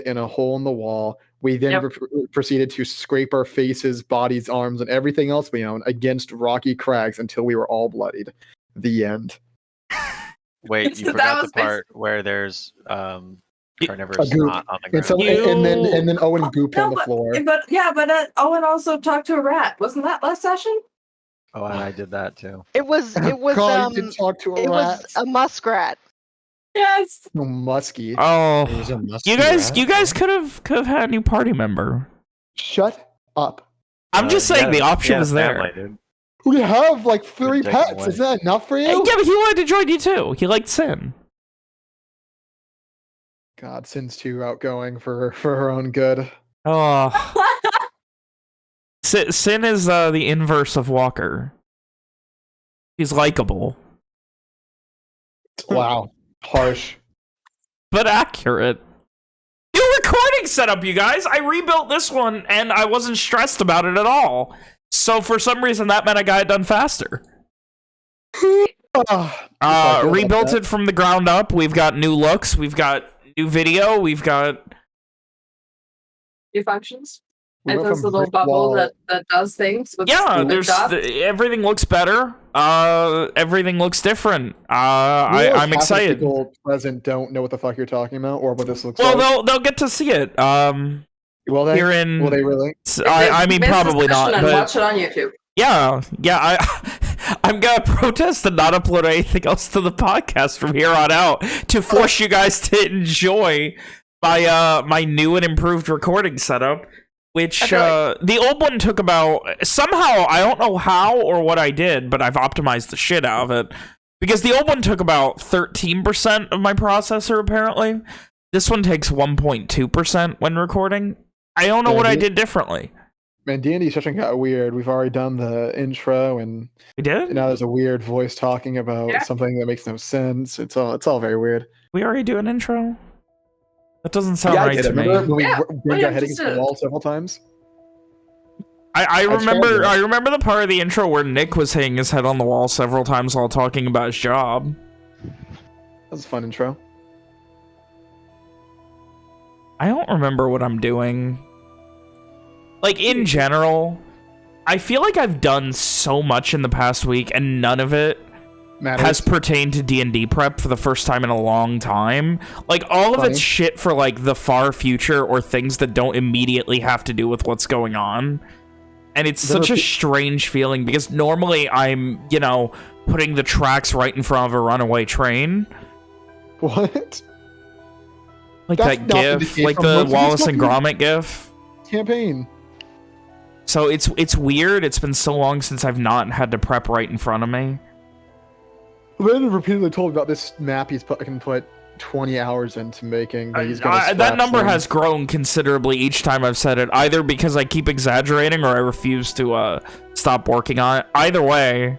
in a hole in the wall. We then proceeded to scrape our faces, bodies, arms, and everything else we own against rocky crags until we were all bloodied. The end. Wait, you forgot the part where there's carnivorous snot on the ground. And then Owen gooped on the floor. But Owen also talked to a rat. Wasn't that last session? Oh, and I did that too. It was God, you did talk to a rat. Was a muskrat. Yes. No, muskie. Oh, you guys could have had a new party member. Shut up. I'm just saying the option is there. Family, we have like 3 pets. Is that enough for you? Yeah, but he wanted to join you too. He liked Sin. God, Sin's too outgoing for her own good. Oh. Sin is the inverse of Walker. He's likable. Wow. Harsh. But accurate. New recording setup, you guys! I rebuilt this one, and I wasn't stressed about it at all. So for some reason, that meant I got it done faster. Rebuilt it from the ground up. We've got new looks. We've got new video. We've got... new functions. And there's a little bubble that does things. Everything looks better. Everything looks different. I'm excited. People present don't know what the fuck you're talking about or what this looks like. Well, they'll get to see it. Will they? Will they really? I mean, probably not. But watch it on YouTube. Yeah. I'm gonna protest and not upload anything else to the podcast from here on out to force you guys to enjoy my new and improved recording setup. Which, the old one took about... Somehow, I don't know how or what I did, but I've optimized the shit out of it. Because the old one took about 13% of my processor, apparently. This one takes 1.2% when recording. I don't know what I did differently. Man, D&D session got weird. We've already done the intro, and... We did? Now there's a weird voice talking about something that makes no sense. It's all very weird. We already do an intro? That doesn't sound right to me. Remember when we banged our head against the wall several times? I remember the part of the intro where Nick was hitting his head on the wall several times while talking about his job. That was a fun intro. I don't remember what I'm doing. Like, in general, I feel like I've done so much in the past week and none of it has pertained to D&D prep for the first time in a long time. Like, all of it's shit for, like, the far future or things that don't immediately have to do with what's going on. And it's such a strange feeling because normally I'm, you know, putting the tracks right in front of a runaway train. What? Like that GIF, like the Wallace and Gromit GIF. Campaign. So it's weird. It's been so long since I've not had to prep right in front of me. Brandon repeatedly told me about this map I can put 20 hours into making. That number has grown considerably each time I've said it, either because I keep exaggerating or I refuse to stop working on it. Either way,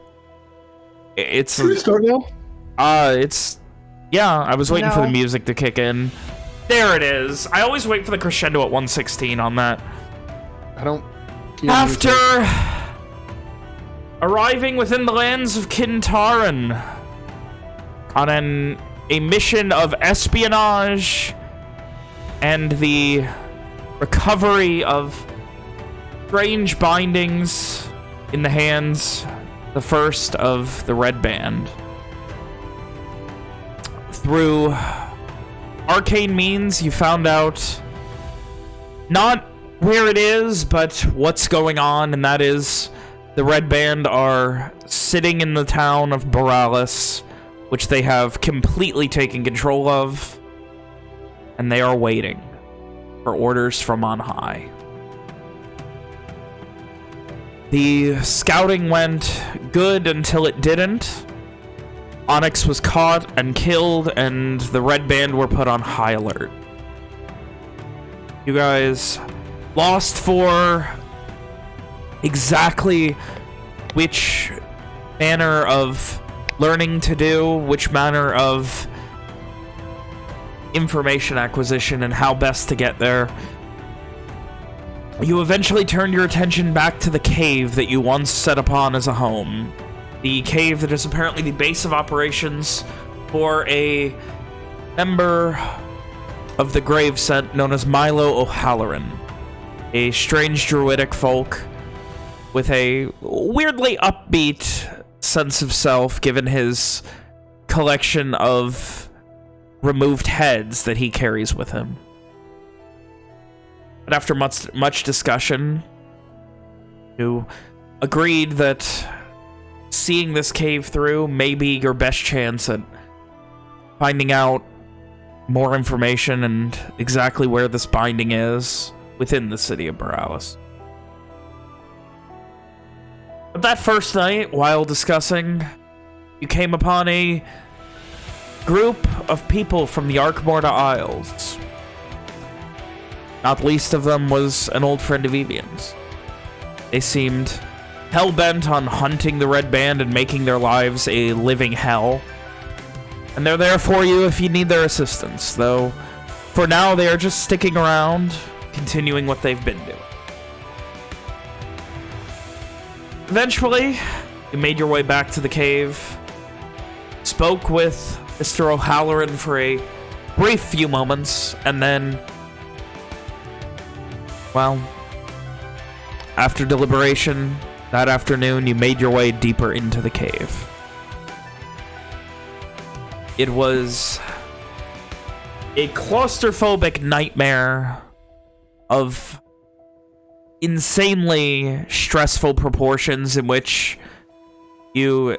it's... Should we start now? Yeah, I was waiting for the music to kick in. There it is. I always wait for the crescendo at 1:16 on that. I don't... After arriving within the lands of Kintaran on a mission of espionage and the recovery of strange bindings in the hands, the first of the Red Band. Through arcane means, you found out not where it is, but what's going on, and that is the Red Band are sitting in the town of Boralis, which they have completely taken control of, and they are waiting for orders from on high. The scouting went good until it didn't. Onyx was caught and killed, and the Red Band were put on high alert. You guys lost for exactly which manner of learning to do, which manner of information acquisition, and how best to get there. You eventually turned your attention back to the cave that you once set upon as a home. The cave that is apparently the base of operations for a member of the gravesent known as Milo O'Halloran, a strange druidic folk with a weirdly upbeat sense of self given his collection of removed heads that he carries with him. But after much discussion, you agreed that seeing this cave through may be your best chance at finding out more information and exactly where this binding is within the city of Borealis. But that first night, while discussing, you came upon a group of people from the Arkmorda Isles. Not least of them was an old friend of Evian's. They seemed hell-bent on hunting the Red Band and making their lives a living hell. And they're there for you if you need their assistance, though for now they are just sticking around, continuing what they've been doing. Eventually, you made your way back to the cave, spoke with Mr. O'Halloran for a brief few moments, and then, well, after deliberation, that afternoon, you made your way deeper into the cave. It was a claustrophobic nightmare of insanely stressful proportions in which you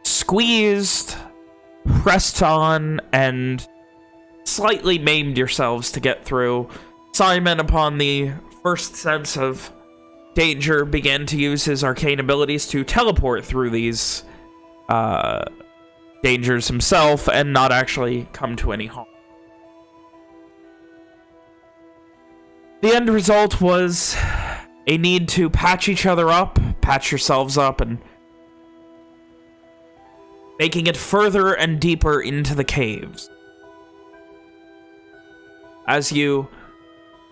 squeezed, pressed on, and slightly maimed yourselves to get through. Simon, upon the first sense of danger, began to use his arcane abilities to teleport through these dangers himself and not actually come to any harm. The end result was a need to patch each other up, patch yourselves up, and making it further and deeper into the caves. As you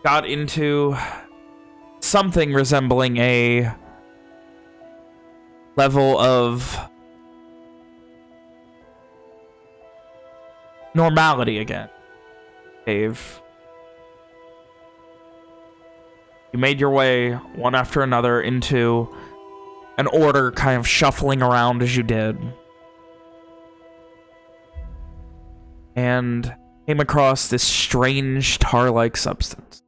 got into something resembling a level of normality again. Cave. You made your way one after another into an order, kind of shuffling around as you did. And came across this strange tar-like substance.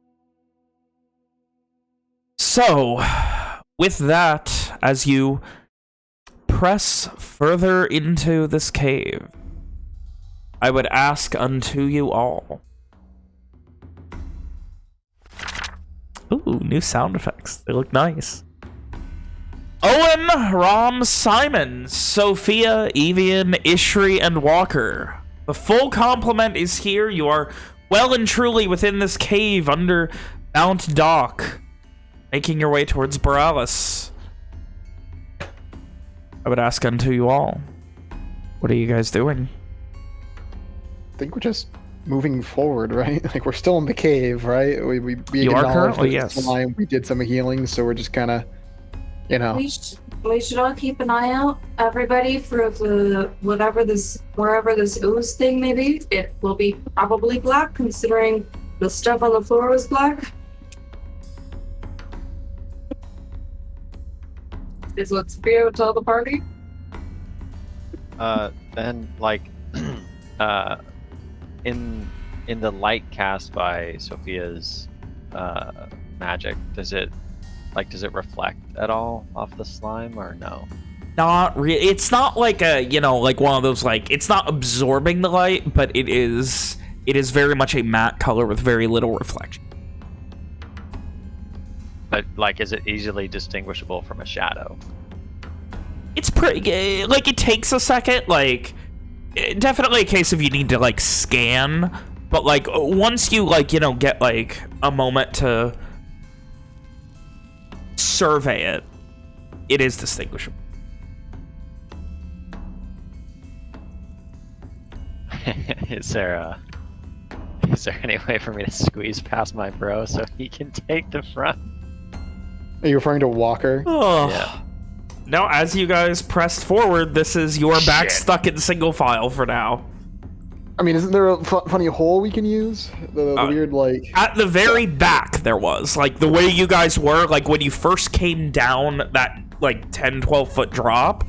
So, with that, as you press further into this cave, I would ask unto you all. Ooh, new sound effects. They look nice. Owen, Rom, Simon, Sophia, Evian, Ishri, and Walker. The full complement is here. You are well and truly within this cave under Mount Doch, making your way towards Borealis. I would ask unto you all, what are you guys doing? I think we're just moving forward, right? Like, we're still in the cave, right? We you are currently, yes. We did some healing, so we're just kind of, you know. We should all keep an eye out, everybody, for the wherever this ooze thing may be. It will be probably black, considering the stuff on the floor was black. Is what Sophia would tell the party. Then, like, in the light cast by Sophia's magic, does it reflect at all off the slime, or no? Not really. It's not like a, like one of those, like, it's not absorbing the light, but it is very much a matte color with very little reflection. But, like, is it easily distinguishable from a shadow? It's pretty, like, it takes a second, like, definitely a case of you need to, like, scan, but, like, once you, like, get, like, a moment to survey it, it is distinguishable. Is there any way for me to squeeze past my bro so he can take the front? Are you referring to Walker? Oh. Yeah. No, as you guys pressed forward, this is your back stuck in single file for now. I mean, isn't there a funny hole we can use? The weird, like... At the very back, there was. Like, the way you guys were, like, when you first came down that, like, 10, 12-foot drop,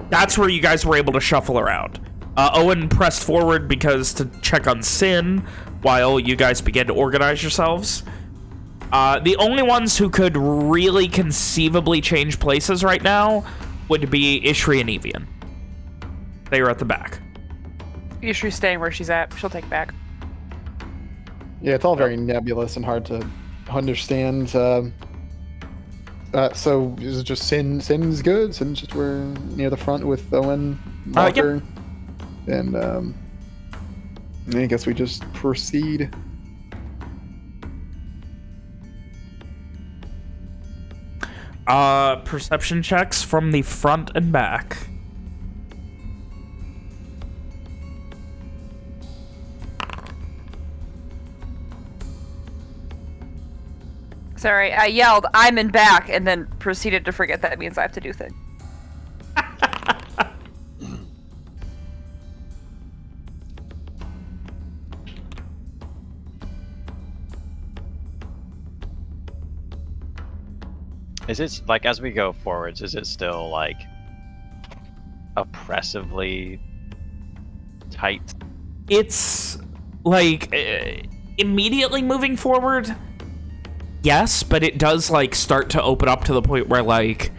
that's where you guys were able to shuffle around. Owen pressed forward to check on Sin while you guys began to organize yourselves. The only ones who could really conceivably change places right now would be Ishri and Evian. They were at the back. Ishri's staying where she's at. She'll take back. Yeah, it's all very nebulous and hard to understand. So is it just Sin's good? Sin's just we're near the front with Owen, Walker, and I guess we just proceed. Perception checks from the front and back. Sorry, I yelled, "I'm in back," and then proceeded to forget that means I have to do things. Is it, like, as we go forwards, is it still, like, oppressively tight? It's, like, immediately moving forward... Yes, but it does, like, start to open up to the point where, like,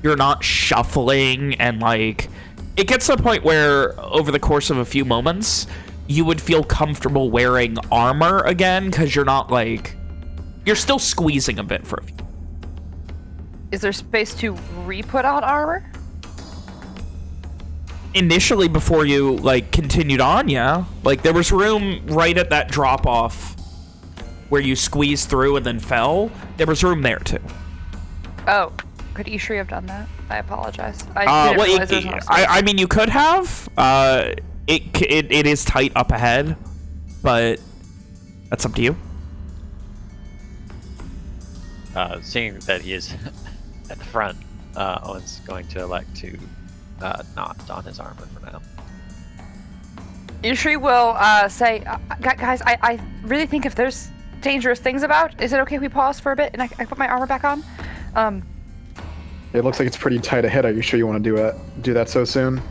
you're not shuffling and, like... It gets to the point where, over the course of a few moments, you would feel comfortable wearing armor again, because you're not, like... You're still squeezing a bit for a few. Is there space to re-put on armor? Initially, before you, like, continued on, yeah. Like, there was room right at that drop-off where you squeezed through and then fell. There was room there, too. Oh. Could Ishri have done that? I apologize. I didn't realize there was no space. I mean, you could have. It is tight up ahead, but that's up to you. Seeing that he is at the front, Owen's going to elect to not don his armor for now. Ishri will say, guys, I really think if there's dangerous things about, is it okay if we pause for a bit and I put my armor back on? It looks like it's pretty tight ahead. Are you sure you want to do that so soon?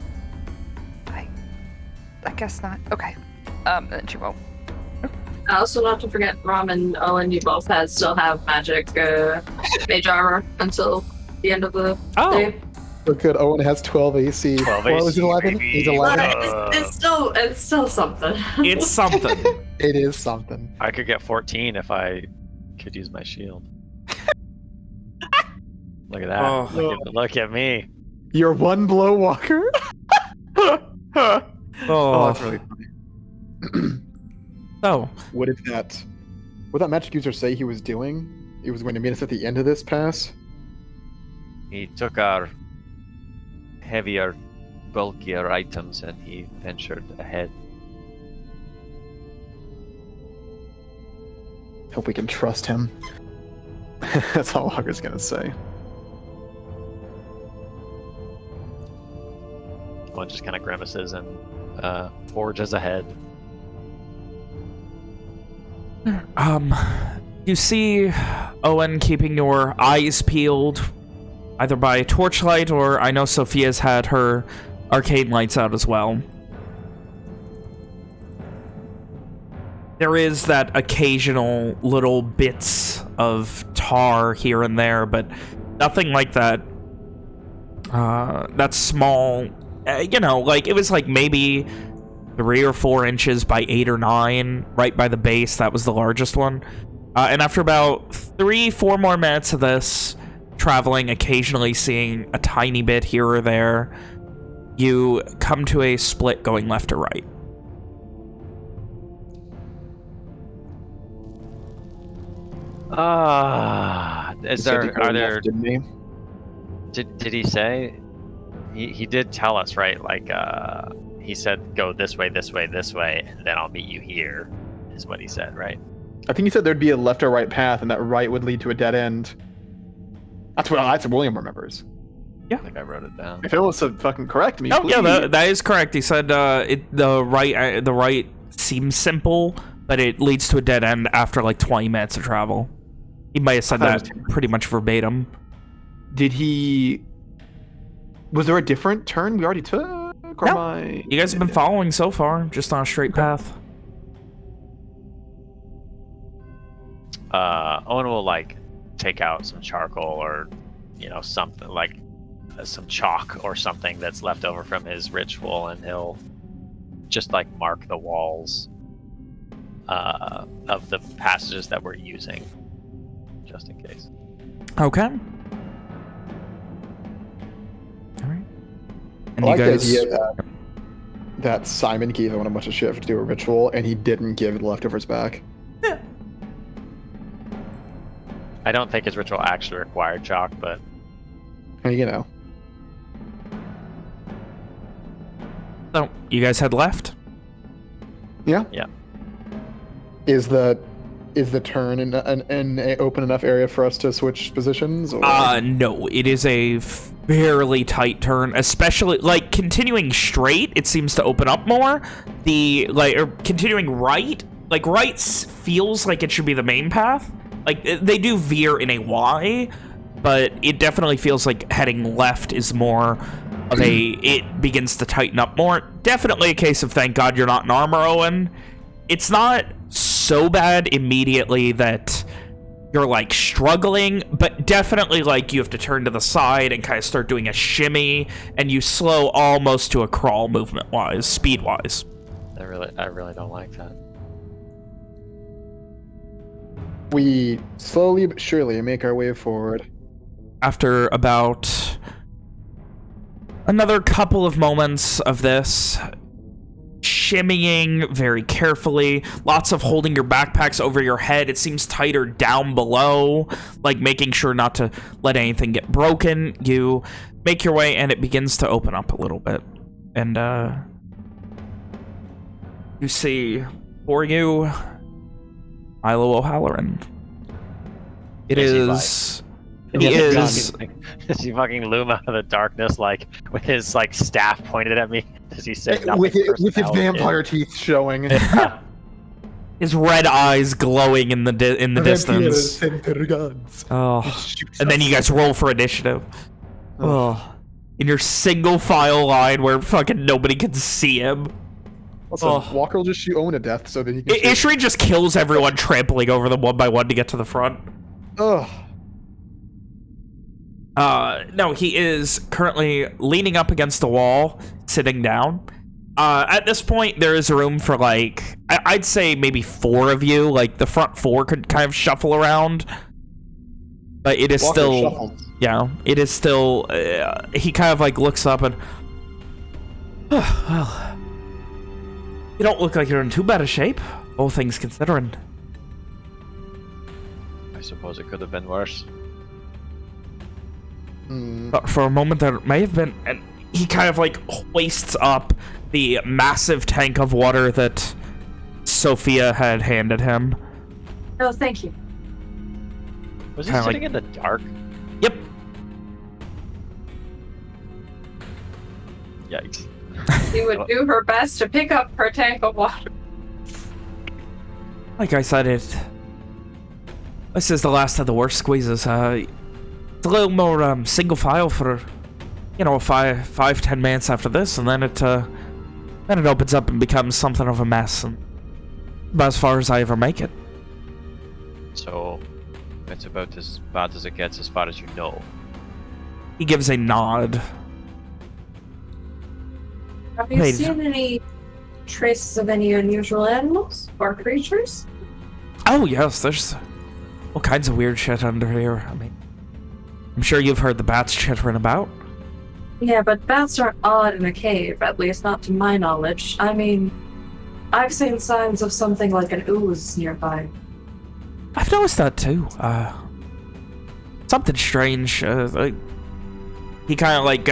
I guess not. Okay. Then she won't. Also, not to forget, Rom and Owen, you both still have magic mage armor until the end of the day. Look good. Owen has 12 AC. 12 What AC, was it, 11? baby. He's 11. It's still something. It's something. It is something. I could get 14 if I could use my shield. Look at that. Oh. Look at me. You're one blow walker? Oh, that's really funny. Oh. What did that magic user say he was doing? He was going to meet us at the end of this pass? He took our heavier, bulkier items and he ventured ahead. Hope we can trust him. That's all Walker's gonna say. One just kind of grimaces and forges ahead. You see Owen keeping your eyes peeled, either by torchlight or I know Sophia's had her arcane lights out as well. There is that occasional little bits of tar here and there, but nothing like that. That small, you know, like it was like maybe 3 or 4 inches by 8 or 9, right by the base. That was the largest one. And after about 3-4 more minutes of this, traveling, occasionally seeing a tiny bit here or there, you come to a split going left or right. Did he say? He did tell us, right? Like, he said, go this way, and then I'll meet you here, is what he said, right? I think he said there'd be a left or right path, and that right would lead to a dead end. That's what William remembers. I think I wrote it down. If it was fucking correct me, Oh please. yeah, that is correct. He said the right seems simple, but it leads to a dead end after like 20 minutes of travel. He might have said that pretty much verbatim. Did he? Was there a different turn we already took? Or No. You guys have been following so far, just on a straight path. Owen will like take out some charcoal or, you know, something like some chalk or something that's left over from his ritual, and he'll just like mark the walls of the passages that we're using, just in case. Okay. All right. And I like you guys. the idea that Simon gave him a bunch of shit to do a ritual, and he didn't give the leftovers back. I don't think his ritual actually required chalk, but And, you know. So you guys had left. Yeah. Yeah. Is the turn in an open enough area for us to switch positions? Or? No, it is a fairly tight turn, especially like continuing straight. It seems to open up more. Or continuing right, like right feels like it should be the main path. Like they do veer in a Y, but it definitely feels like heading left is more of it begins to tighten up more. Definitely a case of thank God you're not in armor, Owen. It's not so bad immediately that you're like struggling, but definitely like you have to turn to the side and kind of start doing a shimmy, and you slow almost to a crawl movement wise, speed wise. I really don't like that. We slowly but surely make our way forward. After about another couple of moments of this, shimmying very carefully, lots of holding your backpacks over your head. It seems tighter down below, like making sure not to let anything get broken. You make your way, and it begins to open up a little bit. And you see for you Milo O'Halloran. It is... He is... Does he fucking loom out of the darkness, like, with his, like, staff pointed at me? Does he say nothing? With his vampire teeth showing. His red eyes glowing in the distance. Oh. And then you guys roll for initiative. Oh. In your single file line where fucking nobody can see him. Also, Walker will just shoot Owen to death so that he can Ishri just kills everyone trampling over them one by one to get to the front. Ugh. No, he is currently leaning up against the wall, sitting down. At this point, there is room for, like, I'd say maybe 4 of you. Like, the front 4 could kind of shuffle around. But it is Walker still... shuffles. Yeah, it is still... he kind of, like, looks up and... well... You don't look like you're in too bad a shape, all things considering. I suppose it could have been worse. But for a moment there may have been, and he kind of like hoists up the massive tank of water that Sophia had handed him. No, thank you. Was he Kinda sitting in the dark? Yep. Yikes. She would do her best to pick up her tank of water. Like I said, this is the last of the worst squeezes. It's a little more single file for, you know, 5-10 minutes after this, and then it opens up and becomes something of a mess. And about as far as I ever make it. So it's about as bad as it gets, as far as you know. He gives a nod. Have you seen any traces of any unusual animals or creatures? Oh yes, there's all kinds of weird shit under here. I mean, I'm sure you've heard the bats chittering about. Yeah, but bats aren't odd in a cave, at least not to my knowledge. I mean, I've seen signs of something like an ooze nearby. I've noticed that too. Something strange. Like, he kind of like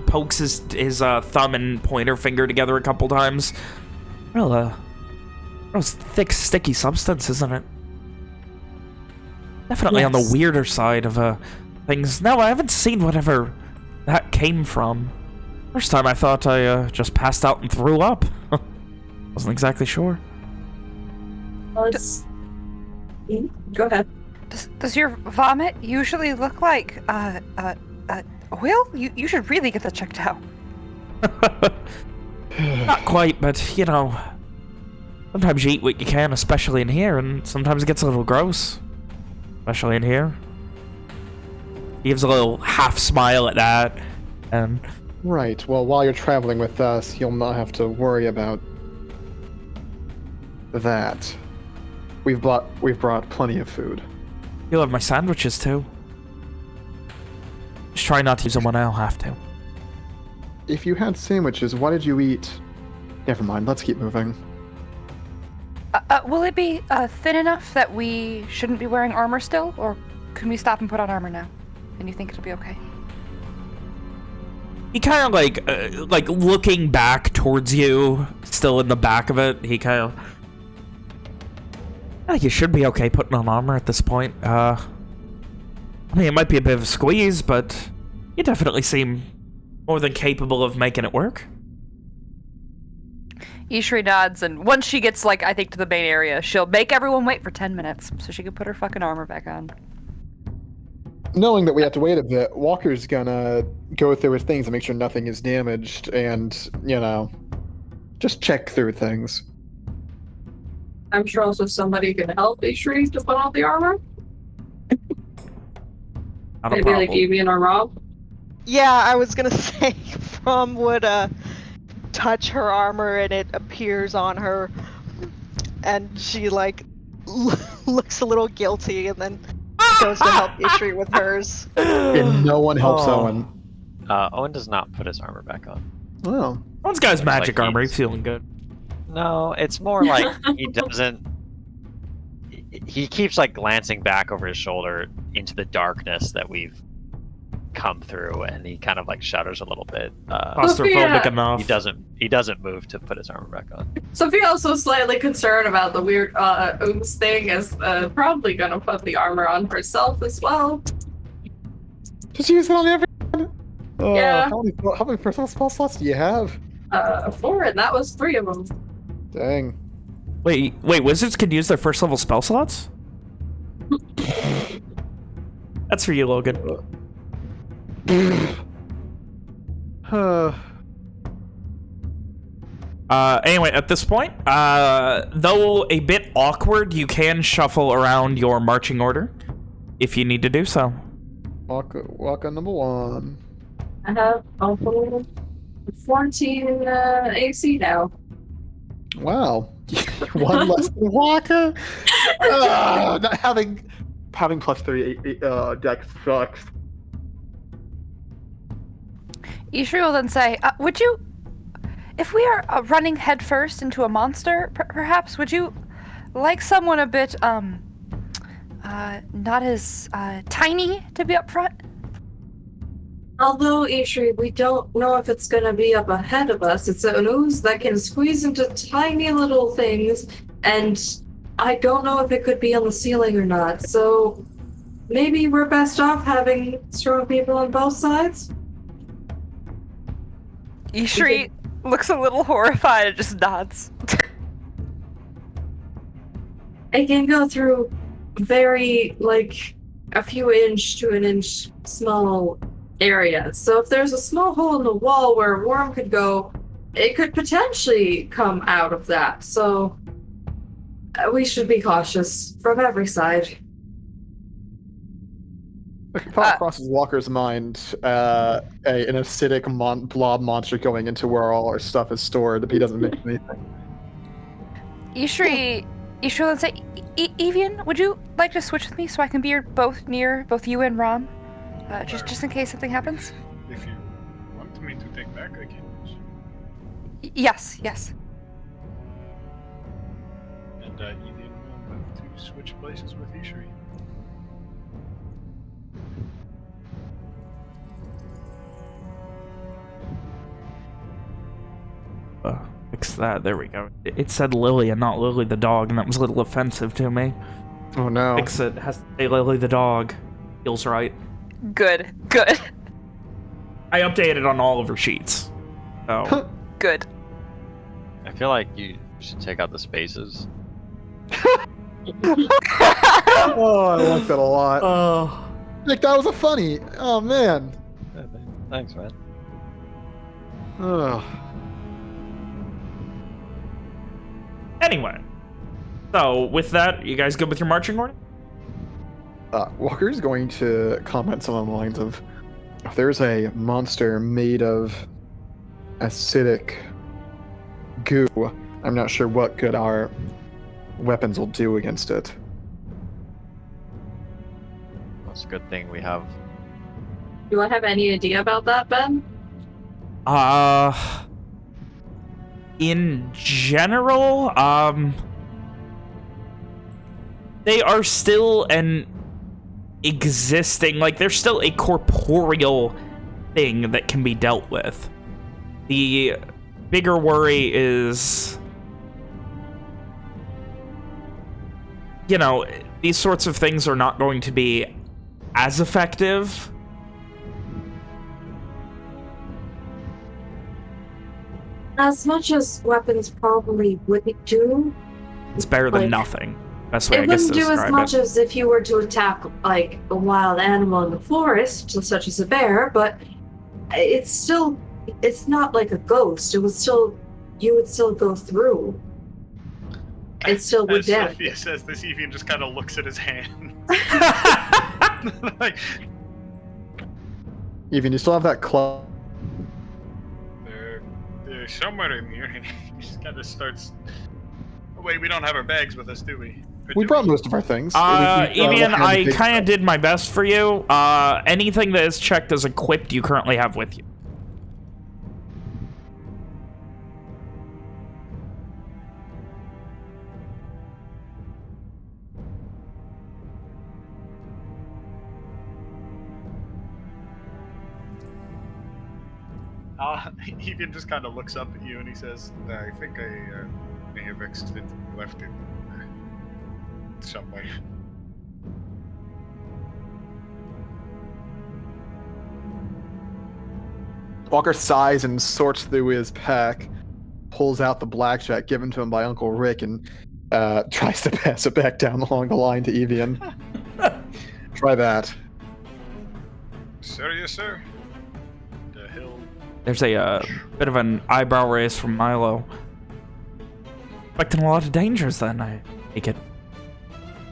pokes his thumb and pointer finger together a couple times. Real thick, sticky substance, isn't it? Definitely on the weirder side of things. No, I haven't seen whatever that came from. First time I thought I just passed out and threw up. Wasn't exactly sure. Go ahead. Does your vomit usually look like oil? You should really get that checked out. Not quite, but you know, sometimes you eat what you can, especially in here, and sometimes it gets a little gross, especially in here. He gives a little half smile at that, and Right. Well, while you're traveling with us, you'll not have to worry about that. We've brought plenty of food. you'll have my sandwiches too. Just try not to use them when I'll have to. If you had sandwiches, why did you eat? Never mind. Let's keep moving. Will it be thin enough that we shouldn't be wearing armor still, or can we stop and put on armor now? And you think it'll be okay? He kind of like looking back towards you, still in the back of it. He kind of, you should be okay putting on armor at this point. I mean, it might be a bit of a squeeze, but you definitely seem more than capable of making it work. Ishri nods, and once she gets, like, I think to the main area, she'll make everyone wait for 10 minutes so she can put her fucking armor back on. Knowing that we have to wait a bit, Walker's gonna go through his things and make sure nothing is damaged and, you know, just check through things. I'm sure also somebody can help Ishri to put on the armor. Not a Maybe like problem. Evian or Rob. Yeah, I was gonna say, From would touch her armor and it appears on her, and she like looks a little guilty, and then goes to help Ishri with hers. And no one helps Oh. Owen. Owen does not put his armor back on. Oh. One's got his magic Like armor. he's- He's feeling good. No, it's more like he doesn't. He keeps like glancing back over his shoulder into the darkness that we've come through, and he kind of like shudders a little bit. Claustrophobic Sophia! enough. He doesn't move to put his armor back on. Sophia also slightly concerned about the weird oops thing, is probably gonna put the armor on herself as well. Just use it on everyone. Yeah. How many personal spell slots do you have? 4, and that was 3 of them. Dang. Wait, wizards can use their first level spell slots? That's for you, Logan. Anyway, at this point, though a bit awkward, you can shuffle around your marching order if you need to do so. Walk on number 1. I have 14 AC now. Wow. One less than Walker? Not having +3 dex sucks. Ishri will then say, would you, if we are running headfirst into a monster, perhaps, would you like someone a bit, not as, tiny to be up front? Although, Ishri, we don't know if it's gonna be up ahead of us. It's an ooze that can squeeze into tiny little things, and I don't know if it could be on the ceiling or not. So maybe we're best off having strong people on both sides? Ishri looks a little horrified and just nods. It can go through very, like, a few inch to an inch small areas. So if there's a small hole in the wall where a worm could go, it could potentially come out of that. So we should be cautious from every side. A thought crosses Walker's mind, an acidic blob monster going into where all our stuff is stored if he doesn't make anything. Ishri will then say, Evian, would you like to switch with me so I can be near both you and Rom? Just in case something happens? If you want me to take back, I can. Yes. And Evian will move to switch places with Ishri. Fix that. There we go. It said Lily and not Lily the dog, and that was a little offensive to me. Oh no. Fix it. Has to say Lily the dog. Feels right. Good. I updated on all of her sheets. So Good. I feel like you should take out the spaces. Oh, I like that a lot. Oh. Nick, that was a funny. Oh man. Yeah, thanks, man. Ugh. Anyway, so with that, you guys good with your marching order? Walker's going to comment along the lines of, if there's a monster made of acidic goo, I'm not sure what good our weapons will do against it. That's a good thing we have. Do I have any idea about that, Ben? In general, they are still an existing, like, they're still a corporeal thing that can be dealt with. The bigger worry is, you know, these sorts of things are not going to be as effective. As much as weapons probably wouldn't do, It's better than like, nothing. Best way, it I guess, wouldn't to do as describe much it. as if you were to attack like a wild animal in the forest, such as a bear. But it's not like a ghost. You would still go through. It still would As damage. Sophia says this, Evian just kind of looks at his hand. Like, Even you still have that club. they're somewhere in here, and he just kind of starts. Oh, wait, we don't have our bags with us, do we? Or We do brought most of our things. Evian, I kind kind of did my best for you. Anything that is checked as equipped, you currently have with you. Evian just kind of looks up at you and he says, I think I may have accidentally left it somewhere. Walker sighs and sorts through his pack, pulls out the blackjack given to him by Uncle Rick, and tries to pass it back down along the line to Evian. Try that. Sir, yes, sir. He'll There's a bit of an eyebrow raise from Milo. Expecting a lot of dangers then, I take it.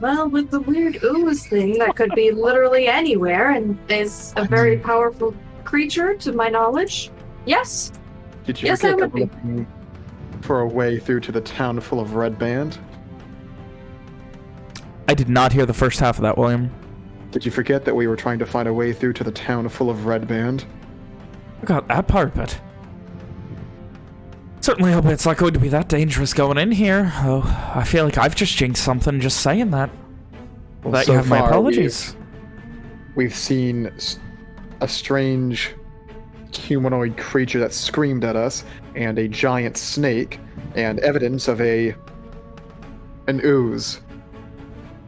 Well, with the weird ooze thing, that could be literally anywhere, and is a very powerful creature, to my knowledge. Yes. Did you Yes, I forget would that we're looking for a way through to the town full of red band? I did not hear the first half of that, William. Did you forget that we were trying to find a way through to the town full of red band? I got that part, but certainly hope it's not going to be that dangerous going in here. Oh, I feel like I've just jinxed something just saying that. Well, that so you have my far, apologies. We've seen a strange humanoid creature that screamed at us, and a giant snake, and evidence of an ooze.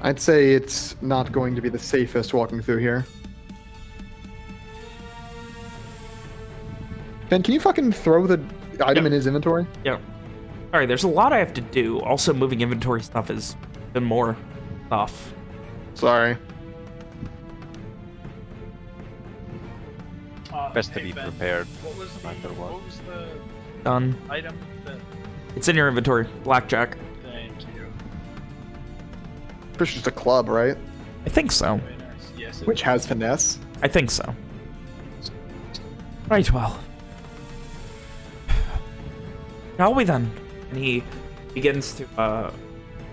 I'd say it's not going to be the safest walking through here. Ben, can you fucking throw the item in his inventory? Yeah. Sorry, there's a lot I have to do. Also, moving inventory stuff is even more stuff. Sorry. Best to hey, be Ben, prepared. What was the After what? what was the Done. item that? It's in your inventory. Blackjack. Thank you. It's just a club, right? I think so. Very nice. Yes. It Which has finesse. I think so. Right, well. Shall we then? And he begins to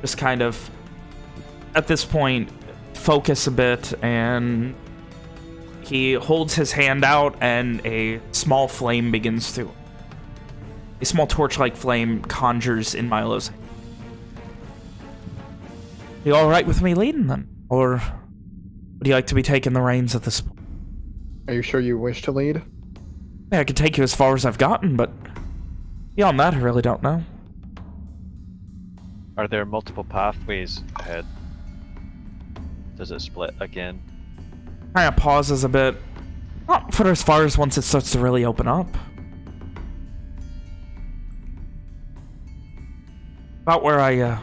just kind of, at this point, focus a bit, and he holds his hand out, and a small flame begins to... A small torch-like flame conjures in Milo's hand. You alright with me leading then? Or would you like to be taking the reins at this point? Are you sure you wish to lead? Yeah, I could take you as far as I've gotten, but beyond that, I really don't know. Are there multiple pathways ahead? Does it split again? Kind of pauses a bit. Not for as far as once it starts to really open up. About where I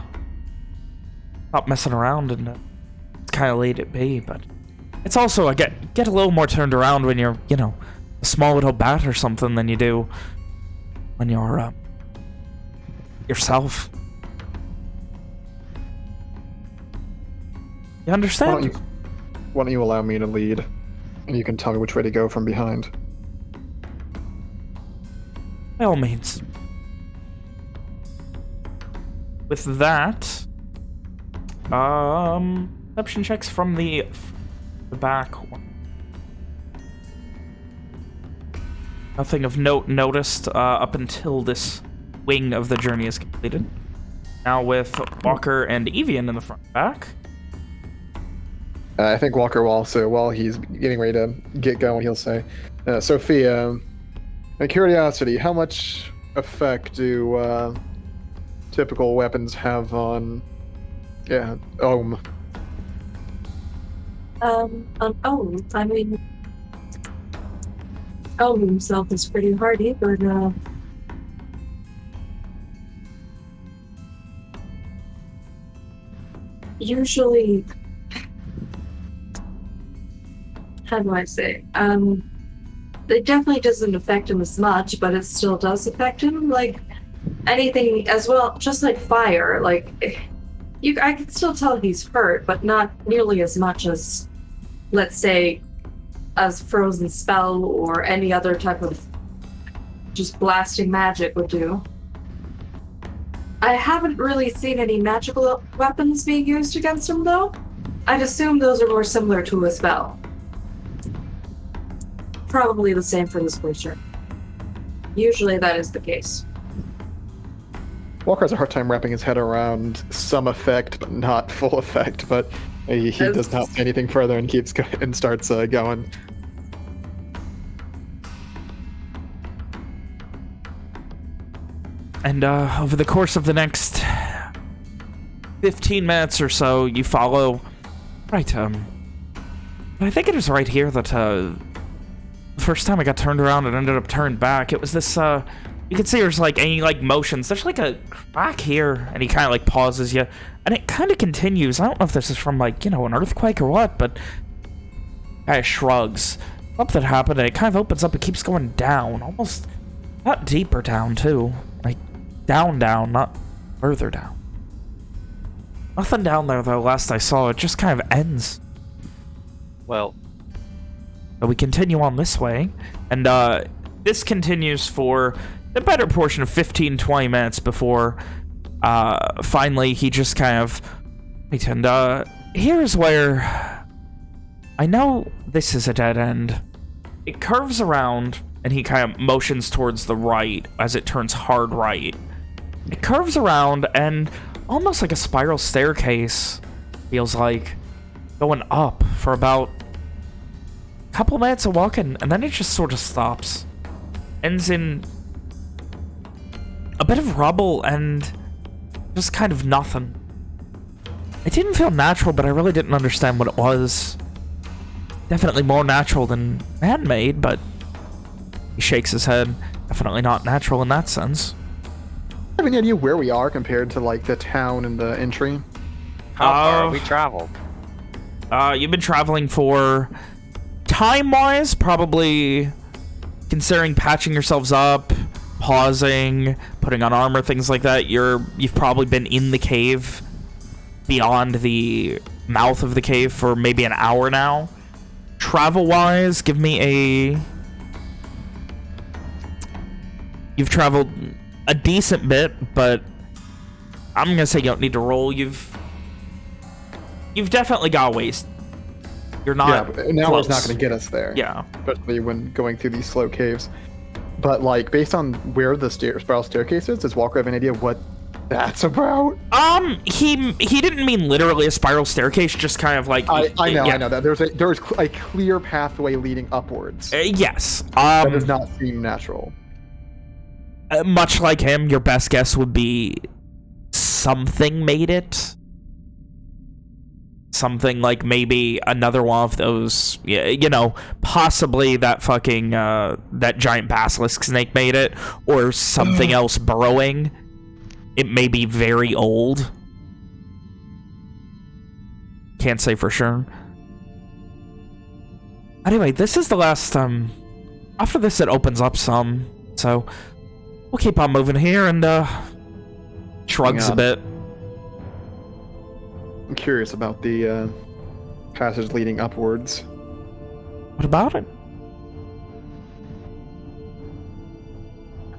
stopped messing around and kind of laid it be, but it's also I get a little more turned around when you're, you know, a small little bat or something than you do when you're yourself. You understand? Why don't you allow me to lead, and you can tell me which way to go from behind. By all means. With that, perception checks from the back. Nothing of note noticed up until this wing of the journey is completed. Now with Walker and Evian in the front and back. I think Walker will also, while he's getting ready to get going, he'll say, Sophia, my curiosity, how much effect do typical weapons have on, Ohm? On Ohm, I mean, Ohm himself is pretty hardy, but usually, how do I say? It definitely doesn't affect him as much, but it still does affect him. Like anything as well, just like fire. Like I can still tell he's hurt, but not nearly as much as, let's say, as frozen spell or any other type of just blasting magic would do. I haven't really seen any magical weapons being used against him, though. I'd assume those are more similar to a spell. Probably the same for this creature. Usually that is the case. Walker has a hard time wrapping his head around some effect, but not full effect. But he does not say anything further and keeps and starts going. And over the course of the next 15 minutes or so, you follow. Right. I think it is right here that the first time I got turned around and ended up turned back, it was this. You can see there's like any like motions. There's like a crack here, and he kind of like pauses you, and it kind of continues. I don't know if this is from like, you know, an earthquake or what, but kind of shrugs. Something happened, and it kind of opens up. It keeps going down, almost not deeper down too, like down, not further down. Nothing down there though. Last I saw, it just kind of ends. Well, but we continue on this way, and this continues for the better portion of 15-20 minutes before finally he just kind of wait, and here's where I know this is a dead end. It curves around and he kind of motions towards the right as it turns hard right. It curves around and almost like a spiral staircase, feels like, going up for about a couple minutes of walking, and then it just sort of stops. Ends in a bit of rubble and just kind of nothing. It didn't feel natural, but I really didn't understand what it was. Definitely more natural than man-made, but he shakes his head. Definitely not natural in that sense. Do you have any idea where we are compared to like the town and the entry? how far have we traveled? You've been traveling for time-wise, probably considering patching yourselves up, pausing, putting on armor, things like that. You've probably been in the cave beyond the mouth of the cave for maybe an hour now. Travel-wise, give me a... You've traveled a decent bit, but I'm gonna say you don't need to roll. You've definitely got waste. You're not. Yeah, but an hour's not close. going to get us there. Yeah. Especially when going through these slow caves. But like, based on where the spiral staircase is, does Walker have any idea what that's about? He didn't mean literally a spiral staircase, just kind of like. I know yeah. that there's a clear pathway leading upwards. Yes. That does not seem natural. Much like him, your best guess would be something made it. something like maybe another one of those, you know, possibly that fucking, that giant basilisk snake made it, or something else burrowing. It may be very old. Can't say for sure. Anyway, this is the last, after this it opens up some, so we'll keep on moving here, and, shrugs a bit. I'm curious about the passage leading upwards. What about it?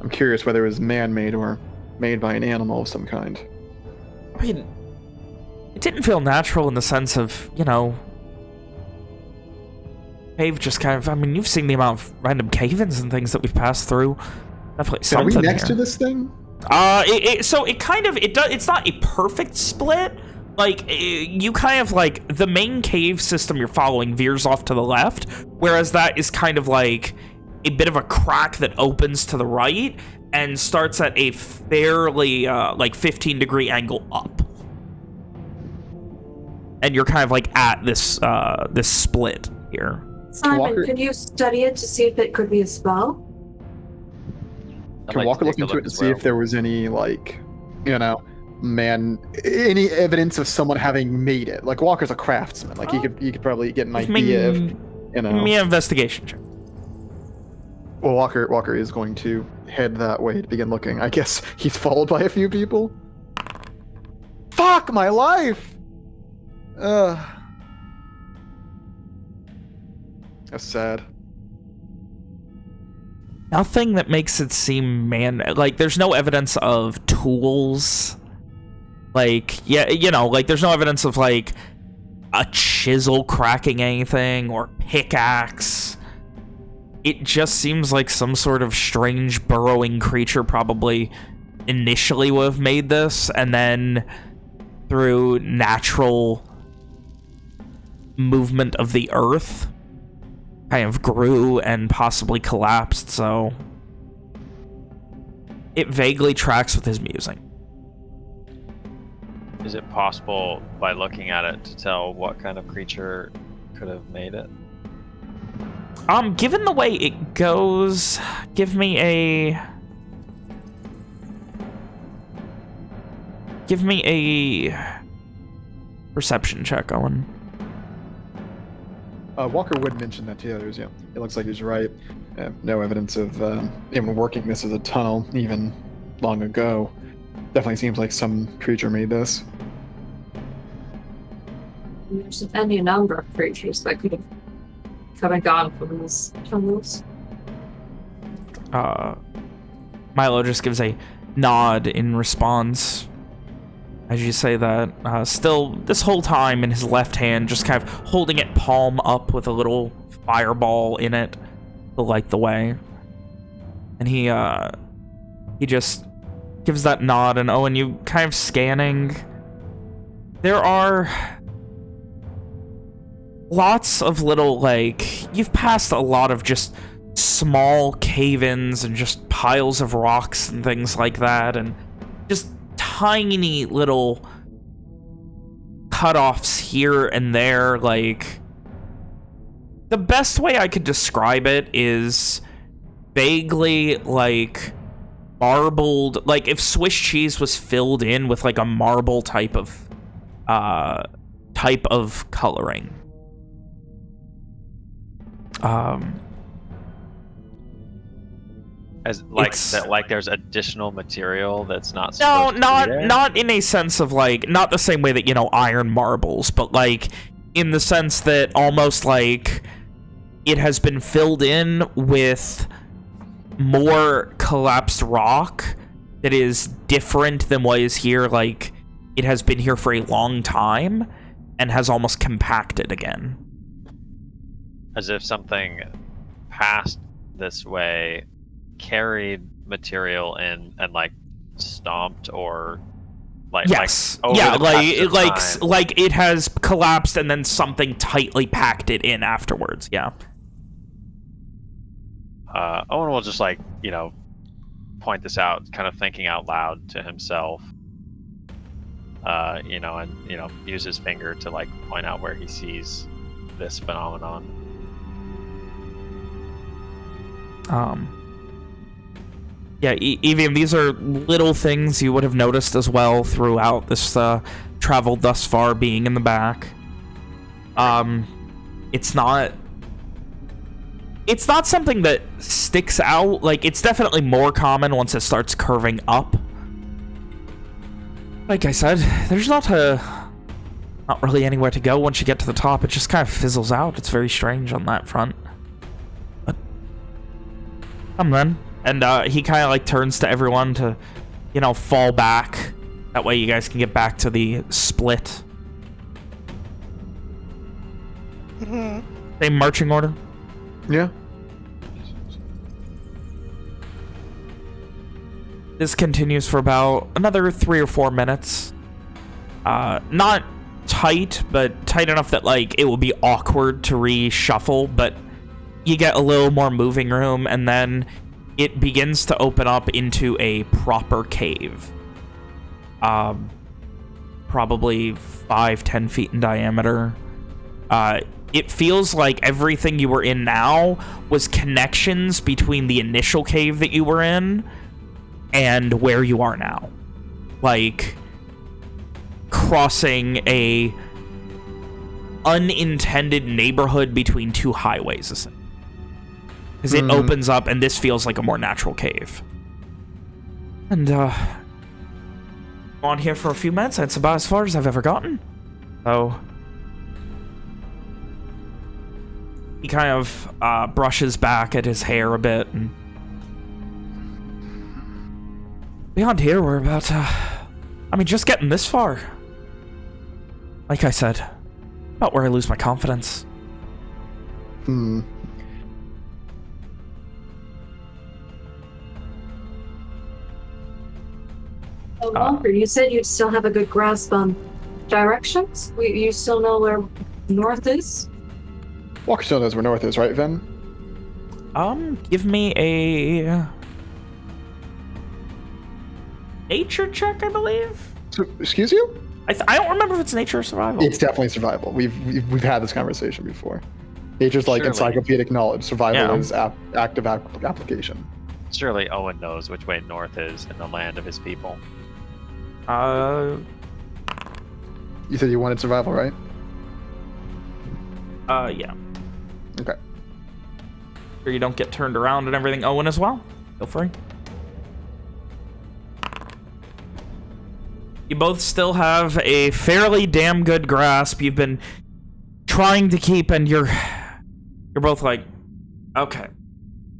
I'm curious whether it was man-made or made by an animal of some kind. I mean, it didn't feel natural in the sense of, you know, cave just kind of, I mean, you've seen the amount of random cave-ins and things that we've passed through. Definitely something Are we next here. to this thing? So it kind of, it's not a perfect split. Like, you kind of, like, the main cave system you're following veers off to the left, whereas that is kind of like a bit of a crack that opens to the right and starts at a fairly, like, 15-degree angle up. And you're kind of, like, at this, this split here. Simon, Walker- could you study it to see if it could be a spell? Can Walker look into it to see if there was any, like, you know, any evidence of someone having made it? Like, Walker's a craftsman. Like, he could probably get an idea of, you know. Give me an investigation check. Well, Walker is going to head that way to begin looking. I guess he's followed by a few people. Fuck my life! That's sad. Nothing that makes it seem like, there's no evidence of tools. Like, yeah, you know, like, there's no evidence of, like, a chisel cracking anything or pickaxe. It just seems like some sort of strange burrowing creature probably initially would have made this, and then through natural movement of the earth kind of grew and possibly collapsed, so it vaguely tracks with his musing. Is it possible, by looking at it, to tell what kind of creature could have made it? Given the way it goes, give me a perception check, Owen. Walker would mention that to the others, yeah. It looks like he's right. No evidence of even working this as a tunnel, even long ago. Definitely seems like some creature made this. There's any number of creatures that could have come and gone from these tunnels. Milo just gives a nod in response as you say that. Still, this whole time in his left hand, just kind of holding it palm up with a little fireball in it to light the way. And he just gives that nod, and Owen, you kind of scanning. There are lots of little, like, you've passed a lot of just small cave-ins and just piles of rocks and things like that, and just tiny little cutoffs here and there. Like, the best way I could describe it is vaguely like marbled, like if Swiss cheese was filled in with like a marble type of coloring. As like that, like there's additional material that's not supposed to be there? not in a sense of like, not the same way that, you know, iron marbles, but like in the sense that almost like it has been filled in with more collapsed rock that is different than what is here. Like, it has been here for a long time and has almost compacted again. As if something passed this way, carried material in, and like stomped or like, yes, like, yeah, like it has collapsed and then something tightly packed it in afterwards. Yeah. Owen will just, like, you know, point this out, kind of thinking out loud to himself. you know, and use his finger to like point out where he sees this phenomenon. Yeah, Evian, these are little things you would have noticed as well throughout this travel thus far, being in the back. It's not something that sticks out. Like, it's definitely more common once it starts curving up. Like I said, there's not really anywhere to go once you get to the top. It just kind of fizzles out. It's very strange on that front. But come then. And he kind of like turns to everyone to, you know, fall back. That way you guys can get back to the split. Same marching order? Yeah. This continues for about another 3 or 4 minutes. Not tight, but tight enough that like it will be awkward to reshuffle, but you get a little more moving room, and then it begins to open up into a proper cave. Probably 5-10 feet in diameter. It feels like everything you were in now was connections between the initial cave that you were in and where you are now. Like crossing a unintended neighborhood between 2 highways. Because it opens up, and this feels like a more natural cave. And, on here for a few minutes, that's about as far as I've ever gotten. So he kind of brushes back at his hair a bit, and beyond here, we're about to... I mean, just getting this far. Like I said, about where I lose my confidence. Walker, you said you'd still have a good grasp on directions? You still know where north is? Walker still knows where north is, right, Ven? Give me a nature check, I believe. So, excuse you? I don't remember if it's nature or survival. It's definitely survival. We've had this conversation before. Nature's like Surely. encyclopedic knowledge. Survival Yeah. is active application. Surely Owen knows which way north is in the land of his people. You said you wanted survival, right? Yeah. Okay. Sure you don't get turned around and everything. Owen as well. Feel free. You both still have a fairly damn good grasp. You've been trying to keep, and you're both like, okay.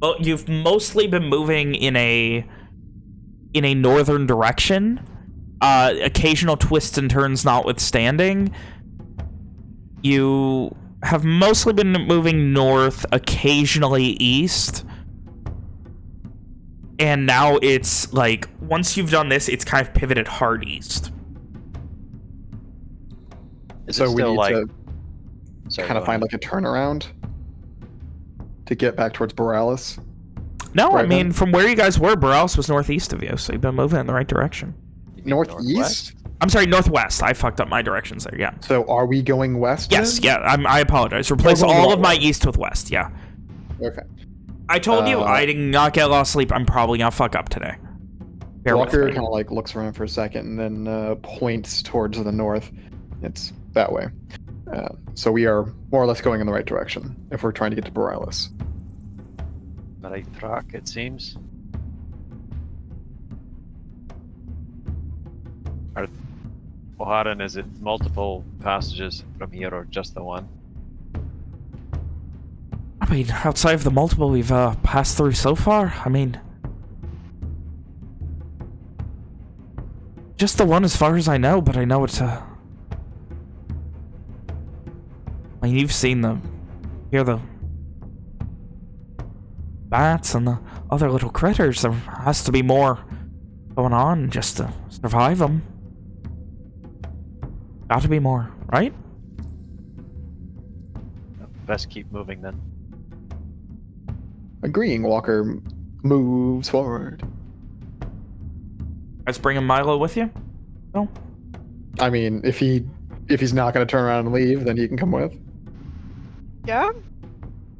Well, you've mostly been moving in a northern direction. Occasional twists and turns notwithstanding. You have mostly been moving north, occasionally east. And now it's like, once you've done this, it's kind of pivoted hard east. Is So it we still need like to Sorry, kind of go find ahead. like a turnaround to get back towards Borealis. No, I Right mean, then. from where you guys were, Borealis was northeast of you, so you've been moving in the right direction. You mean Northeast? I'm sorry, northwest. I fucked up my directions there, yeah. So are we going west? Yes, then? yeah, I apologize. Replace going all the of my right way. east with west, yeah. Okay. I told you, Uh, I did not get a lot of sleep. I'm probably gonna fuck up today. Bear with Walker me. kind of like looks around for a second and then points towards the north. It's that way. So we are more or less going in the right direction if we're trying to get to Borealis. Right track, it seems. Oharan, is it multiple passages from here or just the one? I mean, outside of the multiple we've passed through so far, I mean... Just the one as far as I know, but I know it's I mean, you've seen hear the bats and the other little critters. There has to be more going on just to survive them. Got to be more, right? Best keep moving then. Agreeing, Walker moves forward. Guys bringing Milo with you? No? I mean, if he's not going to turn around and leave, then he can come with. Yeah?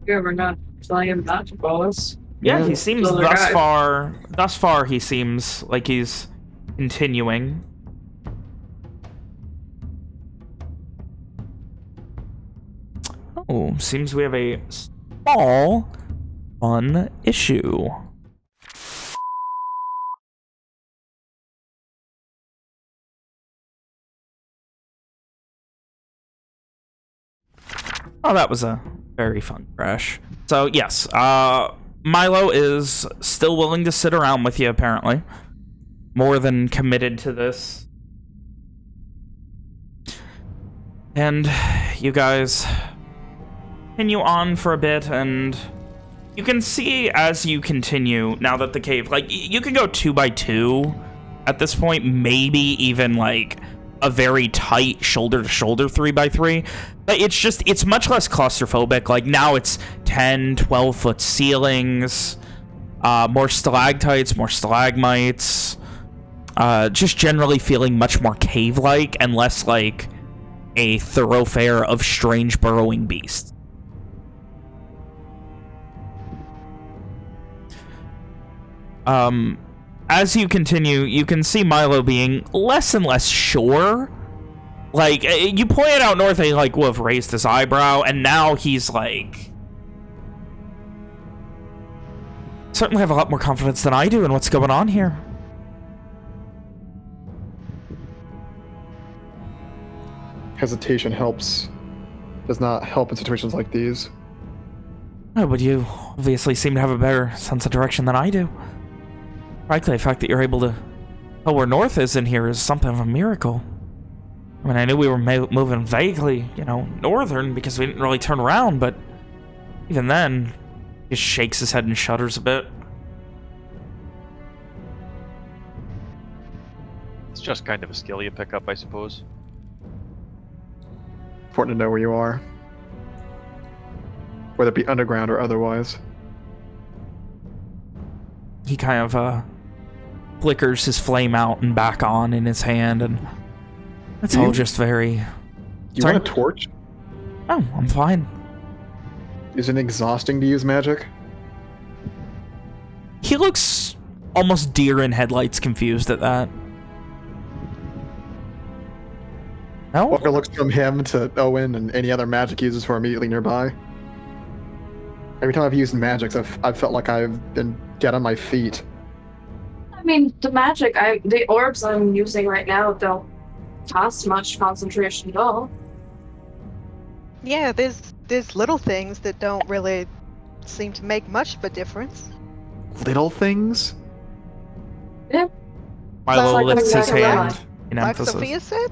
Yeah, we're not telling him not to follow us. Yeah, he seems Other thus guy. far he seems like he's continuing. Oh, seems we have a small fun issue. Oh, that was a very fun crash. So, yes, Milo is still willing to sit around with you, apparently. More than committed to this. And you guys continue on for a bit, and you can see as you continue, now that the cave, like, you can go 2 by 2 at this point, maybe even, like, a very tight shoulder-to-shoulder 3 by 3. But it's much less claustrophobic. Like, now it's 10, 12-foot ceilings, more stalactites, more stalagmites, just generally feeling much more cave-like and less like a thoroughfare of strange burrowing beasts. As you continue, you can see Milo being less and less sure. Like, you pointed out north, he, like, would have raised his eyebrow, and now he's, like... certainly have a lot more confidence than I do in what's going on here. Hesitation does not help in situations like these. Oh, but you obviously seem to have a better sense of direction than I do. Frankly, the fact that you're able to tell where north is in here is something of a miracle. I mean, I knew we were moving vaguely, you know, northern because we didn't really turn around, but even then, he just shakes his head and shudders a bit. It's just kind of a skill you pick up, I suppose. Important to know where you are, whether it be underground or otherwise. He kind of flickers his flame out and back on in his hand, and it's all just very... You want a torch? Oh, I'm fine. Is it exhausting to use magic? He looks almost deer in headlights confused at that. No? Walker looks from him to Owen and any other magic users who are immediately nearby. Every time I've used magics, I've felt like I've been dead on my feet. I mean, the orbs I'm using right now don't cost much concentration at all. Yeah, there's little things that don't really seem to make much of a difference. Little things? Yeah. Milo like lifts his coming back hand in Like emphasis. Sophia said?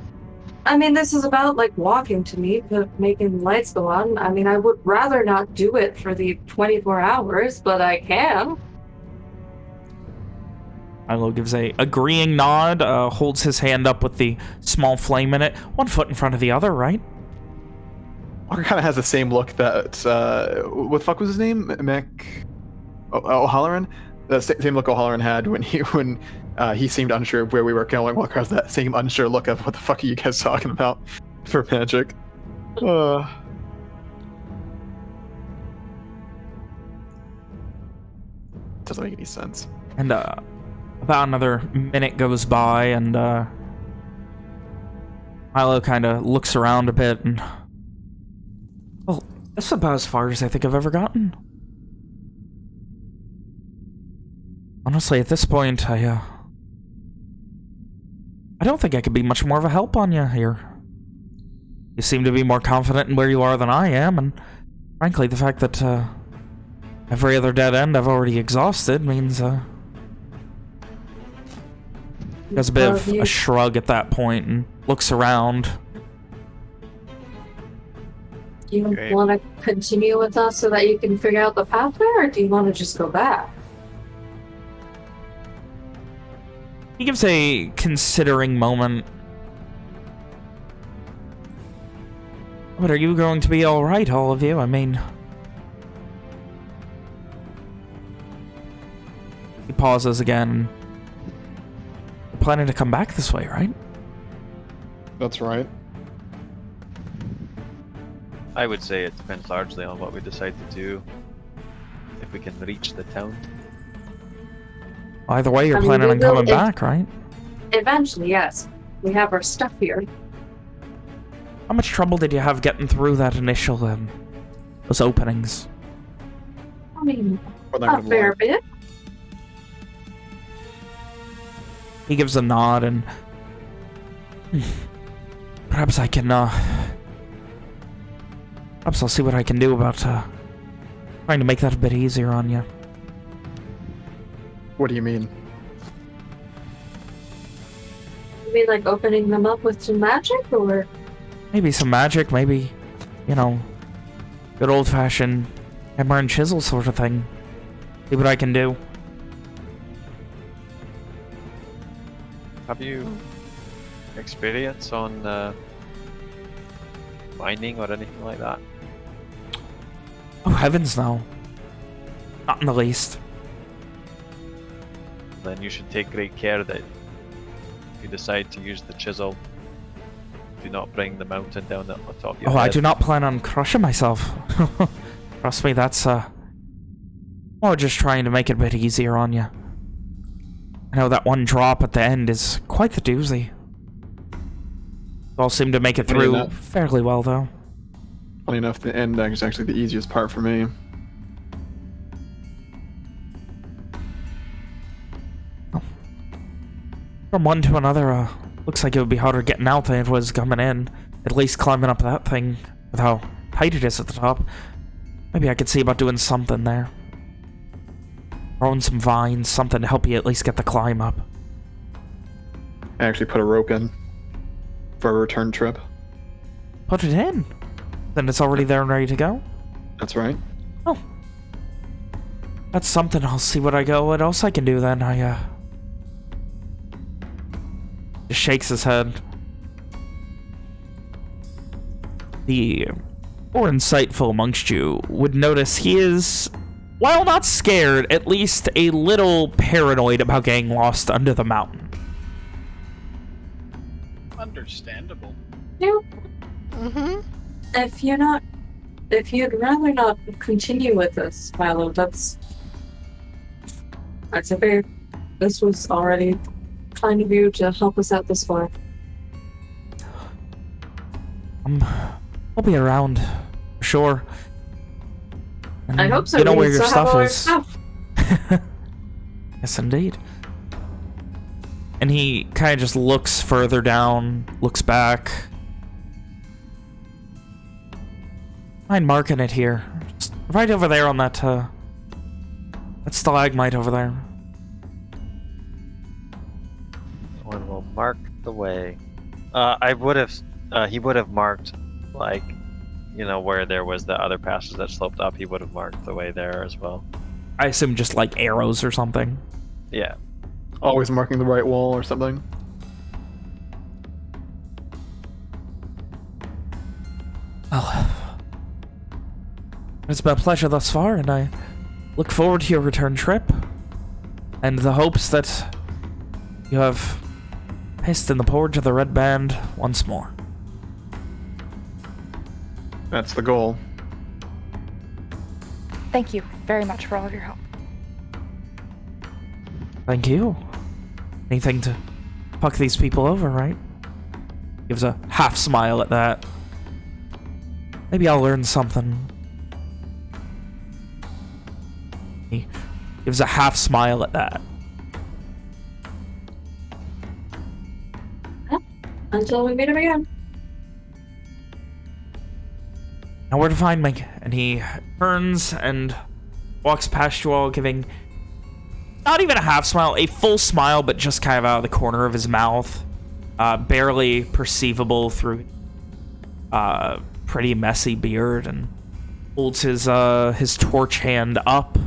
I mean, this is about, like, walking to me, but making lights go on. I mean, I would rather not do it for the 24 hours, but I can. Milo gives a agreeing nod, holds his hand up with the small flame in it, 1 foot in front of the other, right? Walker kind of has the same look that, what the fuck was his name? O'Halloran? The same look O'Halloran had when he seemed unsure of where we were going. Walker has that same unsure look of what the fuck are you guys talking about for magic. Doesn't make any sense. And about another minute goes by, and Milo kind of looks around a bit, and well, that's about as far as I think I've ever gotten. Honestly, at this point, I don't think I could be much more of a help on you here. You seem to be more confident in where you are than I am, and frankly, the fact that every other dead end I've already exhausted means he has a bit of a shrug at that point and looks around. Do you Okay. want to continue with us so that you can figure out the path there, or do you want to just go back? He gives a considering moment. But are you going to be alright, all of you? I mean... He pauses again. You're planning to come back this way, right? That's right. I would say it depends largely on what we decide to do. If we can reach the town. Either way, you're I mean, planning we on will coming if- back, right? Eventually, yes. We have our stuff here. How much trouble did you have getting through that initial, those openings? I mean, We're not a gonna fair lie. bit. He gives a nod and... Perhaps I can, Perhaps I'll see what I can do about, trying to make that a bit easier on you. What do you mean? You mean like opening them up with some magic, or? Maybe some magic, maybe, you know, good old-fashioned hammer and chisel sort of thing. See what I can do. Have you experience on mining or anything like that? Oh, heavens no. Not in the least. Then you should take great care that if you decide to use the chisel, do not bring the mountain down on top of your Oh, head. I do not plan on crushing myself. Trust me, that's, more just trying to make it a bit easier on you. I know that one drop at the end is quite the doozy. You all seem to make it Funny through enough. fairly well, though. Funny enough, the end is actually the easiest part for me. From one to another, looks like it would be harder getting out than it was coming in. At least climbing up that thing with how tight it is at the top. Maybe I could see about doing something there. Throwing some vines, something to help you at least get the climb up. I actually put a rope in for a return trip. Put it in. Then it's already there and ready to go. That's right. Oh. That's something. I'll see what else I can do then. Just shakes his head. The more insightful amongst you would notice he is, while not scared, at least a little paranoid about getting lost under the mountain. Understandable. Yeah. Mm-hmm. If you'd rather not continue with this, Milo, that's okay. This was already kind of you to help us out this far. I'll be around, for sure. And I hope so. You know We where your still have stuff all our is. stuff. Yes, indeed. And he kind of just looks further down, looks back. Mind marking it here. Just right over there on that stalagmite over there. One will mark the way. I would have. He would have marked, like, you know, where there was the other passage that sloped up. He would have marked the way there as well. I assume just like arrows or something. Yeah. Always marking the right wall or something. Well, it's been a pleasure thus far, and I look forward to your return trip. And the hopes that you have pissed in the porridge of the Red Band once more. That's the goal. Thank you very much for all of your help. Thank you. Anything to fuck these people over, right? Gives a half smile at that. Maybe I'll learn something. He gives a half smile at that. Until we meet him again. Now where to find me? And he turns and walks past you all, giving not even a half smile, a full smile, but just kind of out of the corner of his mouth. Barely perceivable through pretty messy beard, and holds his torch hand up.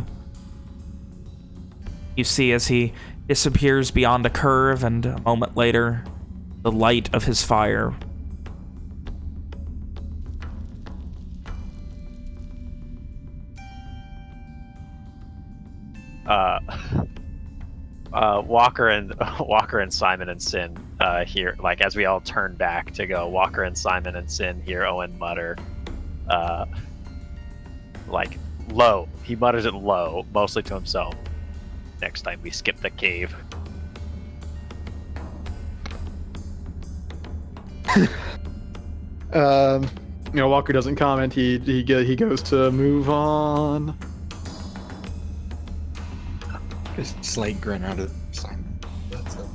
You see as he disappears beyond a curve, and a moment later, the light of his fire. Walker and Simon and Sin hear, like, as we all turn back to go, Walker and Simon and Sin hear Owen mutter, like, low. He mutters it low, mostly to himself. Next time we skip the cave. Walker doesn't comment. He goes to move on. A slight grin out of Simon. That's it.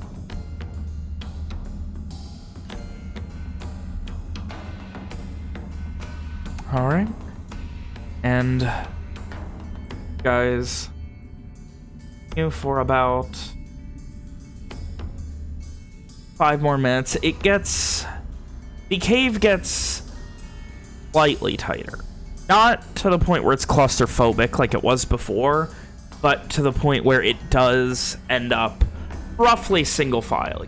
All right. And guys, for about 5 more minutes, the cave gets slightly tighter. Not to the point where it's claustrophobic like it was before, but to the point where it does end up roughly single file.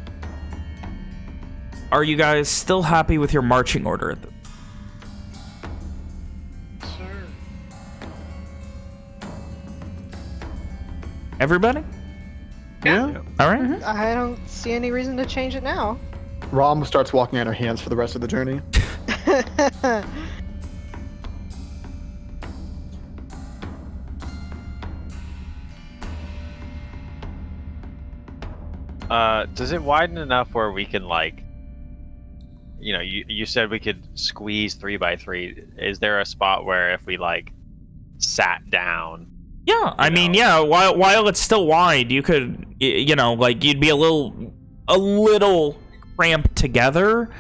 Are you guys still happy with your marching order at the Everybody? Yeah. All right. I don't see any reason to change it now. Rom starts walking on her hands for the rest of the journey. Does it widen enough where we can, like, you said we could squeeze 3x3. Is there a spot where if we, like, sat down? Yeah, I mean, yeah, while it's still wide, you could, like, you'd be a little cramped together,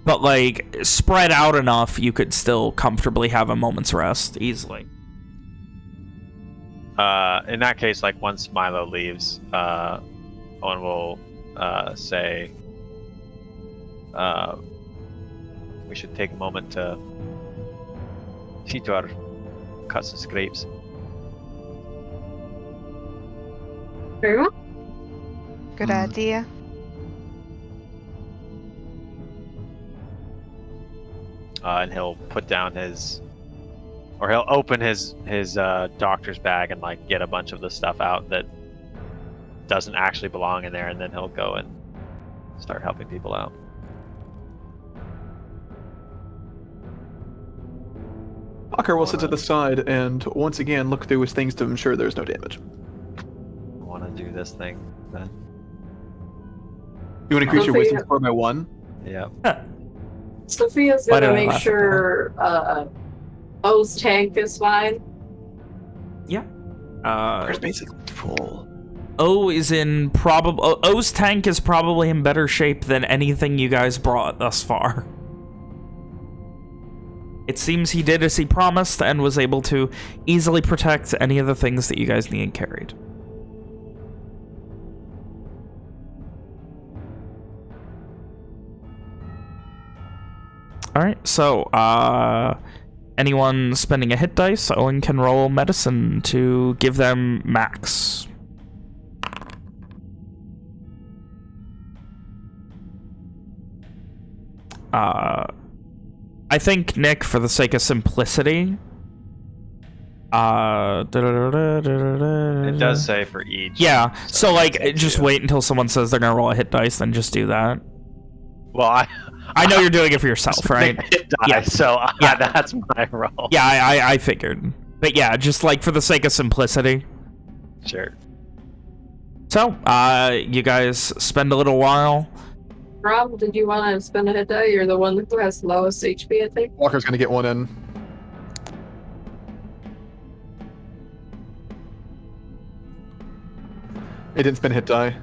but, like, spread out enough, you could still comfortably have a moment's rest easily. In that case, like, once Milo leaves, Owen will say, we should take a moment to see to our cuts and scrapes. Very well. Good idea. And he'll put down he'll open his doctor's bag and, like, get a bunch of the stuff out that doesn't actually belong in there, and then he'll go and start helping people out. Walker will sit to the side and once again look through his things to ensure there's no damage. I want to do this thing then. You want to increase your Sophia. wisdom score by 1? Yeah. Sophia's Why did gonna I make laugh at sure O's tank is fine. Yeah. It's basically full. O's tank is probably in better shape than anything you guys brought thus far. It seems he did as he promised and was able to easily protect any of the things that you guys needed carried. Alright, so, anyone spending a hit dice, Owen can roll medicine to give them max. I think, Nick, for the sake of simplicity, It does say for each. yeah, so, like, take just 2. wait until someone says they're gonna roll a hit dice, then just do that. Well, I know you're doing it for yourself, right? Yeah. So that's my roll. Yeah, I figured. But yeah, just, like, for the sake of simplicity. Sure. So, you guys spend a little while. Rob, did you want to spend a hit die? You're the one who has lowest HP, I think. Walker's gonna get one in. It didn't spend a hit die.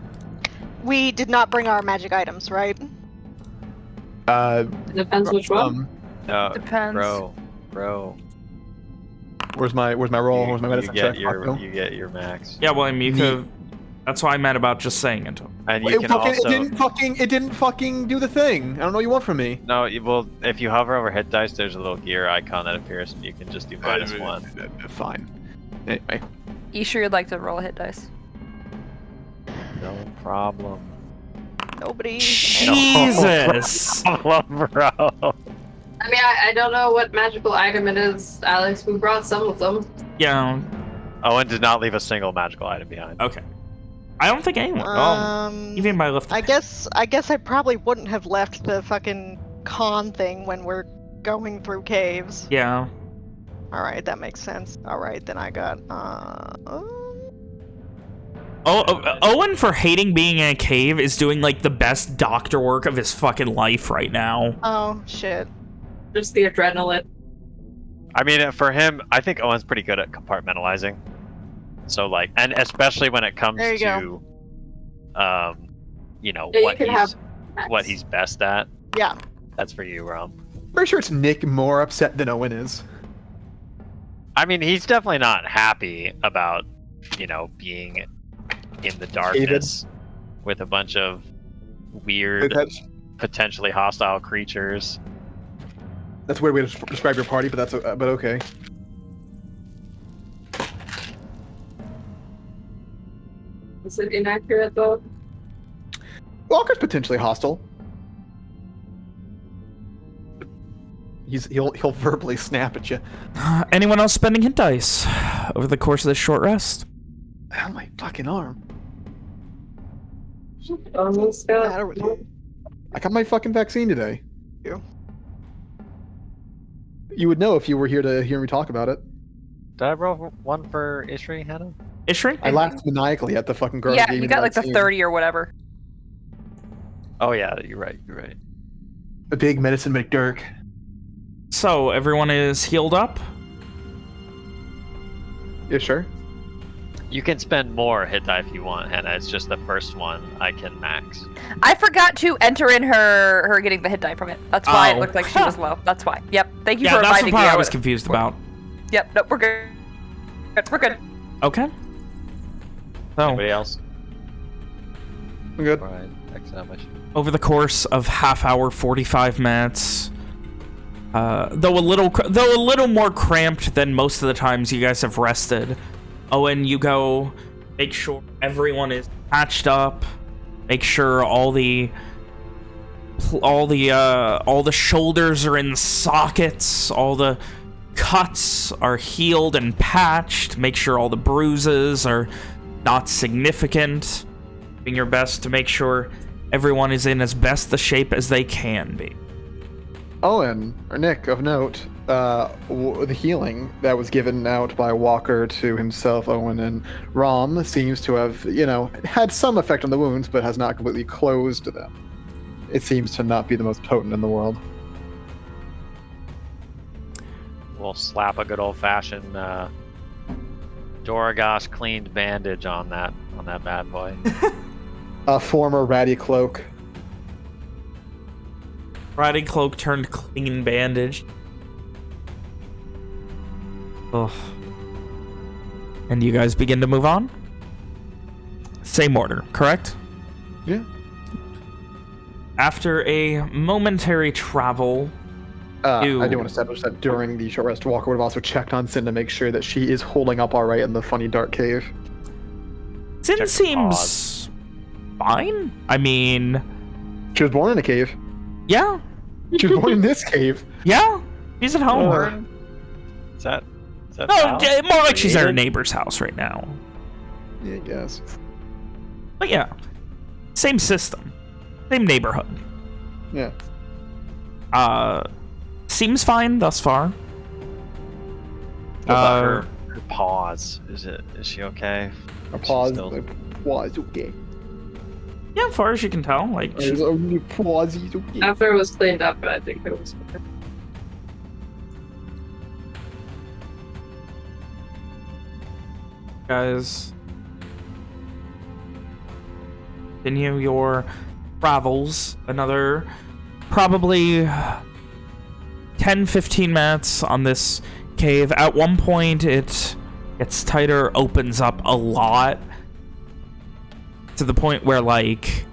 We did not bring our magic items, right? It depends which one. No, Depends. bro. Where's my roll? Where's my medicine check? You get your max. Yeah, William, you could. That's why I meant about just saying it to him. And you can also. It didn't fucking do the thing. I don't know what you want from me. No, well, if you hover over hit dice, there's a little gear icon that appears, and you can just do -1. Fine. Anyway. You sure you'd like to roll a hit dice? No problem. Nobody. Jesus! No problem, bro. I mean, I don't know what magical item it is, Alex. We brought some of them. Yeah. Owen did not leave a single magical item behind. Okay. I don't think anyone. Even by left. I guess I probably wouldn't have left the fucking con thing when we're going through caves. Yeah. All right, that makes sense. All right, then I got Owen, for hating being in a cave, is doing like the best doctor work of his fucking life right now. Oh shit. Just the adrenaline. I mean, for him, I think Owen's pretty good at compartmentalizing. So like, and especially when it comes There you to, you know, Yeah, you what can he's best at. Yeah. That's for you, Rom. Pretty sure it's Nick more upset than Owen is. I mean, he's definitely not happy about, you know, being in the darkness with a bunch of weird, potentially hostile creatures. That's a weird way to describe your party, but that's but okay. Is it inaccurate though? Walker's potentially hostile. He'll verbally snap at you. Anyone else spending hit dice over the course of this short rest? Ow, my fucking arm. Almost What's the got. matter with you? I got my fucking vaccine today. You? You would know if you were here to hear me talk about it. Did I roll one for Ishri, Hannah? Ishri? I laughed maniacally at the fucking girl. who Yeah, gave you me got like the vaccine. 30 or whatever. Oh yeah, you're right. You're right. A big medicine McDirk. So, everyone is healed up? Yeah, sure. You can spend more hit die if you want, Hannah. It's just the first one I can max. I forgot to enter in her getting the hit die from it. That's why it looked like she was low. That's why. Yep. Thank you Yeah, for that's the reminding me. part I was confused about. Yep. Nope. We're good. We're good. Okay. So, Anybody else? I'm good. Alright, thanks so much. over the course of half hour, 45 minutes, though a little more cramped than most of the times you guys have rested. Owen, you go make sure everyone is patched up, make sure all the shoulders are in sockets, all the cuts are healed and patched, make sure all the bruises are not significant, doing your best to make sure everyone is in as best the shape as they can be. Owen, or Nick, of note, the healing that was given out by Walker to himself, Owen, and Rom seems to have, had some effect on the wounds, but has not completely closed them. It seems to not be the most potent in the world. We'll slap a good old-fashioned Doragos cleaned bandage on that bad boy. A former ratty cloak. Riding cloak turned clean bandage. Ugh. And you guys begin to move on? Same order, correct? Yeah. After a momentary travel... I do want to establish that during the short rest, Walker would have also checked on Sin to make sure that she is holding up all right in the funny dark cave. Sin Check seems fine. I mean... She was born in a cave. Yeah. She was born in this cave. Yeah. She's at home. Is that No, Val? more like she's at her Created? neighbor's house right now. Yeah, I guess. But yeah. Same system. Same neighborhood. Yeah. Seems fine thus far. What about her paws? Is she okay? A She's pause. still- Pause, okay. Yeah, as far as you can tell. Like, she's, Pause, okay. After it was cleaned up, I think it was. guys continue your travels another probably 10-15 minutes on this cave. At one point it gets tighter, opens up a lot to the point where like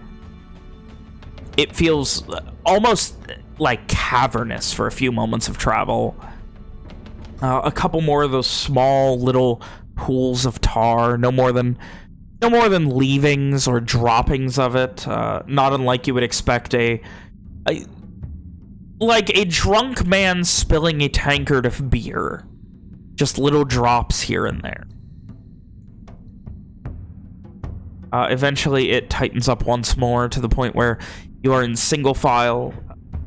it feels almost like cavernous for a few moments of travel. A couple more of those small little pools of tar, no more than leavings or droppings of it, not unlike you would expect like a drunk man spilling a tankard of beer. Just little drops here and there. Eventually, it tightens up once more to the point where you are in single file.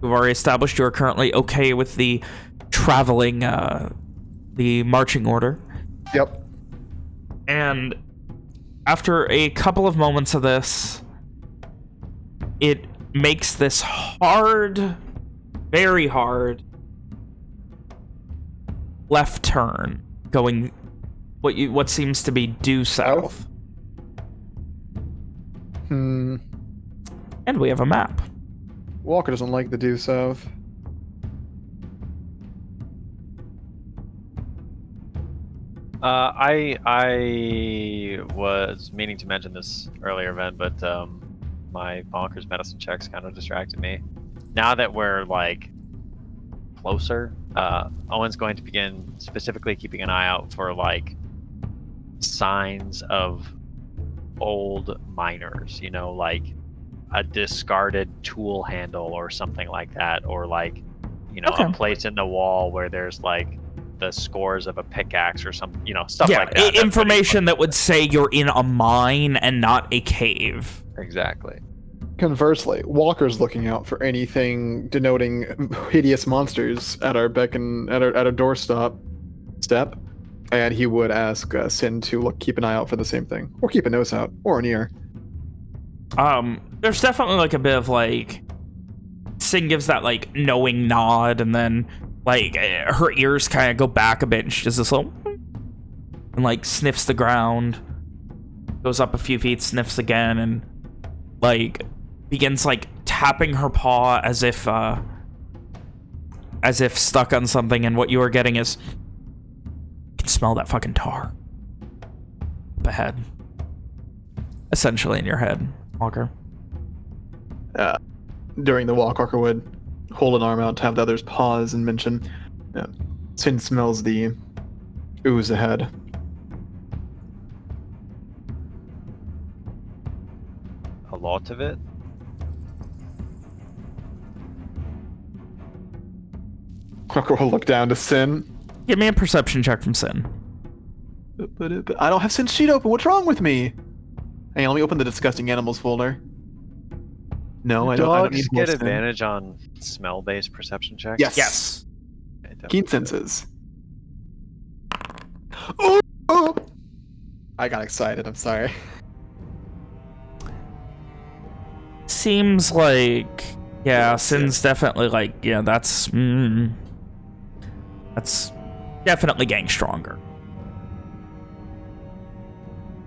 We've already established you are currently okay with the traveling, the marching order. Yep. And after a couple of moments of this, it makes this hard, very hard left turn, going what seems to be due south. And we have a map. Walker doesn't like the due south. I was meaning to mention this earlier, Ben, but my bonkers medicine checks kind of distracted me. Now that we're like closer, Owen's going to begin specifically keeping an eye out for like signs of old miners. You know, like a discarded tool handle or something like that, or like, you know, Okay. a place in the wall where there's like the scores of a pickaxe or some, you know, stuff Yeah, like that. information that would say you're in a mine and not a cave. Exactly. Conversely, Walker's looking out for anything denoting hideous monsters at our at our doorstep, and he would ask Sin to keep an eye out for the same thing, or keep a nose out, or an ear. There's definitely like a bit of like, Sin gives that like knowing nod, and then like her ears kind of go back a bit, and she does this little, and like sniffs the ground, goes up a few feet, sniffs again, and like begins like tapping her paw as if stuck on something. And what you are getting is, you can smell that fucking tar up ahead, essentially in your head, Walker. During the walk, Walker would hold an arm out to have the others pause and mention, Sin smells the ooze ahead. A lot of it. Walker will look down to Sin. Give me a perception check from Sin. But I don't have Sin's sheet open. What's wrong with me? Hey, let me open the disgusting animals folder. No, I don't need Dogs more get Sin. advantage on smell-based perception checks. Yes. Okay, definitely. Keen senses. Oh! I got excited. I'm sorry. Seems like, yeah, Yeah, Sin's definitely like, yeah, that's definitely getting stronger.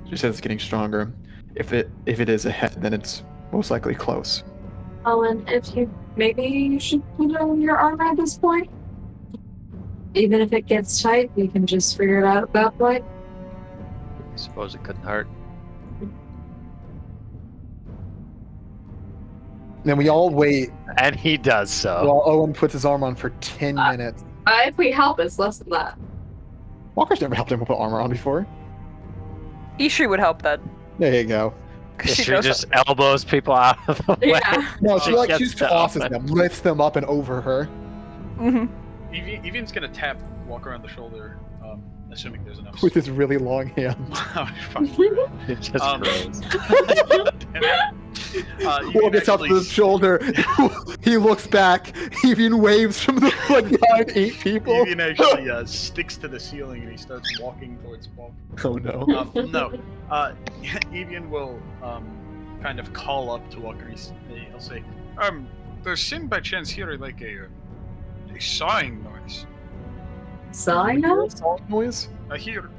She says it's getting stronger. If it is ahead, then it's most likely close. Owen, maybe you should put on your armor at this point. Even if it gets tight, we can just figure it out that way. I suppose it couldn't hurt. Then we all wait And he does so. while Owen puts his arm on for 10 minutes. If we help, it's less than that. Walker's never helped him put armor on before. Ishri would help then. There you go. 'Cause She knows just elbows people out of the way. Yeah. No, she Gets just to tosses Owen. them, lifts them up and over her. Evian's gonna tap Walker on the shoulder, assuming there's enough. With his really long hand. It just Um, grows. Will gets up to his shoulder. He looks back. Evian waves from the behind 8 people. Evian actually sticks to the ceiling and he starts walking towards Walker. Oh no. No. Evian will kind of call up to Walker. He'll say, "Does Sin by chance hear like a sawing noise? Sign note? Sawing noise? I hear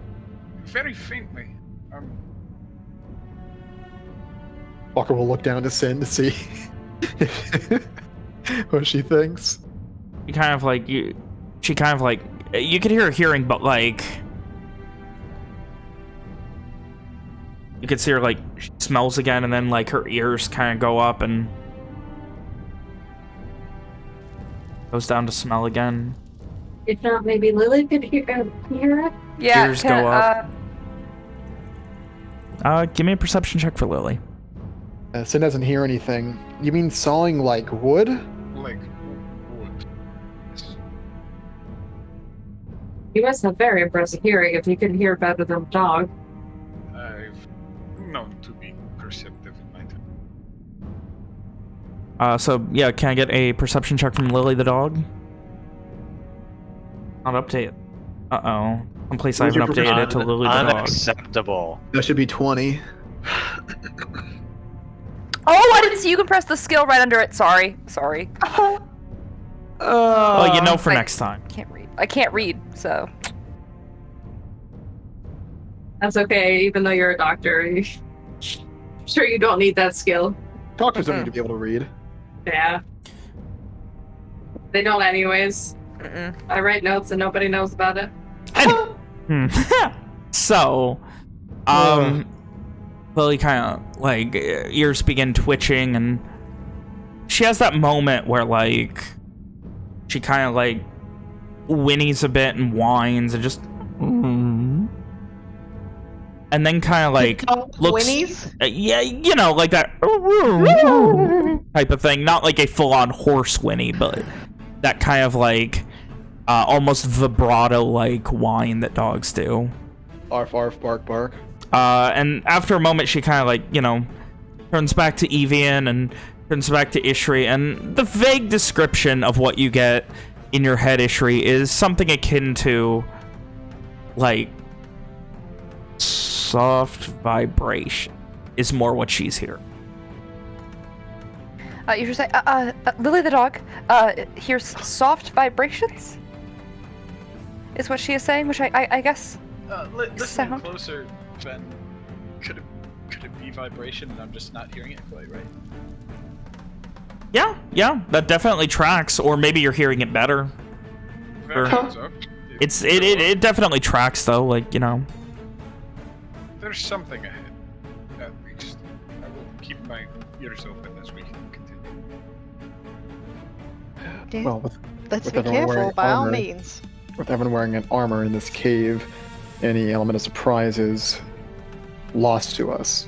very faintly. Walker will look down to Sin to see what she thinks. She kind of like, you could hear her hearing, but like, you could see her like, she smells again, and then like her ears kind of go up and goes down to smell again. If not, maybe Lily could hear it? Yeah, Ears go up. Give me a perception check for Lily. Sin doesn't hear anything. You mean sawing like wood? Like wood. Yes. You must have very impressive hearing if you can hear better than a dog. I've known to be So yeah, can I get a perception check from Lily the dog? Not update. Uh-oh. Someplace I What's haven't your updated it to Lily the dog. Unacceptable. That should be 20. Oh, I didn't see you can press the skill right under it. Sorry. Well, you know for I next time. I can't read, so. That's okay, even though you're a doctor. I'm sure you don't need that skill. Doctors don't need to be able to read. Yeah. They don't anyways. I write notes and nobody knows about it. So, Lily kind of, like, ears begin twitching, and she has that moment where, like, she kind of, like, whinnies a bit and whines and just... And then kind of, like, looks... Whinnies? Yeah, you know, like that type of thing. Not like a full-on horse whinny, but that kind of, like, almost vibrato-like whine that dogs do. Arf, arf, bark, bark. And after a moment, she kind of, like, you know, turns back to Evian and turns back to Ishri, and the vague description of what you get in your head, Ishri, is something akin to, like, soft vibration is more what she's hearing. You should say, Lily the dog, hears soft vibrations? Is what she is saying, which I guess... Listening sound? closer, Ben, could it be vibration and I'm just not hearing it quite right? Yeah, that definitely tracks, or maybe you're hearing it better. Very Or- so. It definitely tracks, though, like, you know. There's something ahead, at least. I will keep my ears open as we continue. Yeah. Well, Let's with be everyone careful, wearing by all armor. means. with everyone wearing an armor in this cave, any element of surprise is lost to us.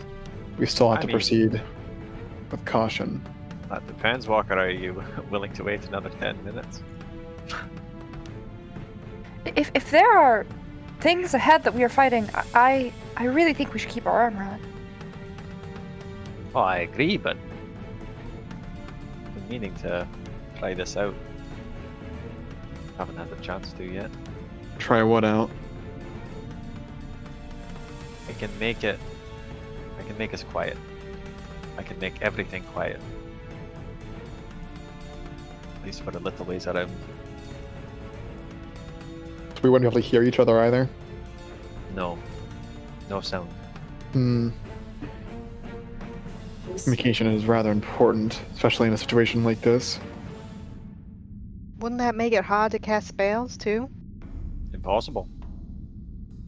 We still have I to mean- proceed with caution. That depends, Walker. Are you willing to wait another 10 minutes? If there are things ahead that we are fighting, I really think we should keep our armor on. Well, I agree, but I've been meaning to try this out. Haven't had the chance to yet. Try what out? I can make us quiet. I can make everything quiet. At least for the little ways around. So we wouldn't be able to hear each other either? No. No sound. Communication is rather important, especially in a situation like this. Wouldn't that make it hard to cast spells, too? Impossible.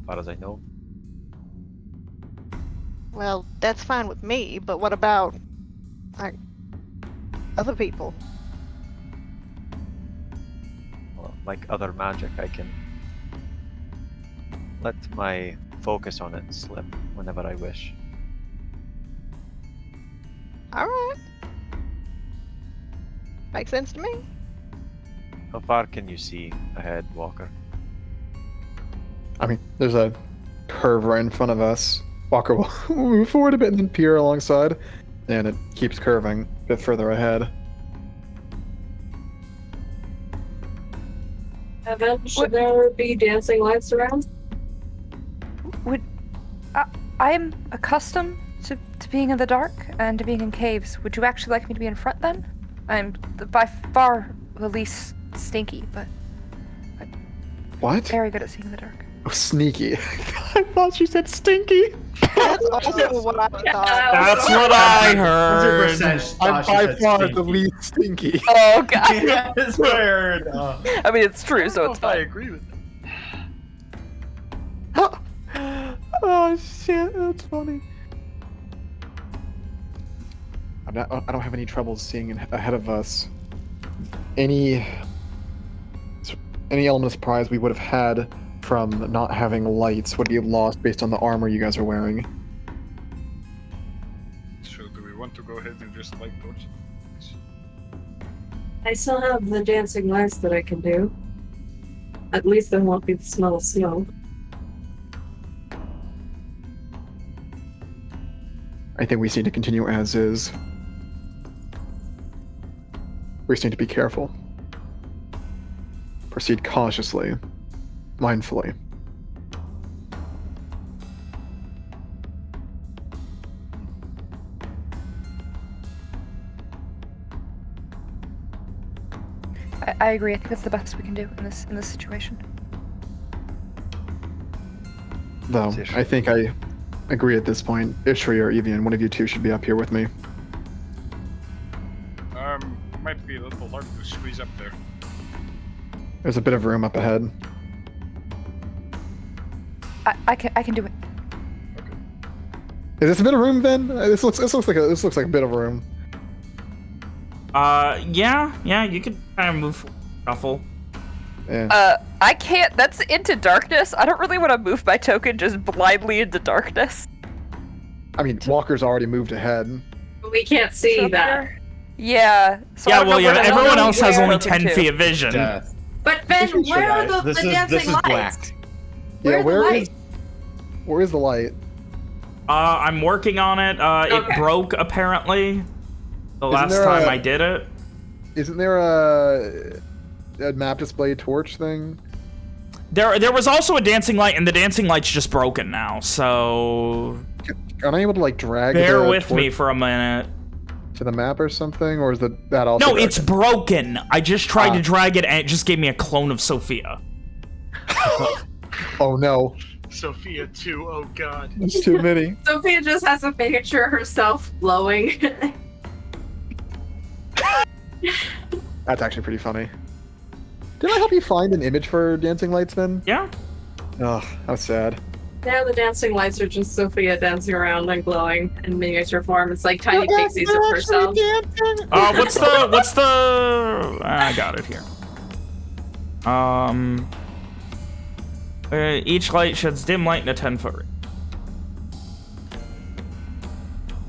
As far as I know. Well, that's fine with me, but what about, like, other people? Well, like other magic, I can let my focus on it slip whenever I wish. Alright. Makes sense to me. How far can you see ahead, Walker? I mean, there's a curve right in front of us. Walker will move forward a bit and then peer alongside, and it keeps curving a bit further ahead. Evan, should there be dancing lights around? I'm accustomed to being in the dark and to being in caves. Would you actually like me to be in front then? I'm by far the least stinky, but What? very good at seeing in the dark. Oh, sneaky. I thought she said stinky. That's also what I thought. That's what I heard. 100% I'm thought she by said far stinky. the least stinky. Oh god. Yeah, that's what I heard. I mean, it's true, so I don't it's know if I fine. agree with that. Oh shit, that's funny. I don't have any trouble seeing ahead of us any element of surprise we would have had from not having lights would be lost based on the armor you guys are wearing. So do we want to go ahead and just light torches? I still have the dancing lights that I can do. At least there won't be the smell of snow. I think we just need to continue as is. We just need to be careful. Proceed cautiously, mindfully. I agree. I think that's the best we can do in this situation. Though, I think I agree at this point. Ishri or Evian, one of you two should be up here with me. Might be a little hard to squeeze up there. There's a bit of room up ahead. I can do it. Is this a bit of room then? This looks like a bit of room. Yeah, you could kind of move shuffle. Yeah. I can't. That's into darkness. I don't really want to move my token just blindly into darkness. I mean, Walker's already moved ahead. We can't see that. Yeah. So Yeah, well, yeah, everyone else has only 10 feet. feet of vision. Death. But Ben, where are the dancing This is lights? black. Yeah, Where are the lights? where is the light? I'm working on it. It Okay. broke, apparently, the last there time a- I did it. Isn't there a map display torch thing? There was also a dancing light, and the dancing light's just broken now, so... Am I able to, like, drag Bear the with torch me for a minute. to the map or something? Or is that also No, broken? it's broken. I just tried to drag it, and it just gave me a clone of Sophia. Oh, no. Sophia too. Oh god. There's too many. Sophia just has a picture of herself glowing. That's actually pretty funny. Did I help you find an image for dancing lights then? Yeah? Ugh, how sad. Now the dancing lights are just Sophia dancing around and glowing in miniature form. It's like tiny pixies of herself. What's the... I got it here. Each light sheds dim light in a 10-foot range.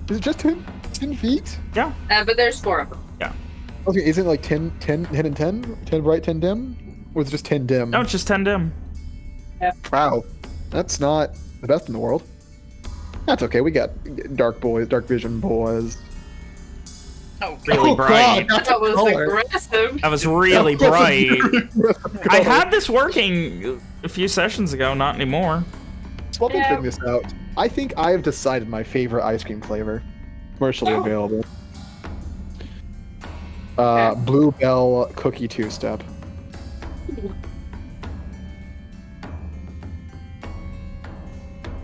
Is it just 10 feet? Yeah. But there's 4 of them. Okay, isn't it like 10 and 10? 10 bright, 10 dim? Or is it just 10 dim? No, it's just 10 dim. Wow. That's not the best in the world. That's okay, we got dark vision boys. Oh, Really bright. God, That was color. aggressive. That was really bright. I I had this working a few sessions ago, not anymore. Swap and Yeah. figure this out. I think I have decided my favorite ice cream flavor. Commercially Oh. available. Okay. Bluebell cookie two-step.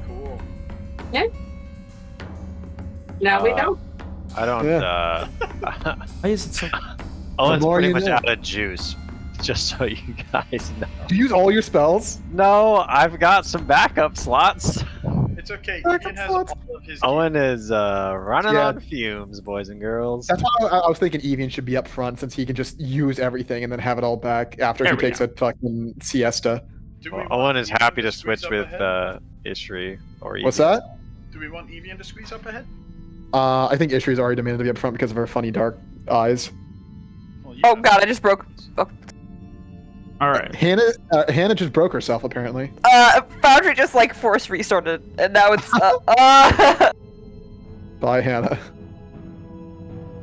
cool. Now we know. I don't. Why is it so... Owen's more pretty you much know. out of juice. Just so you guys know. Do you use all your spells? No, I've got some backup slots. It's okay. Back Ian has up, all of his. Owen is running Yeah. on fumes, boys and girls. That's why I was thinking Evian should be up front since he can just use everything and then have it all back after There he we takes go. a fucking siesta. Do we Well, want Owen is Evian happy to squeeze switch up with ahead? Ishri or What's Evian. that? Do we want Evian to squeeze up ahead? I think Ishri's already demanded to be up front because of her funny dark eyes. Well, you Oh have- god, I just broke. All right. Hannah just broke herself apparently. Foundry just like force restarted, and now it's. Bye, Hannah.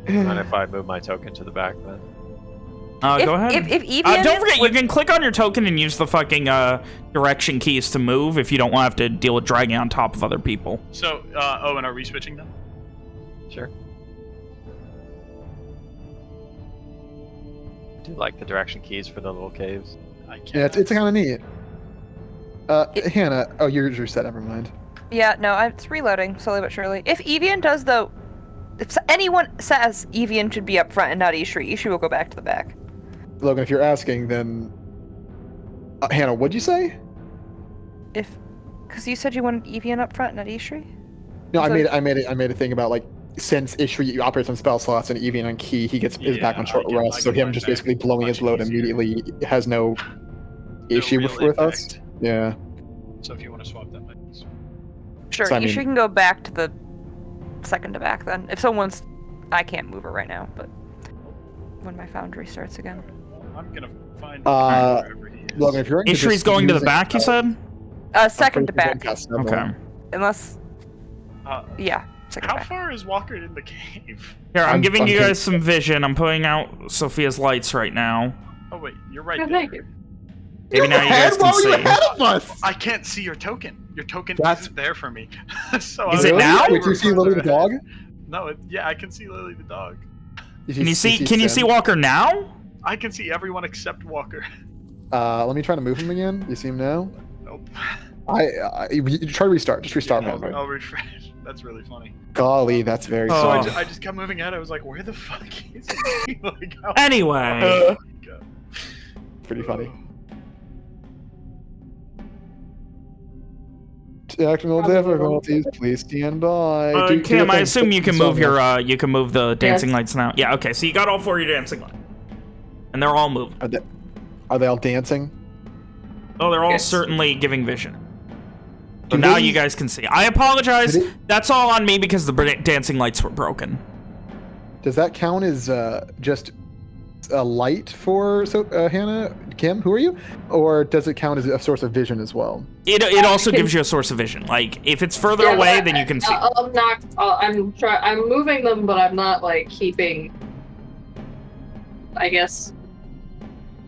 Mind if I move my token to the back then? Go ahead. If Evian Don't forget, you can click on your token and use the fucking direction keys to move if you don't want to have to deal with dragging on top of other people. So, Owen, are we switching then? Sure. Do you like the direction keys for the little caves? I can't. Yeah, it's kind of neat. Hannah, oh, you're set. Never mind. Yeah, no, it's reloading slowly but surely. If Evian does, though, if anyone says Evian should be up front and not Ishri, Ishri will go back to the back. Logan, if you're asking, then Hannah, what'd you say? Because you said you wanted Evian up front, not Ishri? No, I So- made a thing about like since Ishri operates on spell slots and Evian on key, he gets is back Yeah, on short I get- rest. I So get him mine just back basically blowing his much load easier. immediately has no issue real with us. impact. Yeah. So if you want to swap that, might be sweet. Sure, So, I Ishri mean- can go back to the second to back then. If someone's... I can't move her right now, but when my foundry starts again. Well, I'm gonna find wherever he is. Logan, if you're Ishri's going to the back, you said? Second to back. Okay. Unless... Uh, Yeah. It's like, How okay. far is Walker in the cave? Here, I'm giving you I'm guys some vision. I'm putting out Sophia's lights right now. Oh wait, you're right Oh, there. thank you. Maybe now you guys Why can were you see. ahead of us? I can't see your token. Your token That's- isn't there for me. So Is I it was now? Wait, do you see further Lily the ahead. dog? No, yeah, I can see Lily the dog. Can you see? Can you see Sin? Walker now? I can see everyone except Walker. Let me try to move him again. You see him now? Nope. You try to restart. Just restart. Yeah, Walker. I'll refresh. That's really funny. Golly, that's very. Oh. So funny. I just kept moving ahead. I was like, where the fuck is he? Like, how- Anyway, Oh my God. Pretty funny. Technical difficulties. Please stand by. Do your Kim, I thing. assume you can So move your you can move the dancing Yes. lights now. Yeah, okay. So you got all 4 of your dancing lights, and they're all moving. Are they all dancing? Oh, they're all Yes. certainly giving vision. So Do now they- you guys can see. I apologize. Do they- That's all on me because the dancing lights were broken. Does that count as just a light for Hannah? Kim, who are you? Or does it count as a source of vision as well? It also can- gives you a source of vision. Like if it's further Yeah, away, but then you can see. I'm not. I'm moving them, but I'm not like keeping. I guess.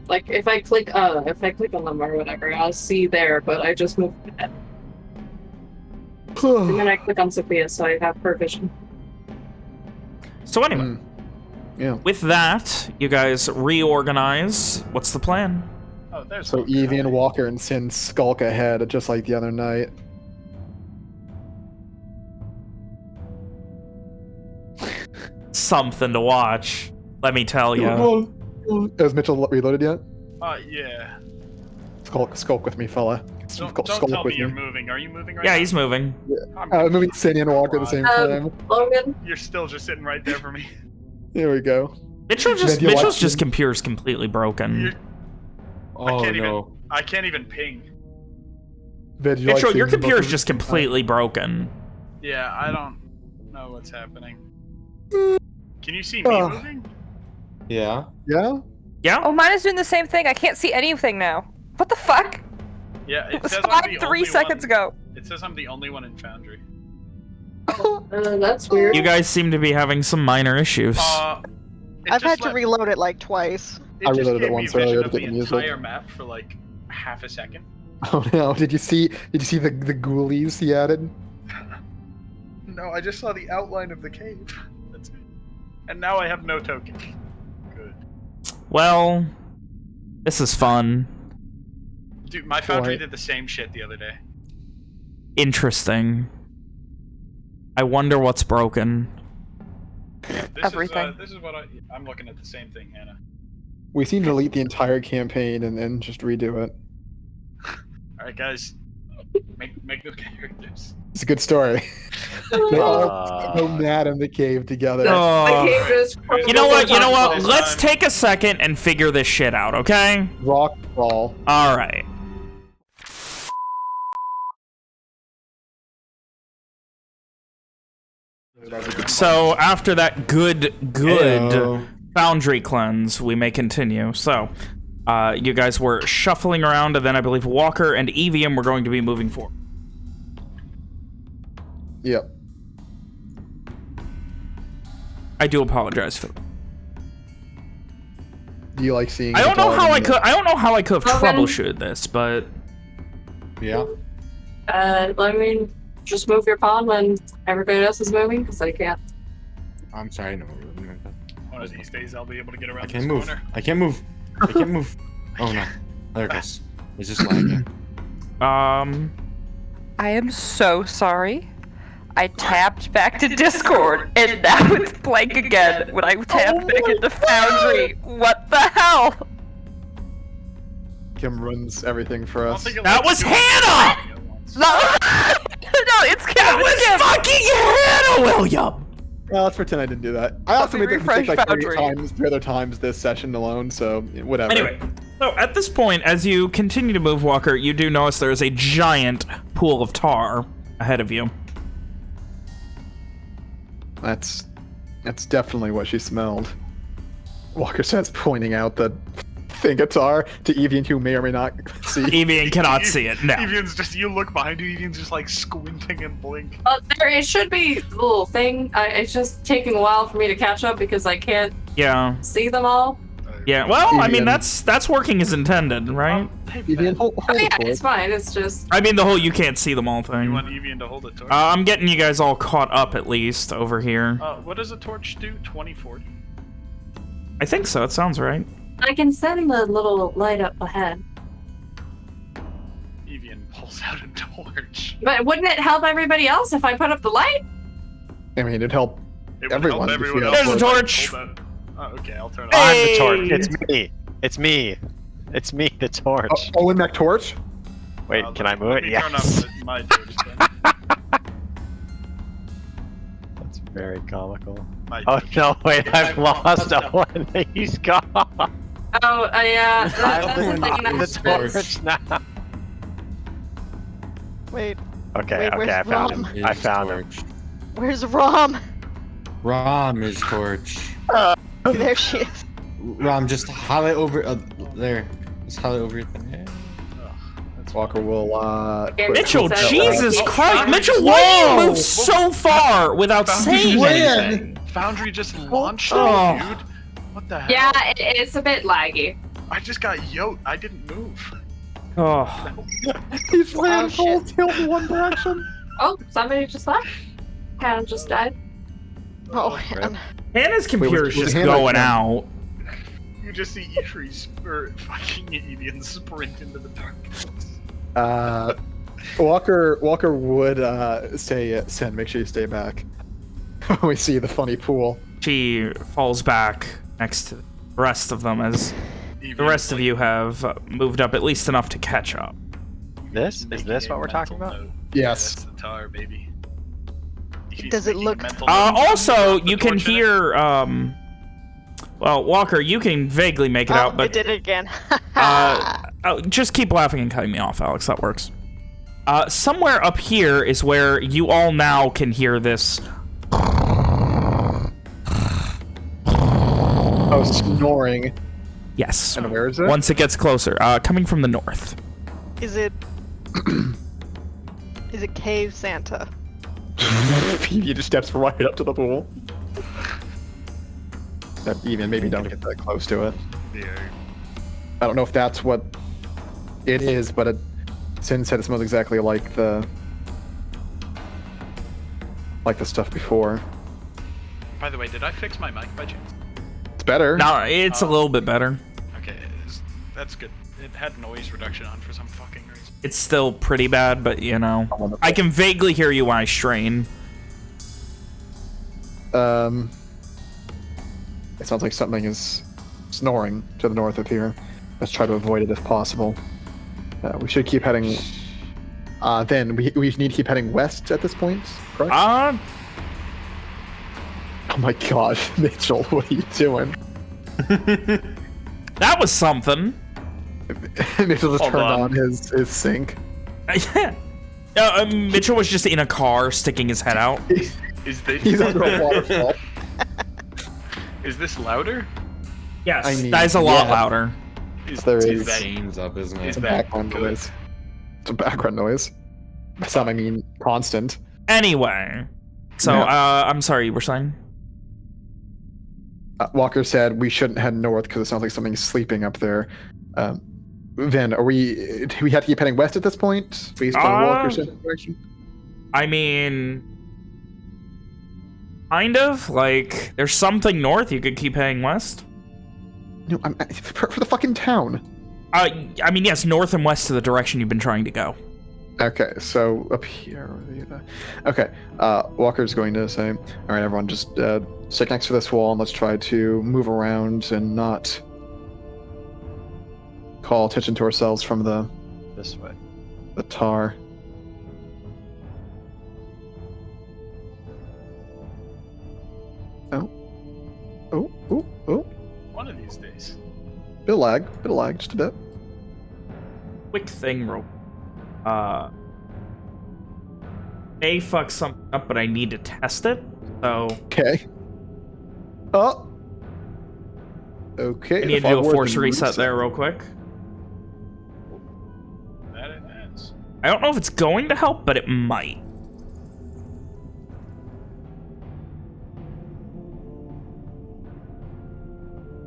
Like if I click on them or whatever, I'll see there, but I just move it. And then I click on Sophia, so I have her vision. So anyway, Hmm. Yeah. with that, you guys reorganize. What's the plan? Oh, there's So Walker. Evie and Walker and Sin skulk ahead, just like the other night. Something to watch. Let me tell you. Has Mitchell reloaded yet? Yeah. Skulk with me, fella. Don't tell me you're moving. Are you moving right now? Yeah, he's moving. I'm Moving Sin and Walker at the same time. Logan, You're still just sitting right there for me. Here we go. Mitchell's Visualize- just computer's completely broken. You're, Oh can't no. I can't even ping. Mitchell, your computer's just completely broken. Yeah, I don't know what's happening. Can you see me Oh. moving? Yeah. Yeah? Yeah? Oh, mine is doing the same thing. I can't see anything now. What the fuck? Yeah, It was says I'm fine the 3 only seconds one, ago. It says I'm the only one in Foundry. that's weird. You guys seem to be having some minor issues. It I've just had to let- reload it like twice. It I just reloaded it gave me once vision earlier to of get the the music. entire map for like half a second. Oh no! Did you see the ghoulies he added? No, I just saw the outline of the cave. That's it. And now I have no token. Good. Well, this is fun. Dude, my Foundry Boy. did the same shit the other day. Interesting. I wonder what's broken. This Everything. This is what I'm looking at the same thing, Hannah. We seem to delete the entire campaign and then just redo it. All right, guys, make new characters. It's a good story. They're all so mad in the cave together. Oh. The cave just You know what? You know what? This Let's time. take a second and figure this shit out, okay? Rock crawl. All right. So after that good Heyo. Foundry cleanse, we may continue. So, you guys were shuffling around, and then I believe Walker and Evian were going to be moving forward. Yep. I do apologize for that. Do you like seeing? I the don't know dog how in I the- could. I don't know how I could have Logan? troubleshooted this, but Yeah. Let me just move your palm when everybody else is moving, because I can't. I'm sorry. No. One of these days, I'll be able to get I around can't this move. corner. I can't move. I can't move. Oh no. There it goes. It's just lagging. I am so sorry. I tapped back to Discord, and now it's blank again when I tapped back into Foundry. What the hell? Kim runs everything for I don't us. think it that lets was you do Hannah. it at once. No, no, it's Kim. That It's was Kim. fucking Hannah, William. Well, let's pretend I didn't do that. I also me made the mistake refresh like 3 Foundry. other times this session alone, so whatever. Anyway, so at this point, as you continue to move, Walker, you do notice there is a giant pool of tar ahead of you. That's definitely what she smelled. Walker says, pointing out the laughing guitar to Evian, who may or may not see. Evian cannot see it. No. Evian's just, you look behind you, Evian's just like squinting and blink. It should be the little thing. It's just taking a while for me to catch up because I can't see them all. Yeah, well, I mean, Evian. that's working as intended, right? Evian, hold Oh, yeah, the torch. it's fine. It's just. I mean, the whole you can't see them all You thing. want Evian to hold a torch? I'm getting you guys all caught up, at least, over here. What does a torch do? 2040? I think so, it sounds right. I can send the little light up ahead. Evian pulls out a torch. But wouldn't it help everybody else if I put up the light? I mean, it'd help. It would Everyone, help if everyone you else. There's a like, torch. hold that- Oh, okay, I'll turn it I'm on. the torch. Hey! It's me. It's me. It's me, the torch. Owen Mac torch? Wait, can I move let it? me turn Yes. on my torch then. That's very comical. My Oh torch. no, wait, I've lost Owen. He's gone. Oh, yeah. That's the I'm thing. the torch now. Wait, Okay, Wait, okay, where's I found him. Rom? I Is found him. torch. where's Rom? Rom is torch. There she is. Rom, just highlight over there. Just highlight over there. Walker will, Okay, put- Mitchell, Put- Jesus Oh, Christ! Foundry Mitchell, just- why do you Whoa! move so far without Foundry saying just- anything? Foundry just launched Oh. it, dude. What the hell? Yeah, it's a bit laggy. I just got yoked. I didn't move. Oh, He's ran Oh, full shit. tilt in one direction. Oh, somebody just left. Hannah just died. Oh, man. Hannah's computer's was just Hannah going again? out. You just see Eitri or fucking Evian sprint into the darkness. Walker would say, Sin, make sure you stay back. When we see the funny pool. She falls back next to the rest of them as the rest of you have moved up at least enough to catch up. This? Is this what we're talking about? Yes. That's the tower, baby. He's Does it making look- a mental note. Also, Drop the you can torch in it. hear, well, Walker, you can vaguely make it Oh, out, I but did it again. oh, just keep laughing and cutting me off, Alex. That works. Somewhere up here is where you all now can hear this. Oh, snoring. Yes. And where is it? Once it gets closer, coming from the north. Is it... is it Cave Santa? He just steps right up to the pool. Even maybe don't get that close to it. Yeah. I don't know if that's what it is, but Sin said it smells exactly like the stuff before. By the way, did I fix my mic by chance? It's better. No, it's a little bit better. Okay, that's good. It had noise reduction on for some fucking reason. It's still pretty bad, but you know, I can vaguely hear you when I strain. It sounds like something is snoring to the north of here. Let's try to avoid it if possible. We should keep heading. Then we need to keep heading west at this point, correct? Oh my god, Mitchell, what are you doing? That was something. Mitchell just Hold turned on. on his sink. Mitchell was just in a car sticking his head out. Is this He's under a waterfall. Is this louder? Yes, I mean, that is a lot yeah. louder. There is is. that, Chains up, isn't is it? that Background good? noise. It's a background noise. By some, I mean constant. Anyway, so Yeah. I'm sorry, you were saying? Walker said we shouldn't head north because it sounds like something's sleeping up there. Then do we have to keep heading west at this point? Based on Walker's direction? I mean, kind of. Like, there's something north. You could keep heading west. No, I'm for the fucking town. I mean, yes, north and west to the direction you've been trying to go. Okay, so up here. Okay, Walker's going to say, all right, everyone, just stick next to this wall and let's try to move around and not call attention to ourselves from the This way. tar. Oh. One of these days. Bit of lag, just a bit. Quick thing, real. May fuck something up, but I need to test it. So Okay. Oh. Okay. I need to do a force reset there real quick. That it is. I don't know if it's going to help, but it might.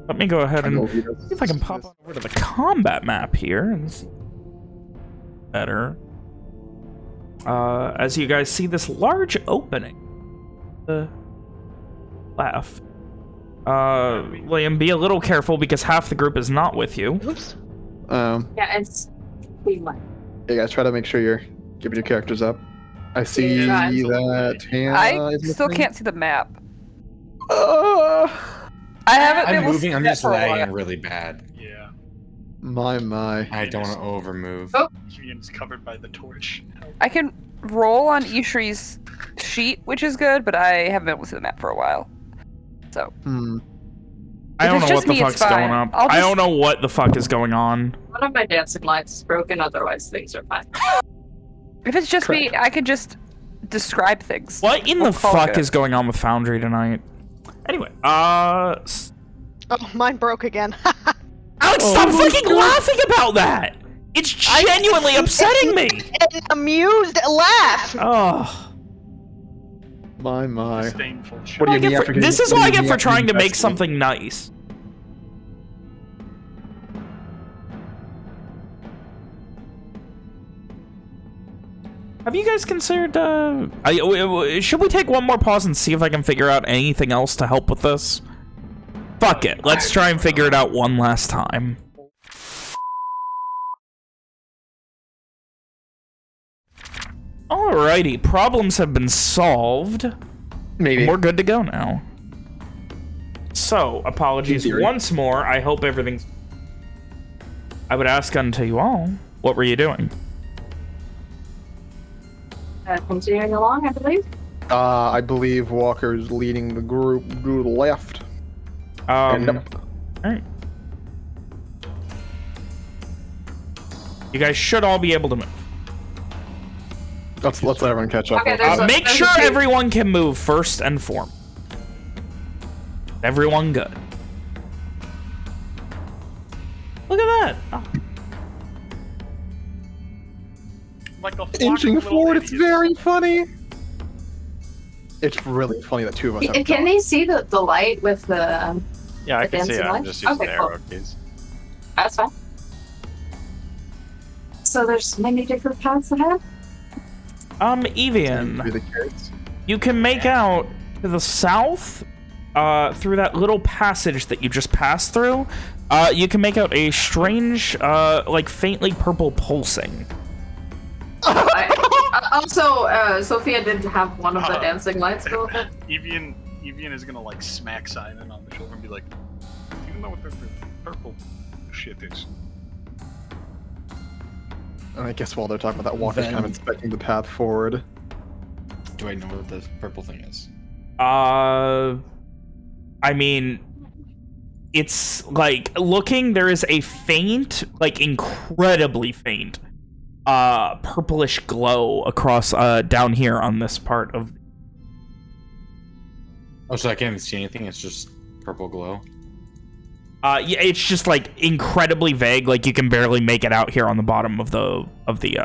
Let me go ahead and see if I can pop on over to the combat map here and see better. As you guys see this large opening. Left. William, be a little careful because half the group is not with you. Oops. Yeah, it's we won. Hey guys, try to make sure you're keeping your characters up. I see Yeah, that Hannah I is still missing. can't see the map. Uh, I haven't I'm been able to moving. see I'm that just for a while. lagging really bad. Yeah. my. I don't want to over move. Oh. Evian's covered by the torch. I can roll on Ishri's sheet, which is good, but I haven't been able to see the map for a while. So, I If don't it's know just what the me, it's fuck's going fine. on. I'll I just- don't know what the fuck is going on. One of my dancing lights is broken, otherwise things are fine. if it's just me, I can just describe things. What in We'll the call it fuck good. is going on with Foundry tonight? Anyway, Oh, mine broke again. Alex, stop fucking laughing about that! It's genuinely upsetting me! An amused laugh. Oh. My. Disdainful What do What you do I mean get after for- this getting- is what what do I you get mean for after trying to make investing? something nice. Have you guys considered, should we take one more pause and see if I can figure out anything else to help with this? Fuck it, let's try and figure it out one last time. Alrighty, problems have been solved. Maybe. We're good to go now. So, apologies In theory. once more. I hope everything's... I would ask unto you all, what were you doing? Continuing along, I believe. I believe Walker's leading the group to the left. And Alright. You guys should all be able to move. let's let everyone catch up. Okay, there's Make there's sure a few- everyone can move first and foremost. Everyone good. Look at that. Oh. Like a flock Inching of little forward, it's idiots. very funny. It's really funny that two of us have Can they see the light with the? Yeah, I The can see it. dancing I'm light? just using Okay, the cool. arrow keys. That's fine. So there's many different paths ahead. Evian, Be the carrots. you can make out to the south, through that little passage that you just passed through, you can make out a strange, like faintly purple pulsing. Also, Sophia did have one of the dancing lights go with it. Evian is gonna like smack Simon on the shoulder and be like, "Do you know what the purple shit is?" And I guess while they're talking about that, Walker's kind of Then- inspecting the path forward. Do I know what the purple thing is? I mean, it's like looking, there is a faint, like incredibly faint, purplish glow across, down here on this part of. Oh, so I can't even see anything. It's just purple glow. Yeah, it's just like incredibly vague. Like you can barely make it out here on the bottom of the. Okay.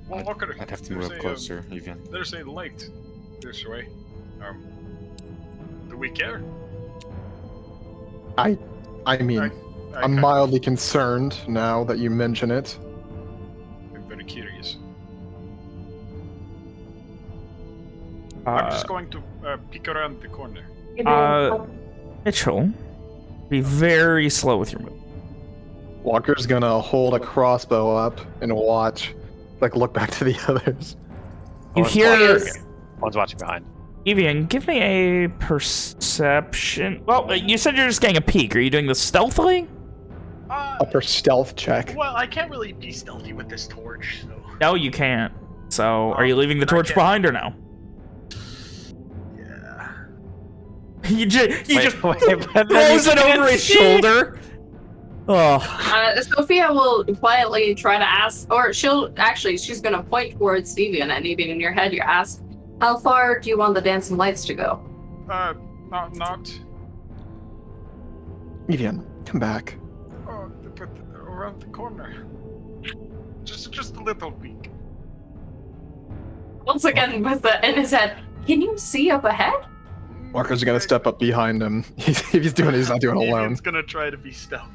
Well, Walker, I'd have to move there's up a, closer, even. There's a light this way. Do we care? I mean, I I'm kinda- mildly concerned now that you mention it. I'm very curious. I'm just going to peek around the corner. Mitchell, be very slow with your move. Walker's gonna hold a crossbow up and watch, like look back to the others. You One's hear, watching- One's watching behind. Evian, give me a perception. Well, you said you're just getting a peek. Are you doing this stealthily? Upper stealth check. Well, I can't really be stealthy with this torch, so No, you can't. So, are you leaving the I torch can't. behind or no? yeah. He just but then throws you it can't over his see. shoulder. Oh, Sophia will quietly try to ask, or she's gonna point towards Evian, and Evian in your head, you ask, how far do you want the dancing lights to go? Not. Evian, come back. Oh, but around the corner. Just a little peek. Once again, with the in his head, can you see up ahead? Walker's gonna step up behind him. If he's doing it, he's not doing it alone. Evian's gonna try to be stealthy.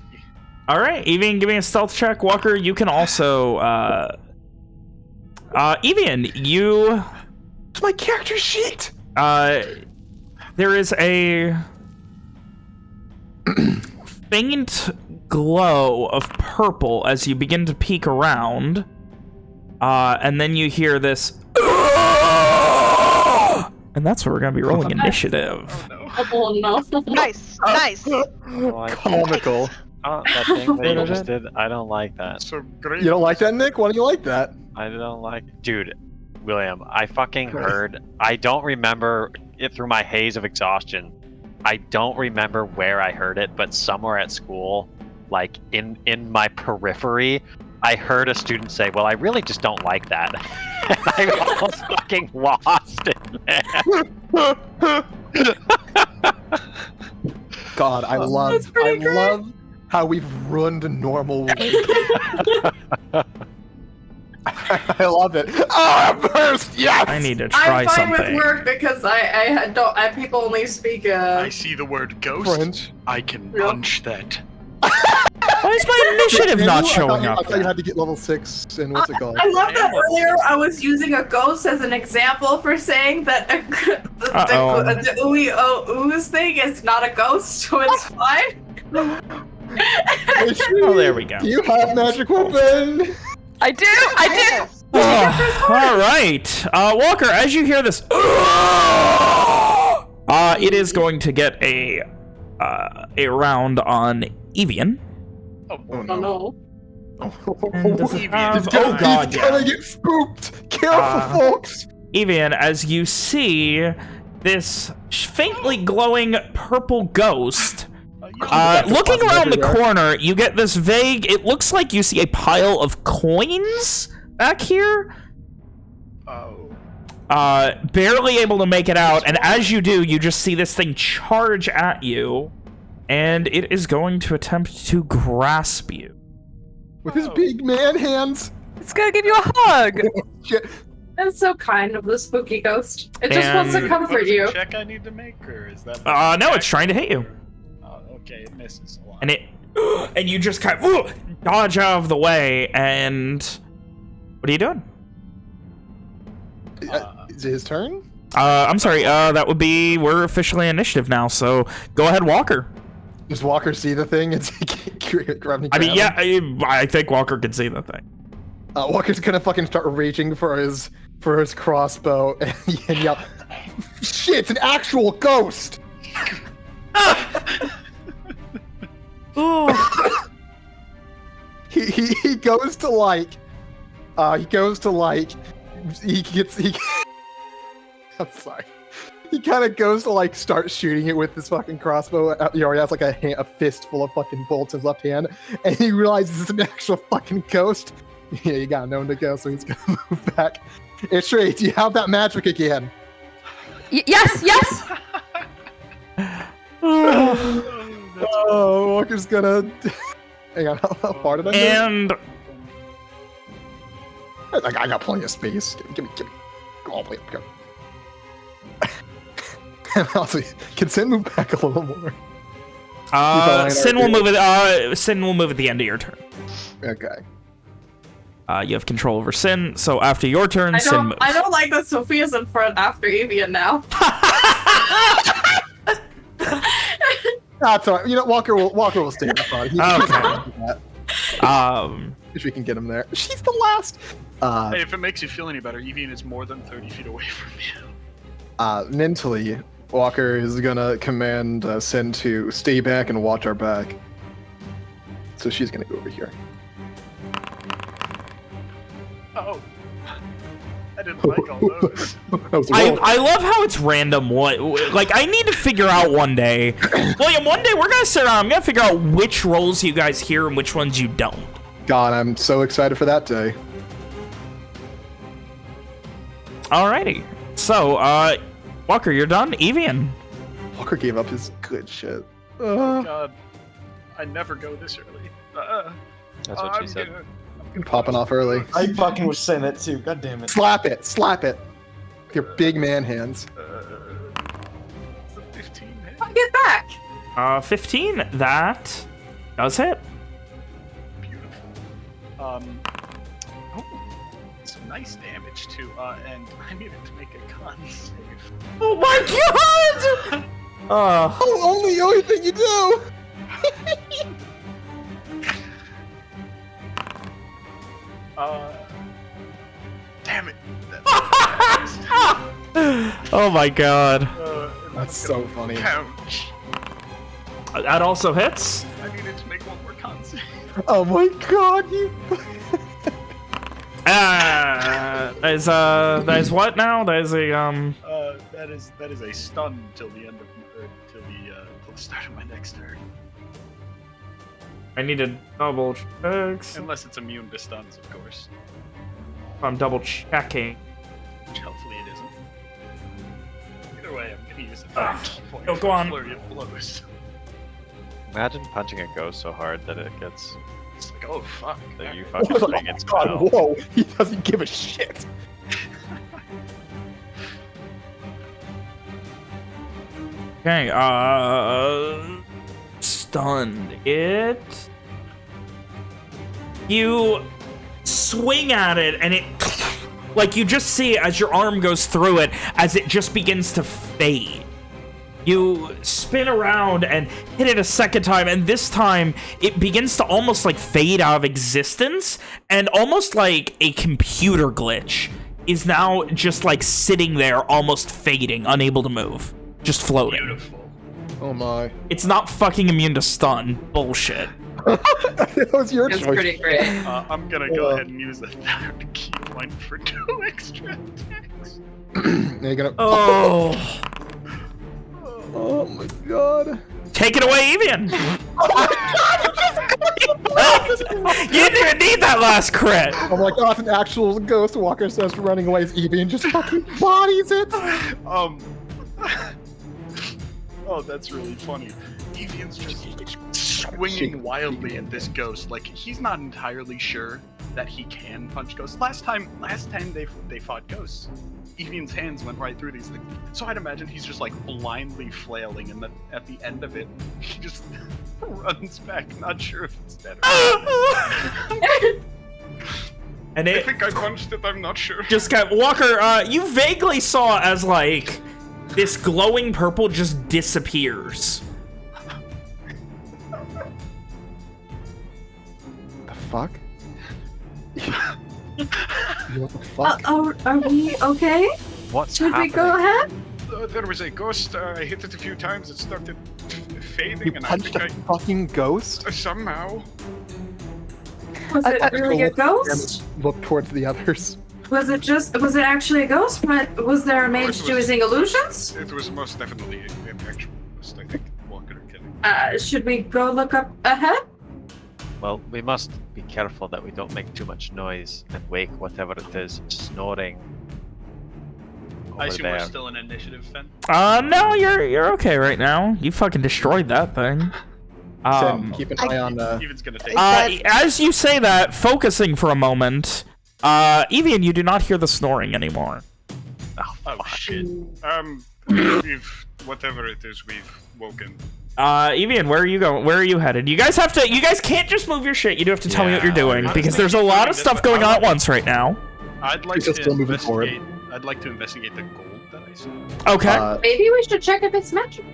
All right, Evian, give me a stealth check. Walker, you can also. Evian, you. It's my character sheet. There is a faint glow of purple as you begin to peek around, and then you hear this. And that's where we're gonna be rolling initiative. Oh no! Nice, nice. Comical. That thing they just did, I don't like that. So great. You don't like that, Nick? Why don't you like that? I don't like... Dude, William, I fucking heard... I don't remember it through my haze of exhaustion. I don't remember where I heard it, but somewhere at school, like in my periphery, I heard a student say, well, I really just don't like that. And I almost fucking lost it, man. God, I love how we've ruined normal ways. I love it. Oh, burst! Yes. I need to try I'm fine something. with work because I don't. People only speak. I see the word ghost. French. I can Yeah. punch that. Why is my initiative not showing I up? thought you had to get level 6 and what's it called? I love that earlier I was using a ghost as an example for saying that the ooze thing is not a ghost, so it's fine. Oh, there we go. Do you have magic weapon? I do. I do. All right, Walker. As you hear this, it is going to get a round on Evian. Oh, Oh no. And does it have- He's oh god, he's gonna yeah. get spooked. Careful, folks. Evian, as you see this faintly glowing purple ghost. Looking around the corner, you get this vague... It looks like you see a pile of coins back here. Oh. Barely able to make it out, and as you do, you just see this thing charge at you, and it is going to attempt to grasp you. With his big man hands. It's gonna give you a hug. Shit. That's so kind of the spooky ghost. It just wants to And- comfort What's the you. check I need to make, or is that? No, it's trying to hit you. Oh, okay, it misses a lot. And and you just kind of dodge out of the way, and what are you doing? Is it his turn? I'm sorry, that would be... We're officially initiative now, so go ahead, Walker. Does Walker see the thing? It's I mean, yeah, I think Walker can see the thing. Walker's gonna fucking start reaching for his crossbow and yell, "Shit! It's an actual ghost!" he goes to like I'm sorry. He kind of goes to like start shooting it with his fucking crossbow. He already has like a fist full of fucking bolts in his left hand, and he realizes it's an actual fucking ghost. Yeah, you got known to go, so he's gonna move back. It's straight. Do you have that magic again? Yes, yes. Oh, Walker's gonna. Hang on, how far did I go? And I got plenty of space. Give me. Go all the way up. Go. And also, can Sin move back a little more? Sin will move it. Sin will move at the end of your turn. Okay. You have control over Sin, so after your turn, Sin moves. I don't like that Sophia's in front after Evian now. That's all right. You know, Walker will stay in the front. Okay. If we can get him there. She's the last. Hey, if it makes you feel any better, Evian is more than 30 feet away from you. Mentally, Walker is gonna command Sin to stay back and watch our back. So she's gonna go over here. Oh. I didn't like all those. That was a roll. I love how it's random. Like, I need to figure out one day. William, one day we're gonna sit around. I'm gonna figure out which rolls you guys hear and which ones you don't. God, I'm so excited for that day. Alrighty. So, Walker, you're done. Evian. Walker gave up his good shit. Oh God, I never go this early. That's what she said. I'm gonna Popping off early. I fucking was saying that too. God damn it. Slap it. Slap it. With your big man hands. It's a 15 hit. I'll get back. 15. That does hit. Beautiful. Oh, some nice damage too. And I needed to make a con save. Oh my god! Oh, only the only thing you do! Damn it. Oh my god. That's so funny. Ouch. That also hits. I needed to make one more con save. Oh my god, you. That is what now? That is a That is a stun till the end of till the start of my next turn. I need to double check. Unless it's immune to stuns, of course. I'm double checking. Which hopefully it isn't. Either way, I'm gonna use a Ah, point go for on. flurry of blows. Imagine punching a ghost so hard that it gets It's like, oh fuck. that you Oh fucking my bring its god, spell. whoa. He doesn't give a shit. Okay, stunned it. You swing at it and it, like you just see as your arm goes through it as it just begins to fade. You spin around and hit it a second time, and this time it begins to almost like fade out of existence, and almost like a computer glitch is now just like sitting there, almost fading, unable to move, just floating. Beautiful. Oh my. It's not fucking immune to stun. Bullshit. That was your It's choice. pretty great. I'm gonna go ahead and use that key point for 2 extra attacks. You're gonna. Oh. Oh my god. Take it away, Evian. You didn't even need that last crit. Oh my god, an actual ghost walker says running away is Evie and just fucking bodies it. Oh, that's really funny. Evian's just swinging wildly at this ghost. Like, he's not entirely sure that he can punch ghosts. Last time they fought ghosts, Evian's hands went right through these things. So I'd imagine he's just like blindly flailing, and then at the end of it, he just runs back, not sure if it's dead or not. And I it think I punched it, I'm not sure. just got Walker. You vaguely saw as like this glowing purple just disappears. The fuck? What the fuck? Are we okay? What's Should we happening? go ahead? There was a ghost, I hit it a few times, it started fading, You and I punched think a fucking ghost? somehow... Was it really a ghost? Look towards the others. Was it actually a ghost? Was there a mage was- using illusions? It was most definitely an actual ghost, I think. Walker kidding. Should we go look up ahead? Well, we must be careful that we don't make too much noise and wake whatever it is snoring over I assume there. we're still in initiative then? No, you're okay right now. You fucking destroyed that thing. Sin, keep an eye on Even's gonna take As you say that, focusing for a moment, Evian, you do not hear the snoring anymore. Oh shit. Whatever it is, we've woken. Evian, where are you going? Where are you headed? You guys can't just move your shit. You do have to tell me what you're doing, I was because there's a thinking lot of this stuff way. going on at once right now. I'd like He's to still moving forward. investigate. I'd like to investigate the gold that I saw. Okay. Maybe we should check if it's magic.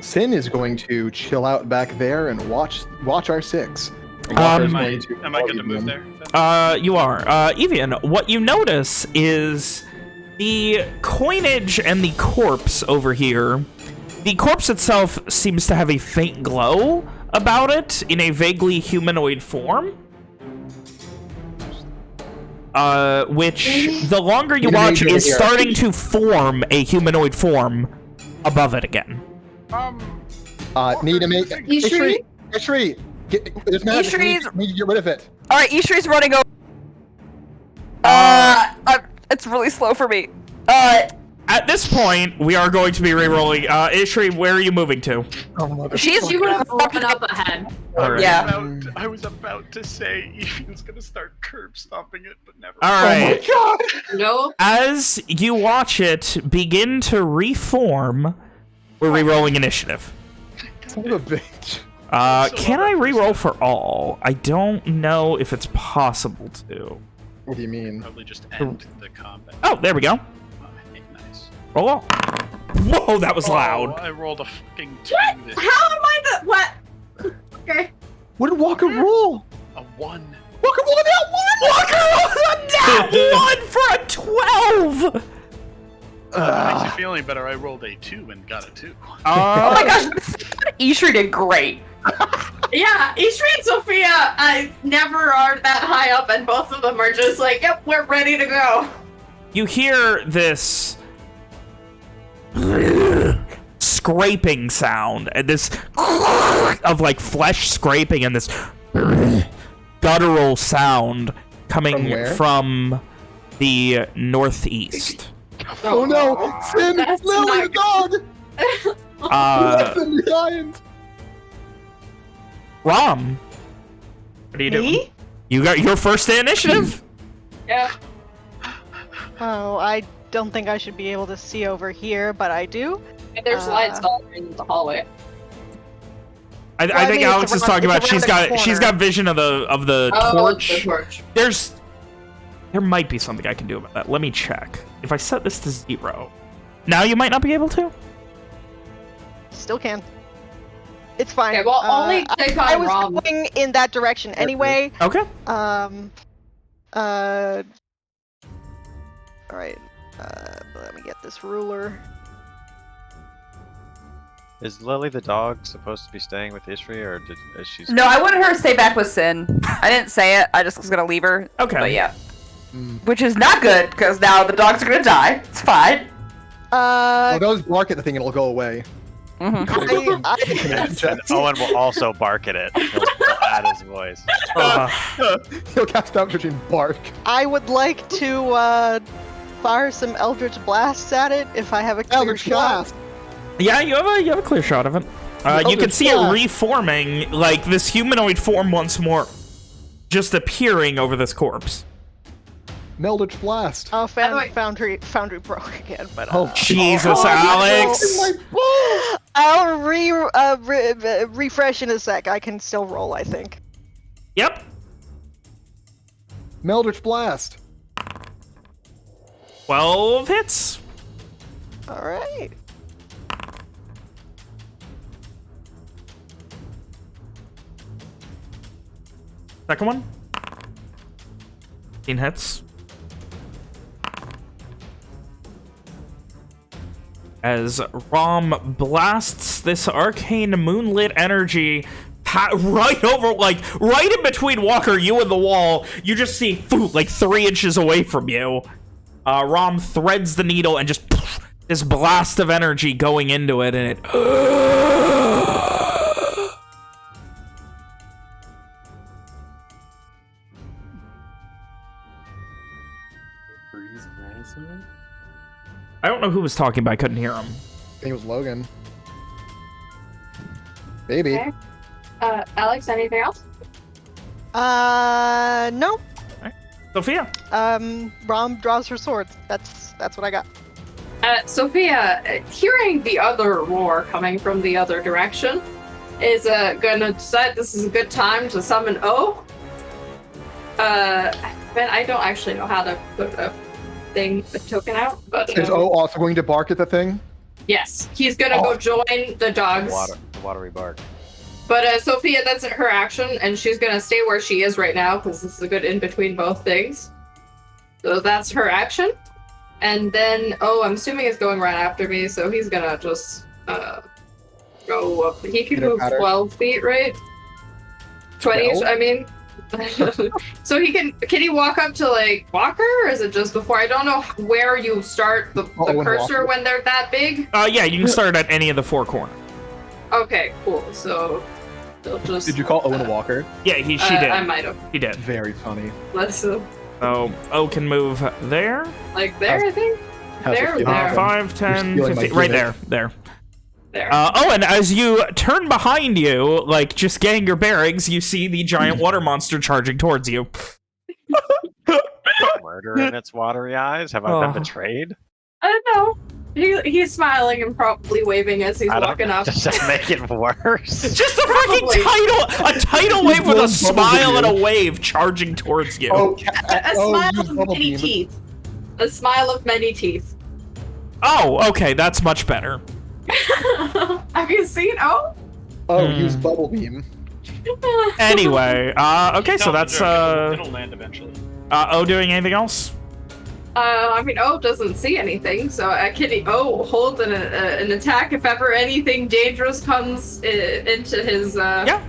Sin is going to chill out back there and watch our 6. And Um, Walker's Am I going to good to follow move them. there? You are. Evian, what you notice is the coinage and the corpse over here. The corpse itself seems to have a faint glow about it in a vaguely humanoid form. Which, the longer you watch, is starting to form a humanoid form above it again. Need to make Ishri? Ishri, there's magic. Ishri's- Need to get rid of it. All right, Ishri's running over. It's really slow for me. At this point, we are going to be re-rolling. Ishri, where are you moving to? She would have run up ahead. All right. Yeah. I was about to say Evian's gonna start curb stomping it, but never. All right. Oh my god! No. As you watch it begin to reform, we're re-rolling initiative. Son of a bitch. Can I re-roll for all? I don't know if it's possible to. What do you mean? Probably just end the combat. Oh, there we go. Nice. Roll all. Whoa, that was Oh, loud. I rolled a fucking 2 What? this How am I the what? Okay. What did Walker roll? a 1. Walker rolled that one! Walker rolled a nat 1 for a 12! That makes you feeling better. I rolled a 2 and got a 2. Oh my gosh, Ishri did great. Yeah, Ishri and Sophia never are that high up, and both of them are just like, yep, we're ready to go. You hear this scraping sound, and this of like flesh scraping, and this guttural sound coming From where? from the northeast. Oh no! Sin! That's Lily, the not dog! Uh, Left him behind! Rom, what are you doing? Me? You got your first initiative. Yeah. Oh, I don't think I should be able to see over here, but I do. And there's lights all in the hallway. I I think mean, it's Alex is around- talking about it's around the she's corner. got vision of the Oh, torch. the torch. There might be something I can do about that. Let me check. If I set this to 0, now you might not be able to. Still can. It's fine. Okay, well, only take I on was Rom. going in that direction anyway. Okay. All right. Let me get this ruler. Is Lily the dog supposed to be staying with Ishri, or is she? No, I wanted her to stay back with Sin. I didn't say it. I just was gonna leave her. Okay. But yeah. Mm. Which is not good, because now the dogs are gonna die. It's fine. I'll go bark at the thing and it'll go away. Mm-hmm. And Owen will also bark at it. He'll add his voice. He'll cast out and bark. I would like to fire some Eldritch Blasts at it if I have a clear Eldritch shot. Blast! Yeah, you have a clear shot of it. You can see it reforming, like this humanoid form once more, just appearing over this corpse. Eldritch Blast! Oh, By the way- Foundry broke again, but Oh, Jesus, Oh, Alex! in my balls! I'll refresh in a sec. I can still roll, I think. Yep. Eldritch Blast! 12 hits. All right. Second one. 15 hits. As Rom blasts this arcane moonlit energy right over, like, right in between Walker, you and the wall. You just see, like, 3 inches away from you. Rom threads the needle and just this blast of energy going into it, and it... I don't know who was talking, but I couldn't hear him. I think it was Logan. Maybe. Okay. Alex, anything else? No. Sophia. Rom draws her sword. That's what I got. Sophia, hearing the other roar coming from the other direction, is gonna decide this is a good time to summon O. Man, I don't actually know how to put a token out, but Is O also going to bark at the thing? yes, he's gonna go join the dogs. The watery bark. But Sophia, that's her action, and she's gonna stay where she is right now because this is a good in between both things. So that's her action, and then I'm assuming it's going right after me, so he's gonna just go up. He can Peter move Patter. 12 feet, right? 20. 12? I mean. So he can he walk up to like Walker, or is it just before? I don't know where you start the Owen cursor Walker. when they're that big. Yeah, you can start at any of the 4 corners. Okay, cool. So they'll just. Did you call Owen Walker? Yeah, she did. I might have. She did. Very funny. Let's So O can move there. like there, I think. How's it There, feel? there. 5, 10, stealing my 15. Right gimmick. there. There. Oh, and as you turn behind you, like just getting your bearings, you see the giant water monster charging towards you. Murder in its watery eyes. Have I been betrayed? I don't know. He's smiling and probably waving as he's I don't- walking up. Does that make it worse? Just a Probably. freaking tidal wave with a Bubble smile and beam. a wave charging towards you. A smile use of bubble many beam. teeth. A smile of many teeth. Oh, okay, that's much better. Have you seen? Oh. Oh, use bubble beam. Anyway, okay, so that's It'll land eventually. doing anything else? I mean, O doesn't see anything, so can he? O hold an attack if ever anything dangerous comes into his. Yeah.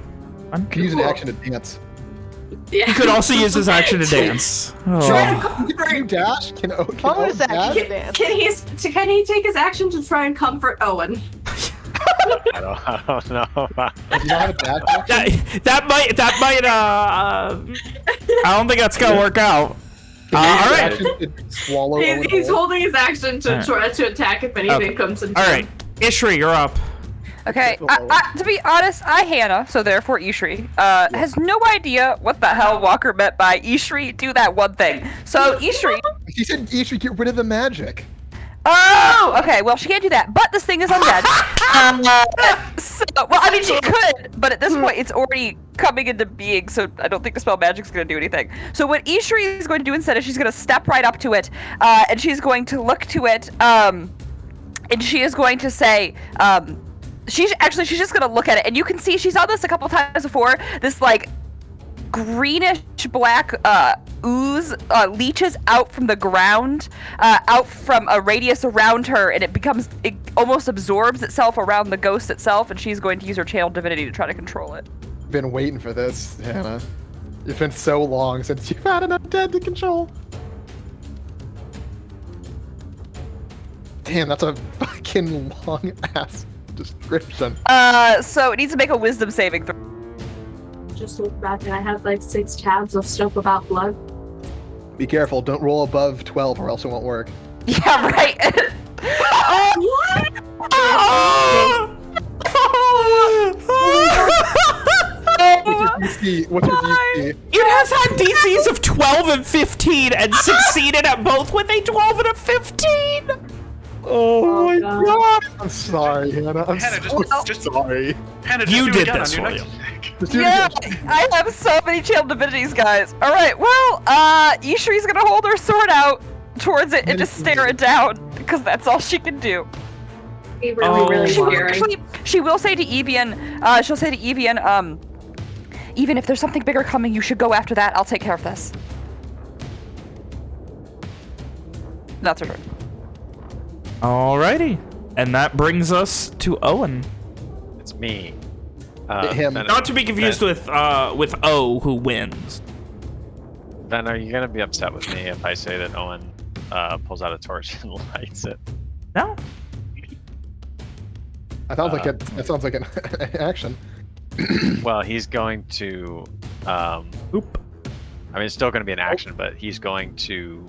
Can use an Cool. action to dance. Yeah. He could also use his action to dance. Try Oh. to Can you comfort. dash? Can O Bonus dash? action to dance. Can he take his action to try and comfort Owen? I don't know. Does he not have a dash action? That might I don't think that's gonna work out. Can he use all his right. action to swallow Owen He's whole? holding his action to try to attack if anything Okay. comes into. All right, Ishri, you're up. Okay, to be honest, Hannah, so therefore Ishri, has no idea what the hell Walker meant by Ishri, do that one thing. So Ishri, He said you should get rid of the magic. oh, okay, well she can't do that, but this thing is undead. Well, I mean she could, but at this point it's already coming into being, so I don't think the spell magic's gonna do anything. So what Ishri is going to do instead is she's gonna step right up to it, and she's going to look to it, and she is going to say, she's just gonna look at it, and you can see she's done this a couple times before. This like greenish black ooze leeches out from the ground, out from a radius around her, and it almost absorbs itself around the ghost itself, and she's going to use her channel divinity to try to control it. Been waiting for this, Hannah. It's been so long since you've had an undead to control. Damn, that's a fucking long ass description. So it needs to make a wisdom saving throw. Just look back and I have like 6 tabs of stuff about blood. Be careful, don't roll above 12 or else it won't work. Yeah, right. What's your DC? What's your DC? It has had DCs of 12 and 15 and succeeded at both with a 12 and a 15! Oh my God. god! I'm sorry, Hannah. I'm Hannah, so just- sorry. Hannah, just You do it did again this on your for next you. attack. Just do it Yeah, again. I have so many channel divinities, guys. All right, well, Ishri's gonna hold her sword out towards it and just stare it down because that's all she can do. Be really Oh, scary. Actually, she will say to Evian, even if there's something bigger coming, you should go after that. I'll take care of this. That's her turn. Alrighty. And that brings us to Owen. It's me. Him. Not to be confused with O, who wins. Ben, are you gonna be upset with me if I say that Owen pulls out a torch and lights it? No? That sounds like that sounds like an action. Well, he's going to. Oop. I mean, it's still going to be an action, but he's going to.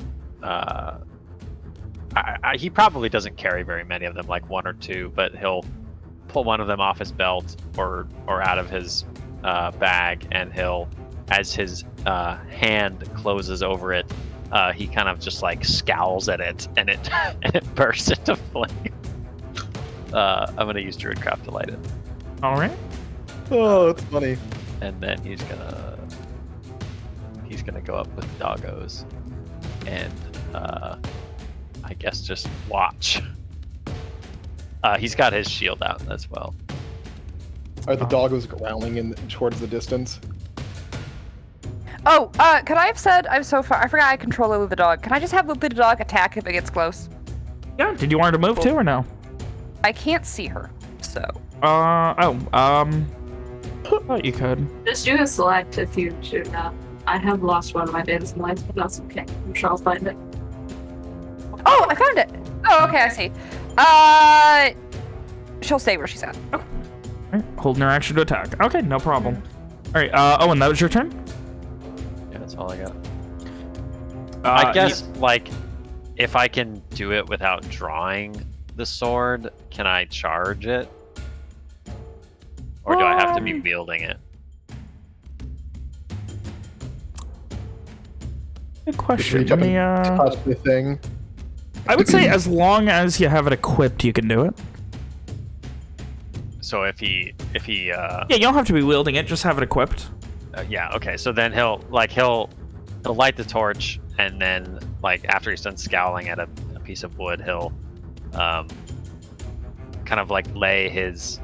He probably doesn't carry very many of them, like 1 or 2, but he'll pull one of them off his belt or out of his bag, and he'll, as his hand closes over it, he kind of just like scowls at it, and it and it bursts into flame. I'm going to use Druidcraft to light it, Alright. Oh, that's funny. and then he's gonna go up with doggos, and I guess just watch. He's got his shield out as well. Are the doggos growling in towards the distance? Oh, could I have said I forgot I control Lily the dog. Can I just have Lily the dog attack if it gets close? Yeah, did you want her to move too or no? I can't see her, so. Thought you could. Just do a select if you should. I have lost one of my dancing lights, but that's okay. I'm sure I'll find it. Oh, I found it. Oh, okay, I see. She'll stay where she's at. Alright, holding her action to attack. Okay, no problem. Alright, Owen, that was your turn? Yeah, that's all I got. I I guess, like, if I can do it without drawing the sword, can I charge it? Or do I have to be wielding it? Good If question. you Let me, touch the thing. I would say as long as you have it equipped, you can do it. So if he Yeah, you don't have to be wielding it, just have it equipped. yeah, okay. So then he'll light the torch, and then like after he's done scowling at a piece of wood, he'll kind of like lay his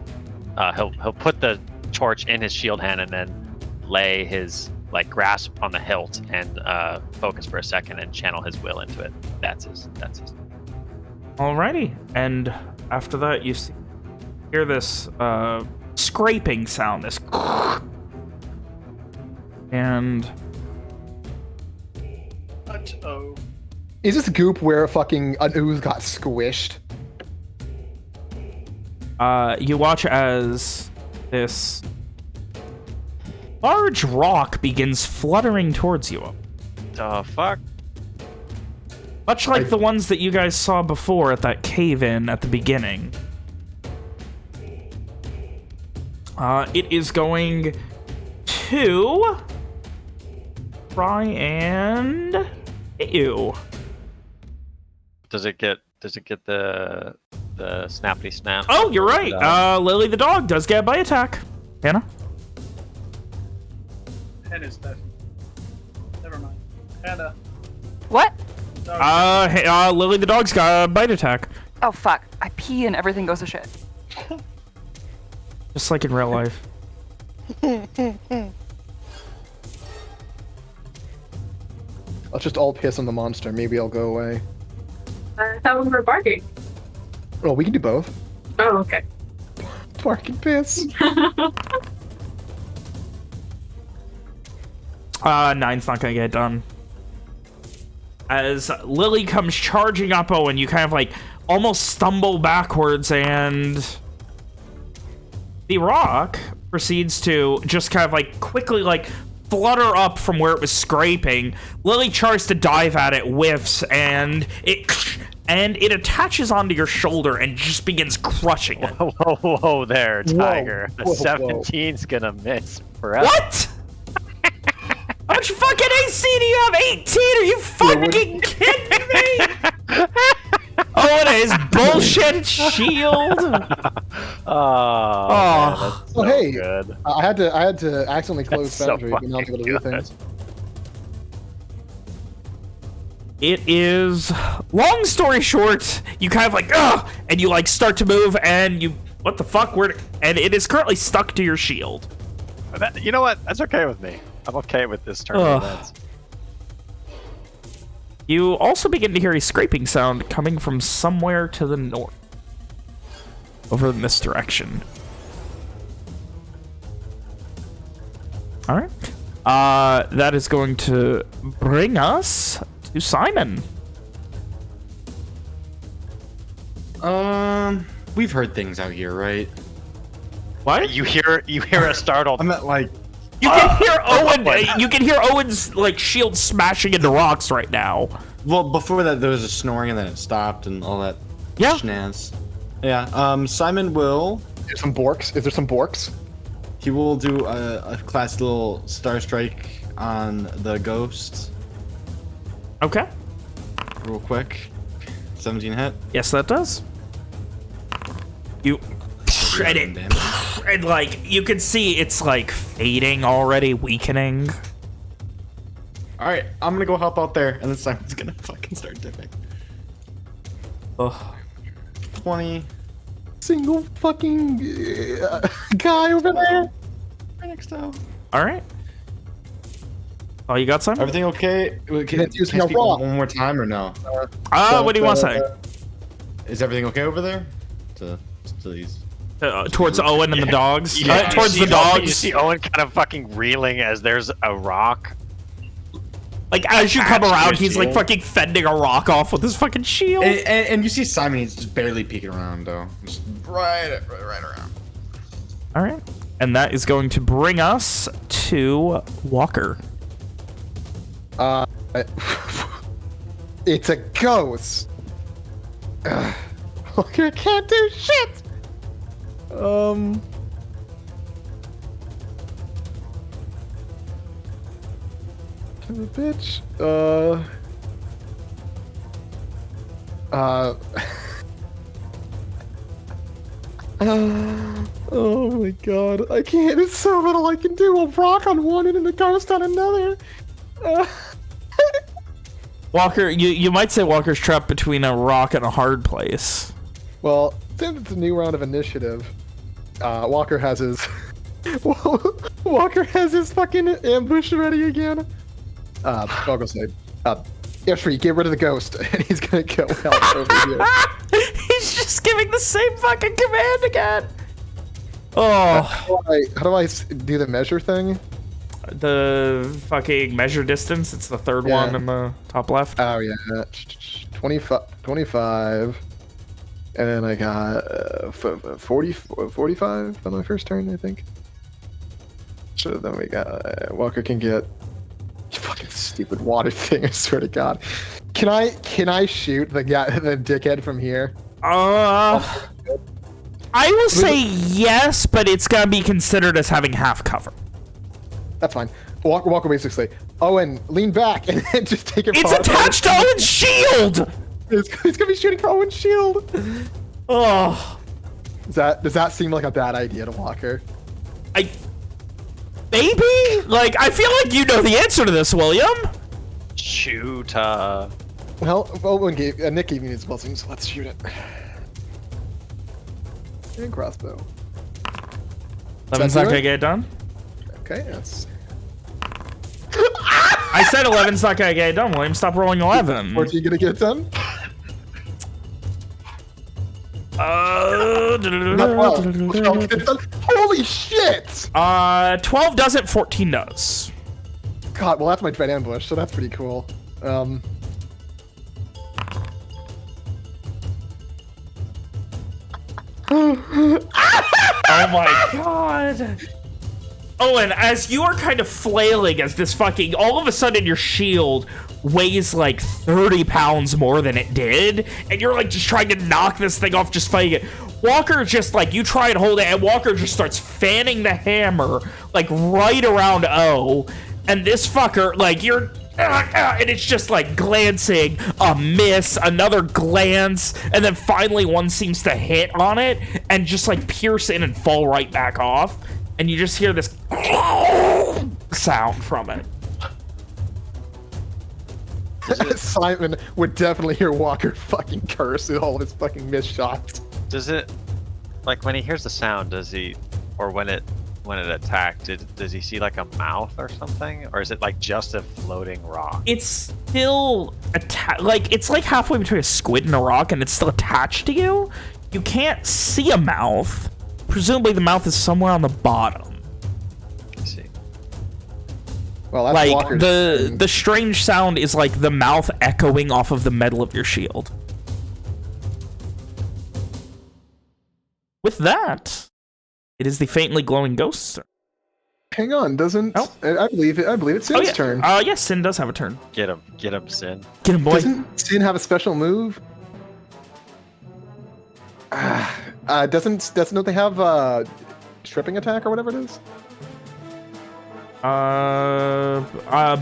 he'll put the torch in his shield hand and then lay his like grasp on the hilt and focus for a second and channel his will into it. That's his. Alrighty, and after that you hear this scraping sound, this and Uh-oh. Is this goop where fucking an ooze got squished? you watch as this large rock begins fluttering towards you. The fuck? Much like the ones that you guys saw before at that cave-in at the beginning. It is going to try and hit you. Does it get the snappity snap? Oh, you're right. Lily the dog does get a bite attack. Hannah? Hannah's dead. Never mind. Hannah. What? No, Lily the dog's got a bite attack. Oh fuck! I pee and everything goes to shit. Just like in real life. Let's just all piss on the monster. Maybe I'll go away. I thought we were barking. Well, we can do both. Oh, okay. Bark and piss. 9's not gonna get done. As Lily comes charging up Owen, you kind of like almost stumble backwards, and the rock proceeds to just kind of like quickly like flutter up from where it was scraping. Lily tries to dive at it, whiffs, and it attaches onto your shoulder and just begins crushing it. Whoa there, Tiger. Whoa, The 17's gonna miss forever. What? How much fucking AC do you have? 18? Are you fucking kidding me? Oh, and his bullshit shield. Oh, Oh. man, that's so Oh, hey. good. I had to accidentally close That's so Foundry, but now I'm able to do fucking things. It is, long story short, you kind of like, ugh, and you like start to move, and you, what the fuck? And it is currently stuck to your shield. You know what? That's okay with me. I'm okay with this turn Ugh. of events. You also begin to hear a scraping sound coming from somewhere to the north. Over in this direction. Alright. That is going to bring us to Simon. We've heard things out here, right? What? You hear a startled. I meant like, You can hear Owen. You can hear Owen's like shield smashing into rocks right now. well, before that there was a snoring and then it stopped and all that Yeah. shenanigans. Yeah. Simon will. There's some borks. Is there some borks? He will do a class little Star Strike on the ghost Okay. real quick. 17 hit. Yes, that does. You and it, Damage. and like you can see it's like fading already, weakening. All right, I'm gonna go help out there, and then Simon's gonna fucking start dipping. Ugh. 20. Single fucking guy over there. Right next to. All right. Oh, you got some? Everything okay? Can It's using I a speak rock. one more time or no? What do you want to say? Is everything okay over there? To these. Towards Owen and the dogs. Yeah, you Towards see the Owen- You dogs. see Owen kind of fucking reeling as there's a rock. Like as you come attached to around, his he's like shield. fucking fending a rock off with his fucking shield. And you see Simon, he's just barely peeking around though. Just right around. All right. And that is going to bring us to Walker. It's a ghost. Ugh. Walker can't do shit. Son of a bitch. Oh my god, I can't. There's so little I can do. A rock on one end and a ghost on another. Walker, you might say Walker's trapped between a rock and a hard place. Well, since it's a new round of initiative, Walker has his Walker has his fucking ambush ready again. I'll go say, Ishri, get rid of the ghost, and he's gonna go help over here. He's just giving the same fucking command again. Oh. How do I do the measure thing? The fucking measure distance. It's the third one in the top left. Oh yeah, 25. And then I got 45 on my first turn, I think. So then we got Walker can get fucking stupid water thing. I swear to God. Can I shoot the guy, the dickhead from here? I will say yes, but it's gonna be considered as having half cover. That's fine. Walker basically. Owen, lean back and then just take it. It's attached to Owen's shield. He's gonna be shooting for Owen's shield. Oh. Does that seem like a bad idea to Walker? Maybe? Like, I feel like you know the answer to this, William. Shoot. Well, Nick gave me his blessing, so let's shoot it. And crossbow. 11's not gonna get it done. Okay, that's. I said 11's not gonna get it done, William. Stop rolling 11. What's he gonna get done? Not 12. Holy shit! 12 doesn't, 14 does. God, well that's my dread ambush, so that's pretty cool. Oh my god. Owen, as you are kind of flailing as this fucking, all of a sudden your shield weighs like 30 pounds more than it did, and you're like just trying to knock this thing off, just fighting it. Walker just like, you try and hold it, and Walker just starts fanning the hammer like right around O, and this fucker, like, you're and it's just like glancing, a miss, another glance, and then finally one seems to hit on it and just like pierce in and fall right back off, and you just hear this sound from it. Simon would definitely hear Walker fucking curse with all his fucking missed shots. Does it, like, when he hears the sound, does he, or when it attacked, does he see like a mouth or something, or is it like just a floating rock? It's still like, it's like halfway between a squid and a rock, and it's still attached to you. You can't see a mouth. Presumably the mouth is somewhere on the bottom. I see. Well, that's like Walker's the strange sound is like the mouth echoing off of the metal of your shield. With that, it is the faintly glowing ghost turn. Hang on, doesn't Oh. I believe it's Sin's turn. Yes, Sin does have a turn. Get him, Sin. Get him, boy. Doesn't Sin have a special move? Doesn't they have stripping attack or whatever it is?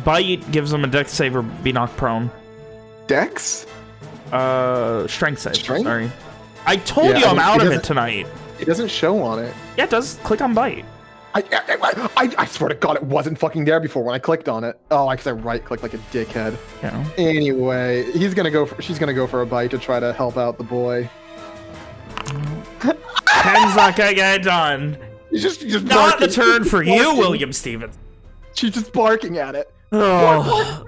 Bite gives him a dex save or be knocked prone. Dex? Strength save. Strength? Sorry. I told you I'm out of it tonight. It doesn't show on it. Yeah, it does. Click on Bite. I swear to God, it wasn't fucking there before when I clicked on it. Oh, I guess I right-clicked like a dickhead. Yeah. Anyway, she's gonna go for a bite to try to help out the boy. 10's not gonna get it done. She's just Not the barking. turn for you, Barking. William Stevens. She's just barking at it. Oh.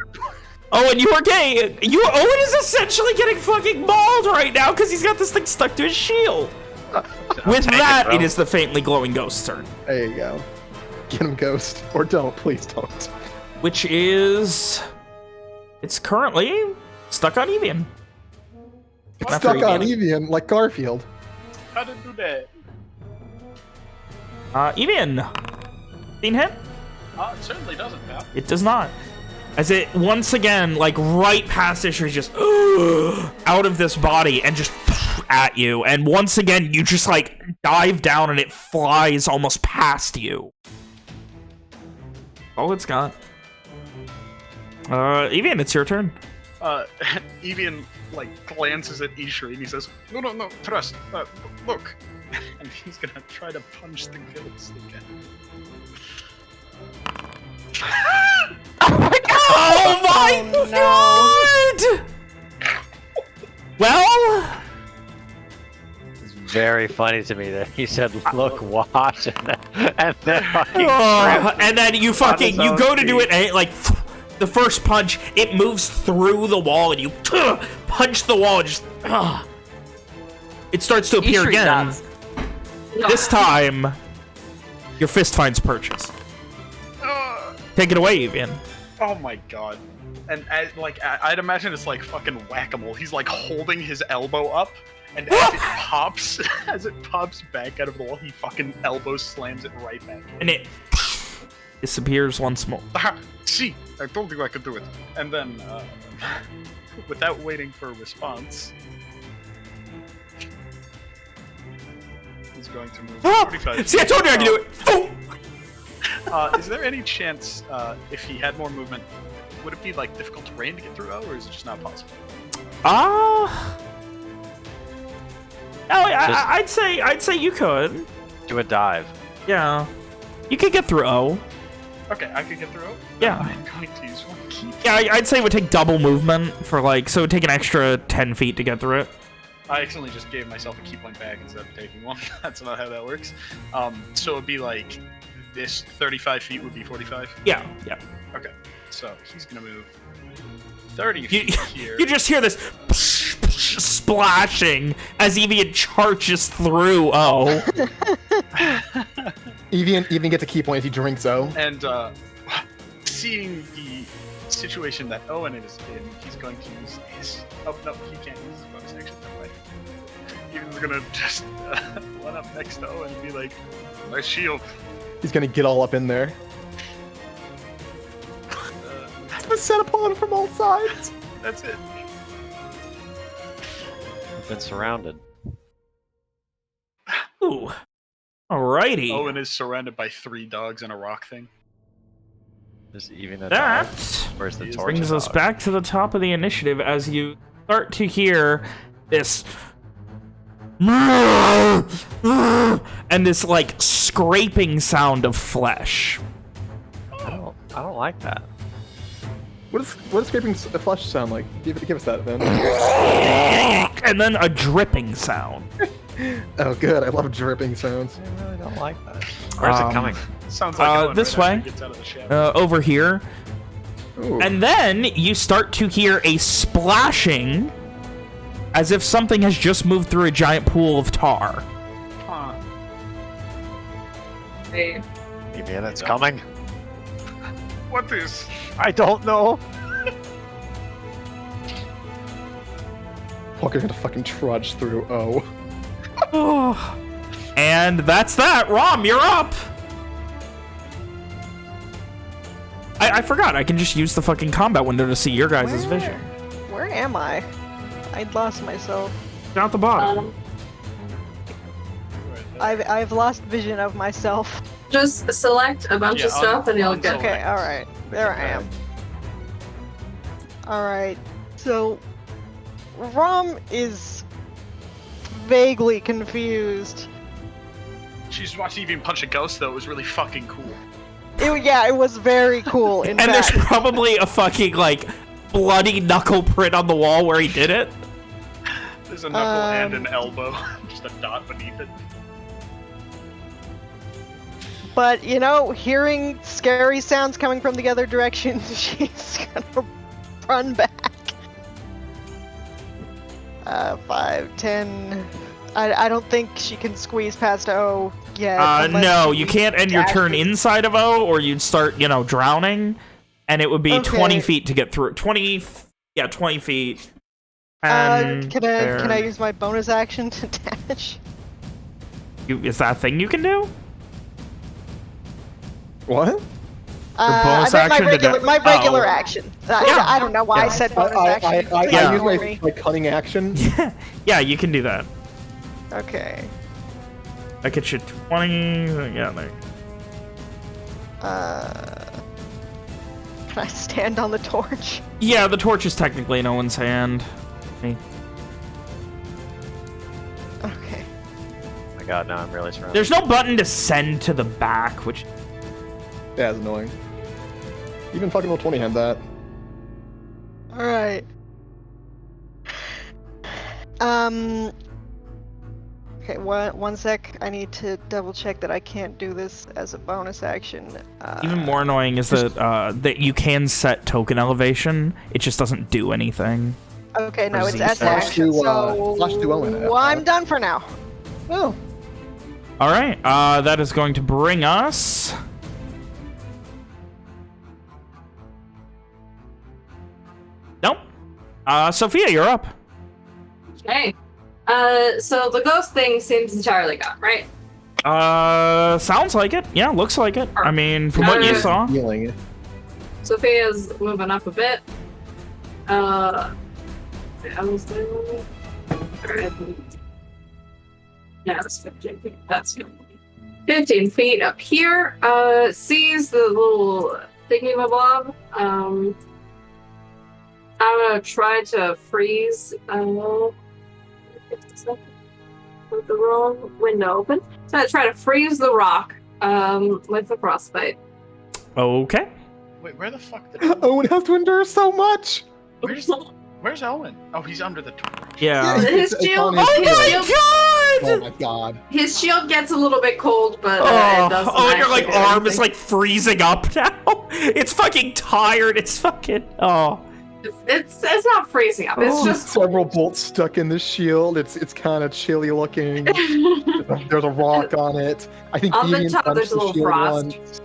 Owen, you are gay. Owen is essentially getting fucking mauled right now because he's got this thing stuck to his shield. With that, it is the faintly glowing ghost turn. There you go. Get him, Ghost. Or don't. Please don't. Which is... It's currently stuck on Evian. It's Not stuck for on Evian. Evian like Garfield. How to do that? Evian. Seen hit? It certainly doesn't, pal. It does not. As it once again, like right past Ishri, just out of this body and just at you. And once again, you just like dive down and it flies almost past you. Oh, it's gone. Evian, it's your turn. Evian like glances at Ishri and he says, "No, trust. Look," and he's gonna try to punch the ghost again. Oh my god! Well, It's very funny to me that he said, "Look, watch," and then fucking and then you fucking you go to do it and it, like the first punch, it moves through the wall and you punch the wall and just it starts to appear Ishri again. does. This time, your fist finds purchase. Take it away, Evian. Oh my god. And I'd imagine it's like fucking whack-a-mole. He's like holding his elbow up, and as it pops back out of the wall, he fucking elbow slams it right back. And it disappears once more. See, I told you I could do it. And then, without waiting for a response, he's going to move 45. See, I told you I could do it! Is there any chance, if he had more movement, would it be like difficult terrain to get through O, or is it just not possible? I'd say you could. do a dive. Yeah. You could get through O. Okay, I could get through O? Yeah. I'm going to use one key. Yeah, I'd say it would take double movement for like, so it would take an extra 10 feet to get through it. I accidentally just gave myself a key point back instead of taking one. That's not how that works. So it'd be like, this 35 feet would be 45? Yeah. Okay, so he's gonna move 30 feet here. You just hear this splashing as Evian charges through O. Evian gets a key point if he drinks O. And seeing the situation that Owen is in, he's going to use his... Oh, no, he can't use his bonus action that way. Evian's gonna just run up next to Owen and be like, "My shield." He's gonna get all up in there. It's been set upon from all sides. That's it. We've been surrounded. Ooh. Alrighty. Owen is surrounded by 3 dogs and a rock thing. Is even a That dog? Where's the He is torch? brings us dog? back to the top of the initiative as you start to hear this and this like scraping sound of flesh. I don't like that. What does scraping flesh sound like? Give us that, then. And then a dripping sound. Oh, good. I love dripping sounds. I really don't like that. Where's it coming? Sounds like Owen this right after way. he gets out of the shadow. Over here. Ooh. And then you start to hear a splashing as if something has just moved through a giant pool of tar. Huh. Hey. Evian, it's coming. What is? I don't know. Walker's gonna fucking trudge through O. Oh. And that's that. Rom, you're up. I forgot. I can just use the fucking combat window to see your guys' vision. Where am I? I'd lost myself. Down at the bottom. I've lost vision of myself. Just select a bunch of Yeah, stuff and you'll get. Okay, all right. There I am. All right. So, Rom is vaguely confused. She's watched Evian punch a ghost, though. It was really fucking cool. It was very cool. In And there's fact, probably a fucking like bloody knuckle print on the wall where he did it. There's a knuckle and an elbow. Just a dot beneath it. but you know, hearing scary sounds coming from the other direction, she's gonna run back. 5, 10. I don't think she can squeeze past O yet. unless No, she you can't end your turn dashes. inside of O, or you'd start, drowning, and it would be 20 Okay. feet to get through. 20 feet. And Can I use my bonus action to dash? is that a thing you can do? What? bonus I meant action to my regular oh. action. Yeah. I don't know why I said bonus action. Please I ignore use me. my cunning action. Yeah, you can do that. Okay. That gets you 20. Yeah, there. Can I stand on the torch? Yeah, the torch is technically in Owen's hand. Me. Okay. Oh my god, now I'm really surrounded. There's no button to send to the back, which... Yeah, it's annoying. Even fucking roll 20 had that. Alright. Okay, one sec. I need to double check that I can't do this as a bonus action. Even more annoying is that you can set token elevation. It just doesn't do anything. Okay, no, it's Z as slash action. slash to Owen. So I'm done for now. Oh. All right, that is going to bring us... Nope. Sophia, you're up. Okay. So the ghost thing seems entirely gone, right? Sounds like it. Yeah, looks like it. I mean, from what you saw. Healing. Sophia's moving up a bit. I was there. Alright. Yeah, that's 15 feet. That's 15 feet up here. Sees the little thingy-mabob. I'm gonna try to freeze. With the wrong window open. So I try to freeze the rock with the frostbite. Okay. Wait, where the fuck did Owen has to endure so much. Where's Owen? Oh, he's under the torch. Yeah. His It's shield. on his His shield. shield, Oh my god. his shield gets a little bit cold, but it doesn't. And your like actually do arm is anything. like freezing up now. It's fucking tired. It's fucking It's not freezing up. It's just several bolts stuck in the shield. It's kind of chilly looking. There's a rock on it. I think On the Ian top, punched there's a the little shield frost. once.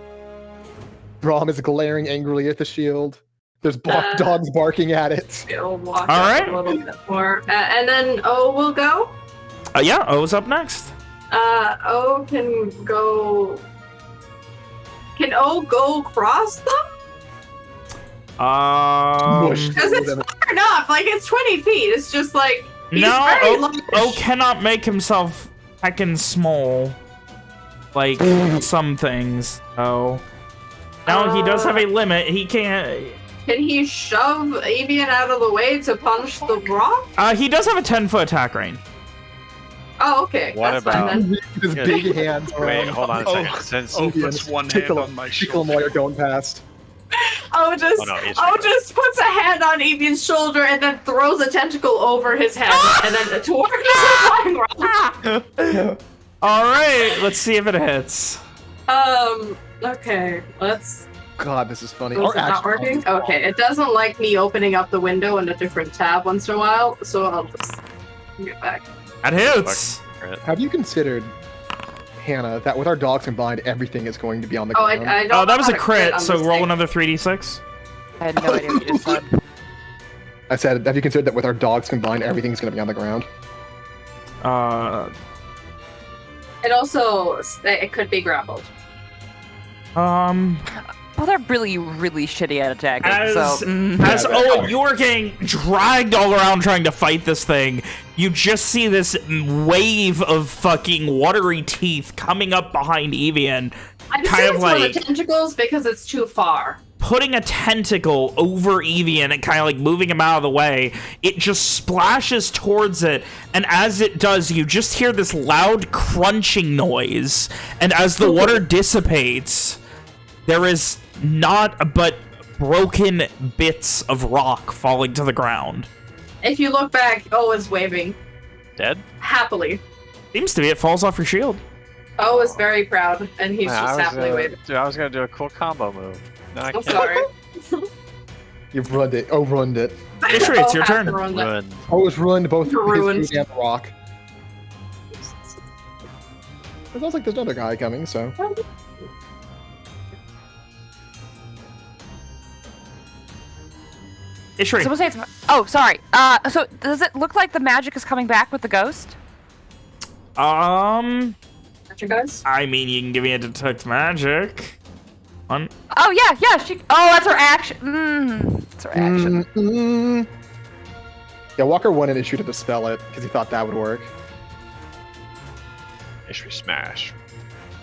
Brom is glaring angrily at the shield. There's Uh, dogs barking at it. It'll walk All up right. a little bit more, and then O will go. yeah. O's up next. O can go. Can O go across them? Because it's far enough. Like it's 20 feet. It's just like he's no. very O large. cannot make himself heckin' small. Like some things. Oh. No, he does have a limit. He can't. Can he shove Avian out of the way to punch the rock? He does have a 10-foot attack range. Oh, okay. What That's about- fine then. His Yeah. big hands. Wait, hold on a second. Oh, Since oh, puts one hand Tickle on my him while shoulder. you're going past. O just, Oh, no, he's O right. just puts a hand on Avian's shoulder and then throws a tentacle over his head and then towards the flying rock. All right, let's see if it hits. Okay, let's. God, this is funny. Is Our it not action working? is Okay, it doesn't like me opening up the window in a different tab once in a while, so I'll just get back. That hits. Have you considered, Hannah, that with our dogs combined, everything is going to be on the Oh, ground? I don't Oh, that know was how a to crit, on so this roll thing. another 3d6. I had no idea what you just said. I said, have you considered that with our dogs combined, everything's going to be on the ground? It also, it could be grappled. Well, they're really, really shitty at attacking. As, so, as Owen, you are getting dragged all around trying to fight this thing. You just see this wave of fucking watery teeth coming up behind Evian, I just kind say of it's one of like the tentacles because it's too far. putting a tentacle over Evian and kind of like moving him out of the way. It just splashes towards it, and as it does, you just hear this loud crunching noise. And as the water dissipates, there is not but broken bits of rock falling to the ground. If you look back, O is waving Dead? happily. Seems to be. It falls off your shield. O is very proud, and he's Yeah, just happily waving. Dude, I was gonna do a cool combo move. No, I I'm can't. sorry. You've ruined it. Oh, ruined it. Ishri, it's your O has turn. to ruin that. Run. Oh, it's ruined both You're ruined. his food and the rock. It sounds like there's another guy coming, so... Ishri. so we'll say it's. Oh, sorry. So does it look like the magic is coming back with the ghost? Got you guys? I mean, you can give me a detect magic. On. Oh yeah. That's her action. That's her action. Yeah, Walker wanted Ishri to dispel it because he thought that would work. Ishri smash.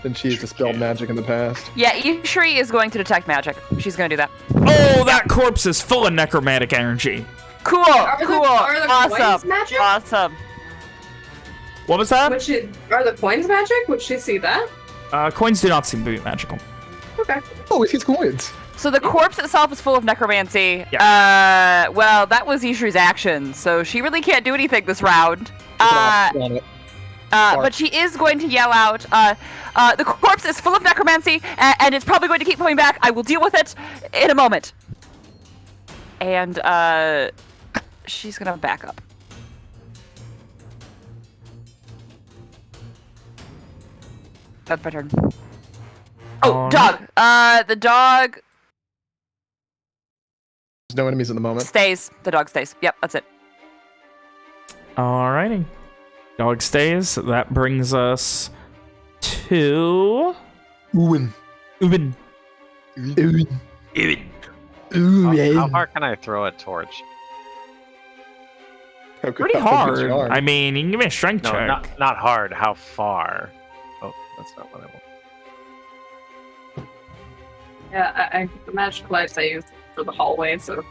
Then she's dispelled magic in the past. Yeah, Ishri is going to detect magic. She's going to do that. Oh, that corpse is full of necromantic energy. Cool. Are the coins Awesome. magic? Awesome. What was that? Are the coins magic? Would she see that? Coins do not seem to be magical. Okay. Oh, he sees coins. So the corpse itself is full of necromancy. Well, that was Ishri's action, so she really can't do anything this round. But she is going to yell out, the corpse is full of necromancy, and it's probably going to keep coming back. I will deal with it in a moment. And, she's gonna back up. That's my turn. Oh, dog. The dog There's no enemies in the moment. stays. The dog stays. Yep, that's it. Alrighty. Dog stays. That brings us to... Ooin. Ubin. How hard can I throw a torch? Pretty hard. I mean, you can give me a strength No, check. not hard. How far? Oh, that's not what I want. Yeah, the magic lights I use for the hallway, so.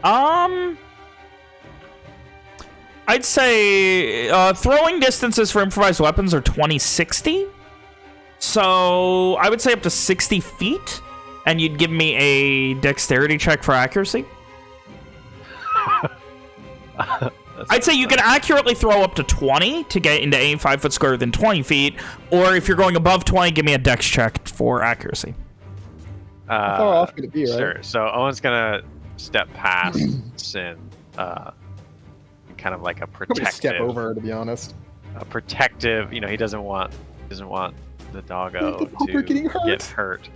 I'd say throwing distances for improvised weapons are 20-60. So I would say up to 60 feet, and you'd give me a dexterity check for accuracy. I'd say you can accurately throw up to 20 to get into a 5-foot square within 20 feet, or if you're going above 20, give me a dex check for accuracy. How far off could it be, right? Sure. So Owen's gonna step past Sin, kind of like a Probably protective. step over, to be honest. A protective. You know, he doesn't want the doggo The puppet getting to hurt. get hurt,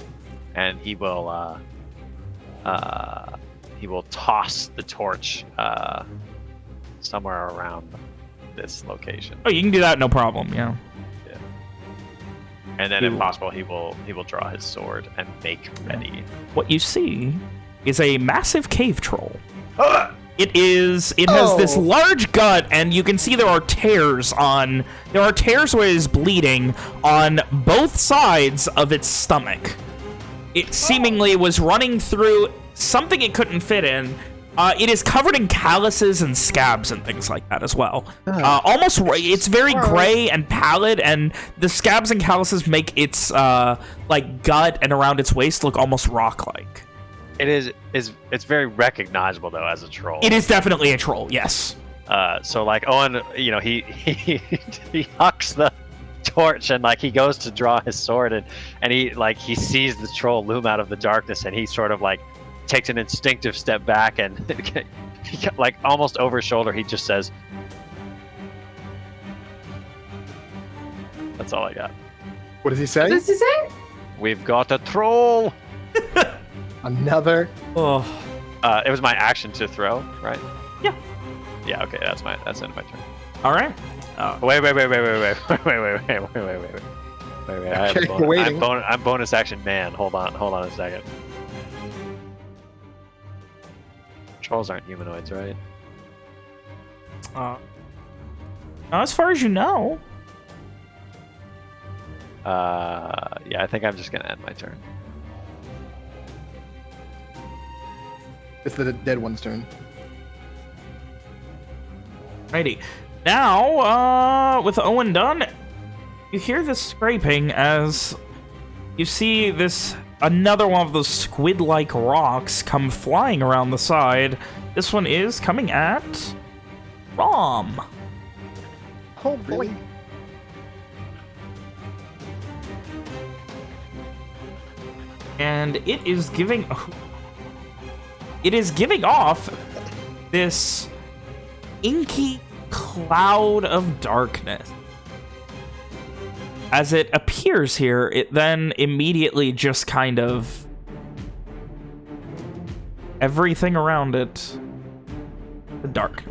and he will toss the torch somewhere around this location. Oh, you can do that, no problem. Yeah. And then, if possible, he will draw his sword and make ready. What you see is a massive cave troll. It has this large gut, and you can see there are tears where it is bleeding on both sides of its stomach. It seemingly was running through something it couldn't fit in. It is covered in calluses and scabs and things like that as well. It's very gray and pallid, and the scabs and calluses make its like gut and around its waist look almost rock-like. It's very recognizable though as a troll. It is definitely a troll, yes. So like Owen, you know, he hucks the torch and like he goes to draw his sword and he sees the troll loom out of the darkness, and he sort of like takes an instinctive step back, and he, like almost over his shoulder, he just says, "That's all I got." What does he say? What does he say? We've got a troll. Another? Oh. It was my action to throw, right? Yeah. Yeah. Okay. That's the end of my turn. All right. Wait. Okay, we're waiting. I'm bonus action man. Hold on a second. Trolls aren't humanoids, right? Not as far as you know. Yeah, I think I'm just gonna end my turn. It's the dead one's turn. Righty. Now, with Owen done, you hear this scraping as you see another one of those squid-like rocks come flying around the side. This one is coming at Rom. Oh boy. And it is giving off this inky cloud of darkness. As it appears here, it then immediately just kind of... everything around it... the dark.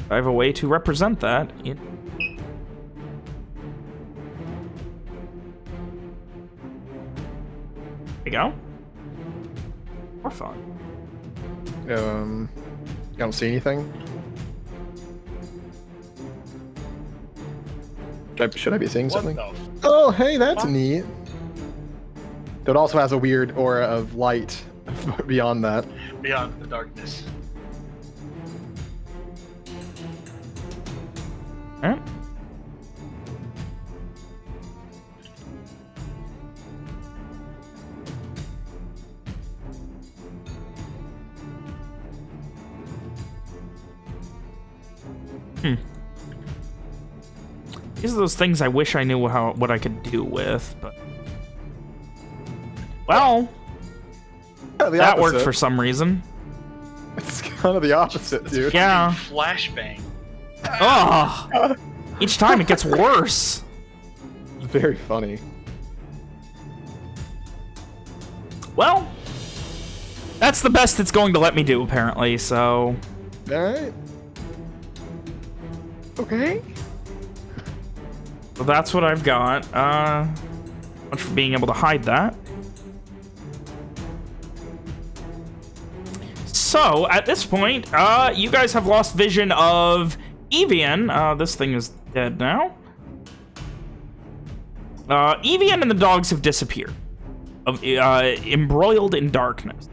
I have a way to represent that. you go. More fun. You don't see anything? Should I be seeing What something? the Oh, hey, that's fuck? neat. It also has a weird aura of light beyond that. Beyond the darkness. Alright. These are those things I wish I knew what I could do with, but well, Yeah, the that worked opposite. for some reason. It's kind of the opposite, dude. Yeah. Flashbang. Ugh. Each time it gets worse. Very funny. Well, that's the best it's going to let me do, apparently, so... Alright. Okay. So that's what I've got. Much for being able to hide that. So, at this point, you guys have lost vision of Evian. This thing is dead now. Evian and the dogs have disappeared. Embroiled in darkness.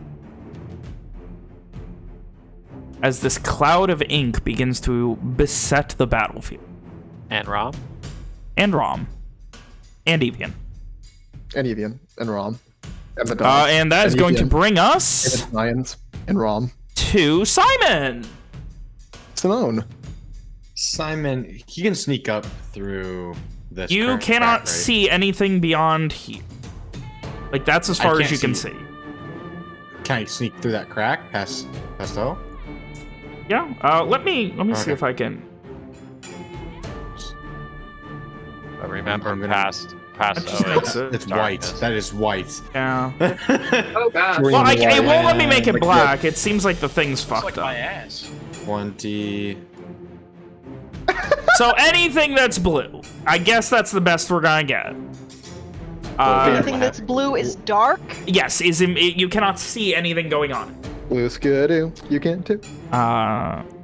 As this cloud of ink begins to beset the battlefield. And Rom? And Rom. And Evian. And Evian. And Rom. And the dogs. And that is And going to Evian. bring us... And Lions. And Rom. to Simon! Simone. Simon, he can sneak up through this. You current cannot crack, right? see anything beyond here. Like, that's as I far as can't you can see. see. Can I sneak through that crack past O? Yeah, let me see Okay. if I can... But remember, I'm gonna- past That just makes it It's white. darkness. That is white. Yeah. Oh god. Green Well, and it white. won't let me make it Like black. It seems like the thing's It's like fucked my up. ass. 20. So anything that's blue, I guess that's the best we're gonna get. Anything that's blue is dark. Yes, you cannot see anything going on. Blue skidoo. You can too.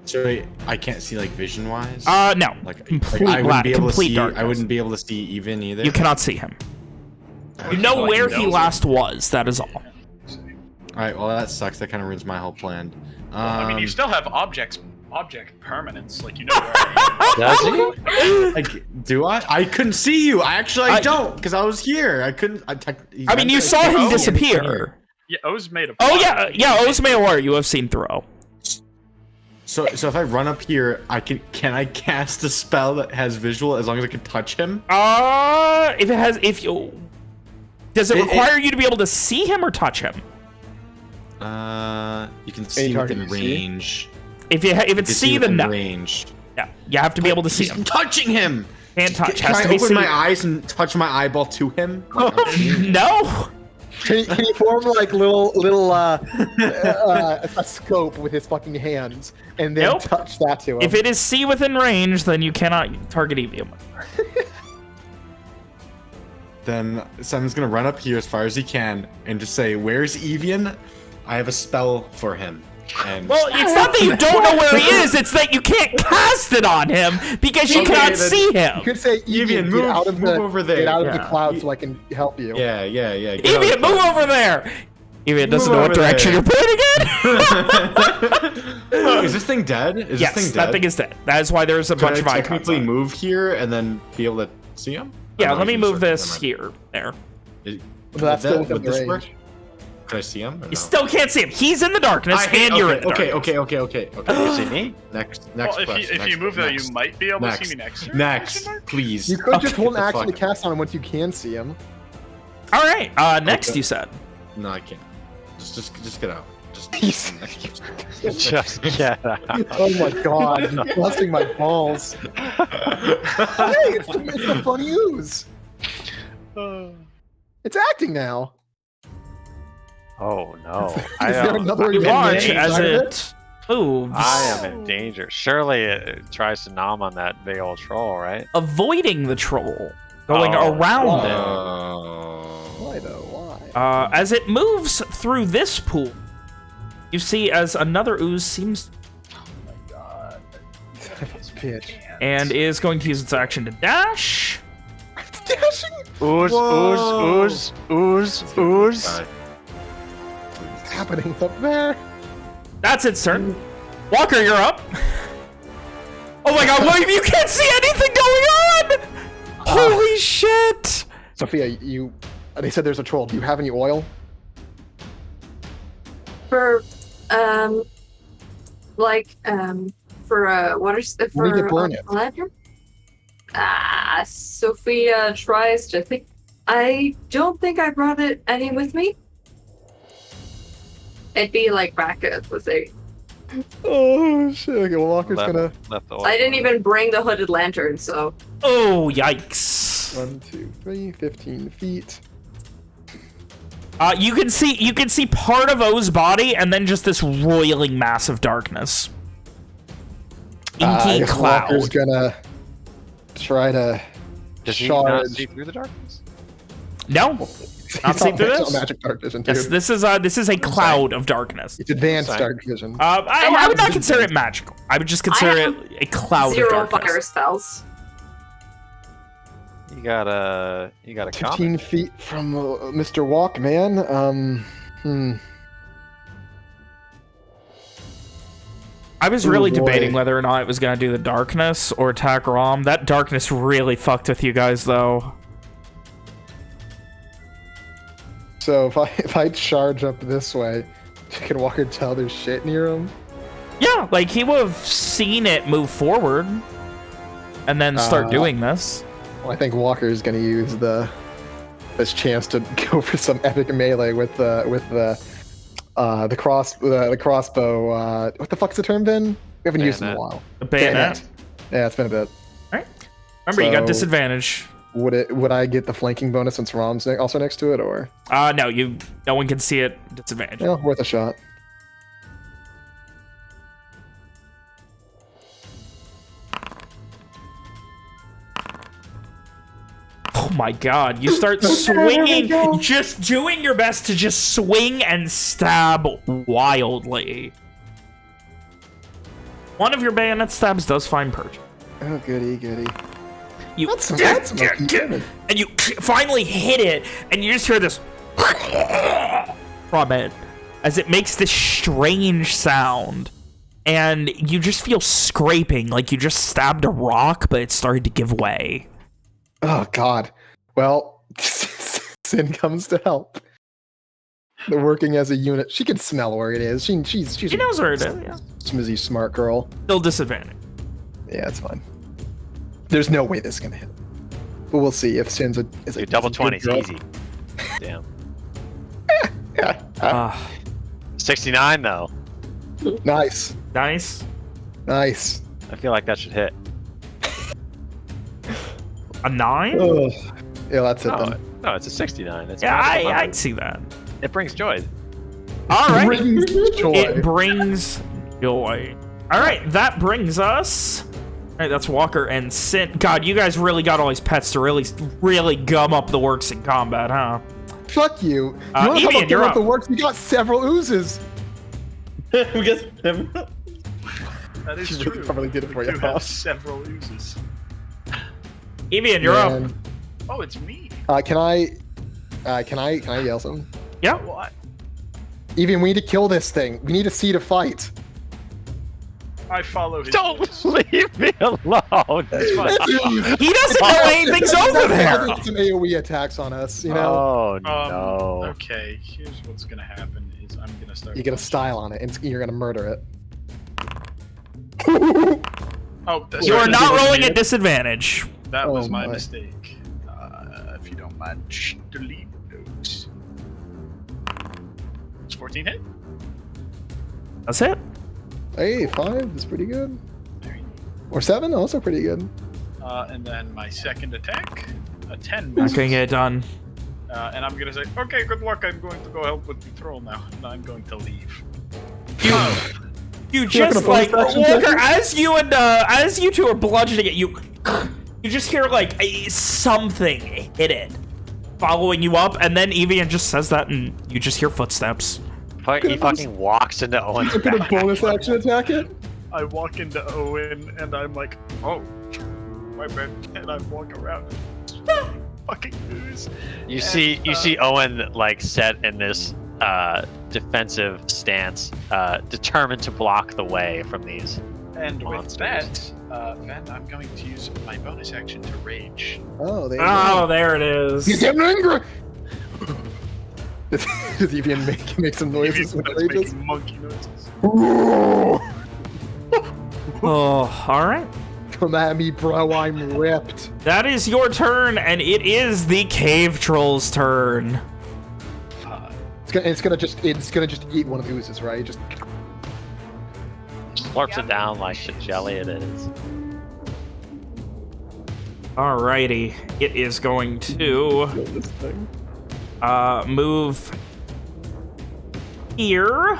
So wait, I can't see like vision wise. No. Like, Complete I black, wouldn't be able to complete see. darkness. I wouldn't be able to see even either. You cannot see him. You know Like, where you he know. last was, that is all. All right. Well, that sucks. That kind of ruins my whole plan. I mean, you still have object permanence. Like, you know where I Does he? Like, do I? I couldn't see you. I don't, because I was here. I couldn't. I mean, you saw him Oh. disappear. Yeah, O's made of. Oh, fire. yeah, O's may alert you have seen through O. So if I run up here, can I cast a spell that has visual as long as I can touch him? Does it It- require you to be able to see him or touch him? You can see target within you see? range. If You it's can see, then within no. range. Yeah, you have to be able to see He's him. touching him. Can't touch. Can Has I to be open see. my eyes and touch my eyeball to him? No. Can you form like little a scope with his fucking hands and then Nope. touch that to him? If it is see within range, then you cannot target Evian. Then Simon's gonna run up here as far as he can and just say, "Where's Evian? I have a spell for him." And Well, it's not that you don't know where he is; it's that you can't cast it on him because you Okay, cannot then- see him. you could say, Evian, Evian, move- get out of move the over there." Get out of Yeah. the cloud so I can help you. yeah. Get out of Evian, the move cloud. over there. Evian doesn't Move know what over direction there. you're pointing in. Is this thing dead? Is Yes, this thing dead? that thing is dead. That is why there's a Can bunch I of icons. technically on it. move here and then be able to see him? Yeah, Or let me is move this this here. There. Is- But that's still within would the this range. work? Could I see him? Or You no? still can't see him. He's in the darkness, and you're in the darkness. Okay. You see me? Next Well, question. if you move there, you might be able to see me next turn. Next, please. You could just Okay, hold an the action to fuck? cast on him once you can see him. All right. Next, Okay. you said. No, I can't. Just get out. He's- Just get out. Oh my god, he's busting my balls. Hey, it's the funny ooze. It's acting now. Oh no! Is I there don't. another You watch animation as inside of it moves, I am in danger. Surely it tries to nom on that big old troll, right? avoiding the troll, going Oh, around it. Oh. Why though? Why? As it moves through this pool, you see as another ooze seems Pitch. and is going to use its action to dash. Dashing. Ooze, Whoa. ooze. What's happening up there? That's its turn. Walker, you're up. Oh my god, William, you can't see anything going on! Holy shit! Sophia, they said there's a troll. Do you have any oil? For water We need to burn it. lantern. Sophia tries to think. I don't think I brought any with me. It'd be like back at the thing. Oh shit! Okay, well, Walker's Left. gonna. Left the I didn't even bring the hooded lantern, so. Oh, yikes. 1, 2, 3, 15 feet. You can see part of O's body and then just this roiling mass of darkness. I Inky guess cloud. Walker's gonna try to Does he not charge. see through the darkness? No, not see through this. Magic dark vision, dude. Yes, this is a cloud of darkness. It's advanced Sorry. dark vision. I would not consider it magical. I would just consider have it a cloud of 0 darkness. fire spells. You got a 15 comment. feet from Mr. Walkman. I was Ooh, really boy. debating whether or not it was going to do the darkness or attack Rom. That darkness really fucked with you guys, though. So if I charge up this way, can Walker tell there's shit near him? Yeah, like he would have seen it move forward and then start doing this. Well, I think Walker's gonna use this chance to go for some epic melee with the crossbow. What the fuck's the term been? We haven't used it in a Bayonet. while. A bayonet. Yeah, it's been a bit. Remember, you got So- disadvantage. Would I get the flanking bonus since Rom's also next to it, or No, no one can see it. Disadvantage. yeah, worth a shot? Oh my god, you start swinging, just doing your best to just swing and stab wildly. One of your bayonet stabs does find Perch. Oh, goody, goody. You That's some lucky damage. and you finally hit it, and you just hear this from it as it makes this strange sound, and you just feel scraping, like you just stabbed a rock, but it started to give way. Oh God. Well, Sin comes to help. They're working as a unit. She can smell where it is. She's She knows where it is. Yeah. smizzy smart girl. Still disadvantage. Yeah, it's fine. There's no way this is gonna hit. But we'll see if Sin's is a Dude, double is a good 20's girl. easy. Damn. Ah, 69 though. Nice, nice. nice. I feel like that should hit. A 9? Oh, yeah, that's it No, then. no, it's a 69. It's Yeah, magical number. I'd see that. It brings joy. All right. Brings joy. It brings joy. All right, that brings us. All right, that's Walker and Sin. God, you guys really got all these pets to really gum up the works in combat, huh? Fuck you. You want to Evian, talk about you're giving up up. the works? We got several oozes. That is She true. probably did it for We you, do huh? have several oozes. Evian, you're up. Man. Oh, it's me. Can I yell something? Yeah. What? Even we need to kill this thing. We need to see to fight. I follow his Don't voice. leave me alone. It's fine. He doesn't know anything's over I there. think some AoE attacks on us, you know? Oh no. Okay, here's what's gonna happen is I'm gonna start. You get a punching. style on it, and you're gonna murder it. Oh, that's You are right. not rolling at disadvantage. That was Oh my my. mistake. If you don't mind, delete those. It's 14 hit. That's it. Hey, 5 is pretty good. Or 7, also pretty good. And then my second attack, a 10 Not misses. gonna get it done. And I'm gonna say, okay, good luck. I'm going to go help with the troll now, and I'm going to leave. You not just gonna like bonus action Walker, attack? as you two are bludgeoning it, you just hear like something hit it, following you up, and then Evian just says that, and you just hear footsteps. He fucking walks into Owen's I'm gonna back. bonus action attack it. I walk into Owen and I'm like, oh, my bad, and I walk around. Fucking ooze. You see Owen like set in this defensive stance, determined to block the way from these. And with monsters. that, then I'm going to use my bonus action to rage. Oh, there you Oh, go. there it is. He's getting angry. Does Evian make some noises Evian when starts it rages? making monkey noises. Oh, all right. Come at me, bro. I'm ripped. That is your turn, and it is the cave troll's turn. It's gonna just eat one of the oozes, right? Just Slurps it down like the jelly it is. Alrighty, it is going to kill this thing. move here.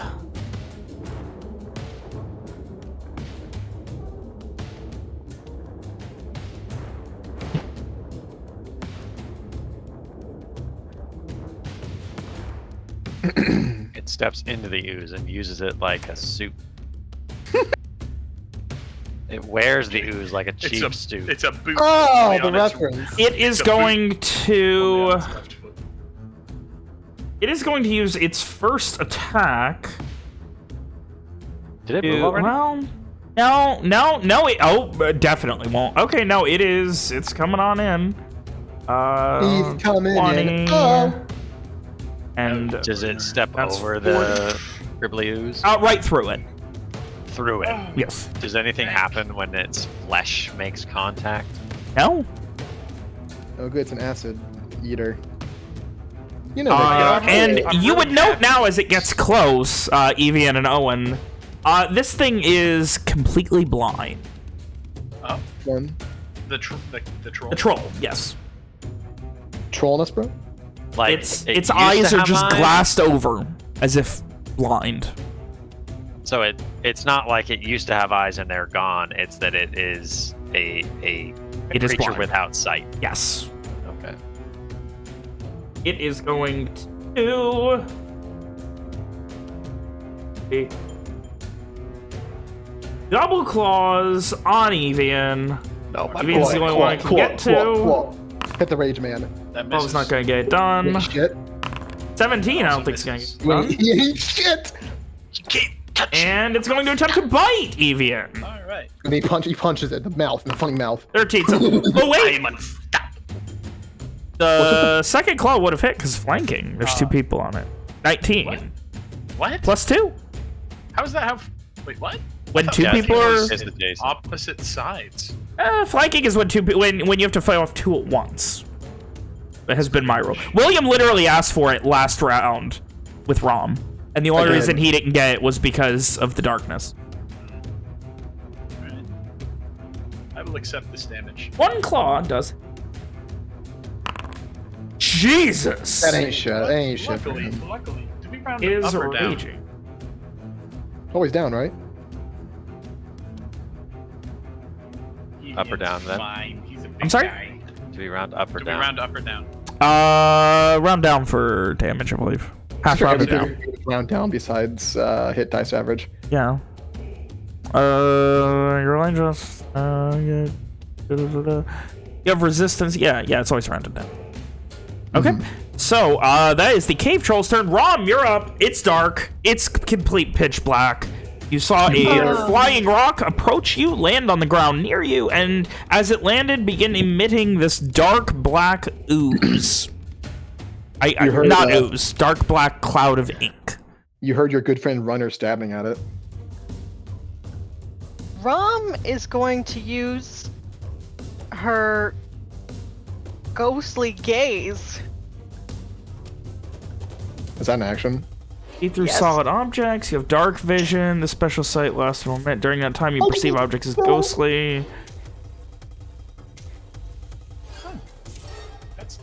It steps into the ooze and uses it like a soup. It wears the ooze like a cheap stew. It's a boot. Oh, only the on its- reference. It is It's a going only to. on its left foot. It is going to use its first attack. Did it to- move already? well, no. It definitely won't. Okay, no, it is. It's coming on in. He's coming 20, in. Oh. And Does it step That's over the Gribbly ooze? right through it. Through it. Yes. Does anything happen when its flesh makes contact? No. Oh, good. It's an acid eater. You know. And you would note now as it gets close, Evian and Owen, this thing is completely blind. Oh, one the troll. The troll, yes. trollness, bro. Like Its it used to eyes are have just eyes, glassed over, as if blind. So it's not like it used to have eyes and they're gone. It's that it is a It is creature blind. without sight. Yes. Okay. It is going to... Double claws on Evian. No, my Evian's the boy. only one I can get to. Hit the rage man. That Claw's misses. not going to get it done. Shit. 17, I don't Also think it's going to misses. get it done. He ain't shit. You can't touch. And it's going to attempt to bite Evian. All right. And he punches it in the mouth, in the funny mouth. 13. Oh, wait! I'm unstoppable. The second claw would have hit because flanking. There's two people on it. 19. What? What? Plus 2. How is that? How? Wait, what? When I thought two Yeah, people it are... was adjacent. Opposite sides. Flanking is when when you have to fight off two at once. That has been my rule. William literally asked for it last round with Rom. And the only Again. reason he didn't get it was because of the darkness. Alright. I will accept this damage. One claw does... Jesus! That ain't shit. That ain't shit for Luckily, him. luckily. Do we round it Is up or down? raging. Always down, right? Up or down, then? Fine. He's a big I'm sorry? guy. Do we round up or Do we down? round up or down? Round down for damage, I believe. Half Sure, rounded everything down. round down besides hit dice average. Yeah. Your line just you have resistance. Yeah, it's always rounded down. Okay. So, that is the cave troll's turn. Rom, you're up. It's dark. It's complete pitch black. You saw a flying rock approach you, land on the ground near you, and as it landed, begin emitting this dark black ooze. You heard not that. ooze, dark black cloud of ink. You heard your good friend Runner stabbing at it. Rom is going to use her ghostly gaze. Is that an action? See through Yes. solid objects. You have dark vision. The special sight lasts for a moment. During that time, you perceive objects as ghostly. That's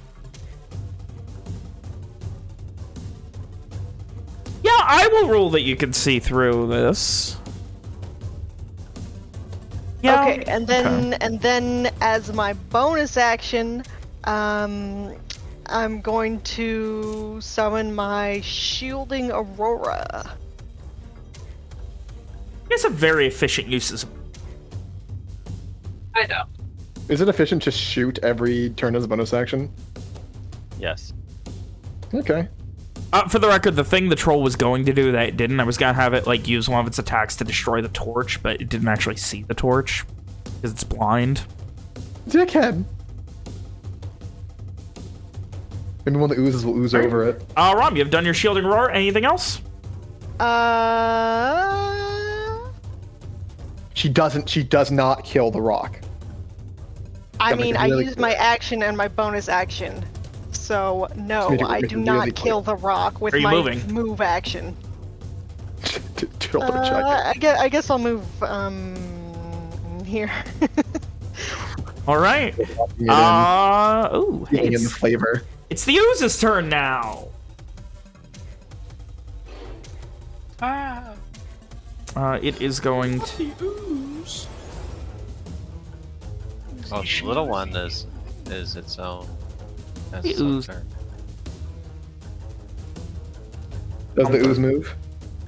Yeah, I will rule that you can see through this. Yeah. Okay, and then as my bonus action, I I'm going to summon my Shielding Aurora. It's a very efficient use. I know. Is it efficient to shoot every turn as a bonus action? Yes. Okay. For the record, the thing the troll was going to do that it didn't, I was going to have it like use one of its attacks to destroy the torch, but it didn't actually see the torch because it's blind. Dickhead. Maybe one of the oozes will ooze over it. Rom, you've done your shielding roar. Anything else? She does not kill the rock. I That makes mean, it I really used clear. my action and my bonus action. So, no, Make it I do really not clear. kill the rock with Are you my moving? move action. Double check it. I guess I'll move, here. All right. Locking it in, Ooh, hey, keeping in the it's, flavor. it's the ooze's turn now. It is going to... Oh, the little one is its own. Has The its own ooze. turn. Does the ooze move?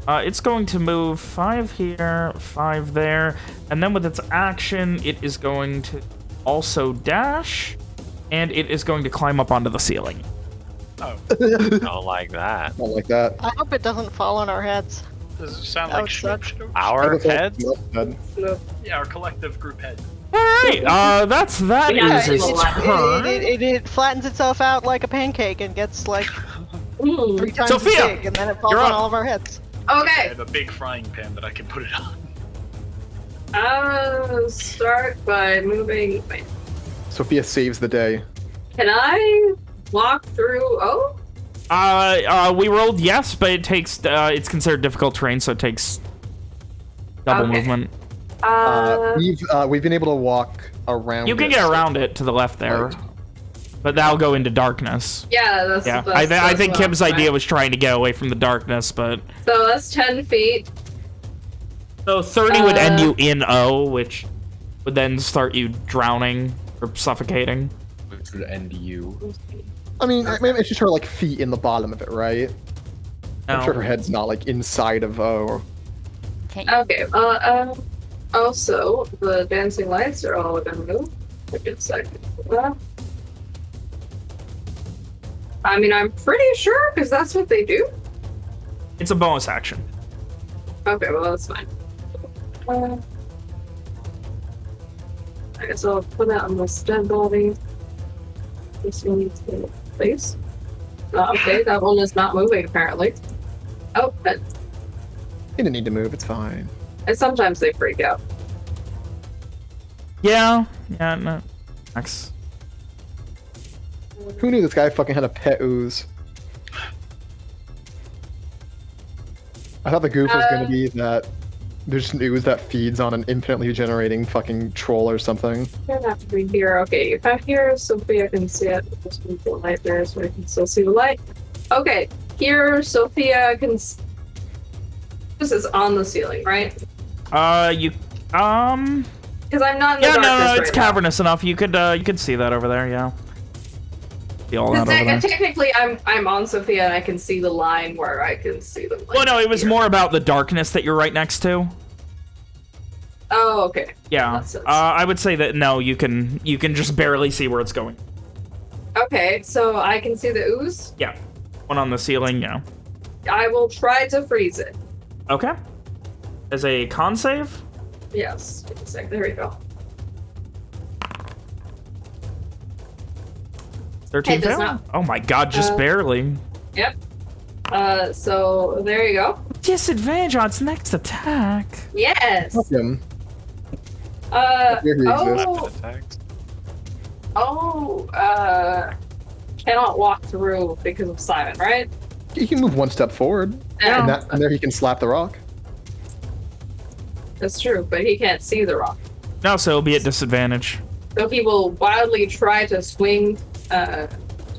It's going to move 5 here, 5 there, and then with its action, it is going to also dash, and it is going to climb up onto the ceiling. Oh, Don't like that. Not like that. I hope it doesn't fall on our heads. does it sound That like would suck. Our heads? Head. Yeah, our collective group head. All right, that's that Yeah, ooze's it's- turn. It flattens itself out like a pancake and gets like 3 Mm. times Sophia, as big, and then it falls you're on up. all of our heads. I Okay. have a big frying pan that I can put it on. I'll start by moving. Wait, Sophia saves the day. can I walk through? Oh, We rolled yes, but it takes, it's considered difficult terrain, so it takes double Okay. movement. We've been able to walk around. You can it, get so- around it to the left there, Right. but that'll go into darkness. yeah, that's. Yeah, that's I think what Kim's I'm idea trying- was trying to get away from the darkness, but... So that's 10 feet. So 30 would end Uh, you in O, which would then start you drowning or suffocating. Which would end you. I mean, it's just her like feet in the bottom of it, right? I'm No. sure her head's not like inside of O. Okay. Also, the dancing lights are all gonna move. Give me a second. I mean, I'm pretty sure because that's what they do. It's a bonus action. Okay, well that's fine. I guess I'll put that on this dead body. This one needs to place. Okay, that one is not moving apparently. Oh, but He didn't need to move. It's fine. and sometimes they freak out. Yeah, no. Max. Who knew this guy fucking had a pet ooze? I thought the goof was going to be that there's just an ooze that feeds on an infinitely generating fucking troll or something. Doesn't have to be here. Okay, if I'm here, Sophia can see it. Just move the light there so I can still see the light. Okay, here, Sophia can. This is on the ceiling, right? You, Because I'm not in the yeah, darkness no, right it's now. cavernous enough. You could see that over there, yeah. See all that Because over there. technically, I'm on Sophia and I can see the line where I can see the light. Well, no, it was here. more about the darkness that you're right next to. Oh, okay. Yeah, That sense. I would say that no, you can just barely see where it's going. Okay, so I can see the ooze. Yeah, one on the ceiling, yeah. I will try to freeze it. Okay. As a con save? Yes. Wait a sec. There we go. 13 It does fail? not. Oh my god, just barely. Yep. So there you go. Disadvantage on its next attack. Yes. Fuck him. Uh. Here he Oh. exists. Attacks. Oh. Cannot walk through because of Simon, right? He can move one step forward, Yeah. and there he can slap the rock. That's true, but he can't see the rock. No, so it'll be at disadvantage. So he will wildly try to swing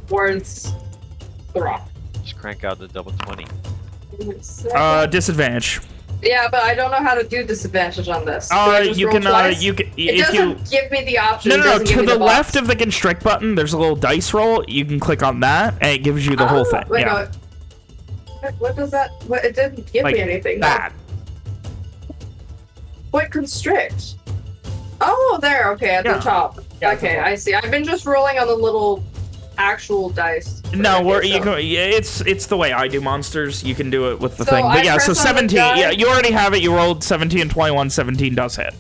towards the rock. Just crank out the double 20. Disadvantage. Yeah, but I don't know how to do disadvantage on this. Do I just you roll can twice? you can It if doesn't you give me the option. no it no no doesn't give to me the box. left of the constrict button. There's a little dice roll. You can click on that, and it gives you the whole thing. Wait, Yeah, no. What does that? What? It didn't give like me anything. that. What constrict? Oh, there. Okay, at Yeah. the top. Yeah, Okay, I see. I've been just rolling on the little actual dice. No, Okay, we're, so- you can, yeah, it's the way I do monsters. You can do it with the So thing. But I yeah, so press on the 17. die? Yeah, you already have it. You rolled 17 and 21. 17 does hit.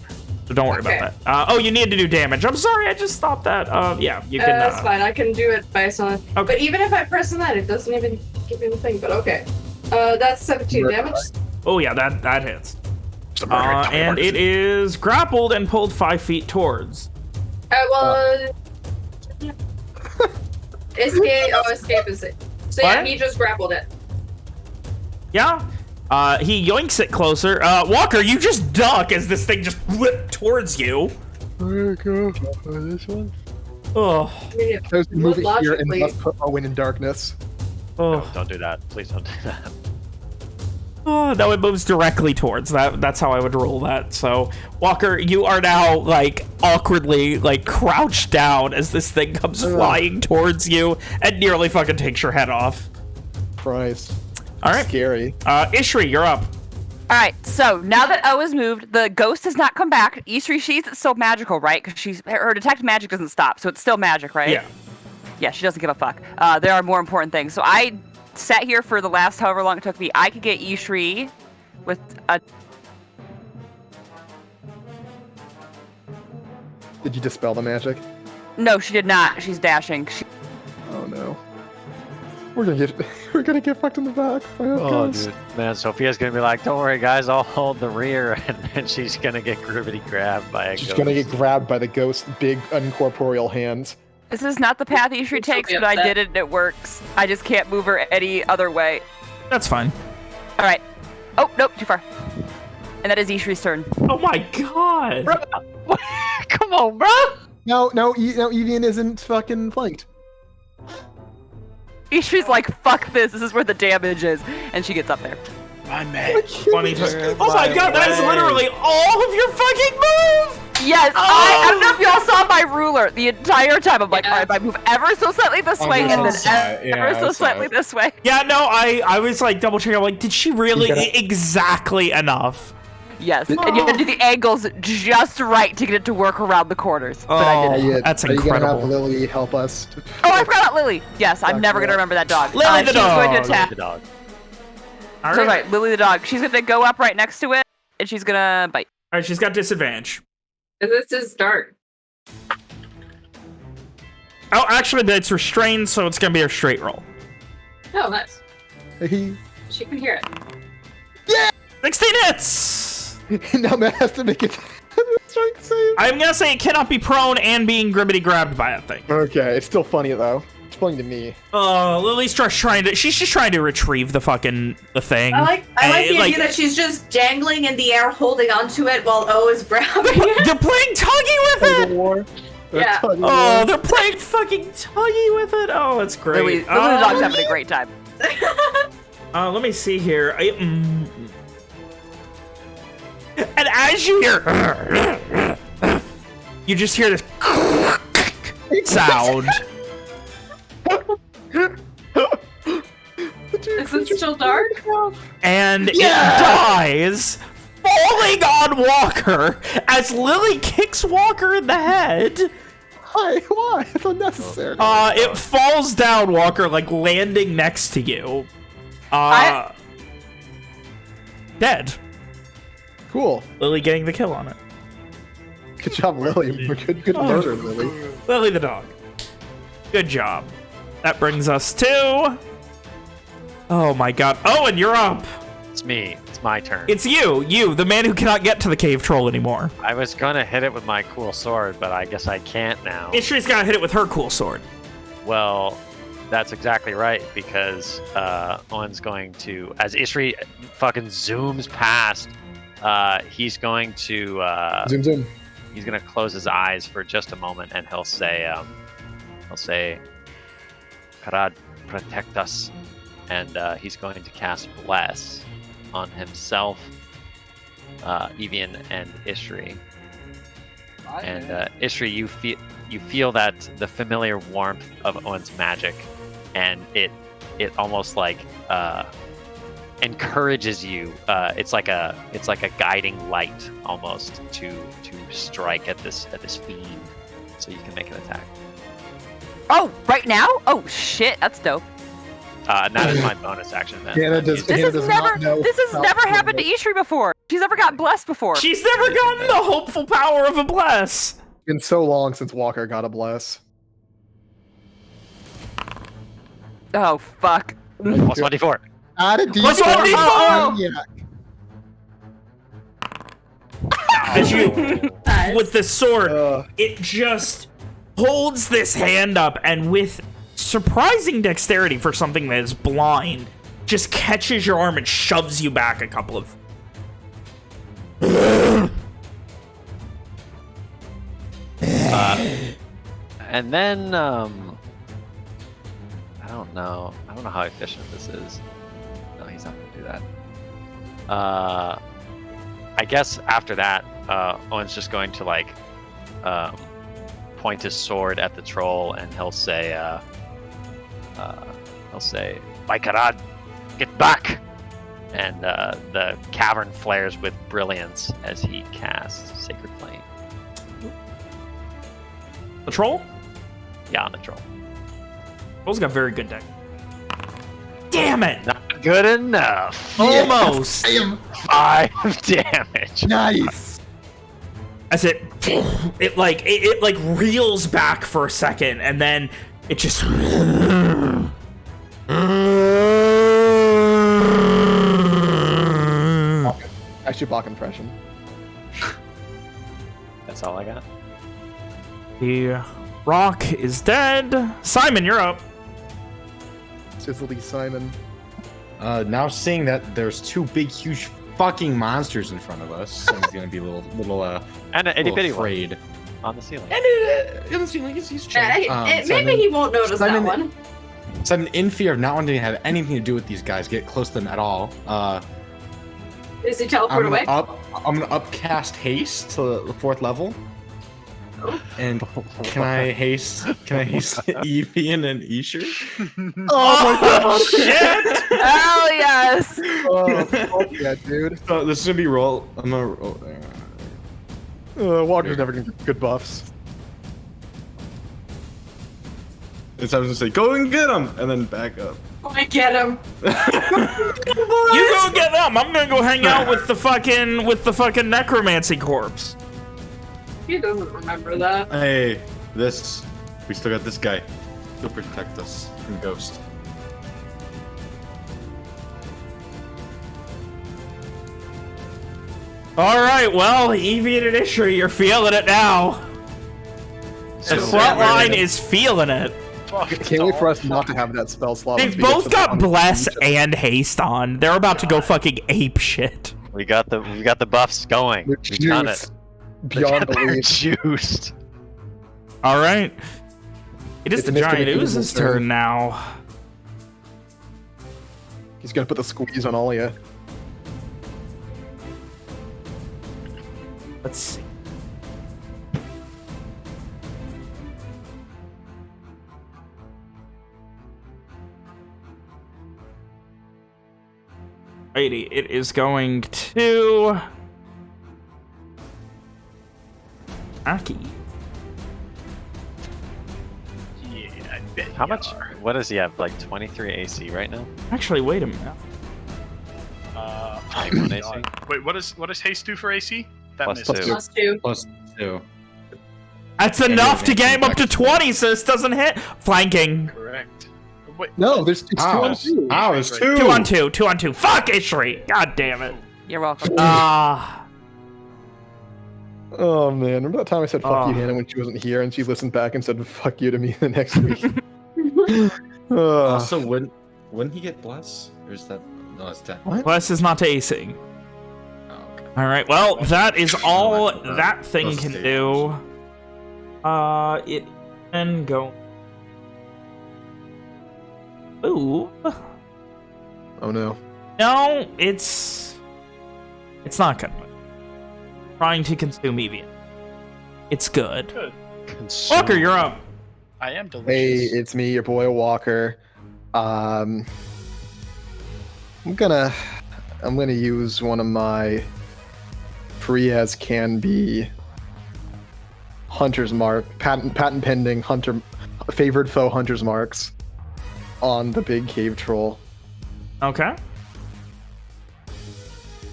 So don't worry Okay. about that. Oh, you need to do damage. I'm sorry, I just stopped that. Yeah, you can. That's fine. I can do it based on. Okay. But even if I press on that, it doesn't even give me the thing. But okay. That's 17 damage. Oh yeah, that hits. And it is grappled and pulled 5 feet towards. Escape. Oh, escape is it. So yeah, What? he just grappled it. Yeah. He yoinks it closer. Walker, you just duck as this thing just whipped towards you. This one? Oh. I mean, There's a move it here and logically- must put Owen in darkness. Oh. Don't do that. Please don't do that. Oh, no, it moves directly towards that. That's how I would roll that. So, Walker, you are now, like, awkwardly, like, crouched down as this thing comes flying towards you and nearly fucking takes your head off. Christ. All right. Scary. Ishri, you're up. All right, so now that O is moved, the ghost has not come back. Ishri, she's still magical, right? Because her detect magic doesn't stop, so it's still magic, right? Yeah. Yeah, she doesn't give a fuck. There are more important things. So I sat here for the last however long it took me. I could get Ishri with a... Did you dispel the magic? No, she did not. She's dashing. Oh no. We're gonna get fucked in the back by a Oh, ghost. dude. Man, Sophia's gonna be like, don't worry, guys, I'll hold the rear. And then she's gonna get gribbity grabbed by a She's ghost. gonna get grabbed by the ghost's big uncorporeal hands. This is not the path Ishri takes, but I did it and it works. I just can't move her any other way. That's fine. All right. Oh, nope, too far. And that is Ishri's turn. Oh my god. Come on, bro! No, Evian isn't fucking flanked. Ishri's like, fuck this. This is where the damage is. And she gets up there. My man. 20. Oh my god, that is literally all of your fucking move! Yes, I don't know if y'all saw my ruler the entire time. I'm like, Yeah. all right, if I move ever so slightly this way, and I then saw it. Yeah, ever I so saw slightly it. this way. Yeah, no, I was like double checking. I'm like, did she really You gotta- exactly enough? Yes, and you have to do the angles just right to get it to work around the corners. But I Oh, did it. that's Are you gonna have incredible. Lily help us? Oh, I forgot about Lily. Yes, I'm Fuck never yeah. gonna remember that dog. Lily the she's going dog. to attack. The dog. All So right. right, Lily the dog. She's gonna go up right next to it, and she's gonna bite. All right, she's got disadvantage. This is dark. Oh, actually, it's restrained, so it's gonna be a straight roll. Oh, nice. He She can hear it. 16 hits! now Matt has to make it. Strength save. I'm gonna say it cannot be prone and being gribbity grabbed by a thing. Okay, it's still funny though. It's funny to me. Lily's just trying to. She's just trying to retrieve the thing. I like the idea that she's just dangling in the air, holding onto it while O is grabbing it. They're playing tuggy with Tug of it. war. Yeah. Tug of war. Oh, they're playing fucking tuggy with it. Oh, it's great. Lily the dog's having a great time. Let me see here. And as you hear, you just hear this sound. Is it still dark? And it dies, falling on Walker as Lily kicks Walker in the head. Hi, why? It's unnecessary. It falls down, Walker, like landing next to you. Dead. Cool. Lily getting the kill on it. Good job, Lily. Good murder, Lily. Lily the dog. Good job. That brings us to... Oh my god. Oh, and you're up. It's me. It's my turn. It's you, the man who cannot get to the cave troll anymore. I was gonna hit it with my cool sword, but I guess I can't now. Ishri's gotta hit it with her cool sword. Well, that's exactly right, because Owen's going to, as Ishri fucking zooms past, he's going to Zoom, zoom. he's gonna close his eyes for just a moment, and he'll say, "Karad, protect us," and he's going to cast Bless on himself Evian and Ishri. And Ishri, you feel that the familiar warmth of Owen's magic, and it almost like encourages you. It's like a guiding light almost to strike at this fiend, so you can make an attack. Oh, right now? Oh shit, that's dope. That is my bonus action then. Hannah does not know This has how never to happened to make- Ishri before. She's never gotten blessed before. She's never gotten the hopeful power of a bless. It's been so long since Walker got a bless. Oh fuck. Plus 1d4. Add a D4. Plus 1d4! Oh, yeah. As you, Nice. with the sword, Uh, it just holds this hand up, and with surprising dexterity for something that is blind, just catches your arm and shoves you back a couple of. And then I don't know how efficient this is. No, he's not gonna do that. I guess after that, Owen's just going to like point his sword at the troll, and he'll say, "Baikarad, get back!" And the cavern flares with brilliance as he casts Sacred Flame. The troll? Yeah, on the troll. Troll's got very good deck. Damn it! Not good enough. Almost. Damn. 5 damage. Nice. As it reels back for a second, and then it just. Actually, Bach impression. That's all I got. The rock is dead. Simon, you're up. Sizzly Simon. Now seeing that there's two big, huge fucking monsters in front of us, I'm gonna be a little And an itty bitty one afraid. on the ceiling. And it doesn't seem like he's chilling. Maybe he won't notice that Simon- one. So I'm in fear of not wanting to have anything to do with these guys, get close to them at all. Is he teleport away? I'm gonna upcast haste to the 4th level. And can I haste Evian and Isher? Oh my god. Shit! Hell yes. Oh, fuck yeah, dude. So this is gonna be roll. I'm gonna roll. Walker's never gonna get good buffs. And so I was gonna say, go and get him, and then back up. I get him. You go get them. I'm gonna go hang out with the fucking necromancy corpse. He doesn't remember that. Hey, we still got this guy. He'll protect us from Ghost. All right, well, Evian and Ishri, you're feeling it now. The front line is feeling it. Can't wait for us not to have that spell slot. They've both got bless and haste on. They're about to go fucking ape shit. We got the buffs going. They're We've done it. juiced beyond They're belief. juiced. All right. It is It's the Mr. giant McDougal's ooze's turn. turn now. He's gonna put the squeeze on all of you. Let's see. Righty, it is going to Aki. Yeah, I bet. How you much? are. What does he have? Like 23 AC right now? Actually, wait a minute. 21 AC. Wait, what does haste do for AC? That Plus misses. two. Plus 2. Plus 2. That's enough to get him up to 20, so this doesn't hit. Flanking. Correct. Wait, No, it's 2 on 2. Ow, it's 2. 2 on 2, 2 on 2. Fuck Ishri! God damn it. You're welcome. Oh man, remember that time I said fuck Oh. you, Hannah, when she wasn't here, and she listened back and said fuck you to me the next week. Also, wouldn't he get bless? Or is that no? It's 10. What? Bless is not to AC. Oh, okay. Alright, well, that is all Well, that thing plus can stage. do. It can go. Ooh. Oh no. No, it's not gonna. trying to consume Evian. It's good. Good. Walker, you're up. I am delicious. Hey, it's me, your boy Walker. I'm gonna use one of my free as can be hunter's mark, patent pending hunter favored foe hunter's marks on the big cave troll. Okay.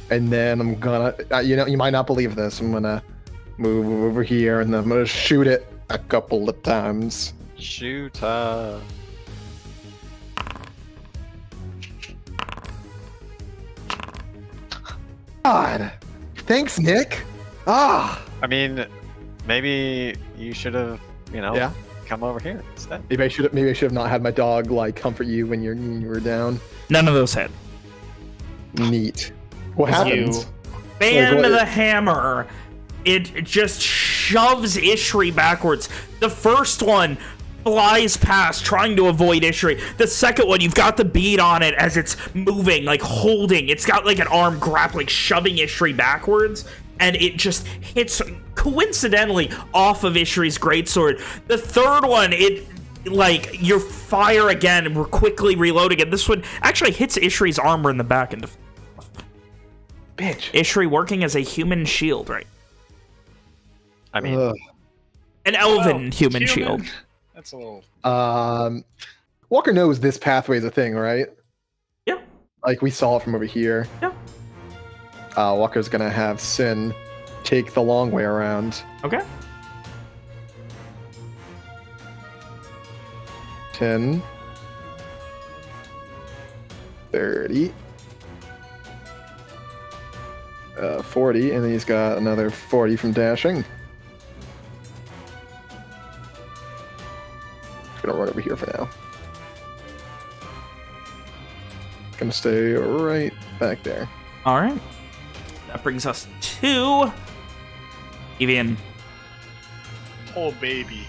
And then I'm gonna, you might not believe this, I'm gonna move over here and I'm gonna shoot it a couple of times. Shoot. God, thanks, Nick. Ah, I mean, maybe you should have, yeah. come over here instead. Maybe I should have not had my dog like comfort you when you were down. None of those hit. Neat. What You happens? Band Like, what- the hammer. It just shoves Ishri backwards. The first one flies past, trying to avoid Ishri. The second one, you've got the bead on it as it's moving, like holding. It's got like an arm grappling, shoving Ishri backwards, and it just hits coincidentally off of Ishri's greatsword. The third one, like you fire again, and we're quickly reloading, and this one actually hits Ishri's armor in the back and. Bitch. Ishri working as a human shield, right? I mean, Ugh. An elven human shield. That's a little. Walker knows this pathway is a thing, right? Yeah. Like we saw it from over here. Yeah. Walker's gonna have Sin take the long way around. Okay. 10, 30, 40, and then he's got another 40 from dashing. Gonna run over here for now. Gonna stay right back there. All right. That brings us to Evian. Oh, baby.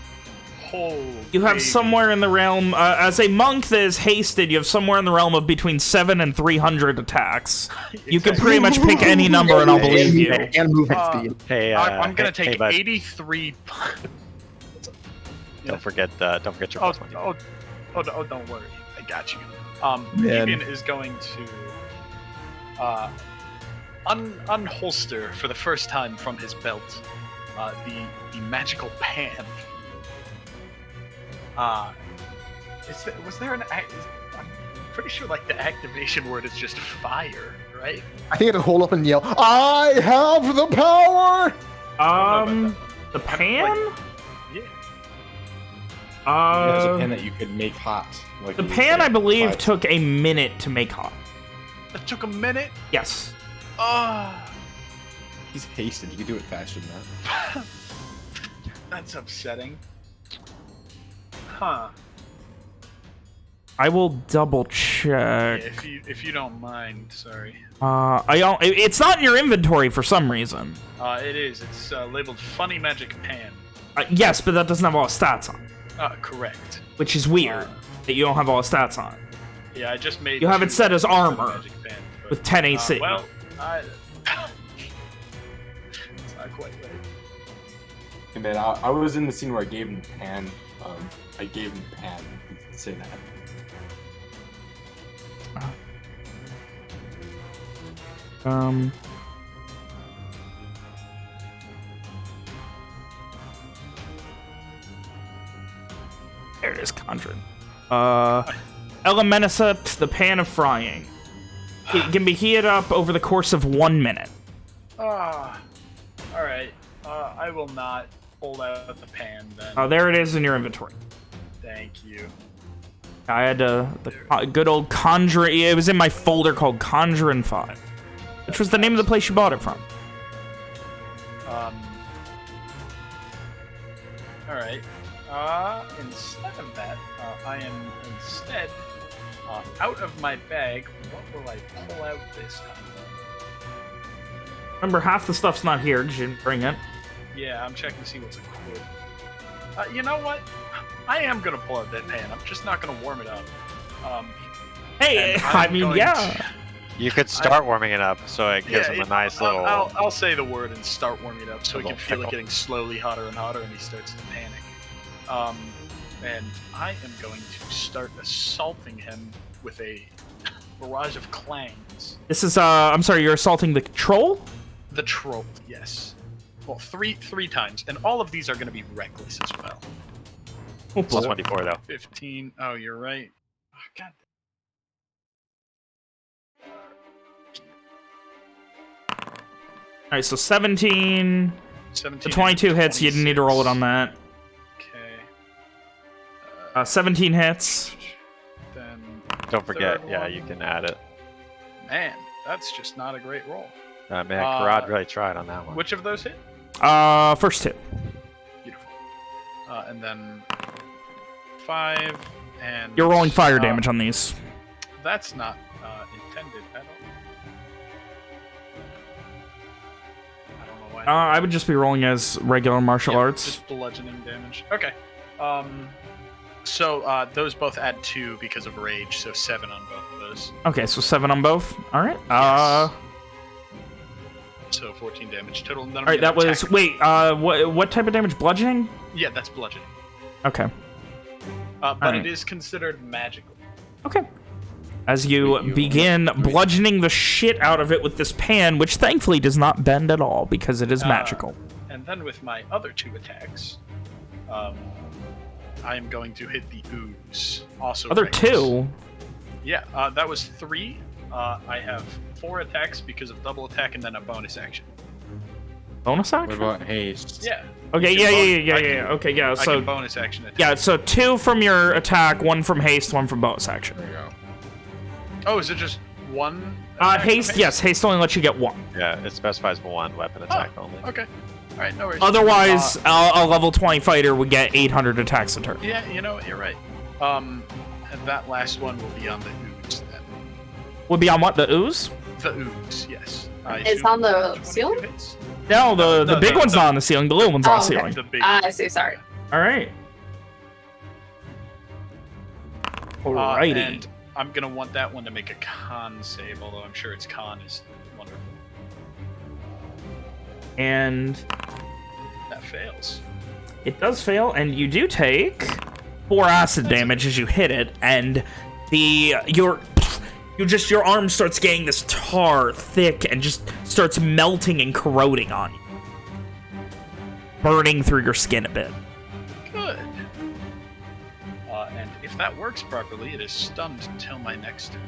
Oh, You have baby. somewhere in the realm, as a monk that is hasted, you have somewhere in the realm of between 700 and 300 attacks. You can pretty much pick any number and I'll believe you. And movement speed. hey, I'm gonna hey, take bud, 83. Don't forget your Oh, plus one. don't worry. I got you. Man. Evian is going to unholster for the first time from his belt the magical pan. Was there an? I'm pretty sure like the activation word is just fire, right? I think I had to hold up and yell, "I have the power!" The pan? Yeah. There's a pan that you could make hot. Like The you pan, like I believe, five- took a minute to make hot. That took a minute. Yes. He's hasted. You can do it faster than that. That's upsetting. Huh. I will double Yeah, check. if you don't mind, sorry. It's not in your inventory for some reason. It is. It's labeled Funny Magic Pan. Yes, but that doesn't have all the stats on, Correct. which is weird that you don't have all the stats on. Yeah, I just made. You have it two set as Funny armor Magic Pan, but, with 10 AC. well, it's not quite right. Hey man, I was in the scene where I gave him the pan. I gave him the pan. You can say that. There it is, Conjured. Elemenisa, the pan of frying. It can be heated up over the course of 1 minute. Alright. I will not hold out the pan then. Oh, there it is in your inventory. Thank you. I had the good old Conjure. It was in my folder called Conjurin' 5, which was the name of the place you bought it from. Alright. Instead of that, I am instead out of my bag. What will I pull out this time? Remember, half the stuff's not here because you didn't bring it. Yeah, I'm checking to see what's equipped. You know what? I am gonna pull out that pan. I'm just not gonna warm it up. Hey, And I I'm mean, going yeah. You could start warming it up, so it gives him a nice little. I'll say the word and start warming it up, so he can feel tickle. it getting slowly hotter and hotter, and he starts to panic. And I am going to start assaulting him with a barrage of clangs. This is, I'm sorry, you're assaulting the troll? The troll, yes. Well, three times, and all of these are going to be reckless as well. Oh, Plus boy. 24 though. 15. Oh, you're right. Oh, God. Alright, so 17. 17. The 22 hits, you didn't need to roll it on 26. that. Okay. 17 hits. Then. Don't forget, Third yeah, one. you can add it. Man, that's just not a great roll. Man, Karad really tried on that one. Which of those hit? First hit. Beautiful. And then 5 and. You're rolling fire damage on these. That's not intended at all. I don't know why. I would just be rolling as regular martial Yeah, arts. Just bludgeoning damage. Okay. So those both add 2 because of rage, so 7 on both of those. Okay, so 7 on both. Alright. Yes. So 14 damage total. And then I'm Alright, that gonna was... attack. Wait, what type of damage? Bludgeoning? Yeah, that's bludgeoning. Okay. But Alright. it is considered magical. Okay. As you begin bludgeoning the shit out of it with this pan, which thankfully does not bend at all because it is magical. And then with my other 2 attacks, I am going to hit the ooze. Also Other reckless. 2? Yeah, that was 3. I have 4 attacks because of double attack and then a bonus action. Bonus What action? about haste? Yeah. Okay, You yeah, can yeah. I can- Okay, yeah, I so... can bonus action attack. Yeah, so 2 from your attack, 1 from haste, 1 from bonus action. There you go. Oh, is it just 1? attack from Haste, yes, haste only lets you get 1. Yeah, it specifies 1 weapon attack Oh, only. okay. Alright, no worries. Otherwise, a level 20 fighter would get 800 attacks a turn. Yeah, you know what, you're right. And that last one will be on the ooze then. Would be on what, the ooze? The ooze, yes. I It's assume on the 22 ceiling? hits? No, the No, big no, one's no. not on the ceiling, the little one's on the okay. ceiling. The big I see, sorry. Alright. Alrighty. and I'm gonna want that one to make a con save, although I'm sure its con is wonderful. And That fails. it does fail, and you do take 4 acid damage as you hit it, and your arm starts getting this tar thick and just starts melting and corroding on you. Burning through your skin a bit. Good. And if that works properly, it is stunned until my next turn.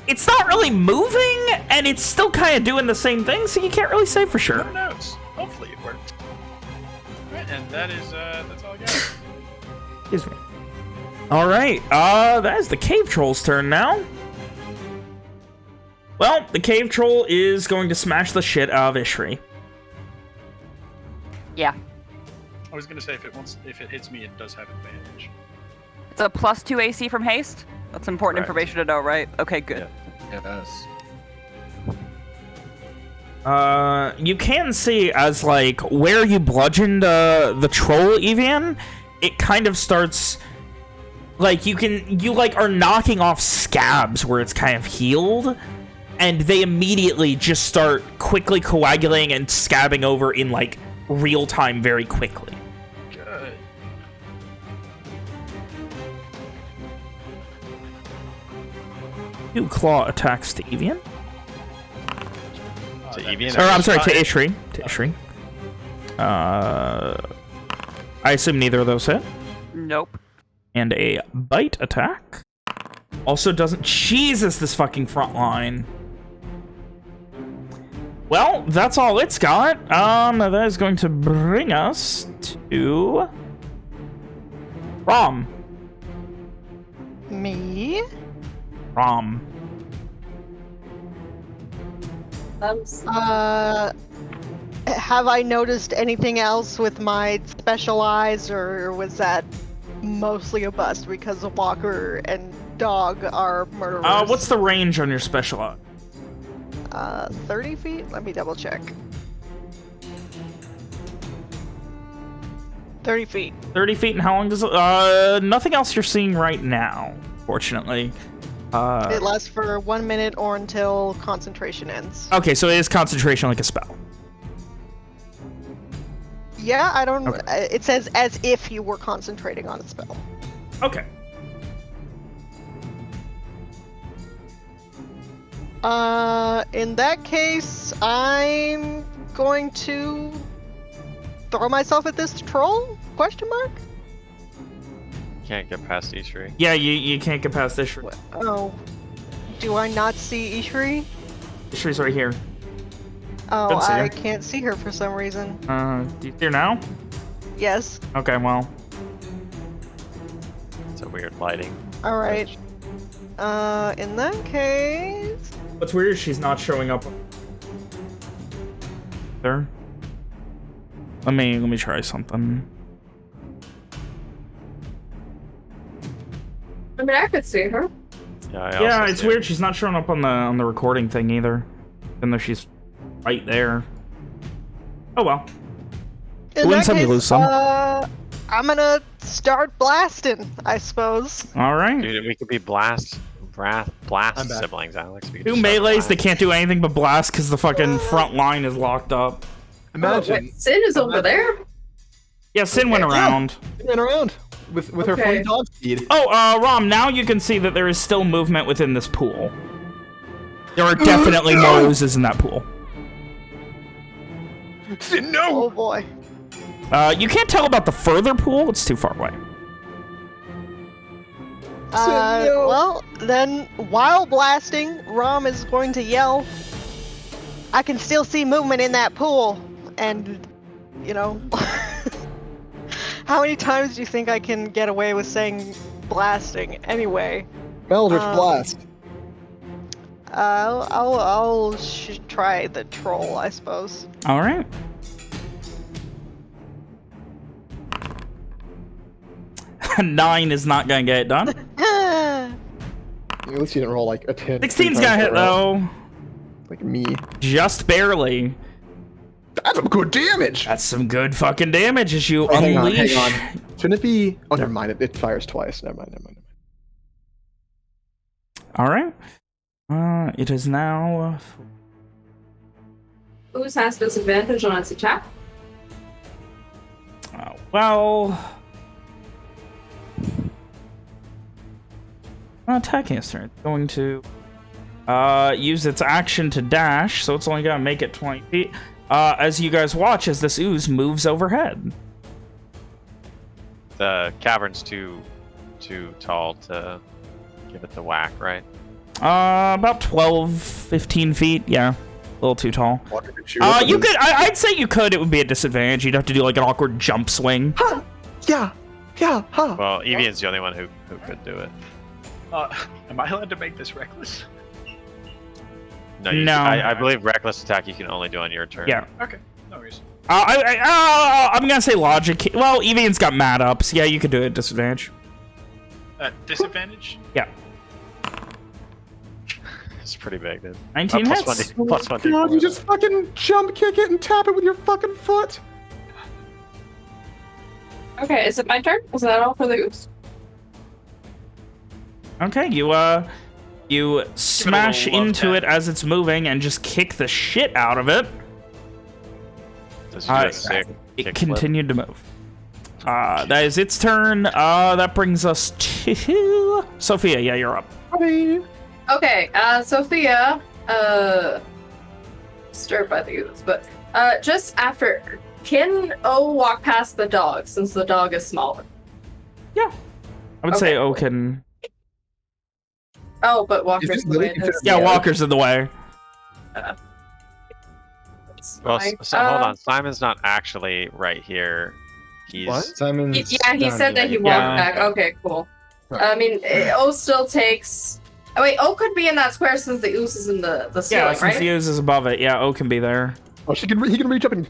It's not really moving, and it's still kind of doing the same thing, so you can't really say for sure. Who knows? Hopefully it worked. Alright, and that is, that's all I got. Excuse me. Alright, that is the cave troll's turn now. Well, the cave troll is going to smash the shit out of Ishri. Yeah. I was gonna say if it hits me, it does have advantage. It's a +2 AC from haste. That's important Correct. information to know, right? Okay, good. Yeah. Yes. You can see as, like, where you bludgeoned the troll, Evian, it kind of starts... Like, you are knocking off scabs where it's kind of healed, and they immediately just start quickly coagulating and scabbing over in, like, real time very quickly. Good. 2 claw attacks to Evian. To that Evian? makes Or, I'm sense. sorry, to Ishri. To Ishri. I assume neither of those hit. Nope. And a bite attack. Also doesn't... Jesus, this fucking front line. Well, that's all it's got. That is going to bring us to... Rom. Me? Rom. Have I noticed anything else with my special eyes, or was that mostly a bust because Walker and Dog are murderers? What's the range on your special eye? 30 feet? Let me double check. 30 feet. 30 feet, and how long does it... nothing else you're seeing right now, fortunately. It lasts for 1 minute or until concentration ends. Okay, so it is concentration like a spell. Yeah, I don't. Okay. It says as if you were concentrating on a spell. Okay. In that case, I'm going to throw myself at this troll? Question mark? Can't get past Ishri. Yeah, you can't get past this. Oh, do I not see Ishri? Ishri's right here. Oh, Couldn't see her. I can't see her for some reason. Do you see her now? Yes. Okay, well. It's a weird lighting. All right. In that case, What's weird is she's not showing up there. Let me try something. I mean, I could see her. Yeah, Yeah, also it's see- weird. She's not showing up on the recording thing either, even though she's right there. Oh well. in Win that some, you case, lose some. I'm gonna start blasting, I suppose. All right. Dude, we could be blast I'm back. siblings, Alex. We could Two just start melees that blast. can't do anything but blast because the fucking front line is locked up. Imagine Wait, Sin is over there? Yeah, Sin went Okay. around. running around with her Okay. funny dog speed. Oh, Rom, now you can see that there is still movement within this pool. There are definitely more oozes in that pool. No! Oh boy. You can't tell about the further pool. It's too far away. no. Well, then, while blasting, Rom is going to yell, I can still see movement in that pool. And, you know, how many times do you think I can get away with saying blasting? Anyway, Eldritch Blast. I'll try the troll, I suppose. All right. Nine is not gonna get it done. At least you didn't roll like a 10. 16's gonna hit though. Like me. Just barely. That's some good damage! That's some good fucking damage as you Wait, hang on, unleash. hang on. Shouldn't it be... Oh, never mind. It fires twice. Never mind. All right. It is now. Who's has disadvantage on its attack? Well. Attacking its turn. It's going to use its action to dash, so it's only gonna make it 20 feet. As you guys watch as this ooze moves overhead. The cavern's too tall to give it the whack, right? About 12, 15 feet. Yeah, a little too tall. Walker could shoot it, You but could. I'd say you could. It would be a disadvantage. You'd have to do like an awkward jump swing. then- Yeah, huh. Well, Evian's the only one who could do it. Am I allowed to make this reckless? No, No. I believe reckless attack you can only do on your turn. Yeah. Okay, no worries. I'm gonna say logic. Well, Evian's got mad ups. Yeah, you could do it at disadvantage. Disadvantage? Yeah. It's pretty big, dude. 19 plus hits. 1 plus 1 God, you just fucking jump kick it and tap it with your fucking foot. Okay, is it my turn? Is that all for the ooze? Okay, you smash love into tap. it as it's moving and just kick the shit out of it. Does it do a sick It kick continued to move. That is its turn. That brings us to Sophia. Yeah, you're up. Buddy. Okay, Sophia, stirred by the ooze, but just after, can O walk past the dog since the dog is smaller? I would say Okay. Oaken. Oh, but Walker's this the way really it is. considered- Yeah, Walker's in the way. It's Well, fine. so hold on. Simon's not actually right here. He's What? Simon's Yeah, he down said that he here. walked Yeah. back. Okay, cool. Right. I mean, O still takes. Oh wait, O could be in that square since the ooze is in the Yeah, ceiling, since right? the ooze is above it. Yeah, O can be there. Oh, he can reach up and...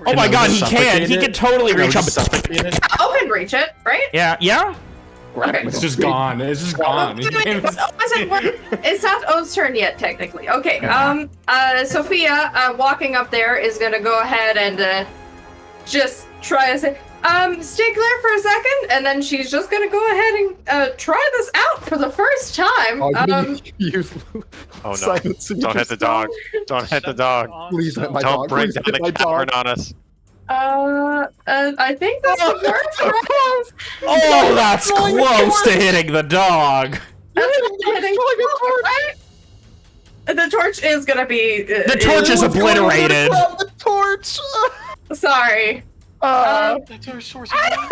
Oh my I god, just he can! suffocate He it? can totally Can I reach up. just suffocate it? O can reach it, right? Yeah, yeah? grab it Okay. with It's a just big- gone. It's just gone. Wait, but O isn't what- it's not O's turn yet, technically. Okay, Sophia, walking up there, is gonna go ahead and just try to say, Stay clear for a second, and then she's just gonna go ahead and try this out for the first time. Oh, use Oh no! silence and Don't hit just- the dog! Don't hit the dog! Please hit my Don't dog. bring Please down hit the my cavern dog. on us. I think that's the first round. Oh, that's close to hitting the dog. That's hitting right? The torch is gonna be. The torch is obliterated. Grab the torch. Sorry. That's our source of light.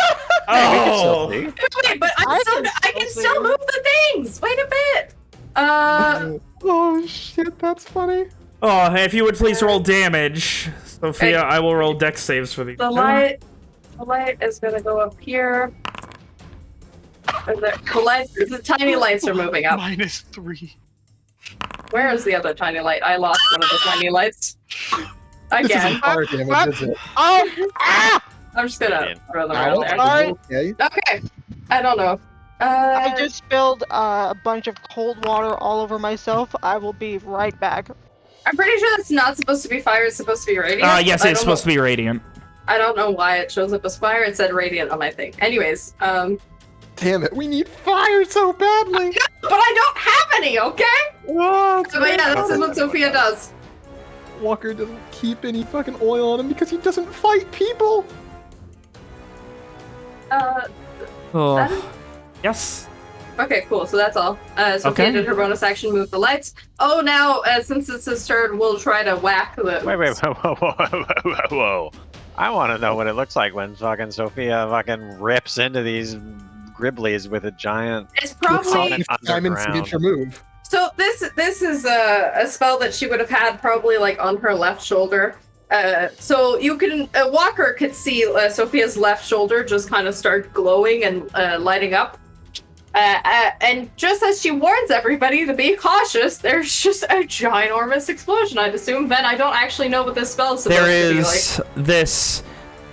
Oh. Wait, but I can still move the things. Wait a bit. Oh shit, that's funny. Oh, if you would please roll damage, Sophia, I will roll dex saves for these. The light is gonna go up here. The tiny lights are moving up. -3. Where is the other tiny light? I lost one of the tiny lights. This isn't Again. fire damage, is it? I'm just gonna throw them Ow, around there. Sorry. Okay. Okay. I don't know. I just spilled a bunch of cold water all over myself. I will be right back. I'm pretty sure that's not supposed to be fire. It's supposed to be radiant. Yes, it's supposed to be radiant. I don't know why it shows up as fire. It said radiant on my thing. Anyways, Damn it, we need fire so badly. but I don't have any. Okay. Oh, it's But yeah, this is bad. what Sophia does. Walker doesn't keep any fucking oil on him because he doesn't fight people. Oh. Yes. Okay, cool. So that's all. Sophia Okay. did her bonus action, move the lights. Oh, now since it's his turn, we'll try to whack the. Wait, whoa. I want to know what it looks like when fucking Sophia fucking rips into these Griblies with a giant. It's probably It's Simon's underground. signature move. so. This is a spell that she would have had probably like on her left shoulder. So you can Walker could see Sophia's left shoulder just kind of start glowing and lighting up. And just as she warns everybody to be cautious, there's just a ginormous explosion, I'd assume. Ben, I don't actually know what this spell is supposed There to be like. is this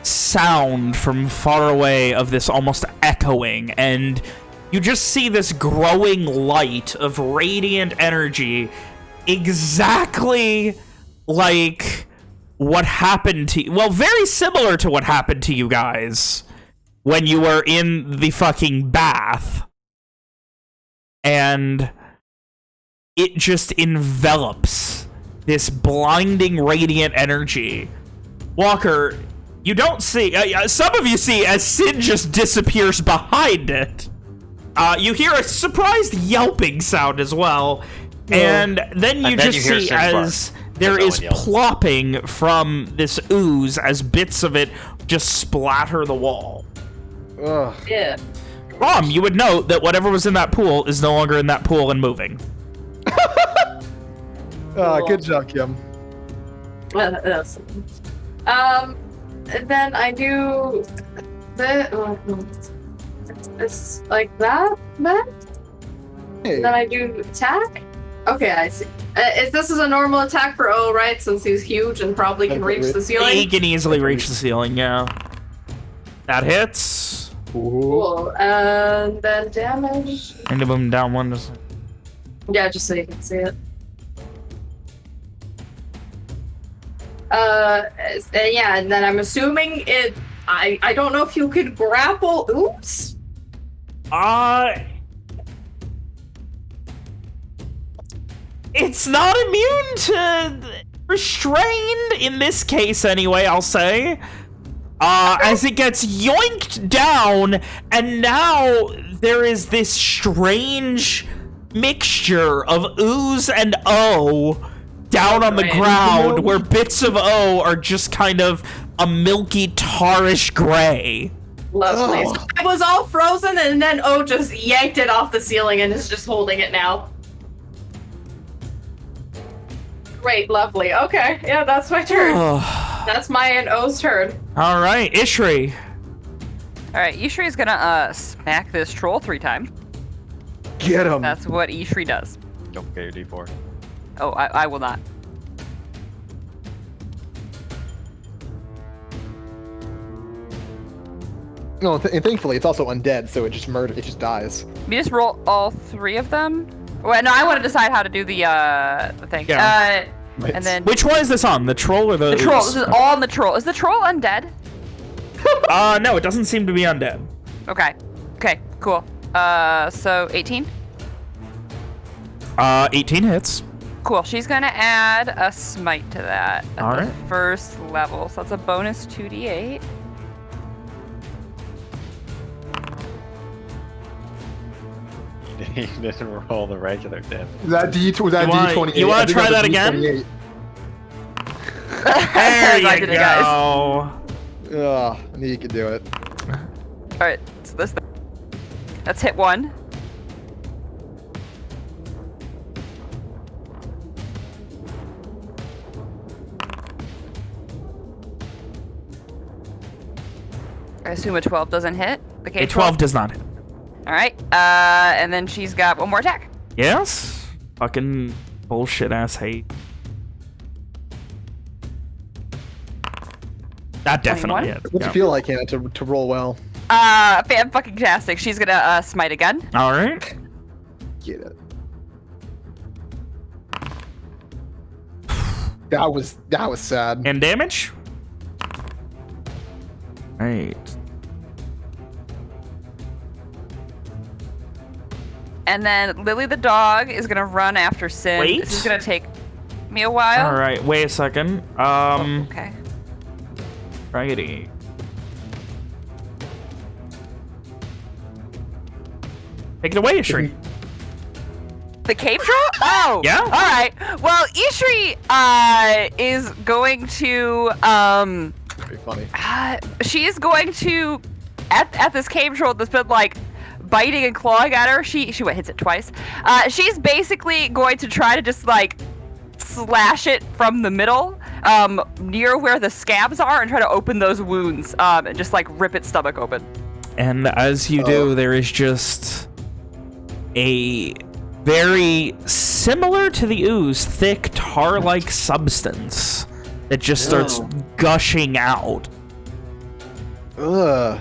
sound from far away of this almost echoing, and you just see this growing light of radiant energy, exactly like what happened to you. Well, very similar to what happened to you guys when you were in the fucking bath. And it just envelops this blinding radiant energy. Walker, you don't see, some of you see as Sin just disappears behind it. You hear a surprised yelping sound as well. And then you just hear see Sin's bark. as there Owen is yells. plopping from this ooze as bits of it just splatter the wall. Ugh. Yeah. Rom, you would note that whatever was in that pool is no longer in that pool and moving. Good job, Kim. Yes. Then I do this like that, man. Hey. Then I do attack. Okay, I see. This is a normal attack for O, right? Since he's huge and probably can reach the He ceiling. can easily reach the ceiling, yeah. That hits. Ooh. Cool. And then damage. And boom, down one. Yeah, just so you can see it. Yeah, and then I'm assuming it. I don't know if you could grapple. Oops. It's not immune to restrained in this case, anyway. I'll say. As it gets yoinked down, and now there is this strange mixture of ooze and O down on the Right. ground, where bits of O are just kind of a milky, tarish gray. Lovely. Oh. So it was all frozen, and then O just yanked it off the ceiling and is just holding it now. Great, lovely. Okay, yeah, that's my turn. That's my and O's turn. All right, Ishri. Alright, Ishri's gonna smack this troll 3 times. Get him. That's what Ishri does. Don't forget your D4. Oh, I will not. No, and thankfully it's also undead, so it just It just dies. We just roll all 3 of them. Well, no, I want to decide how to do the thing. Yeah. Right. And then Which one is this on? The troll or the the troll. ooze? This is all on the troll. Is the troll undead? No, it doesn't seem to be undead. Okay. Okay, cool. So 18? 18 hits. Cool. She's gonna add a smite to that at All the right. first level. So that's a bonus 2d8. He didn't roll the regular damage. That D28. You wanna I think try that's that a again? D28. There I you did it, guys. go. Ugh, I knew you could do it. Alright, so that's hit 1. I assume a 12 doesn't hit. The A 12 does not hit. Alright, and then she's got one more attack. Yes? Fucking bullshit ass hate. That definitely 21? hit. What's it feel like, Hannah, to roll well? Fan-fucking-tastic. She's gonna smite again. Alright. Get it. That was sad. And damage? Right. And then Lily the dog is gonna run after Sin. Wait. This is gonna take me a while. Alright, wait a second. Okay. Righty. Take it away, Ishri. The cave troll? Oh! Yeah? Alright. Well, Ishri, is going to, Pretty funny. she is going to, at this cave troll that's been, like, biting and clawing at her, she hits it twice. She's basically going to try to just, like, slash it from the middle, near where the scabs are, and try to open those wounds, and just, like, rip its stomach open. And as you do, there is just a very similar to the ooze, thick tar-like substance that just starts gushing out, Ugh.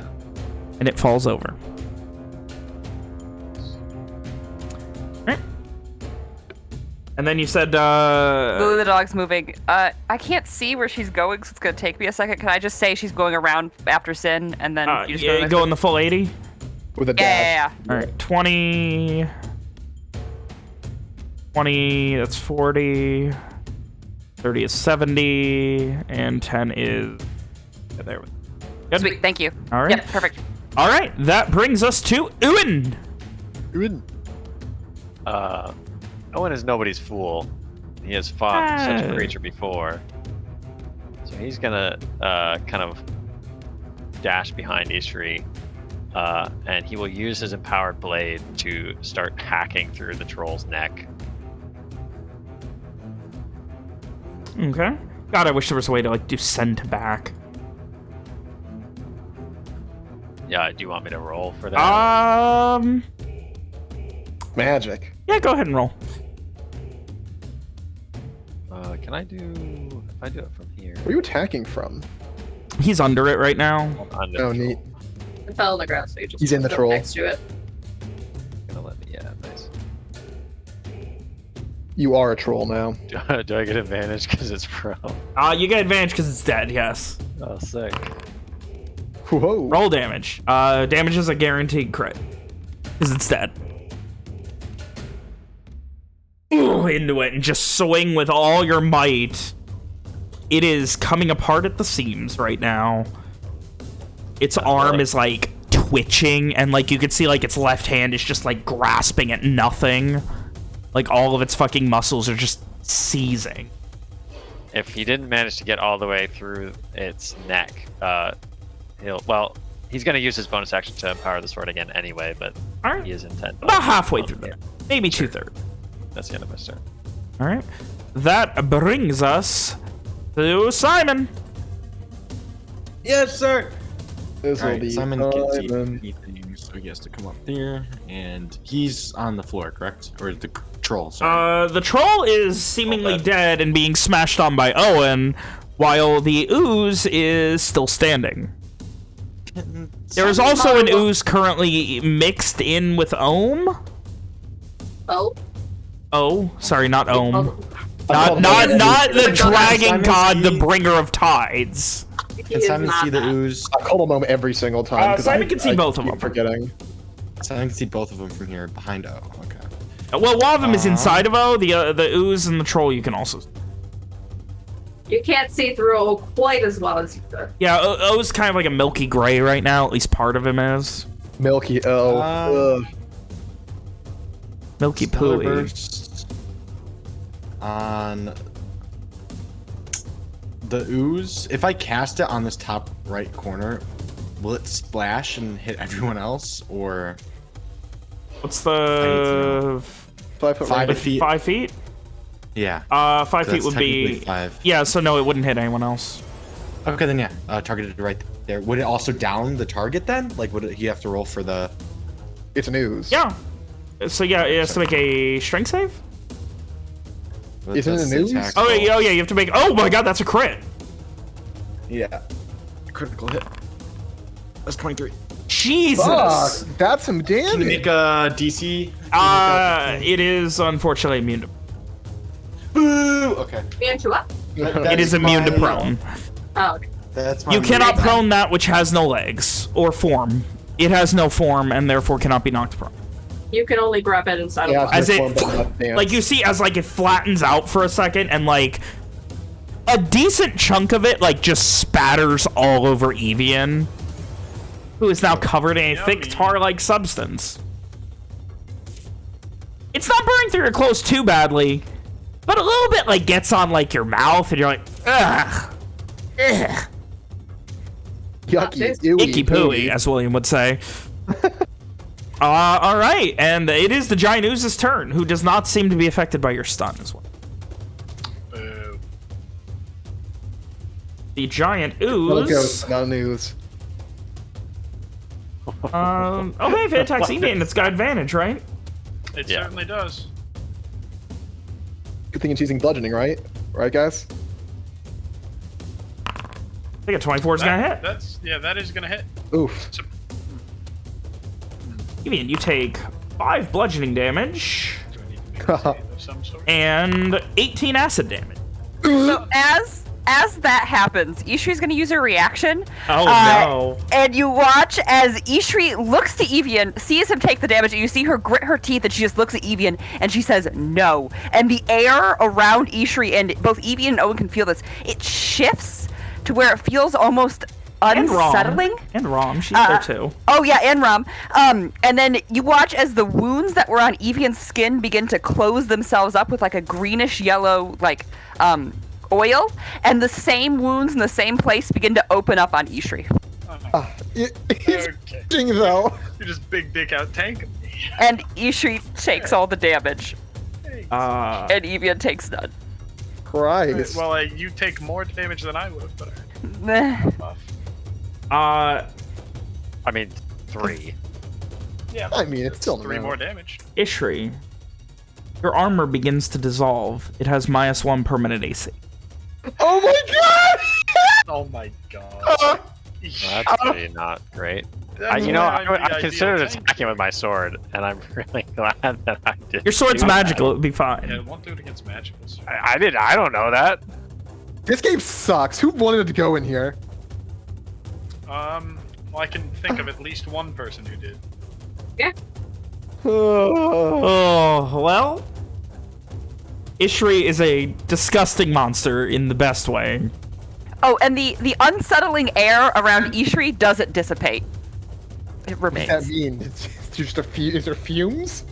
and it falls over. Right. And then you said, Lily the dog's moving. I can't see where she's going, so it's gonna take me a second. Can I just say she's going around after Sin, and then you just go yeah, next go one? in the full 80? With a Yeah, dash. yeah. All right, 20, 20, that's 40, 30 is 70, and 10 is, yeah, there we go. Good. Sweet, thank you. All right. Yep, perfect. All right, that brings us to Ewan. Owen is nobody's fool. He has fought such a creature before. So he's gonna kind of dash behind Ishri, and he will use his empowered blade to start hacking through the troll's neck. Okay. God, I wish there was a way to, like, do send to back. Yeah, do you want me to roll for that? Magic. Yeah, go ahead and roll. Can I do... If I do it from here... Where are you attacking from? He's under it right now. Under Oh, the neat. It fell on the ground, so you just He's in the go troll. next to it. troll. Gonna let me... Yeah, nice. You are a troll now. Do I get advantage because it's pro? You get advantage because it's dead, yes. Oh, sick. Whoa. Roll damage. Damage is a guaranteed crit. Because it's dead. Ooh, into it and just swing with all your might. It is coming apart at the seams right now. Its arm is, like, twitching, and, like, you can see, like, its left hand is just, like, grasping at nothing. Like, all of its fucking muscles are just seizing. If he didn't manage to get all the way through its neck, he's gonna use his bonus action to empower the sword again anyway, but All right. he is intent. About halfway through there. Maybe 2/3. That's the end of my turn. All right. That brings us to Simon. Yes, sir. This will Alright, be Simon Simon. can't see anything, so he has to come up there, and he's on the floor, correct? Or the troll, sorry. The troll is seemingly Okay. dead and being smashed on by Owen, while the ooze is still standing. There is also an ooze currently mixed in with Ohm. Oh, Oh, sorry, not Ohm. Not the dragon god, the bringer of tides. He Can is Simon not see the that. ooze? I call him every single time. 'cause Simon can see both of keep them. Forgetting. Simon can see both of them from here behind O. Okay. Well, one of them is inside of O. The ooze and the troll you can also. You can't see through O quite as well as you could. Yeah, O's kind of like a milky gray right now. At least part of him is Milky O. Ugh. milky Stellar pooey. burst on the ooze. If I cast it on this top right corner, will it splash and hit everyone else, or What's the 5 foot 5 range. feet? 5 feet? Yeah. 5 feet That's would be technically 5. Yeah, so no, it wouldn't hit anyone else. Okay, then yeah, targeted right there. Would it also down the target then? Like, would he have to roll for the? It's an ooze. Yeah. So yeah, it has to make a strength save. Isn't it That's an ooze? attack Oh roll. yeah, you have to make. Oh my god, that's a crit. Yeah. Critical hit. That's 23. Jesus. Fuck, that's some Can you damage. make a DC? It is unfortunately immune to. Boo! Okay. And to what? It is immune to prone. Oh, okay. That's my You cannot move. prone that which has no legs or form. It has no form and therefore cannot be knocked prone. You can only grab it inside Yeah, of As one. it, like you see, as like it flattens out for a second, and like a decent chunk of it like just spatters all over Evian, who is now covered in a thick Yummy. tar-like substance. It's not burning through your clothes too badly, but a little bit like gets on like your mouth, and you're like, ugh, ugh, Yucky, Icky ooey, icky pooey, as William would say. All right, and it is the giant ooze's turn, who does not seem to be affected by your stun as well. Boo. The giant Not a ooze. ghost, not an ooze. Okay, if it attacks Evian, it's got advantage, right? It Yeah. certainly does. Good thing it's using bludgeoning, right? Right, guys? I think a 24 is gonna hit. That is gonna hit. Oof. So, Evian, you take 5 bludgeoning damage do I need to make a save of some sort? and 18 acid damage. So as that happens, Ishri's gonna use her reaction. Oh no. And you watch as Ishri looks to Evian, sees him take the damage, and you see her grit her teeth, and she just looks at Evian, and she says, no. And the air around Ishri, and both Evian and Owen can feel this, it shifts to where it feels almost And Rom. unsettling. And Rom, she's there too. Oh yeah, and Rom. And then you watch as the wounds that were on Evian's skin begin to close themselves up with like a greenish yellow oil, and the same wounds in the same place begin to open up on Ishri. He's Okay. ding though. You just big dick out tank. And Ishri takes all the damage, Hey. and Evian takes none. Christ. Well, you take more damage than I would, but Meh. buff. I mean, 3. Yeah. I mean, it's still 3 no. more damage. Ishri, your armor begins to dissolve. It has -1 permanent AC. Oh my god! Oh my god. That's pretty not great. That's You know, why I'm the I considered ideal tank. attacking with my sword, and I'm really glad that I did. Your sword's do that. magical, it would be fine. Yeah, it won't do it against magicals. I don't know that. This game sucks. Who wanted to go in here? Well, I can think of at least one person who did. Oh, well. Ishri is a disgusting monster in the best way. Oh, and the unsettling air around Ishri doesn't dissipate. It What does that remains. mean? It's just a few. Is there fumes?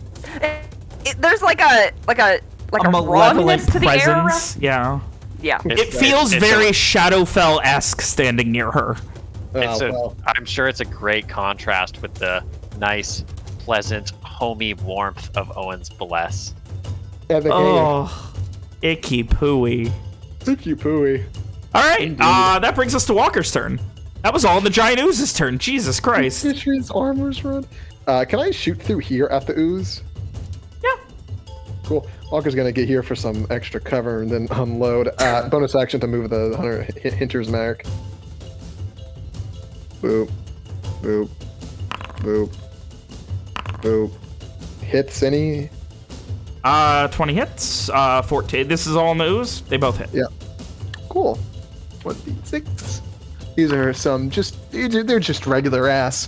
There's like a A malevolent wrongness to the air around. presence. Yeah. Yeah. It feels it's very Shadowfell-esque standing near her. It's Oh, well. I'm sure it's a great contrast with the nice, pleasant, homey warmth of Owen's bless. Yeah, the game. Oh, icky pooey. Thank you, Pooey. All right, Indeed. that brings us to Walker's turn. That was all the giant ooze's turn. Jesus Christ. Ishri's armor's run. Can I shoot through here at the ooze? Yeah. Cool. Walker's gonna get here for some extra cover and then unload. Bonus action to move the hunter hinter's mark. Boop. Boop. Boop. Boop. Hits any? 20 hits. 14. This is all in the ooze. They both hit. Yeah. Cool. 1d6. These are some they're just regular ass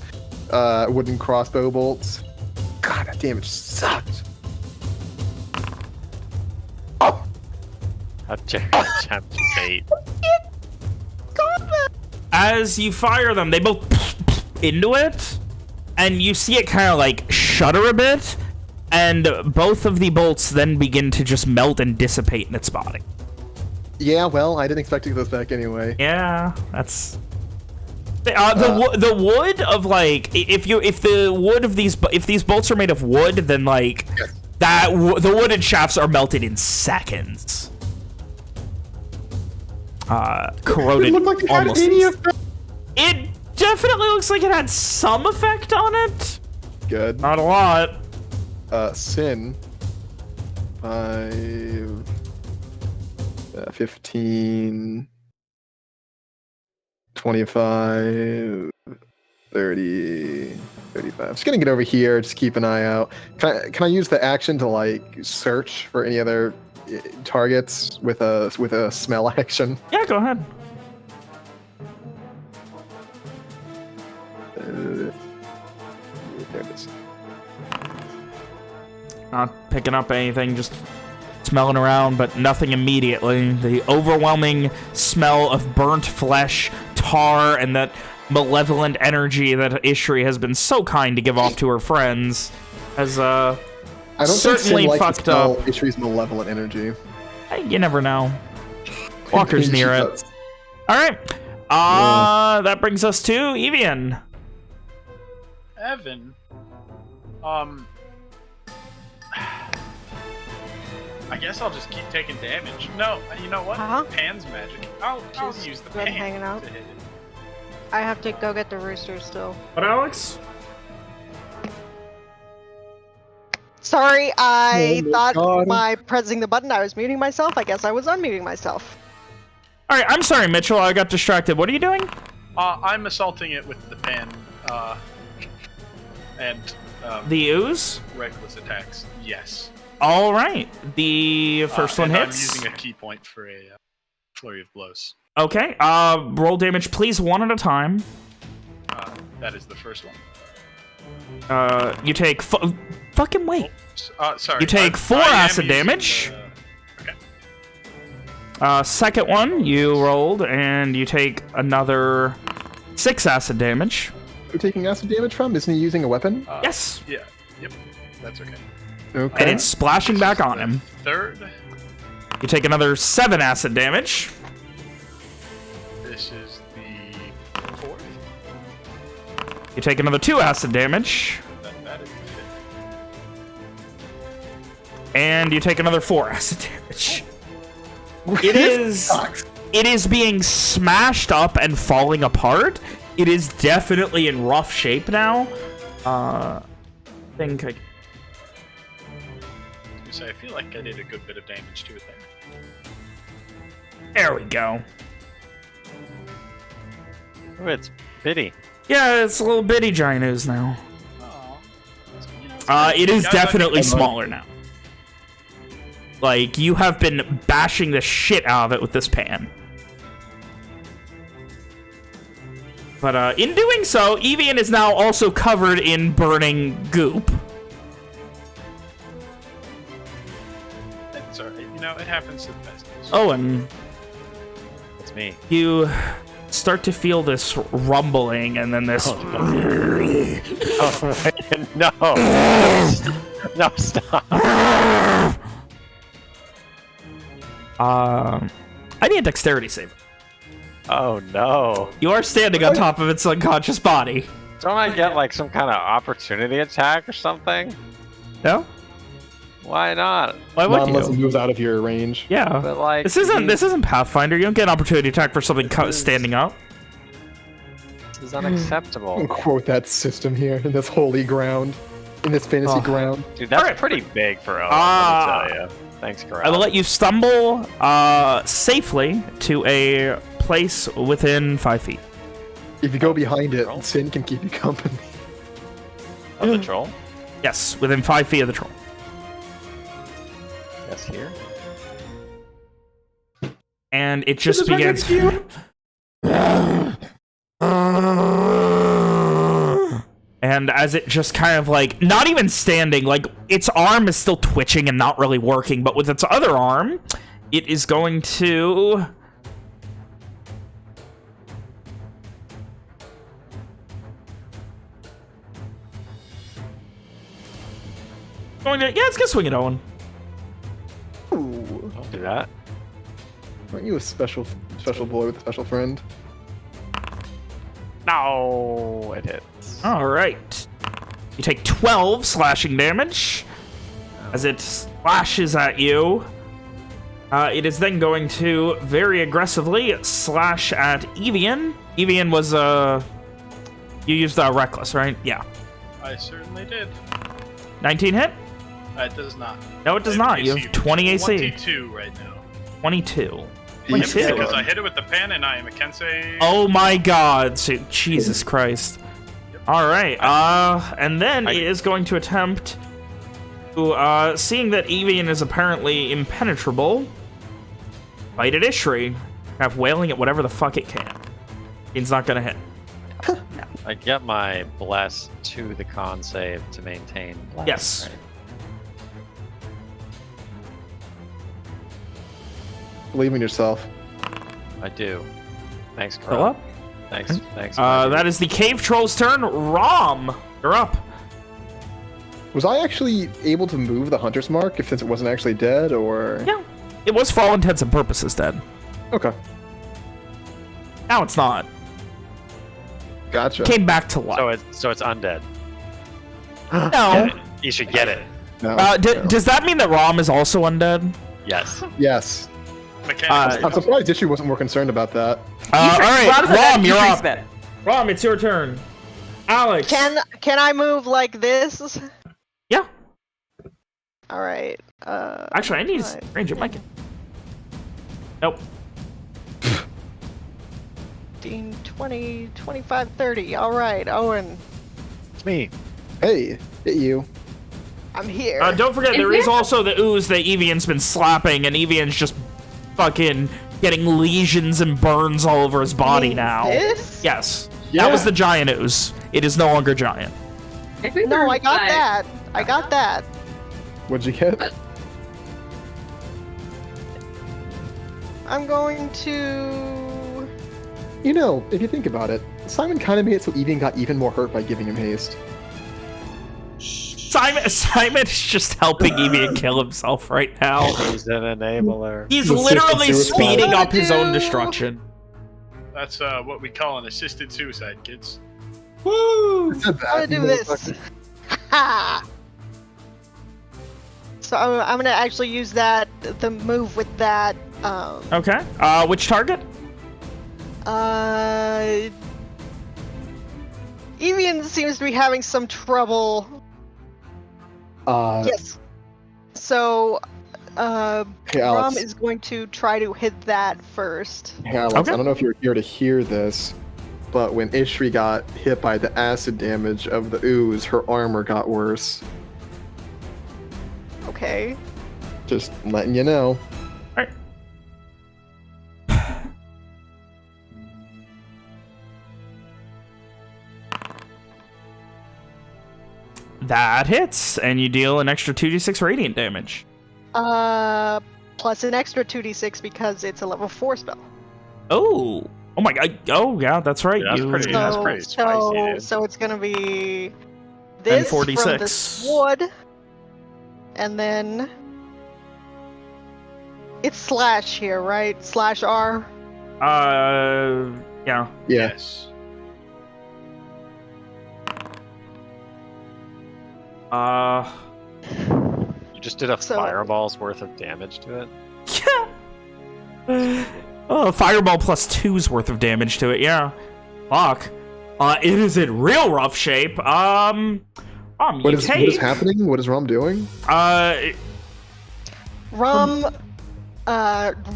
wooden crossbow bolts. God, that damage sucks. Oh! How dare you attempt bait? As you fire them, they both into it, and you see it kind of like shudder a bit, and both of the bolts then begin to just melt and dissipate in its body. Yeah, well, I didn't expect to get those back anyway. Yeah, that's the wood of like if these bolts are made of wood, then like the wooden shafts are melted in seconds. Corroded. It looked like it had almost. any effect. It definitely looks like it had some effect on it. Good. Not a lot. Sin. 5, 15, 25, 30, 35. Just gonna get over here. Just keep an eye out. Can I use the action to like search for any other targets with a smell action? Yeah, go ahead. There it is. Not picking up anything, just smelling around, but nothing immediately. The overwhelming smell of burnt flesh, tar, and that malevolent energy that Ishri has been so kind to give off to her friends has I don't certainly think Sin fucked up. Ishri's malevolent energy. You never know. Walker's near She it. does. All right. That brings us to Evian. Evan. I guess I'll just keep taking damage. No, you know what? Uh-huh. Pan's magic. I'll Just use the been pan hanging out. to hit it. I have to go get the rooster still. What, Alex? Sorry, I Oh my thought God. by pressing the button I was muting myself. I guess I was unmuting myself. All right, I'm sorry, Mitchell. I got distracted. What are you doing? I'm assaulting it with the pan, and The ooze? reckless attacks. Yes. All right. The first one and hits. I'm using a key point for a flurry of blows. Okay. Roll damage, please, one at a time. That is the first one. You take... fucking wait. Sorry. You take 4 I am acid using damage. Okay. Second one, you rolled, and you take another 6 acid damage. Who taking acid damage from? Isn't he using a weapon? Yes. Yeah. Yep. That's okay. Okay. And it's splashing back on him. Third. You take another 7 acid damage. This is the fourth. You take another 2 acid damage. That is the fifth. And you take another 4 acid damage. It is being smashed up and falling apart. It is definitely in rough shape now. I feel like I did a good bit of damage to it there. There we go. Ooh, it's bitty. Yeah, it's a little bitty giant ooze now. It is definitely smaller now. Like, you have been bashing the shit out of it with this pan. But in doing so, Evian is now also covered in burning goop. It's alright. You know, it happens to the best of us. Oh, and It's me. you start to feel this rumbling and then this... No. No, stop. I need a dexterity save. Oh, no. You are standing on top of its unconscious body. Don't I get, like, some kind of opportunity attack or something? No? Why not? Why Not would unless it you? moves out of your range. Yeah. But, like... This isn't Pathfinder. You don't get an opportunity attack for something standing up. This is unacceptable. I'll quote that system here in this holy ground, in this fantasy Oh. ground. Dude, that's Alright. pretty big for Owen, let me tell you. Thanks, Corral. I will let you stumble safely to a place within 5 feet. If you go behind it, Troll? Sin can keep you company. Of the troll? Yes, within 5 feet of the troll. Yes, here. And it just begins. And as it just kind of like, not even standing, like its arm is still twitching and not really working, but with its other arm, it is going to... it's gonna swing at Owen. Ooh. Don't do that. Aren't you a special boy with a special friend? No, it hits. All right. You take 12 slashing damage as it slashes at you. It is then going to very aggressively slash at Evian. Evian was, you used Reckless, right? Yeah. I certainly did. 19 hit? It does not. No, it does not. You have 20 AC. 22 right now. 22. Yes, Because I hit it with the pen and I am a Kensei. Oh my god. So, Jesus Christ. Alright, and then it is going to attempt to, seeing that Evian is apparently impenetrable, bite at Ishri, have wailing at whatever the fuck it can. It's not gonna hit. I get my bless to the con save to maintain bless. Yes. Right? Believe in yourself. I do. Thanks, Fill Crow. up. Thanks. Thanks. That is the Cave Troll's turn. Rom, you're up. Was I actually able to move the Hunter's Mark since it wasn't actually dead, or...? Yeah. It was for all intents and purposes dead. Okay. Now it's not. Gotcha. Came back to life. So it's undead. No. You should get it. No, No. no. Does that mean that Rom is also undead? Yes. Yes. Mechanical. I'm surprised Dishy wasn't more concerned about that. All right, Rom's undead, Rom, you're Ishri's up. dead. Rom, it's your turn. Alex. Can I move like this? Yeah. All right. Actually, I need Right. to range your mic. Nope. 15, 20, 25, 30. All right, Owen, It's me. Hey, hit you. I'm here. Don't forget, there is also the ooze that Evian's been slapping, and Evian's just fucking getting lesions and burns all over his body now. This? Yes. Yeah. That was the giant ooze. It is no longer giant. I think No, we're I got fine. that. I got that. What'd you get? I'm going to. You know, if you think about it, Simon kind of made it so Evian got even more hurt by giving him haste. Simon is just helping Evian kill himself right now. He's an enabler. He's Assisted literally suicide. speeding up his own destruction. That's what we call an assisted suicide, kids. Woo! I'm gonna do this. Ha! So I'm gonna actually use the move with that. Okay. Which target? Evian seems to be having some trouble. Yes. So, Hey, Rom Alex. is going to try to hit that first. Hey, Alex, Okay. I don't know if you're here to hear this, but when Ishri got hit by the acid damage of the ooze, her armor got worse. Okay. Just letting you know. Alright. That hits, and you deal an extra 2d6 radiant damage. Plus an extra 2d6 because it's a level 4 spell. Oh. Oh my god. Oh, yeah, that's right. Yeah, that's You- pretty- that's pretty spicy, dude. So it's gonna be this from 46. this wood, and then it's slash here, right? Slash R. Yeah. Yeah. Yes. You just did a So- fireball's worth of damage to it. Oh, fireball plus 2's worth of damage to it, yeah. Fuck. It is in real rough shape. What is happening? What is Rom doing? Rum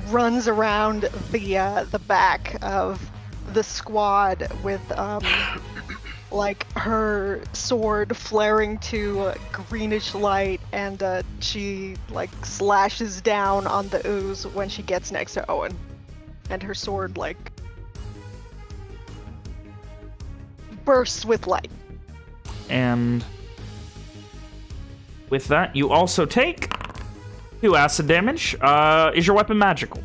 runs around the back of the squad with like her sword flaring to greenish light, and she like slashes down on the ooze when she gets next to Owen, and her sword like bursts with light. And with that, you also take 2 acid damage. Is your weapon magical?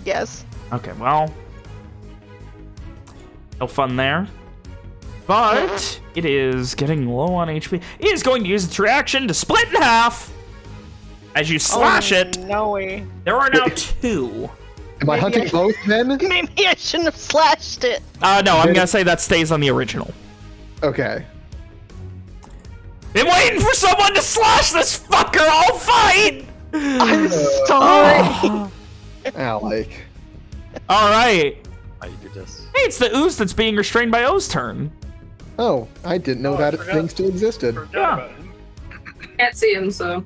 Yes. Okay, well, no fun there. But it is getting low on HP. It is going to use its reaction to split in half. As you slash it, No way. there are now 2. Am I Maybe hunting I- both then? Maybe I shouldn't have slashed it. No, I'm gonna say that stays on the original. Okay. Been waiting for someone to slash this fucker. I'll fight. I'm sorry. Alec. All right. How you do this? Hey, it's the ooze that's being restrained by O's turn. Oh, I didn't know that forgot. thing still existed. Forgot Yeah. about him. Can't see him, so.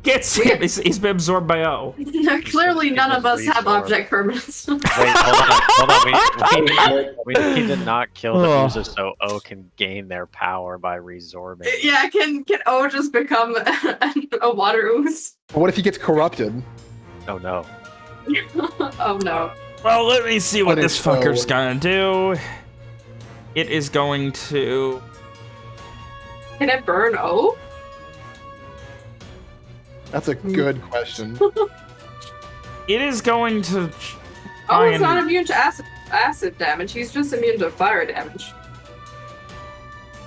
Gets him. He's been absorbed by O. Clearly, none of us have Reabsorb. object permanence. Wait, hold on. We need to not kill the Oh. oozes so O can gain their power by resorbing. Yeah, can O just become a water ooze? What if he gets corrupted? Oh no. Oh no. Well, let me see what But this it's fucker's O. gonna do. It is going to... Can it burn O? That's a good question. It is going to... O try is and- not immune to acid damage. He's just immune to fire damage.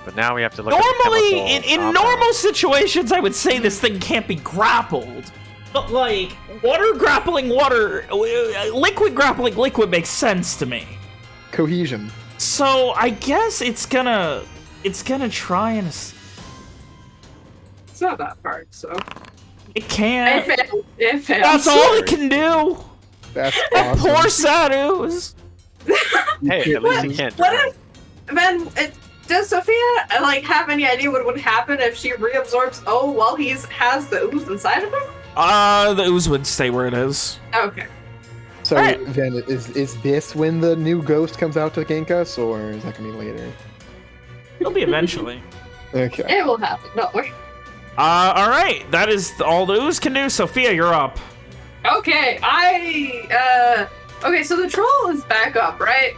But now we have to look at Normally, the in chemical normal situations, I would say this thing can't be grappled. But, like, water grappling water, liquid grappling liquid makes sense to me. Cohesion. So, I guess it's gonna try and... It's not that hard, so. It can't. It fails. That's all it can do. That's That awesome. poor sad ooze. Hey, at least he can't What drown. if, then, does Sophia, like, have any idea what would happen if she reabsorbs O while has the ooze inside of him? The ooze would stay where it is. Okay. So Alright. then, is this when the new ghost comes out to gank us, or is that gonna be later? It'll be eventually. Okay. It will happen, don't worry. Alright. That is all the ooze can do. Sophia, you're up. Okay, okay, so the troll is back up, right?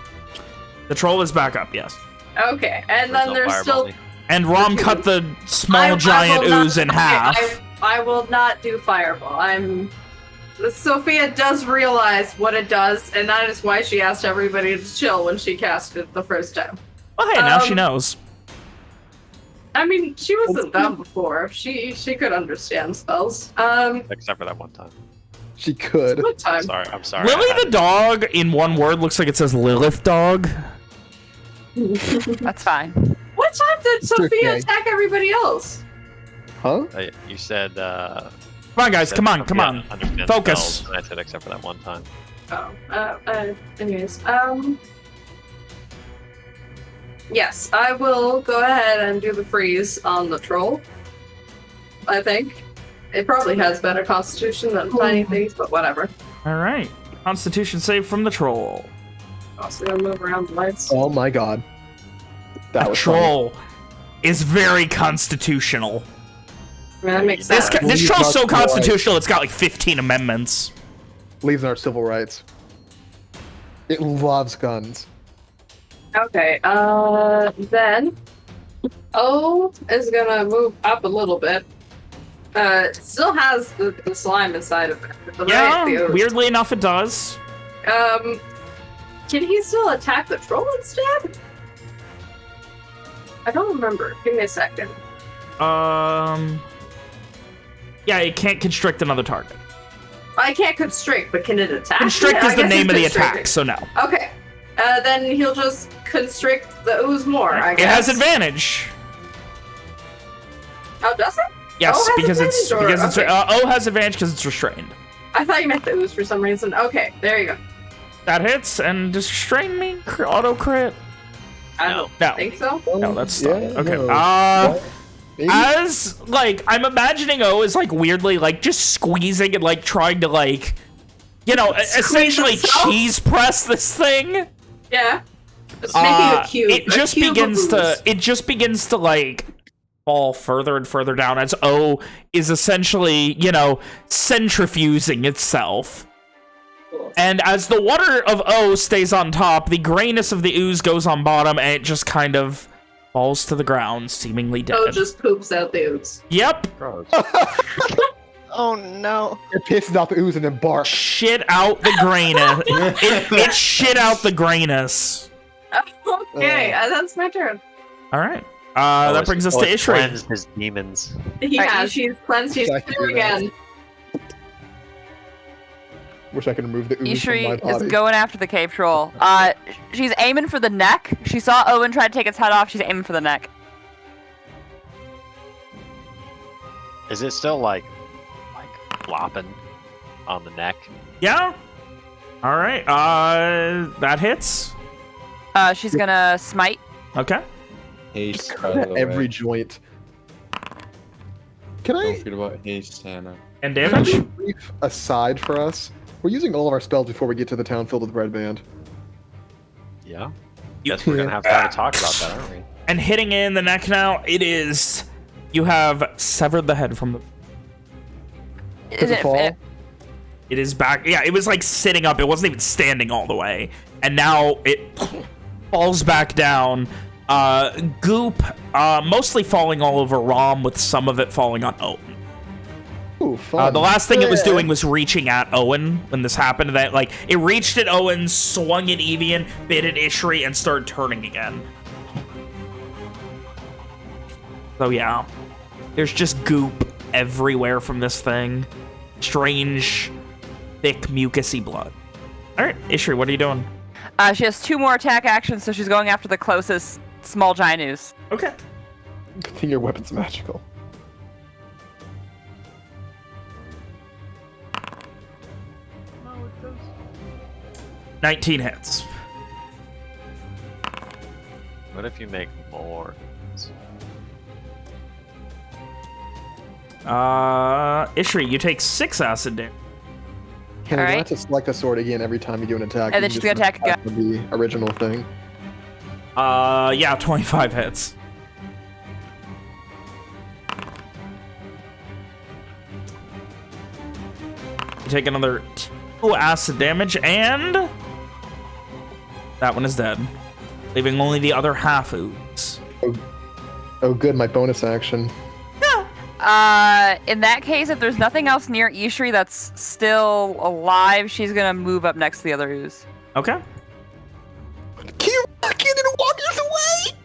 The troll is back up, yes. Okay, and then there's still... And Rom cut the small giant will not- ooze in okay, half. I will not do fireball. Sophia does realize what it does, and that is why she asked everybody to chill when she cast it the first time. Well, hey, now she Um, knows. I mean, she wasn't dumb before. She could understand spells. Except for that one time. She could. What time? I'm sorry. Lily the dog, in one word, looks like it says Lilith dog. That's fine. What time did It's Sophia okay. attack everybody else? Huh? You said, Come on, guys, come on, come on. understand Focus. spells, and I said except for that one time. Anyways, yes, I will go ahead and do the freeze on the troll. I think. It probably has better constitution than tiny things, but whatever. Alright. Constitution save from the troll. Also gonna move around the lights. Oh my god. That A was funny. troll is very constitutional. I mean, that makes This, sense. this Leave troll's us so alone. constitutional, it's got like 15 amendments. Believes in our civil rights. It loves guns. Okay, then O is gonna move up a little bit. It still has the slime inside of it. Yeah, The ooze. weirdly enough, it does. Can he still attack the troll instead? I don't remember. Give me a second. Yeah, it can't constrict another target. I can't constrict, but can it attack? Constrict Yeah, is I the guess name it's of the constricting. attack, so no. Okay. Then he'll just constrict the ooze more, I It guess. has advantage. Oh, does it? Yes, O has because it's advantage, or- okay. O has advantage because it's restrained. I thought you meant the ooze for some reason. Okay, there you go. That hits, and does restrain me auto crit? I No. don't No, think so. no, that's stunned. Yeah, Okay. no. Maybe? As like I'm imagining O is like weirdly like just squeezing and like trying to like, you know, Squeeze essentially himself? cheese press this thing. Yeah. Just making a cube. It just begins to like fall further and further down as O is essentially, you know, centrifuging itself. And as the water of O stays on top, the grayness of the ooze goes on bottom, and it just kind of falls to the ground, seemingly dead. Oh, just poops out the ooze. Yep. Gross. Oh no. It pisses out the ooze and then barks. Shit out the grayness. it shit out the grayness. Okay, that's my turn. All right. That brings us to Ishri. Cleansed his demons. Yeah, she's cleansed. She's I can clear do that. again. Wish I could remove the ooze from my Ishri is body. going after the cave troll. She's aiming for the neck. She saw Owen try to take its head off. She's aiming for the neck. Is it still like flopping on the neck? Yeah. All right. That hits. She's gonna smite. Okay. Haste, by the way. Every joint. Can Don't I forget about haste, Hannah. And damage. brief aside for us? We're using all of our spells before we get to the town filled with red band. Yeah. Guess we're gonna have to have a talk about that, aren't we? And hitting in the neck now, it is. You have severed the head from the. Does it fall? It is back. Yeah, it was like sitting up. It wasn't even standing all the way. And now it falls back down. Goop, mostly falling all over Rom, with some of it falling on Owen. Ooh, fun. The last thing it was doing was reaching at Owen when this happened. That like it reached at Owen, swung at Evian, bit at Ishri, and started turning again. So yeah, there's just goop everywhere from this thing. Strange, thick, mucusy blood. All right, Ishri, what are you doing? She has 2 more attack actions, so she's going after the closest small giant ooze. Okay. Good thing your weapon's magical. No, it does. 19 hits. What if you make more? Ishri, you take 6 acid damage. Can I Alright. have to select a sword again every time you do an attack? And then You she's just gonna attack back to the original thing. Yeah, 25 hits. You take another 2 acid damage, and that one is dead, leaving only the other half ooze. Oh, good, my bonus action. In that case, if there's nothing else near Ishri that's still alive, she's gonna move up next to the other ooze. Okay. Get in walkers away!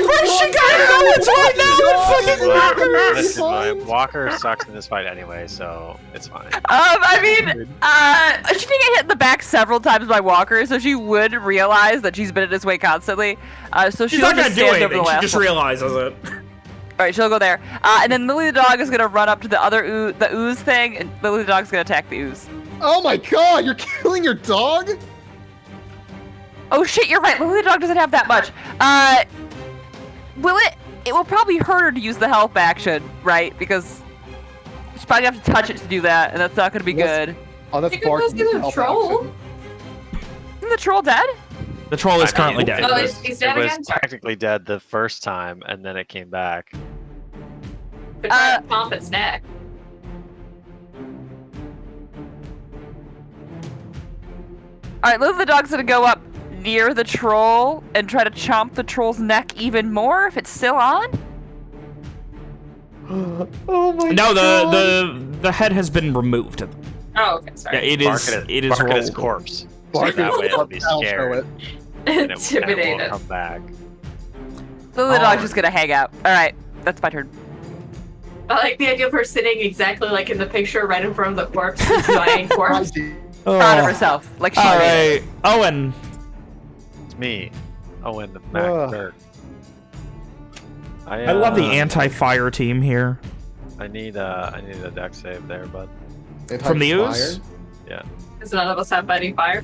First she got Owens right now, and fucking walkers! Listen, my Walker sucks in this fight anyway, so it's fine. I mean, she did get hit in the back several times by Walker, so she would realize that she's been in his way constantly. So She's she'll not gonna just do stand over the anything, she last just one. realizes it. All right, she'll go there. And then Lily the dog is gonna run up to the other the ooze thing, and Lily the dog's gonna attack the ooze. Oh my god, you're killing your dog? Oh shit, you're right. Lily the dog doesn't have that much. Will it? It will probably hurt her to use the health action, right? Because she's probably gonna have to touch it to do that, and that's not gonna be Yes. good. Oh, that's You can Bart. go see the troll. Isn't the troll dead? The troll is I mean, currently dead. Oh, he's dead it was again? Sorry. technically dead the first time, and then it came back. But try to pump its neck. All right, Lily the dog's gonna go up near the troll and try to chomp the troll's neck even more if it's still on. Oh my No, god. the head has been removed. Oh, okay, sorry. Yeah, it is. It is bark at his rolled. corpse. Bark so that at way it'll be I'll show scared. it. And it won't Intimidated. come back. Lily the dog's just gonna hang out. All right, that's my turn. I like the idea of her sitting exactly like in the picture right in front of the corpse, the giant corpse. Proud of herself, like she All made it. right, Owen. It's me, Owen the Mac Ugh. Dirk. I love the anti-fire team here. I need a deck save there, bud. From the ooze? Yeah. Because none of us have fighting fire.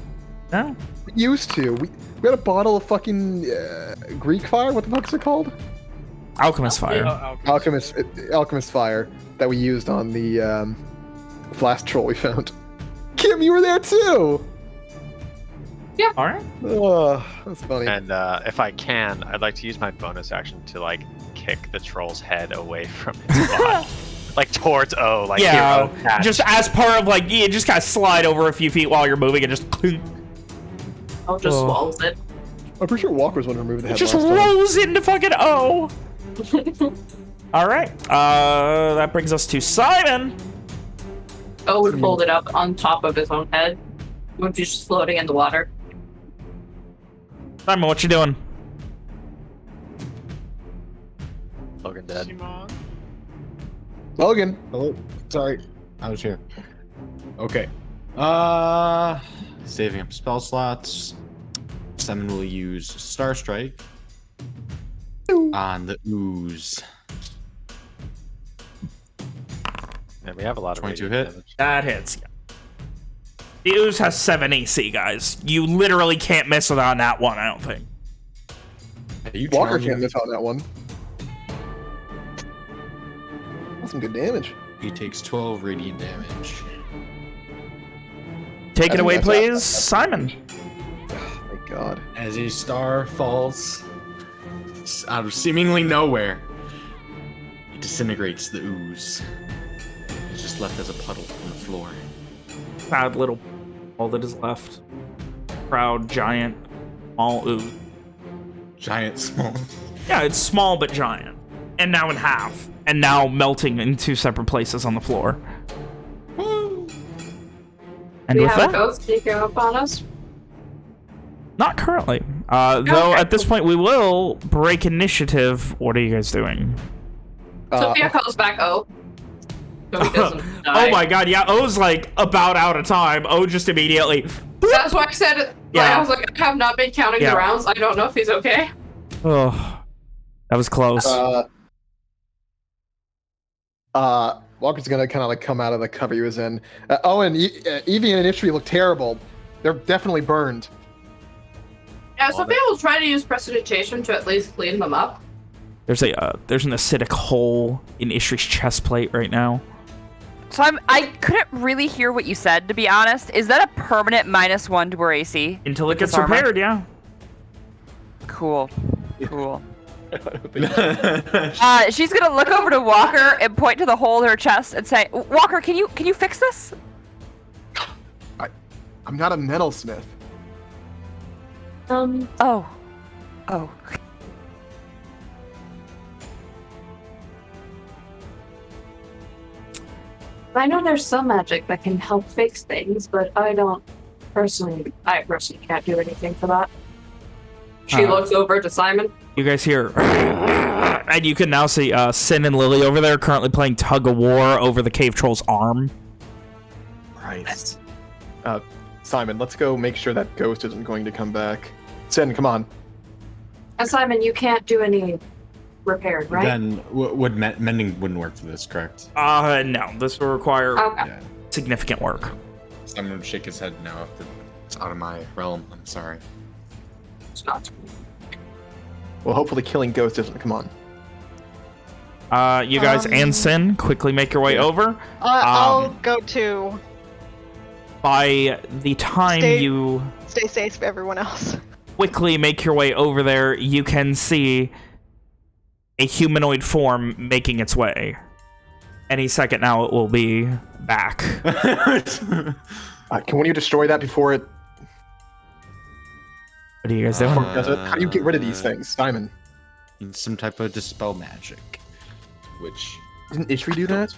No. We used to. We had a bottle of fucking Greek fire. What the fuck is it called? Alchemist fire. Alchemist fire that we used on the last troll we found. Kim, you were there too. All right. Oh, that's funny. And if I can, I'd like to use my bonus action to like kick the troll's head away from its body, like towards O. Like Yeah, here, O, catch. just as part of like you just gotta slide over a few feet while you're moving and just clink. I'll just swallows it. I'm pretty sure Walker's one removed the It head just last time. rolls into fucking O. All right. That brings us to Simon. O would fold it up on top of his own head, which is just floating in the water. Simon, what you doing? Logan dead. Simon. Logan. Hello. Sorry, I was here. Okay. Saving up spell slots. Simon will use Star Strike on the ooze. And we have a lot of 22 radiant hit. damage. That hits. The ooze has 7 AC, guys. You literally can't miss without that one, I don't think. Are you Walker charging? can't miss on that one. That's some good damage. He takes 12 radiant damage. Take I it think away, that's please, Simon. Oh my god. As a star falls out of seemingly nowhere, it disintegrates the ooze. It's just left as a puddle on the floor. Proud little all that is left. Proud, giant, small ooze. Giant small. Yeah, it's small but giant. And now in half. And now melting in 2 separate places on the floor. Woo! And We with have a that, ghost sneaking up on us. not currently. Though Okay. at this point we will break initiative. What are you guys doing? Sophia calls back O. So he doesn't die. Oh my god, yeah, O's like about out of time. O just immediately. That's why I said it. Yeah. I was like, I have not been counting Yeah. the rounds. I don't know if he's okay. Oh, that was close. Walker's gonna kind of like come out of the cover he was in. And Evie and Ishri look terrible. They're definitely burned. Yeah, Sophia will try to use prestidigitation to at least clean them up. There's an acidic hole in Ishri's chest plate right now. So I couldn't really hear what you said, to be honest. Is that a permanent -1 to her AC? Until it with gets this armor? repaired, yeah. Cool. Cool. She's gonna look over to Walker and point to the hole in her chest and say, "Walker, can you fix this?" I'm not a metalsmith. Oh. I know there's some magic that can help fix things, but I personally can't do anything for that. She looks over to Simon. You guys hear, and you can now see Sin and Lily over there currently playing tug of war over the cave troll's arm. Right. Simon, let's go make sure that ghost isn't going to come back. Sin, come on. And Simon, you can't do any repaired, right? Then mending wouldn't work for this, correct? No, this will require Okay. Yeah. significant work. Simon would shake his head no. It's out of my realm. I'm sorry. It's not. Well, hopefully killing ghosts isn't. Come on. You guys and Sin quickly make your way over. I'll go to By the time Stay- you stay safe, everyone else. quickly make your way over there, you can see a humanoid form making its way. Any second now, it will be back. Can one of you destroy that before it What are you guys doing? does it? How do you get rid of these things, Simon? Need some type of dispel magic, which Didn't Ishri do that?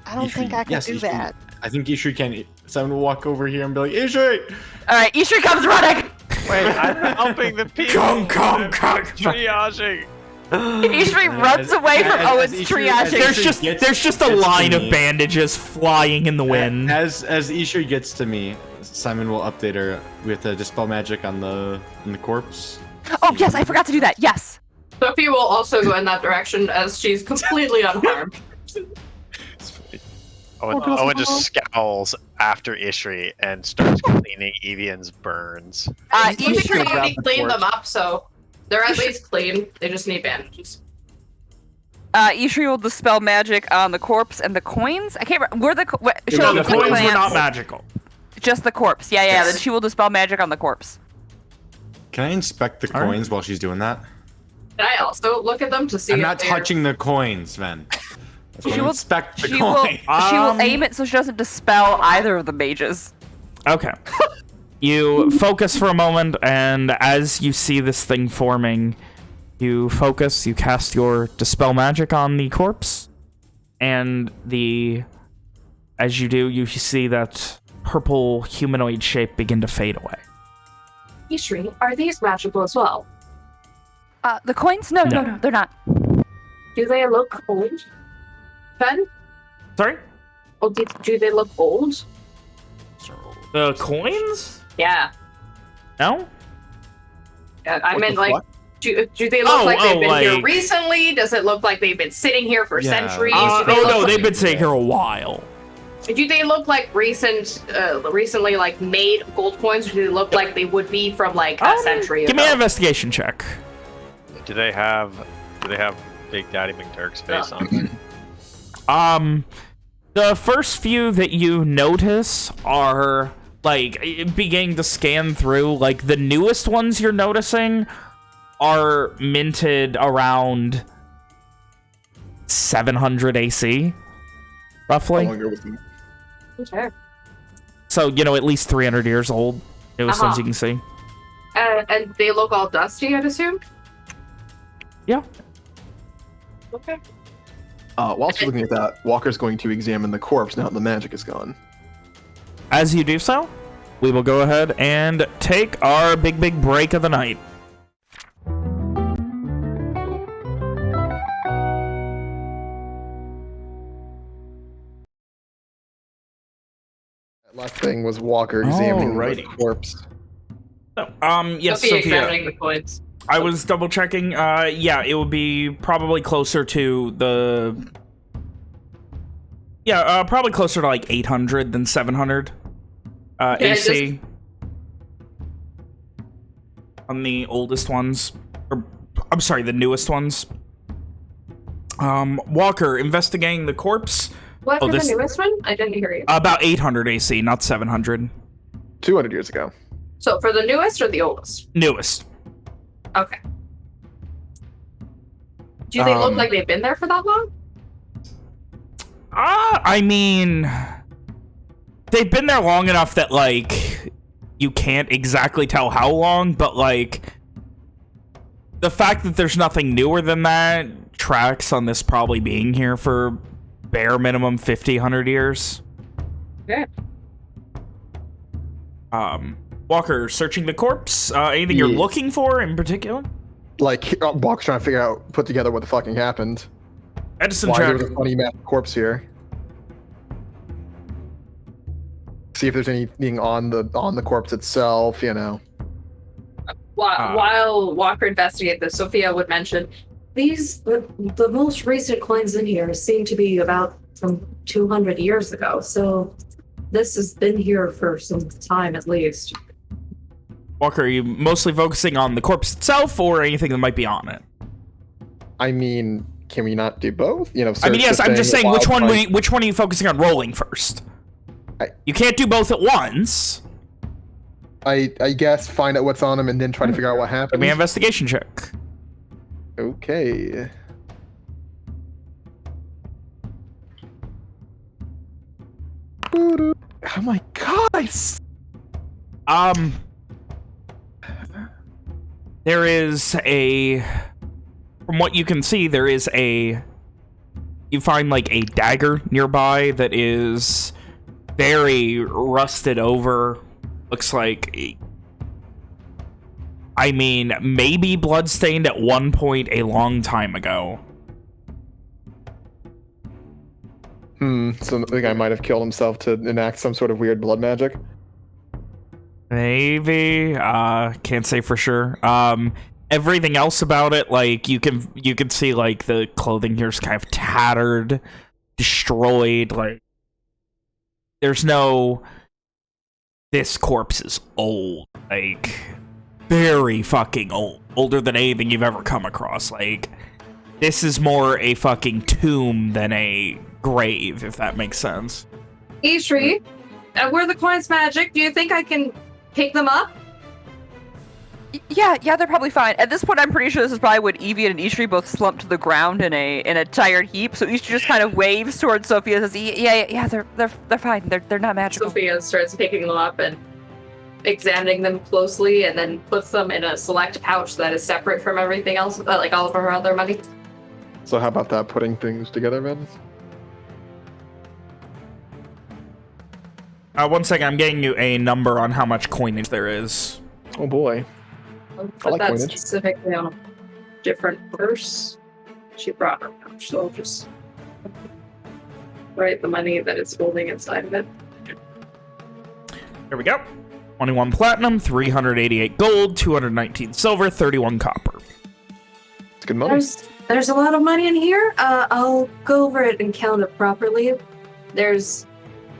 I don't think I can yes, do Ishri- that. I think Ishri can. Simon will walk over here and be like, Ishri! All right, Ishri comes running. Wait, I'm helping the people. Come. Triaging. Ishri runs away from Owen's triaging. There's just a line of bandages flying in the wind. As Ishri gets to me, Simon will update her with the dispel magic on the corpse. Oh yes, I forgot to do that. Yes. Sophie will also go in that direction as she's completely unharmed. Owen just scowls after Ishri and starts cleaning Evian's burns. Even Ishri, if already cleaned them up, so they're at least clean. They just need bandages. Ishri will dispel magic on the corpse and the coins. I can't remember. Were No, the coins were not magical. Just the corpse. Yeah. Then she will dispel magic on the corpse. Can I inspect the All right. coins while she's doing that? Can I also look at them to see I'm if not they're- touching the coins, Ven. That's She will- inspect the She coin. will, she will aim it so she doesn't dispel either of the mages. Okay. You focus for a moment, and as you see this thing forming, you focus, you cast your Dispel Magic on the corpse, and as you do, you see that purple humanoid shape begin to fade away. Ishri, are these magical as well? The coins? No, No. they're not. Do they look old? Ben? Sorry? Oh, do they look old? The coins? Yeah. No? I What meant the like, fuck? do they look like they've been here like- recently? Does it look like they've been sitting here for Yeah. centuries? Oh Do they look no, like- they've been sitting here a while. Do they look like recently like made gold coins? Or do they look like they would be from like a century Give ago? me an investigation check. Do they have Big Daddy McDurk's face No. on them? The first few that you notice are like beginning to scan through. Like the newest ones you're noticing are minted around 700 AC, roughly. How long ago was it? Okay. So, you know, at least 300 years old. Newest ones Uh-huh. you can see. And they look all dusty, I'd assume? Yeah. Okay. While she's looking at that, Walker's going to examine the corpse now that the magic is gone. As you do so, we will go ahead and take our big break of the night. Last thing was Walker examining Alrighty. the corpse. So, yes, Sophia Sophia. examining the coins. I was double checking. Yeah, it would be probably closer to the. Yeah, probably closer to like 800 than 700 AC on the oldest ones, or I'm sorry, the newest ones. Walker investigating the corpse. What Oh, for this- the newest one? I didn't hear you. About 800 AC, not 700. 200 years ago. So for the newest or the oldest? Newest. Okay. Do they look Um, like they've been there for that long? I mean, they've been there long enough that, like, you can't exactly tell how long, but, like, the fact that there's nothing newer than that tracks on this probably being here for bare minimum 50, 100 years. Yeah. Walker, searching the corpse. Anything you're Yeah. looking for in particular? Like, Walker's trying to figure out, put together what the fucking happened. Edison Why check. there's a funny massive corpse here. See if there's anything on the corpse itself, you know. While Walker investigated this, Sophia would mention the most recent coins in here seem to be about from 200 years ago. So this has been here for some time at least. Walker, are you mostly focusing on the corpse itself or anything that might be on it? I mean, can we not do both? You know, I mean, search yes, the I'm thing just saying, while which one find- which one are you focusing on rolling first? You can't do both at once. I guess find out what's on him and then try to figure out what Give happened. me an investigation check. Okay. Oh my god! There is a, from what you can see, there is a, you find like a dagger nearby that is very rusted over. Looks like, I mean, maybe bloodstained at one point a long time ago. So the guy might have killed himself to enact some sort of weird blood magic. Maybe. Can't say for sure. Everything else about it, like, you can see, like, the clothing here is kind of tattered, destroyed, like, there's no, this corpse is old, like, very fucking old. Older than anything you've ever come across. Like, this is more a fucking tomb than a grave, if that makes sense. Ishri, were the coins magic? Do you think I can pick them up? Yeah, they're probably fine. At this point, I'm pretty sure this is probably when Evie and Ishri both slumped to the ground in a tired heap. So Ishri just kind of waves towards Sophia and says, "Yeah, they're fine. They're not magical." Sophia starts picking them up and examining them closely, and then puts them in a select pouch that is separate from everything else, like all of her other money. So how about that putting things together, then? 1 second, I'm getting you a number on how much coinage there is. Oh boy. I'll put like that coinage. specifically on a different purse. She brought her pouch, so I'll just write the money that it's holding inside of it. Here we go. 21 platinum, 388 gold, 219 silver, 31 copper. It's good money. There's a lot of money in here. I'll go over it and count it properly. There's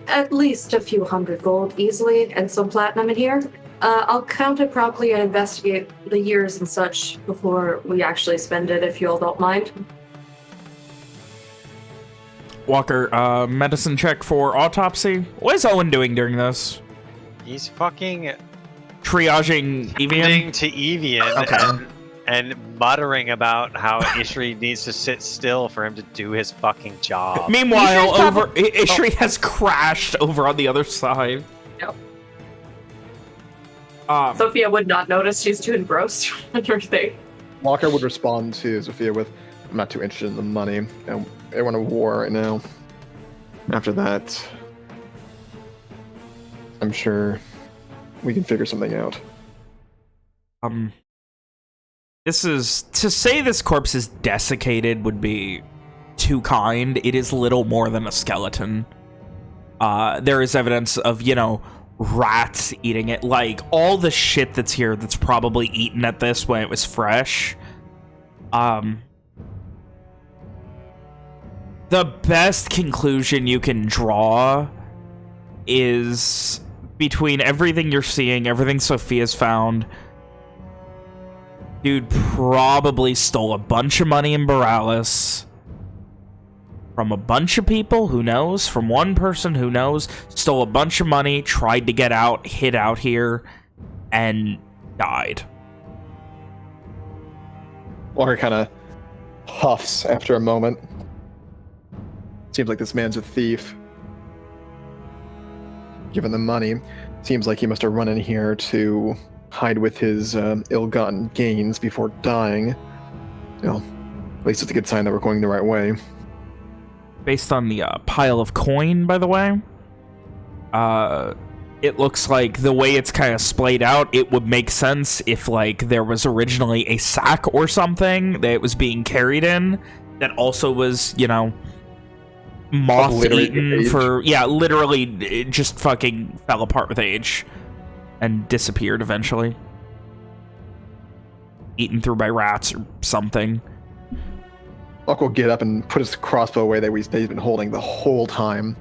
at least a few hundred gold easily and some platinum in here. I'll count it properly and investigate the years and such before we actually spend it, if you all don't mind. Walker, medicine check for autopsy. What is Owen doing during this? He's fucking Triaging Evian? tending to Evian Okay. and muttering about how Ishri needs to sit still for him to do his fucking job. Meanwhile, Ishri has crashed over on the other side. Yep. Sophia would not notice. She's too engrossed in her thing. Walker would respond to Sophia with, "I'm not too interested in the money. And everyone at war right now." After that, I'm sure we can figure something out. This is, to say this corpse is desiccated would be too kind. It is little more than a skeleton. There is evidence of, rats eating it. Like, all the shit that's here that's probably eaten at this when it was fresh. The best conclusion you can draw is, between everything you're seeing, everything Sophia's found, dude probably stole a bunch of money in Borealis from a bunch of people, who knows, from one person, who knows, stole a bunch of money, tried to get out, hid out here, and died. Walker kind of huffs after a moment. Seems like this man's a thief. Given the money, seems like he must have run in here to hide with his ill-gotten gains before dying. At least it's a good sign that we're going the right way. Based on the pile of coin, by the way, it looks like the way it's kind of splayed out, it would make sense if, like, there was originally a sack or something that it was being carried in that also was, moth-eaten for... Yeah, literally, it just fucking fell apart with age and disappeared eventually. Eaten through by rats or something. Buck will get up and put his crossbow away that he's been holding the whole time.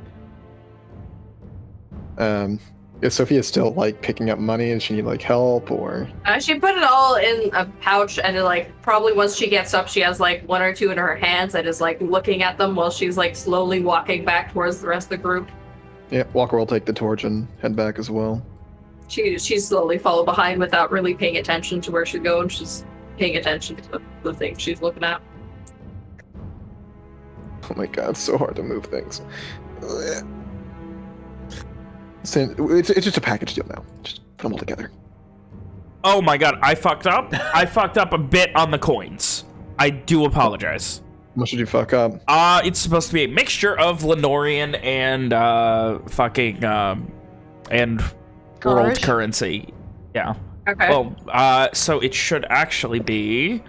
Is Sophia still, like, picking up money? Does she need, like, help, or...? She put it all in a pouch, and, probably once she gets up, she has, one or two in her hands and is, looking at them while she's, slowly walking back towards the rest of the group. Yeah, Walker will take the torch and head back as well. She slowly follow behind without really paying attention to where she's going. She's paying attention to the thing she's looking at. Oh my god, it's so hard to move things. It's just a package deal now. Just put them all together. Oh my god, I fucked up. I fucked up a bit on the coins. I do apologize. What should you fuck up? It's supposed to be a mixture of Lenorian and and world Garish? currency. Yeah. Okay. Well, so it should actually be...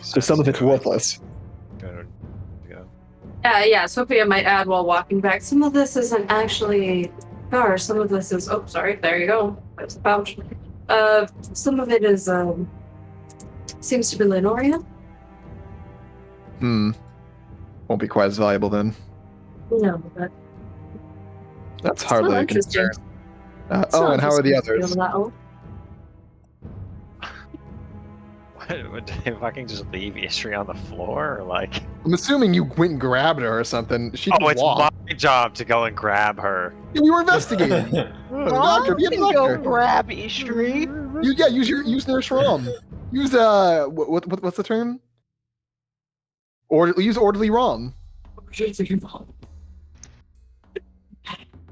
So some of it's worthless. Yeah, Sophia might add while walking back. Some of this isn't actually cars. Some of this is... Oh, sorry. There you go. There's the pouch. Some of it is, seems to be Lenorian. Won't be quite as valuable then. No, but... That's hardly a interesting. concern. And how are the others? Would they fucking just leave Ishri on the floor? Or like, I'm assuming you went and grabbed her or something. She can oh, it's walk. my job to go and grab her. Yeah, we were investigating. Doctor, be a can go doctor. grab Ishri. Use Nurse Rom. Use what's the term? Use orderly Rom.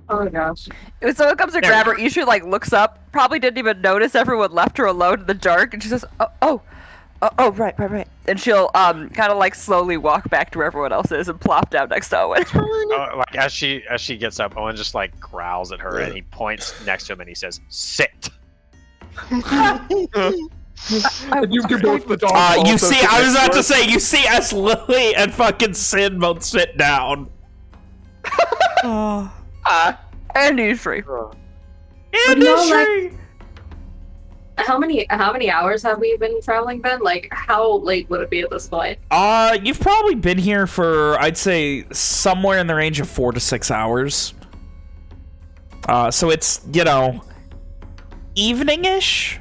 Oh my gosh. When someone comes to There grab we her, Ishu like looks up, probably didn't even notice everyone left her alone in the dark, and she says, "Oh, right." And she'll kind of like slowly walk back to where everyone else is and plop down next to Owen. Like as she gets up, Owen just like growls at her and he points next to him and he says, "Sit." You both the dog. You see, I was about to say, you see as Lily and fucking Sin both sit down. And Ishri. And no, Ishri. How many hours have we been traveling, Ben? Like, how late would it be at this point? You've probably been here for, I'd say, somewhere in the range of 4 to 6 hours. So it's, you know, evening-ish.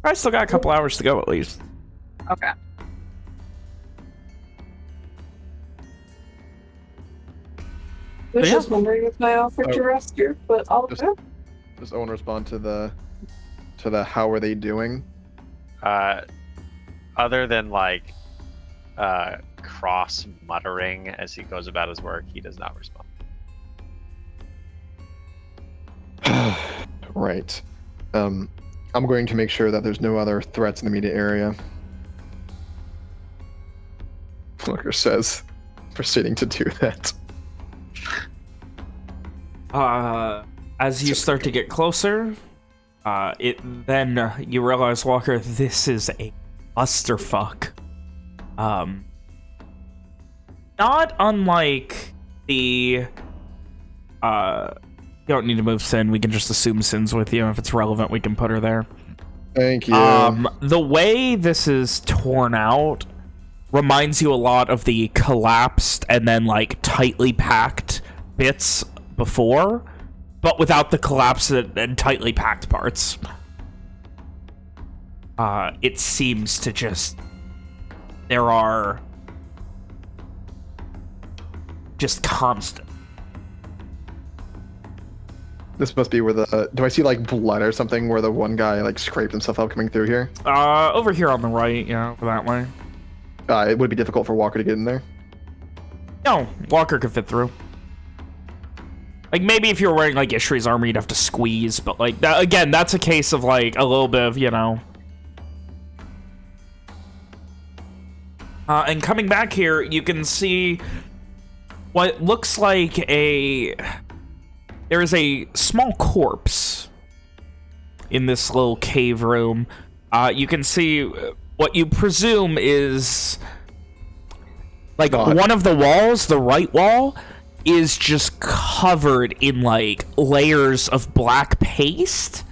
I still got a couple hours to go at least. Okay. I was Yeah. just wondering if I offered to rest here, but I'll go. Does Owen respond to the how are they doing? Other than like cross muttering as he goes about his work, he does not respond. Right. I'm going to make sure that there's no other threats in the immediate area. Looker says, proceeding to do that. As you start to get closer, then you realize, Walker, this is a clusterfuck. Not unlike the, you don't need to move Sin, we can just assume Sin's with you. If it's relevant, we can put her there. Thank you. The way this is torn out reminds you a lot of the collapsed and then, like, tightly packed bits before, but without the collapsed and tightly packed parts. It seems to just... There are... just constant. This must be where the... Do I see, like, blood or something where the one guy, like, scraped himself up coming through here? Over here on the right, yeah, over that way. It would be difficult for Walker to get in there. No, Walker could fit through. Like, maybe if you were wearing, like, Ishri's armor, you'd have to squeeze, but, like, that, again, that's a case of, like, a little bit of, you know... and coming back here, you can see what looks like a... There is a small corpse in this little cave room. You can see what you presume is... Like, one of the walls, the right wall, is just covered in, like, layers of black paste.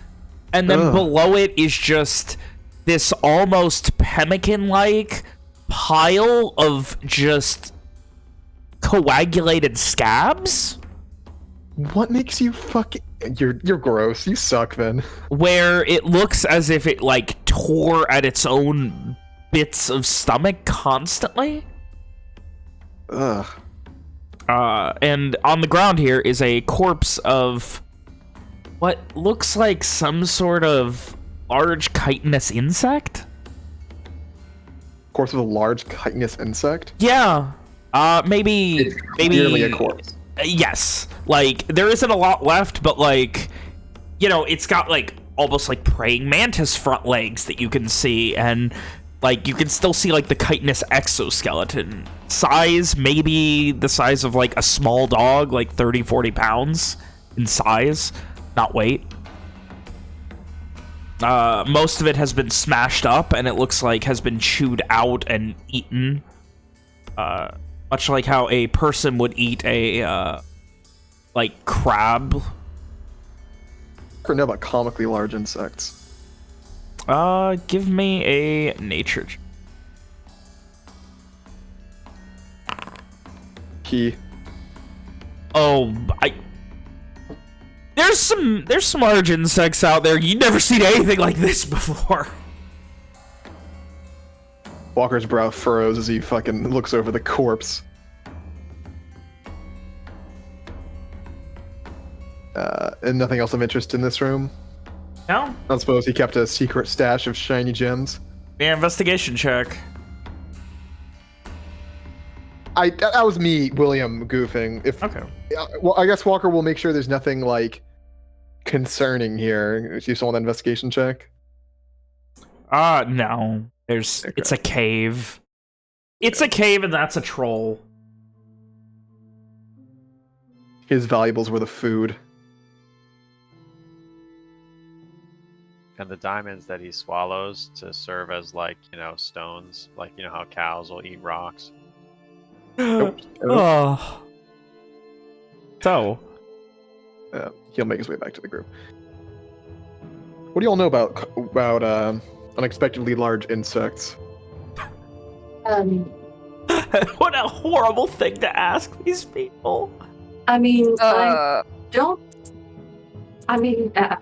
And then below it is just this almost pemmican-like pile of just coagulated scabs. What makes you fucking... You're gross. You suck, then. Where it looks as if it, like, tore at its own bits of stomach constantly. Ugh. And on the ground here is a corpse of what looks like some sort of large chitinous insect. Corpse of a large chitinous insect? Yeah. Maybe Nearly a corpse. Yes. Like, there isn't a lot left, but, like, you know, it's got, like, almost like praying mantis front legs that you can see, and, like, you can still see, like, the chitinous exoskeleton. Size, maybe the size of, like, a small dog, like 30, 40 pounds in size, not weight. Most of it has been smashed up, and it looks like has been chewed out and eaten. Much like how a person would eat a, like, crab. I know about comically large insects. Give me a nature. Key. Oh, there's some large insects out there. You've never seen anything like this before. Walker's brow furrows as he fucking looks over the corpse. And nothing else of interest in this room? No? I don't suppose he kept a secret stash of shiny gems? Yeah, investigation check. That was me, William, goofing. Okay. Well, I guess Walker will make sure there's nothing, like, concerning here. Do you still want an investigation check? No. There's. Okay. It's a cave. It's a cave, and that's a troll. His valuables were the food. And the diamonds that he swallows to serve as, like, stones. Like, how cows will eat rocks. Oh. So. He'll make his way back to the group. What do you all know about unexpectedly large insects? What a horrible thing to ask these people. I mean, Uh,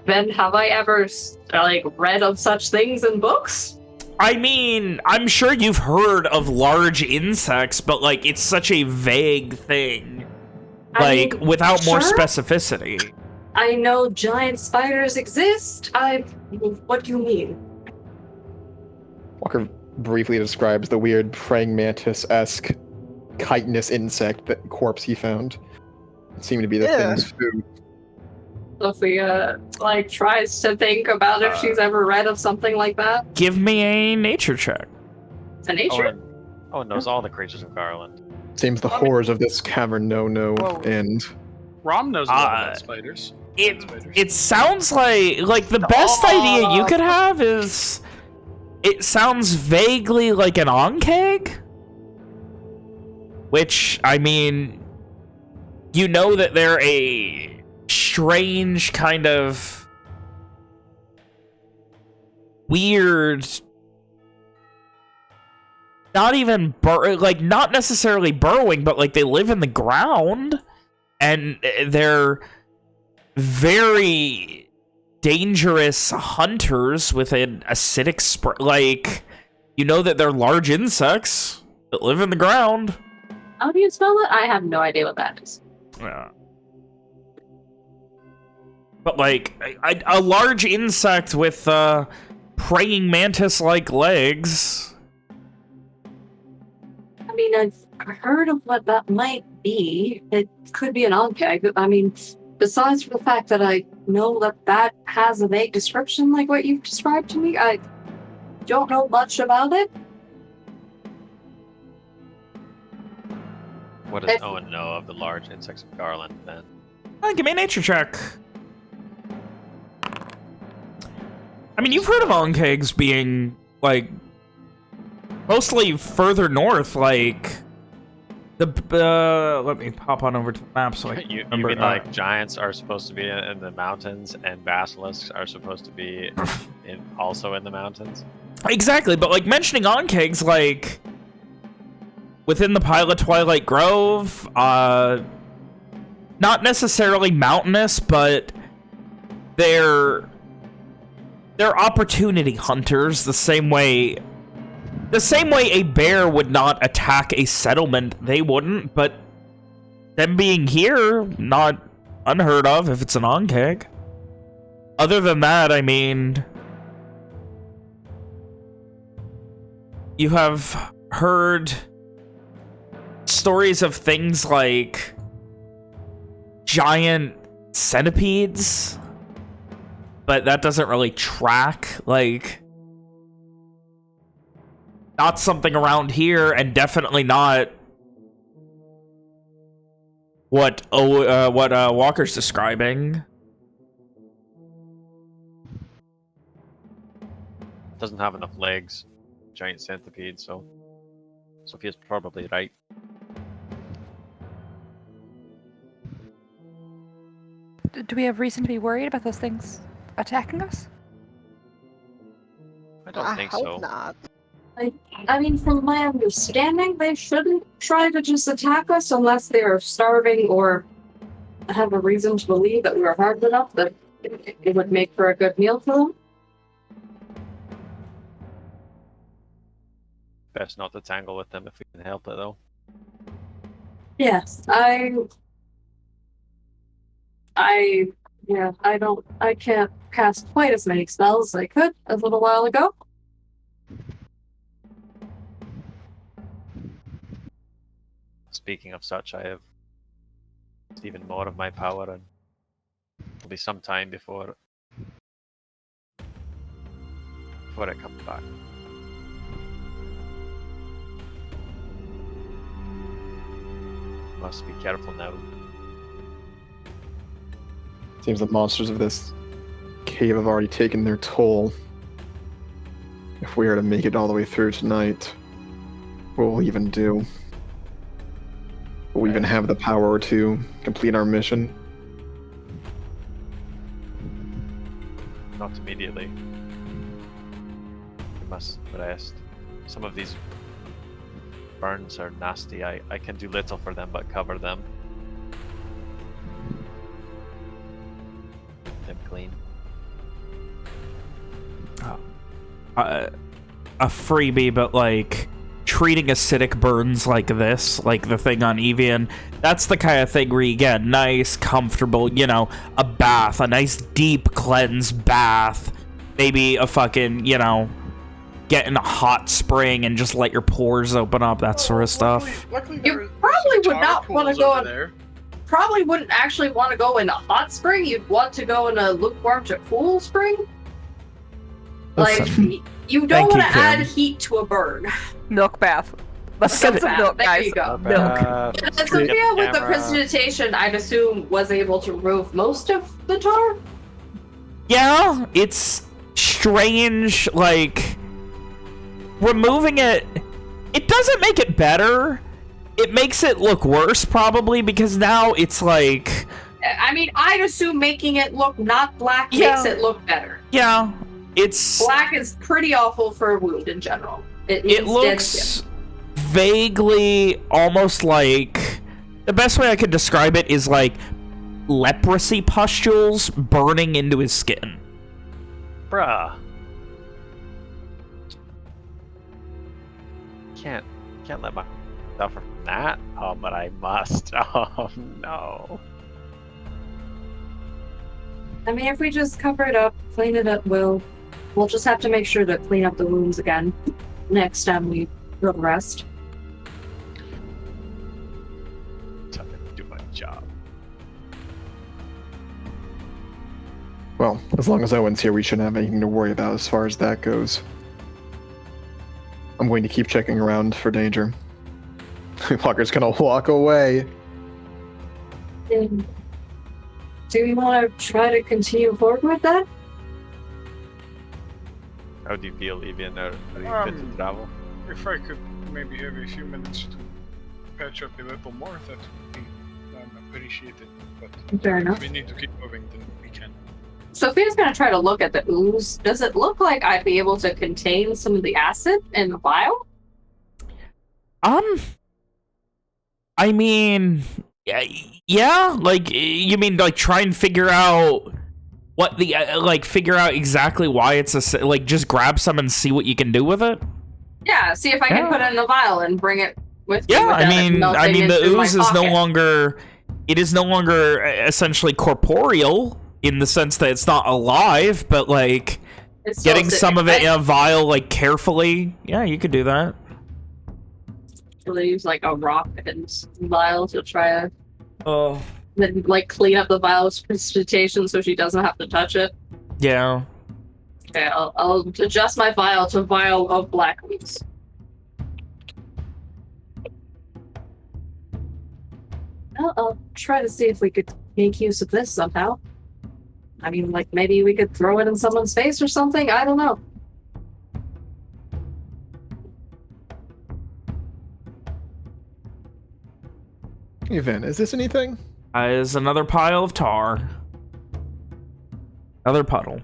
Ben, have I ever read of such things in books? I mean, I'm sure you've heard of large insects, but, like, it's such a vague thing. Like, without more sure. specificity. I know giant spiders exist. What do you mean? Walker briefly describes the weird praying mantis-esque chitinous insect corpse he found. It seemed to be the thing's food. Sophia tries to think about if she's ever read of something like that. Give me a nature check. To nature? Oh, it knows all the creatures of Garland. Seems the horrors of this cavern know no end. Rom knows a lot about spiders. It sounds like the best idea you could have is it sounds vaguely like an onkeg, which, I mean, you know that they're a strange kind of weird, not even not necessarily burrowing, but like they live in the ground and they're very dangerous hunters with an acidic like, you know that they're large insects that live in the ground. How do you spell it? I have no idea what that is. Yeah. But like a large insect with praying mantis-like legs. I mean, I've heard of what that might be. It could be an onkeg. I mean, besides the fact that I know that has a vague description like what you've described to me, I don't know much about it. What does Owen know of the large insects of Garland, then? Give me a nature check. I mean, you've heard of onkegs being, like, mostly further north, like, let me pop on over to the map so I can You remember. mean like giants are supposed to be in the mountains and basilisks are supposed to be also in the mountains? Exactly, but like mentioning onkegs, like within the Pilot Twilight Grove, not necessarily mountainous, but they're opportunity hunters the same way a bear would not attack a settlement, they wouldn't, but them being here, not unheard of if it's an onkeg. Other than that, I mean, you have heard stories of things like giant centipedes, but that doesn't really track, like, not something around here, and definitely not what Walker's describing. Doesn't have enough legs, giant centipede, so Sophia's probably right. Do we have reason to be worried about those things attacking us? I don't think so. Hope not. I mean, from my understanding, they shouldn't try to just attack us unless they are starving or have a reason to believe that we are hard enough that it would make for a good meal for them. Best not to tangle with them if we can help it, though. Yes, I can't cast quite as many spells as I could a little while ago. Speaking of such, I have even more of my power, and it'll be some time before it comes back. Must be careful now. Seems the monsters of this cave have already taken their toll. If we are to make it all the way through tonight, what will we even do? Will we even have the power to complete our mission? Not immediately. We must rest. Some of these burns are nasty. I can do little for them but cover them. Them clean. A freebie, but like treating acidic burns like this, like the thing on Evian, that's the kind of thing where you get nice, comfortable, you know, a bath, a nice deep cleanse bath, maybe a fucking, you know, get in a hot spring and just let your pores open up, that sort of stuff. Luckily You probably would not want to go in. Probably wouldn't actually want to go in a hot spring. You'd want to go in a lukewarm to cool spring. Like, you don't want to add heat to a burn. Milk bath. Let's get some milk, There guys. you go. Milk. And Sophia, with the precipitation, I'd assume was able to remove most of the tar. Yeah, it's strange, like, removing it, it doesn't make it better. It makes it look worse, probably, because now it's like... I mean, I'd assume making it look not black makes it look better. Yeah, it's... Black is pretty awful for a wound in general. It looks vaguely almost like... The best way I could describe it is like leprosy pustules burning into his skin. Bruh. Can't let my suffer from that. Oh, but I must. Oh no. I mean, if we just cover it up, clean it up, we'll just have to make sure to clean up the wounds again next time we do the rest. Time to do my job. Well, as long as Owen's here, we shouldn't have anything to worry about as far as that goes. I'm going to keep checking around for danger. Walker's gonna walk away. Do you want to try to continue forward with that? How do you feel, Evian? Are you fit to travel? If I could maybe have a few minutes to patch up a little more, that would be appreciated. But Fair enough. if we need to keep moving, then we can. Sophia's going to try to look at the ooze. Does it look like I'd be able to contain some of the acid in the vial? I mean, yeah, like, you mean, like, try and figure out what the, like, figure out exactly why it's a, like, just grab some and see what you can do with it? Yeah, see if I can put it in the vial and bring it with me. Yeah, without it melting the into my ooze is no pocket. longer, it is no longer essentially corporeal in the sense that it's not alive, but, like, It's still getting acidic. some of it in a vial, like, carefully, yeah, you could do that. So they use like a rock and vial to try to Oh. then like clean up the vial's precipitation so she doesn't have to touch it. Yeah. Okay, I'll adjust my vial to vial of black ooze. I'll try to see if we could make use of this somehow. I mean, like maybe we could throw it in someone's face or something. I don't know. Evan, is this anything? Is another pile of tar. Another puddle.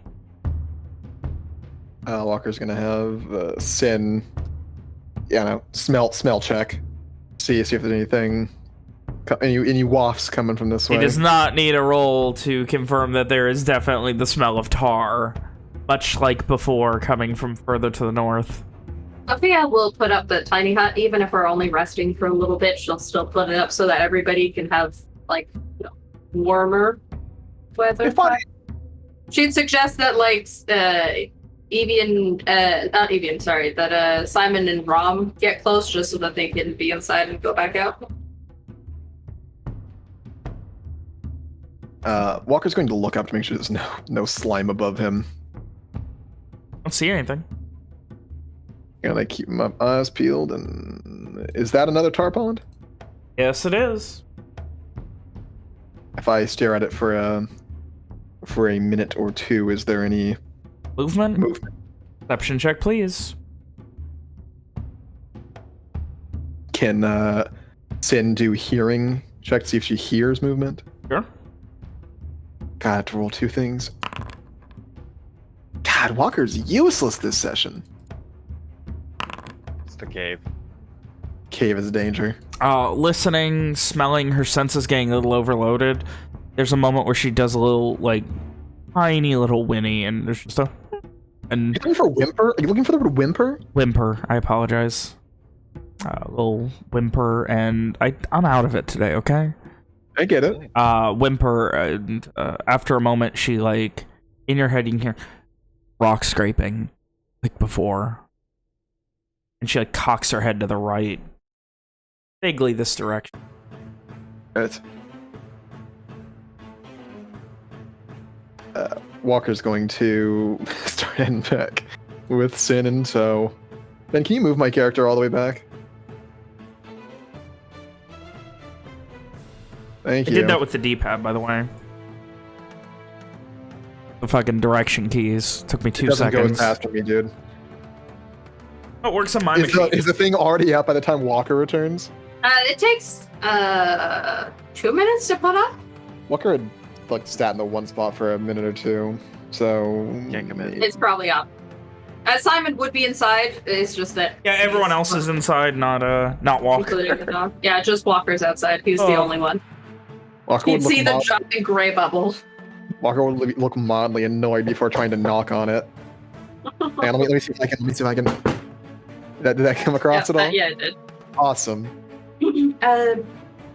Walker's gonna have Sin, smell check. See if there's anything, any wafts coming from this way. He does not need a roll to confirm that there is definitely the smell of tar, much like before coming from further to the north. Sophia will put up the tiny hut, even if we're only resting for a little bit. She'll still put it up so that everybody can have like warmer weather. If I- She'd suggest that that Simon and Rom get close just so that they can be inside and go back out. Walker's going to look up to make sure there's no slime above him. Don't see anything. And I keep my eyes peeled. And is that another tar pond? Yes, it is. If I stare at it for a minute or two, is there any Movement? movement? Perception check, please. Can Sin do hearing check to see if she hears movement? Sure. God, I have to roll 2 things. God, Walker's useless this session. It's the cave. Cave is danger. Listening, smelling, her senses getting a little overloaded. There's a moment where she does a little, like, tiny little whinny, and there's just a... And You looking for whimper? Are you looking for the word whimper? whimper, I apologize. Little whimper, and I'm out of it today, okay? I get it. Whimper, and after a moment, she, like, in your head, you can hear rock scraping, like before. And she, like, cocks her head to the right. Vaguely this direction. Right. Walker's going to start heading back with Sin in tow. Ben, can you move my character all the way back? Thank I you. did that with the D-pad, by the way. The fucking direction keys. Took me 2 It doesn't go as seconds. fast for me, dude. Oh, it works on my Is machine. the thing already up by the time Walker returns? It takes 2 minutes to put up. Walker had like sat in the one spot for a minute or two, so Can't commit. It's probably up. Simon would be inside. It's just that. Yeah, everyone else is inside, not Walker. Including the dog. Yeah, just Walker's outside. He's the Oh. only one. Walker You'd would see the look giant gray bubble. Walker would look mildly annoyed before trying to knock on it. And let me see if I can. Did that come across at all? Yeah, it did. Awesome.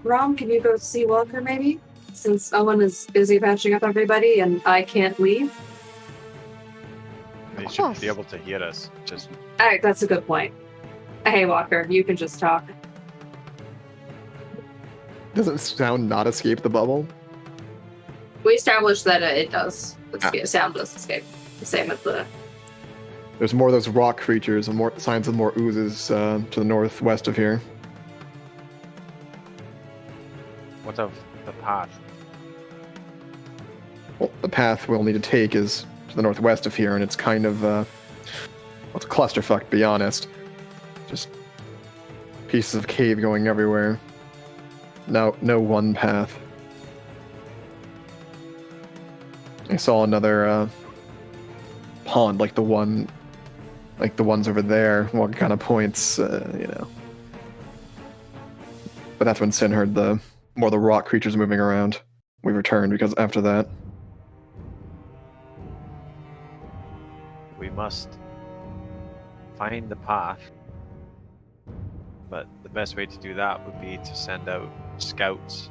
Rom, can you go see Walker maybe? Since Owen is busy patching up everybody and I can't leave. They Of should course. be able to hear us. Just Alright, that's a good point. Hey Walker, you can just talk. Doesn't sound not escape the bubble? We established that it does. Sound does escape. The same with the... There's more of those rock creatures and more signs of more oozes to the northwest of here. what of the path? Well, the path we'll need to take is to the northwest of here, and it's kind of it's a clusterfuck, to be honest. Just pieces of cave going everywhere. No one path. I saw another pond like the ones over there. What kind of points, But that's when Sin heard the rock creatures moving around. We returned because after that. We must find the path. But the best way to do that would be to send out scouts,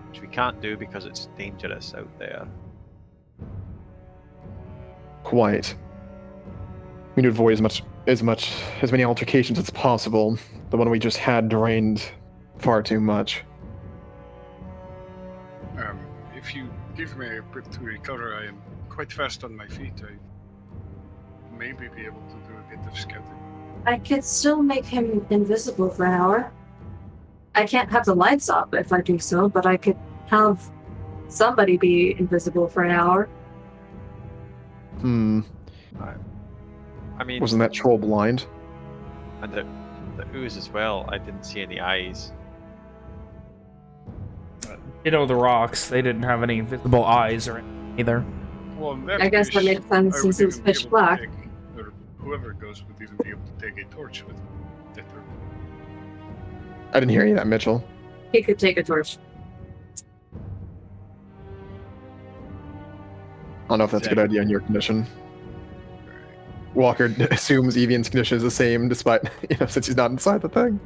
which we can't do because it's dangerous out there. Quite. We need to avoid as many altercations as possible. The one we just had drained far too much. If you give me a bit to recover, I am quite fast on my feet. I maybe be able to do a bit of scouting. I could still make him invisible for an hour. I can't have the lights up if I do so, but I could have somebody be invisible for an hour. I mean, Wasn't that troll blind? and the ooze as well. I didn't see any eyes. The rocks, they didn't have any visible eyes or anything either. Well, in that I guess that case, makes sense I since would it's even be pitch able to black. or whoever goes would even be able to take a torch with them. I didn't hear any of that, Mitchell. He could take a torch. I don't know if that's a good idea in your condition. Walker assumes Evian's condition is the same, despite since he's not inside the thing.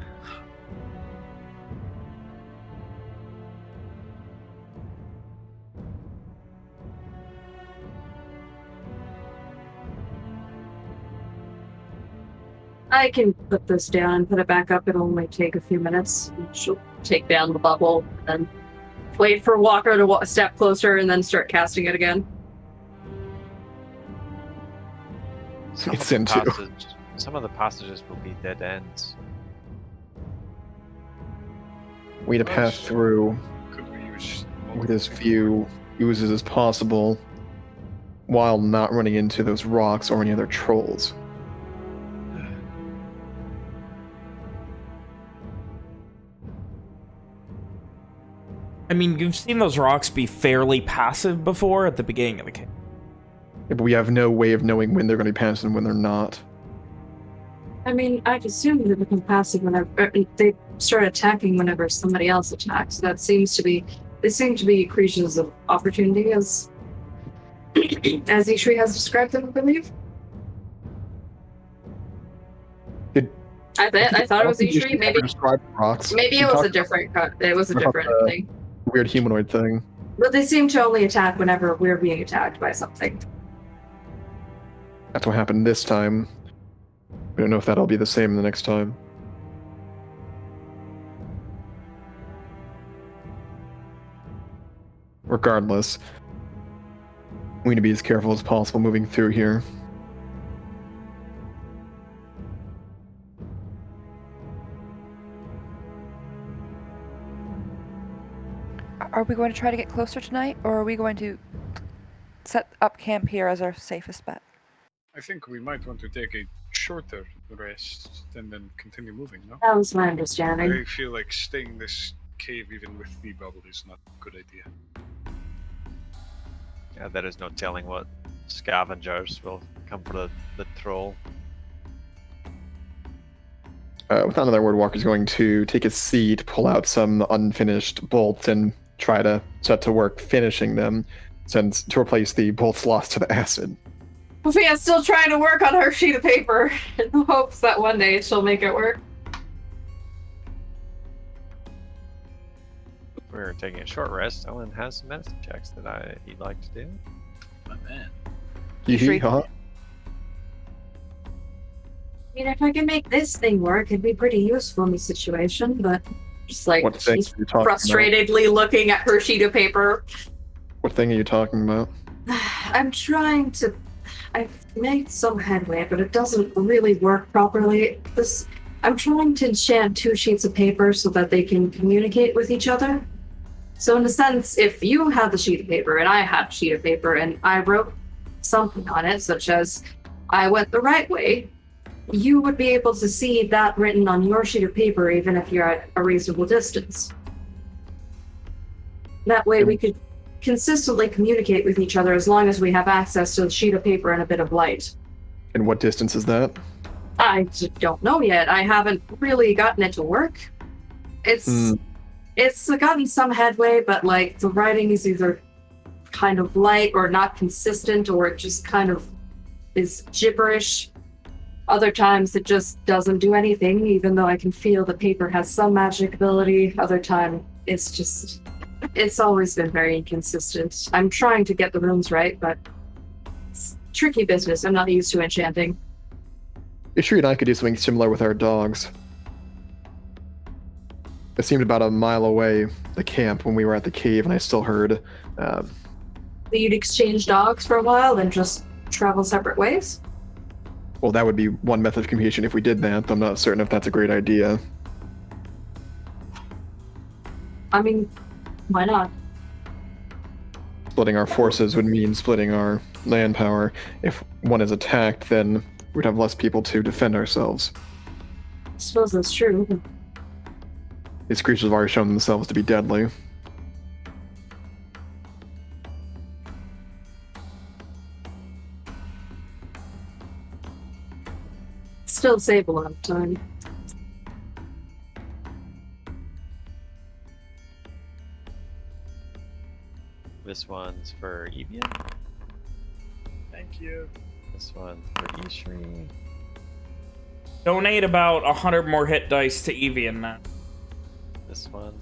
I can put this down and put it back up. It'll only take a few minutes. She'll take down the bubble and then wait for Walker to step closer and then start casting it again. It's into. Some of the passages will be dead ends. We need to pass through Could we use with as few oozes as possible while not running into those rocks or any other trolls. I mean, you've seen those rocks be fairly passive before at the beginning of the game. Yeah, but we have no way of knowing when they're going to be passive and when they're not. I mean, I'd assume they become passive whenever they start attacking whenever somebody else attacks. They seem to be creatures of opportunity, as Ishri has described them, I believe. I thought it was Ishri. Maybe Rocks. maybe it was a different. It was a different thing. Weird humanoid thing. But they seem to only attack whenever we're being attacked by something. That's what happened this time. We don't know if that'll be the same the next time. Regardless, we need to be as careful as possible moving through here. Are we going to try to get closer tonight, or are we going to set up camp here as our safest bet? I think we might want to take a shorter rest and then continue moving, no? That was my understanding. I feel like staying in this cave even with the bubble is not a good idea. Yeah, there is no telling what scavengers will come for the troll. Without another word, Walker's going to take a seat, pull out some unfinished bolts, and try to set to work finishing them, since to replace the bolts lost to the acid. Sophia's still trying to work on her sheet of paper in the hopes that one day she'll make it work. We're taking a short rest. Owen has some medicine checks that he'd like to do. My man. Hee huh? I mean, if I can make this thing work, it'd be pretty useful in the situation, but just like What thing she's are you talking frustratedly looking at her sheet of paper. What thing are you talking about? I'm trying to. I've made some headway, but it doesn't really work properly. I'm trying to enchant 2 sheets of paper so that they can communicate with each other. So in a sense, if you had the sheet of paper and I had a sheet of paper and I wrote something on it, such as I went the right way, you would be able to see that written on your sheet of paper even if you're at a reasonable distance. That way we could consistently communicate with each other as long as we have access to the sheet of paper and a bit of light. And what distance is that? I don't know yet. I haven't really gotten it to work. It's gotten some headway, but like the writing is either kind of light or not consistent, or it just kind of is gibberish. Other times it just doesn't do anything, even though I can feel the paper has some magic ability. Other time it's always been very inconsistent. I'm trying to get the runes right, but it's tricky business. I'm not used to enchanting. Ishri and I could do something similar with our dogs. It seemed about a mile away, the camp, when we were at the cave, and I still heard... You'd exchange dogs for a while, then just travel separate ways? Well, that would be one method of communication if we did that. I'm not certain if that's a great idea. I mean, why not? Splitting our forces would mean splitting our land power. If one is attacked, then we'd have less people to defend ourselves. I suppose that's true. These creatures have already shown themselves to be deadly. Still save a lot of time. This one's for Evian. Thank you. This one for Ishri. Donate about 100 more hit dice to Evian now. This one.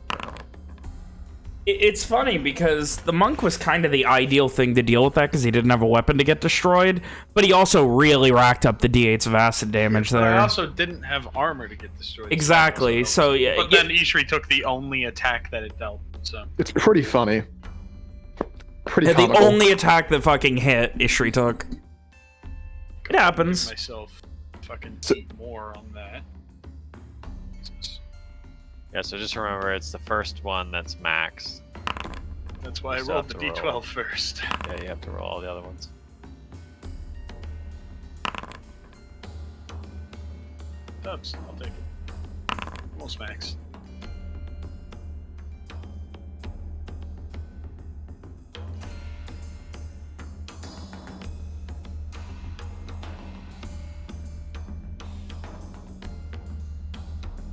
It's funny because the monk was kind of the ideal thing to deal with that because he didn't have a weapon to get destroyed, but he also really racked up the d8s of acid damage But there. I also didn't have armor to get destroyed. Exactly. So yeah. But then Ishri took the only attack that it dealt. So It's pretty funny. Pretty the comical. only attack that fucking hit Ishri took. It happens. Myself, fucking eat more on that. Yeah, so just remember it's the first one that's maxed. That's why I You still rolled the have to d12 roll. first. Yeah, you have to roll all the other ones. Dubs, I'll take it. Almost max.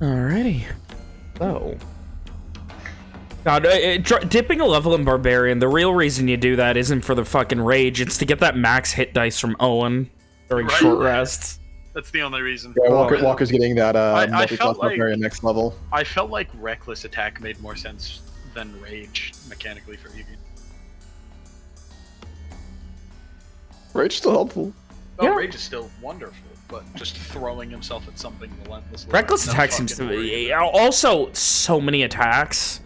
Alrighty. So. God, dipping a level in Barbarian, the real reason you do that isn't for the fucking rage, it's to get that max hit dice from Owen during Right. short rests. That's the only reason. Yeah, Walker's getting that I multi-class felt like- barbarian next level. I felt like Reckless Attack made more sense than Rage mechanically for Eevee. Rage still helpful. Oh, Yeah. Rage is still wonderful, but just throwing himself at something relentlessly. Reckless no attack seems to fucking be... worry. Also, so many attacks.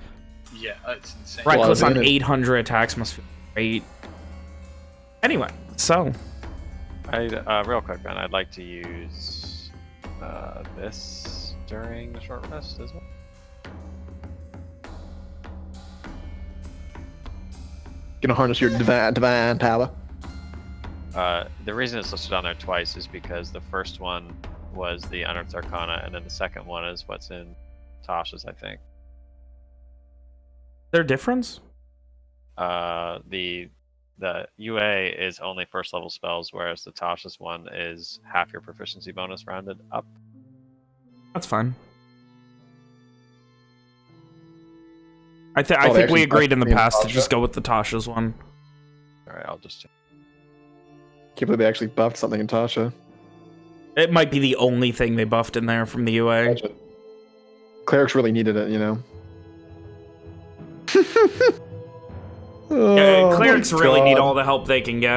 Yeah, it's insane. Right. Reckless Well, on I mean, 800 attacks must feel great. Anyway, so... Real quick, man, I'd like to use this during the short rest as well. Gonna harness your divine power. The reason it's listed on there twice is because the first one was the Unearthed Arcana, and then the second one is what's in Tasha's, I think. Their difference? The UA is only first level spells, whereas the Tasha's one is half your proficiency bonus rounded up. That's fine. I they think actually we agreed in the buffed me and past to Tasha? just go with the Tasha's one. Alright, I'll just check. Can't believe they actually buffed something in Tasha. It might be the only thing they buffed in there from the UA. Imagine. Clerics really needed it, you know. Oh, Clerics my really need God. all the help they can get.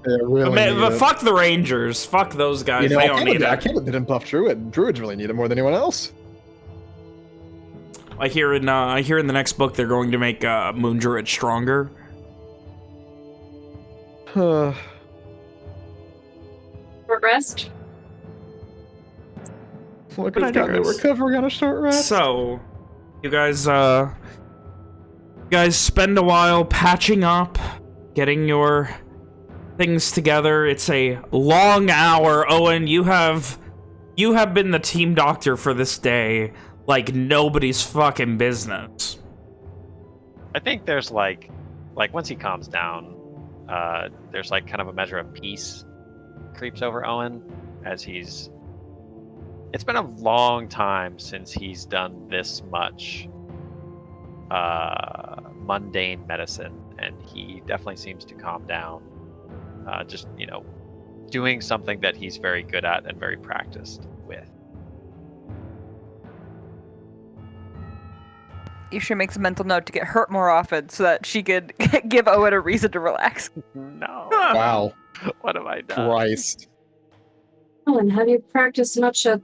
Yeah, really But, need but it. fuck the Rangers. Fuck those guys. You know, They I don't can't need believe- I it. can't believe they didn't buff Druid. Druids really need it more than anyone else. I hear in the next book they're going to make Moon Druid stronger. Short rest. Look, But I it's got no digress. recovery on a short rest. So, you guys spend a while patching up, getting your things together. It's a long hour. Owen, you have been the team doctor for this day like nobody's fucking business. I think there's like once he calms down, there's like kind of a measure of peace creeps over Owen as it's been a long time since he's done this much mundane medicine, and he definitely seems to calm down. Just, doing something that he's very good at and very practiced with. Isha makes a mental note to get hurt more often so that she could give Owen a reason to relax. No. Wow. What have I done? Christ. Oh, and have you practiced much of,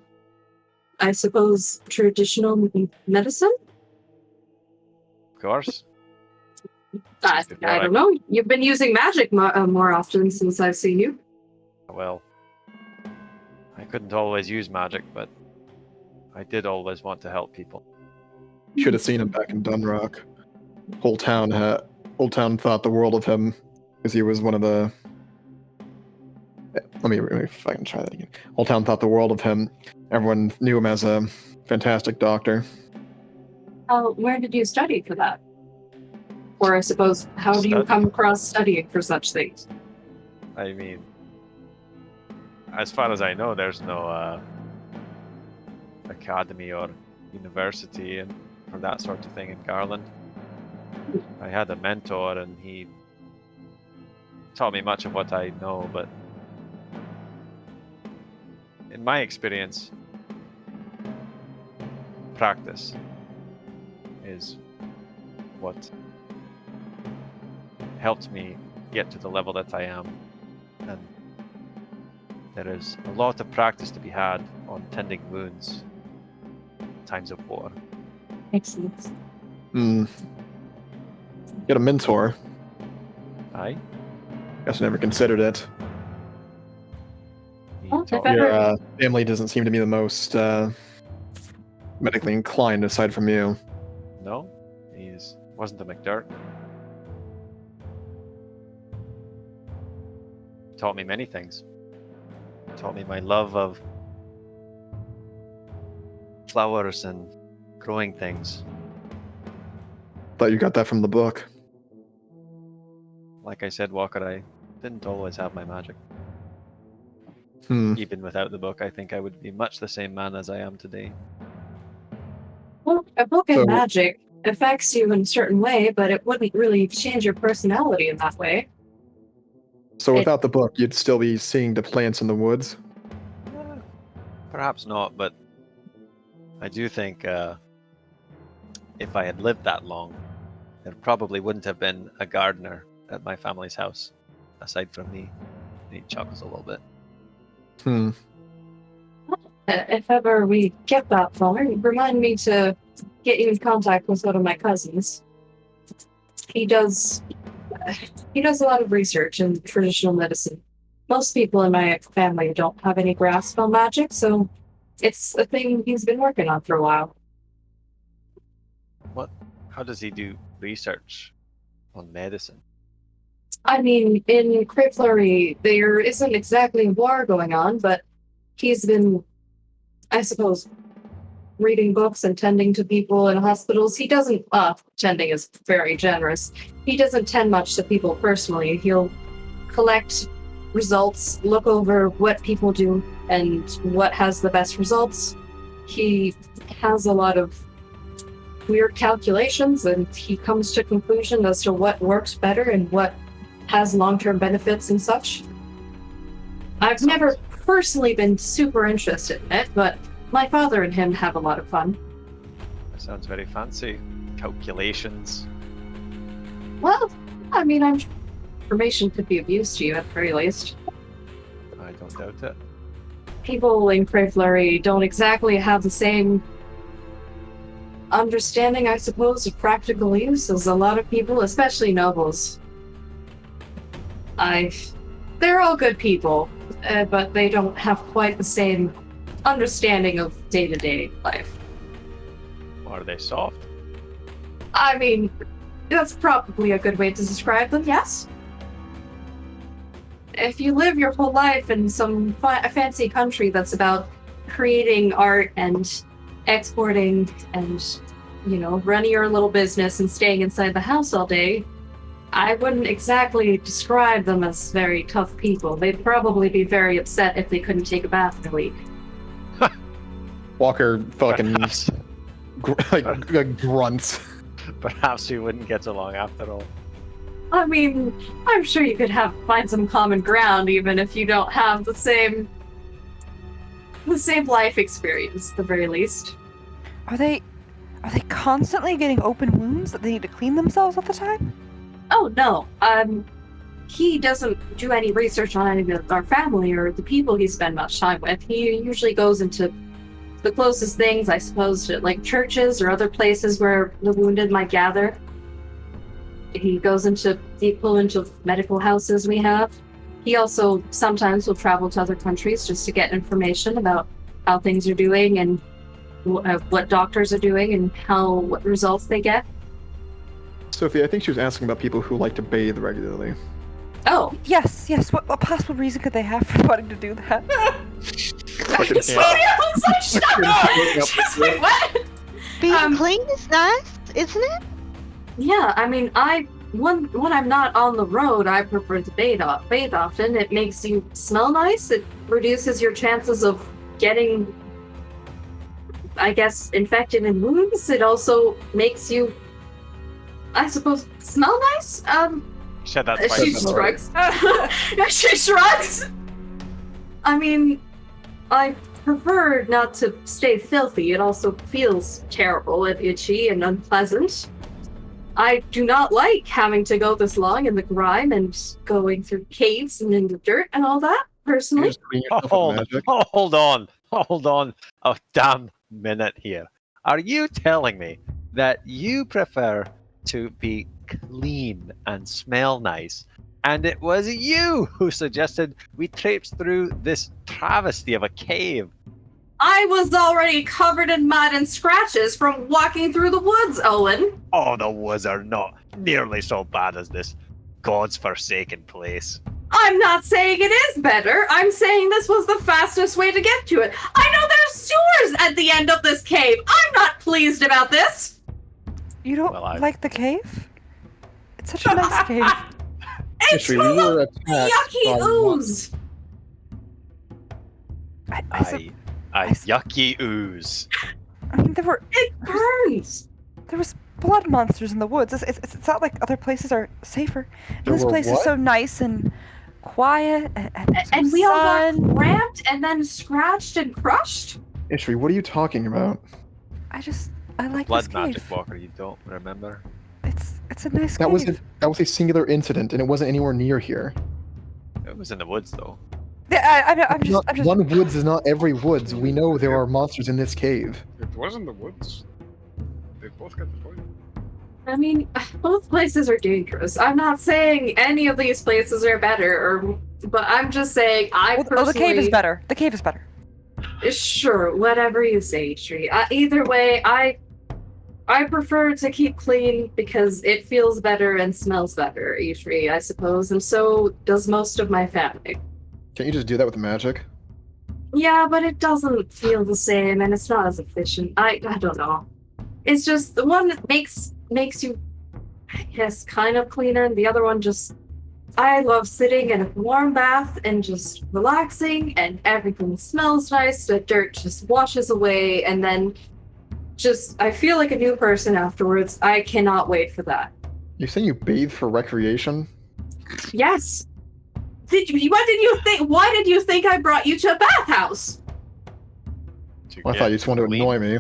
I suppose, traditional medicine? Of course. I don't know. You've been using magic more often since I've seen you. Well, I couldn't always use magic, but I did always want to help people. Should have seen him back in Dunrock. Old Town thought the world of him because he was one of the. Let me if I can try that again. Old Town thought the world of him. Everyone knew him as a fantastic doctor. Where did you study for that? Or I suppose, how do you Study? come across studying for such things? I mean, as far as I know, there's no academy or university and for that sort of thing in Garland. I had a mentor, and he taught me much of what I know, but in my experience, practice is what helped me get to the level that I am. And there is a lot of practice to be had on tending wounds in times of war. Excellent. Get a mentor. Aye. Guess I never considered it. He Well, if taught I- me- Your family doesn't seem to be the most medically inclined, aside from you. No, wasn't a McDirt. Taught me many things. Taught me my love of flowers and growing things. Thought you got that from the book. Like I said, Walker, I didn't always have my magic. Hmm. Even without the book, I think I would be much the same man as I am today. Well, a book and So- magic affects you in a certain way, but it wouldn't really change your personality in that way. So It- without the book, you'd still be seeing the plants in the woods. Perhaps not, but I do think if I had lived that long, there probably wouldn't have been a gardener at my family's house, aside from me. He chuckles a little bit. Hmm. If ever we get that far, remind me to get you in contact with one of my cousins. He does a lot of research in traditional medicine. Most people in my family don't have any grasp on magic, so it's a thing he's been working on for a while. How does he do research on medicine? I mean, in Crayflurry, there isn't exactly a war going on, but he's been, I suppose, reading books and tending to people in hospitals. He doesn't, tending is very generous. He doesn't tend much to people personally. He'll collect results, look over what people do and what has the best results. He has a lot of weird calculations and he comes to conclusion as to what works better and what has long-term benefits and such. I've never personally been super interested in it, but my father and him have a lot of fun. That sounds very fancy. Calculations. Well, I mean, I'm sure information could be of use to you at the very least. I don't doubt it. People in Crayflurry don't exactly have the same understanding, I suppose, of practical use as a lot of people, especially nobles. They're all good people, but they don't have quite the same understanding of day-to-day life. Are they soft? I mean, that's probably a good way to describe them, yes? If you live your whole life in some fancy country that's about creating art and exporting and, running your little business and staying inside the house all day, I wouldn't exactly describe them as very tough people. They'd probably be very upset if they couldn't take a bath in a week. Walker fucking Perhaps, grunts. perhaps we wouldn't get along after all. I mean, I'm sure you could find some common ground even if you don't have the same life experience, at the very least. Are they constantly getting open wounds that they need to clean themselves all the time? Oh no, he doesn't do any research on any of our family or the people he spent much time with. He usually goes into the closest things, I suppose, to like churches or other places where the wounded might gather. He goes into the equivalent of medical houses we have. He also sometimes will travel to other countries just to get information about how things are doing and what doctors are doing and what results they get. Sophie, I think she was asking about people who like to bathe regularly. Oh, Yes. What possible reason could they have for wanting to do that? Fucking Sorry, I was like, shut up! She's like, what? Being clean is nice, isn't it? Yeah, I mean, when I'm not on the road, I prefer to bathe often. It makes you smell nice. It reduces your chances of getting, I guess, infected in wounds. It also makes you, I suppose, smell nice. You said that She twice. shrugs. She shrugs. I mean, I prefer not to stay filthy. It also feels terrible and itchy and unpleasant. I do not like having to go this long in the grime and going through caves and in the dirt and all that, You personally. just clean yourself with magic. Hold on a damn minute here. Are you telling me that you prefer to be clean and smell nice, and it was you who suggested we traipse through this travesty of a cave? I was already covered in mud and scratches from walking through the woods, Owen. Oh, the woods are not nearly so bad as this God's forsaken place. I'm not saying it is better. I'm saying this was the fastest way to get to it. I know there's sewers at the end of this cave. I'm not pleased about this. You don't Well, I- like the cave? It's such a nice cave. It's History, we full were of attacked yucky by ooze. Yucky ooze. I mean, there Burns. was blood monsters in the woods. It's not like other places are safer. And There this were place is what? so nice and quiet, and there's And no we all sun. got cramped and then scratched and crushed. Ishri, what are you talking about? I like Blood this magic, cave. Walker, you don't remember? It's a nice That cave. was a singular incident, and it wasn't anywhere near here. It was in the woods, though. Yeah, I'm just. One woods is not every woods. We know there are monsters in this cave. It wasn't the woods. They both got the point. I mean, both places are dangerous. I'm not saying any of these places are better, but I'm just saying Oh, the cave is better. The cave is better. Sure, whatever you say, Tree. Either way, I prefer to keep clean because it feels better and smells better, Ishri, I suppose, and so does most of my family. Can't you just do that with magic? Yeah, but it doesn't feel the same, and it's not as efficient. I don't know. It's just the one that makes you, I guess, kind of cleaner, and the other one just. I love sitting in a warm bath and just relaxing, and everything smells nice. The dirt just washes away, and then I feel like a new person afterwards. I cannot wait for that. You saying you bathe for recreation? Yes. What did you think? Why did you think I brought you to a bathhouse? Well, I thought you just wanted to annoy me.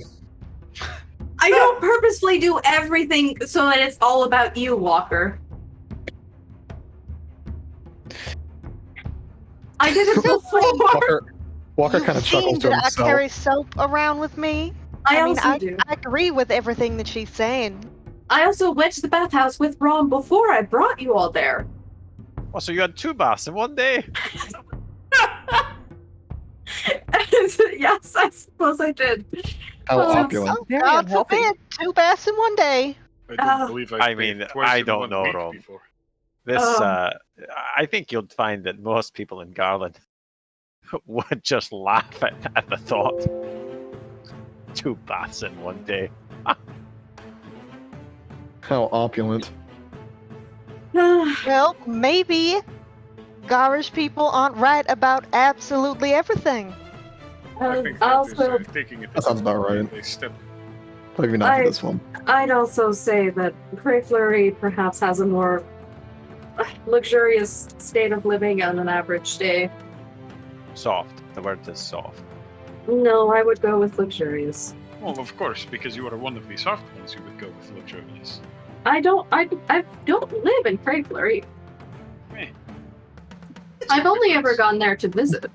I don't purposefully do everything so that it's all about you, Walker. I did it before. Walker kind of chuckles to that I himself. carry soap around with me. I mean, also do. I agree with everything that she's saying. I also went to the bathhouse with Ron before I brought you all there. Oh, so you had 2 baths in one day? Yes, I suppose I did. How Oh, opulent. Very God unhealthy. forbid, 2 baths in one day. I don't believe I mean, bathed twice I in don't 1 know, week Rob. before. This, I think you'll find that most people in Garland would just laugh at the thought. 2 baths in one day. How opulent. Well, maybe Garish people aren't right about absolutely everything. I think that is also, taking it. That sounds about right. A step. Maybe not for this one. I'd also say that Cray Fleury perhaps has a more luxurious state of living on an average day. Soft. The word is soft. No, I would go with luxurious. Well, of course, because you are one of the soft ones, you would go with luxurious. I don't live in Cray Fleury. Eh. I've only ever gone there to visit.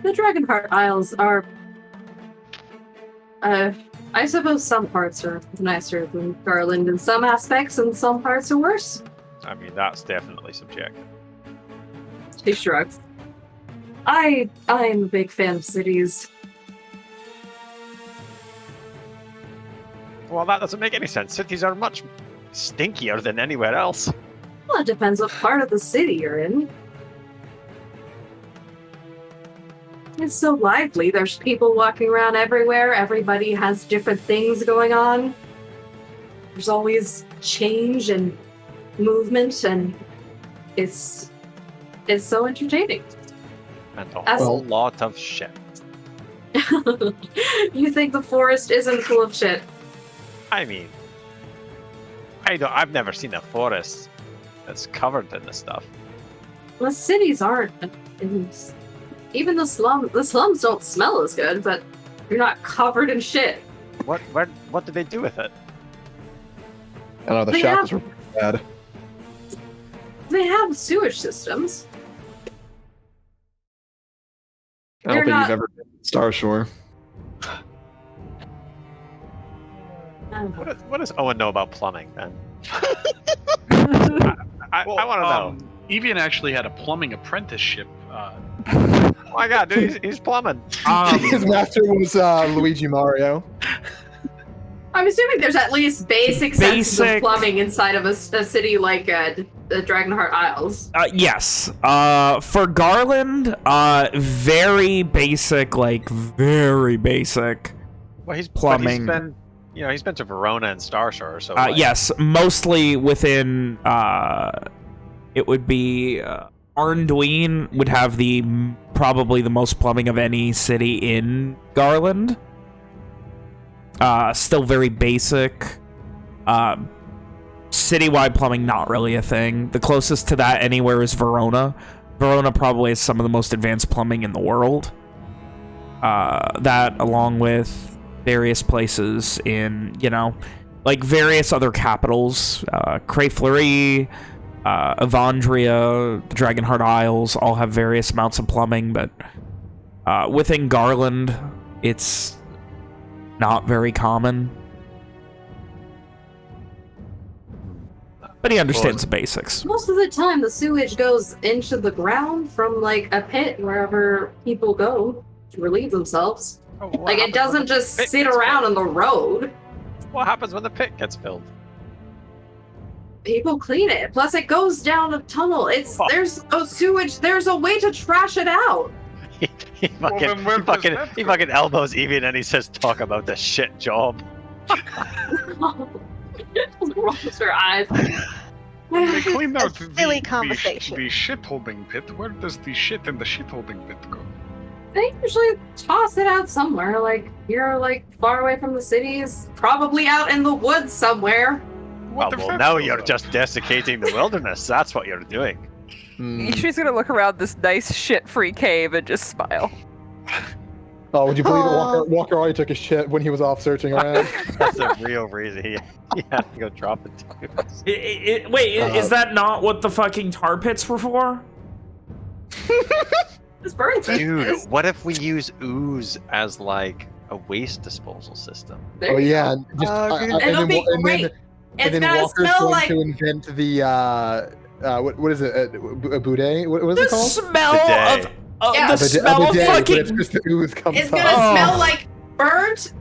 The Dragonheart Isles are, I suppose some parts are nicer than Garland in some aspects, and some parts are worse. I mean, that's definitely subjective. She shrugs. I'm a big fan of cities. Well, that doesn't make any sense. Cities are much stinkier than anywhere else. Well, it depends what part of the city you're in. It's so lively. There's people walking around everywhere. Everybody has different things going on. There's always change and movement, and it's so entertaining. And a As- whole lot of shit. You think the forest isn't full of shit? I mean, I've never seen a forest that's covered in this stuff. The cities aren't. Even the slums don't smell as good, but you're not covered in shit. What do they do with it? I don't know, the They showers have- were bad. They have sewage systems. I don't You're think not- you've ever been to Star Shore. What does Owen know about plumbing then? I Well, want to know. Evian actually had a plumbing apprenticeship. Oh my god, dude, he's plumbing. His master was Luigi Mario. I'm assuming there's at least basic senses of Basic- plumbing inside of a city like the Dragonheart Isles. Yes. For Garland, very basic, like very basic. Well, he's Plumbing. But he's been to Verona and Starshore, so like, Yes, mostly within. It would be Arnduin would have probably the most plumbing of any city in Garland. Still very basic. Citywide plumbing, not really a thing. The closest to that anywhere is Verona. Verona probably has some of the most advanced plumbing in the world. That, along with various places in, like various other capitals, Crayfleury, Avandria, the Dragonheart Isles, all have various amounts of plumbing, but within Garland, it's not very common. But he understands the basics. Most of the time, the sewage goes into the ground from like a pit wherever people go to relieve themselves. Oh, what Like it happens when doesn't the just pit sit gets around filled? on the road. What happens when the pit gets filled? People clean it. Plus, it goes down a tunnel. Fuck. There's a sewage. There's a way to trash it out. He then where does that he go? fucking elbows Evie and then he says, "Talk about the shit job." Rolls her eyes. When they cleaned out A silly conversation. the shit holding pit, where does the shit in the shit holding pit go? They usually toss it out somewhere. Like you're like far away from the cities, probably out in the woods somewhere. What the well, fuck? now you're just desiccating the wilderness. That's what you're doing. Hmm. She's gonna look around this nice shit-free cave and just smile. Oh, would you believe it? Aw. Walker already took a shit when he was off searching around. That's the real reason he had to go drop the tubes. Wait, is that not what the fucking tar pits were for? This burn Dude, what if we use ooze as like a waste disposal system? Oh yeah, and just, It'll be great. It's and then gonna Walker's smell going like to invent the what is it? A boudet? What is The it called? smell Bidet. of Yeah. the A smell of bidet, but fucking it's just the ooze comes it's gonna out. smell like burnt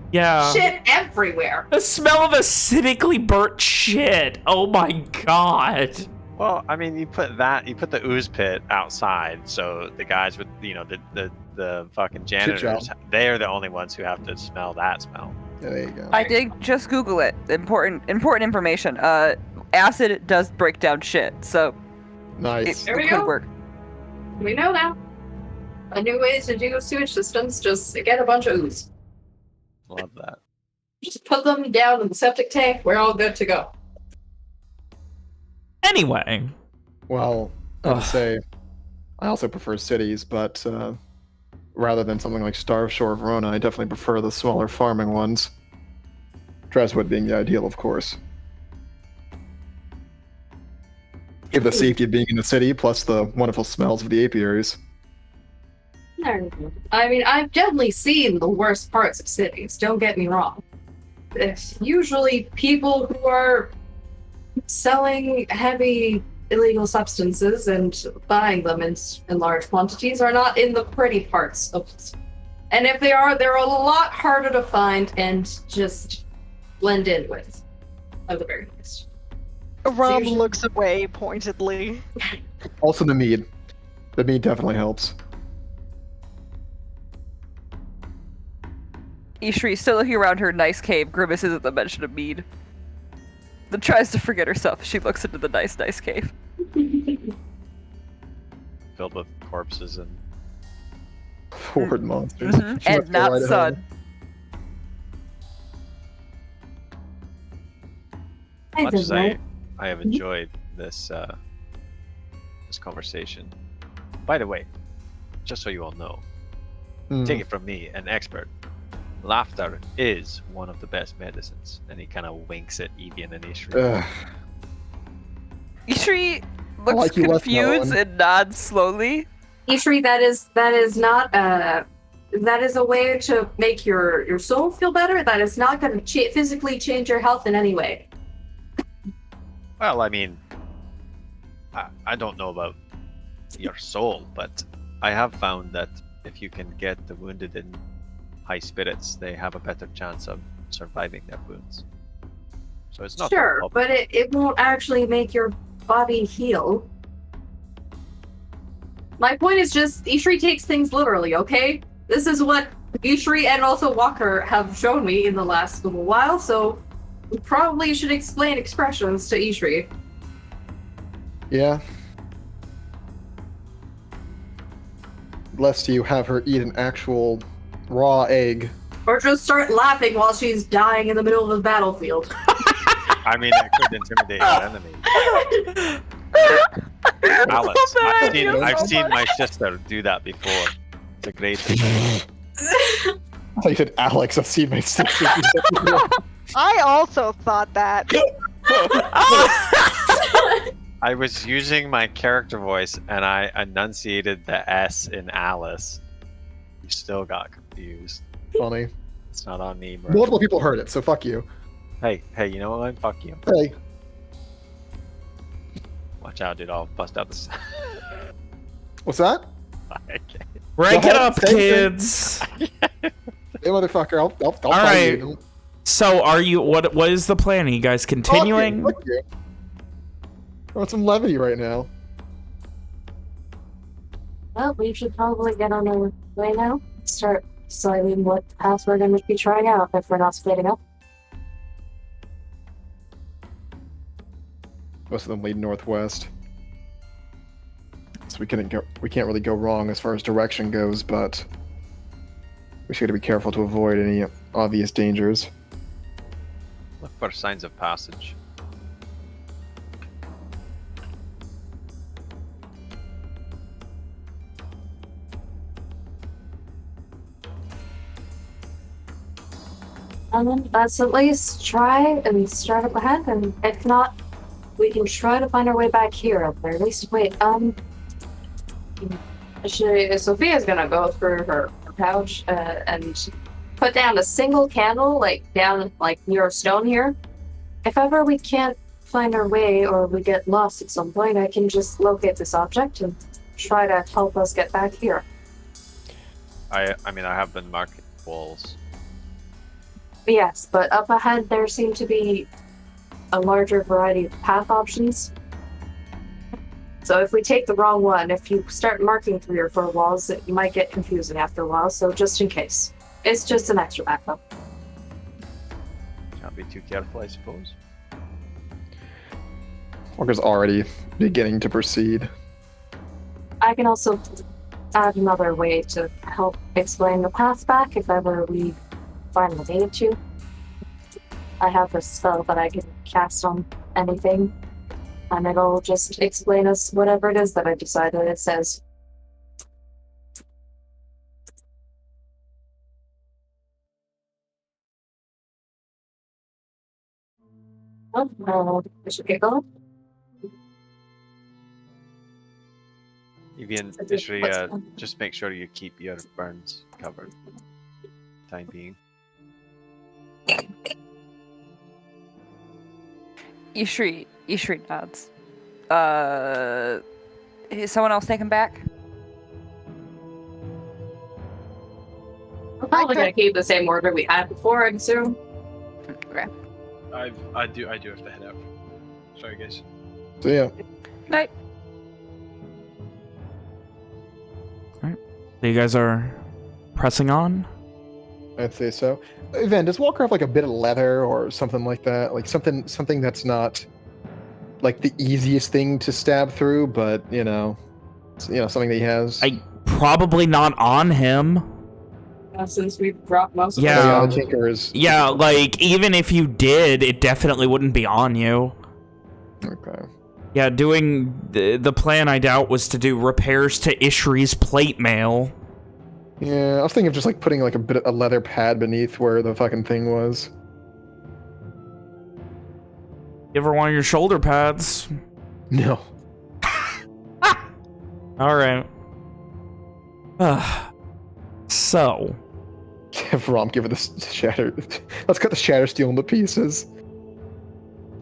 shit everywhere. The smell of acidically burnt shit. Oh my god. Well, I mean, you put the ooze pit outside, so the guys with the fucking janitors, they're the only ones who have to smell that smell. Yeah, there you go. I did just Google it. Important information. Acid does break down shit, so Nice. it There we could go. work. We know now. A new ways to do sewage systems, just get a bunch of ooze. Love that. Just put them down in the septic tank, we're all good to go. Anyway. Well, I would say I also prefer cities, but rather than something like Star Shore, Verona, I definitely prefer the smaller farming ones. Dreswood being the ideal, of course. Give the safety of being in the city, plus the wonderful smells of the apiaries. I mean, I've definitely seen the worst parts of cities, don't get me wrong. It's usually people who are selling heavy illegal substances and buying them in large quantities are not in the pretty parts of it. And if they are, they're a lot harder to find and just blend in with, at the very least. Rom usually- looks away pointedly. Also the mead. The mead definitely helps. Ishri, still looking around her nice cave, grimaces at the mention of mead. Then tries to forget herself as she looks into the nice cave. Filled with corpses and Horde monsters. Mhm. She And must go not right ahead. sun. much as I have enjoyed this conversation. By the way, just so you all know, take it from me, an expert. Laughter is one of the best medicines. And he kind of winks at Evian and Ishri. Ishri looks like you left that confused one. and nods slowly. Ishri, that is not that is a way to make your soul feel better. That is not going to physically change your health in any way. Well, I mean, I don't know about your soul, but I have found that if you can get the wounded in high spirits, they have a better chance of surviving their wounds. So it's not Sure, but it won't actually make your body heal. My point is just, Ishri takes things literally, okay? This is what Ishri and also Walker have shown me in the last little while, so we probably should explain expressions to Ishri. Yeah. Lest you have her eat an actual raw egg. Or just start laughing while she's dying in the middle of the battlefield. I mean, it could intimidate your enemy. Alice, I've seen my sister do that before. It's a great thing. I thought you said Alex. I've seen my sister. I also thought that. I was using my character voice and I enunciated the S in Alice. You still got confused. Funny. It's not on me, bro. Multiple people heard it, so fuck you. Hey, you know what? Fuck you. Hey. Watch out, dude. I'll bust out this. What's that? Okay. Rank Go it ahead, up, say kids. Hey, motherfucker. I'll All fight right. you. So, are you? What is the plan? Are you guys continuing? Fuck you. I want some levity right now. Well, we should probably get on our way now. Start deciding what path we're going to be trying out if we're not splitting up. Most of them lead northwest. So we can't really go wrong as far as direction goes, but we should be careful to avoid any obvious dangers. Look for signs of passage. And then let's at least try and start up ahead, and if not, we can try to find our way back here. Or at least wait. Sophia's gonna go through her pouch and put down a single candle, down near a stone here. If ever we can't find our way or we get lost at some point, I can just locate this object and try to help us get back here. I mean, I have been marking walls. Yes, but up ahead there seem to be a larger variety of path options. So if we take the wrong one, if you start marking 3 or 4 walls, it might get confusing after a while, so just in case. It's just an extra backup. Can't be too careful, I suppose. Walker's already beginning to proceed. I can also add another way to help explain the path back if ever we finally need to. I have a spell that I can cast on anything, and it'll just explain us whatever it is that I decide that it says. Well, we should get going. Evian, Ishri, just make sure you keep your burns covered. Time being. Ishri nods. Is someone else taken back? We're probably gonna keep the same order we had before, I'd assume. Okay. I do have to head out. Sorry, guys. So yeah. Night. So you guys are pressing on? I'd say so. Evan, does Walker have a bit of leather or something like that? Like something that's not the easiest thing to stab through, but something that he has. Probably not on him. Since we've dropped most of Yeah. The tinker is. Yeah, even if you did, it definitely wouldn't be on you. Okay. Yeah, doing the plan, I doubt, was to do repairs to Ishri's plate mail. Yeah, I was thinking of just like putting like a leather pad beneath where the fucking thing was. Give her one of your shoulder pads. No. All right. So. Have Rom give her the shatter. Let's cut the shatter steel into pieces.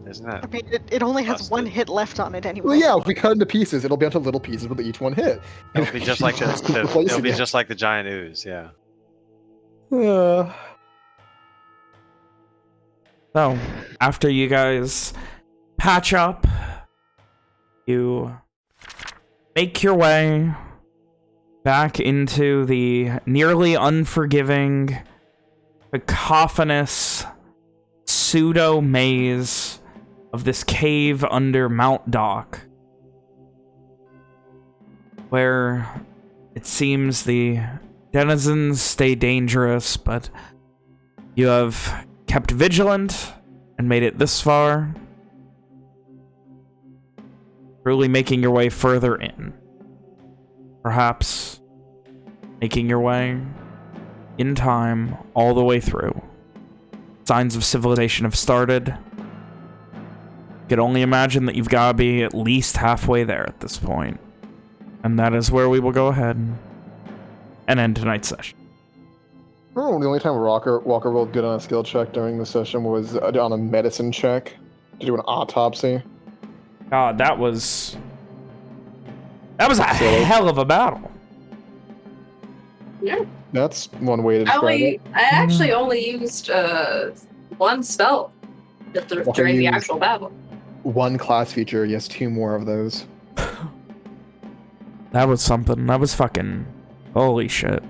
Isn't that? I mean, it only has one busted? hit left on it anyway. Well, yeah, if we cut into pieces, it'll be onto little pieces with each one hit. It'll be just like Just keep it'll replacing be it. just like the giant ooze. Yeah. So, after you guys patch up, you make your way back into the nearly unforgiving, cacophonous pseudo-maze of this cave under Mount Doch, where it seems the denizens stay dangerous, but you have kept vigilant and made it this far, really making your way further in. Perhaps making your way in time all the way through. Signs of civilization have started. You could only imagine that you've got to be at least halfway there at this point. And that is where we will go ahead and end tonight's session. Oh, the only time Walker rolled good on a skill check during the session was on a medicine check to do an autopsy. God, that was a hell of a battle. Yeah. That's one way to describe it. I actually only used one spell during the actual battle. One class feature, yes, 2 more of those. That was something. That was fucking... Holy shit.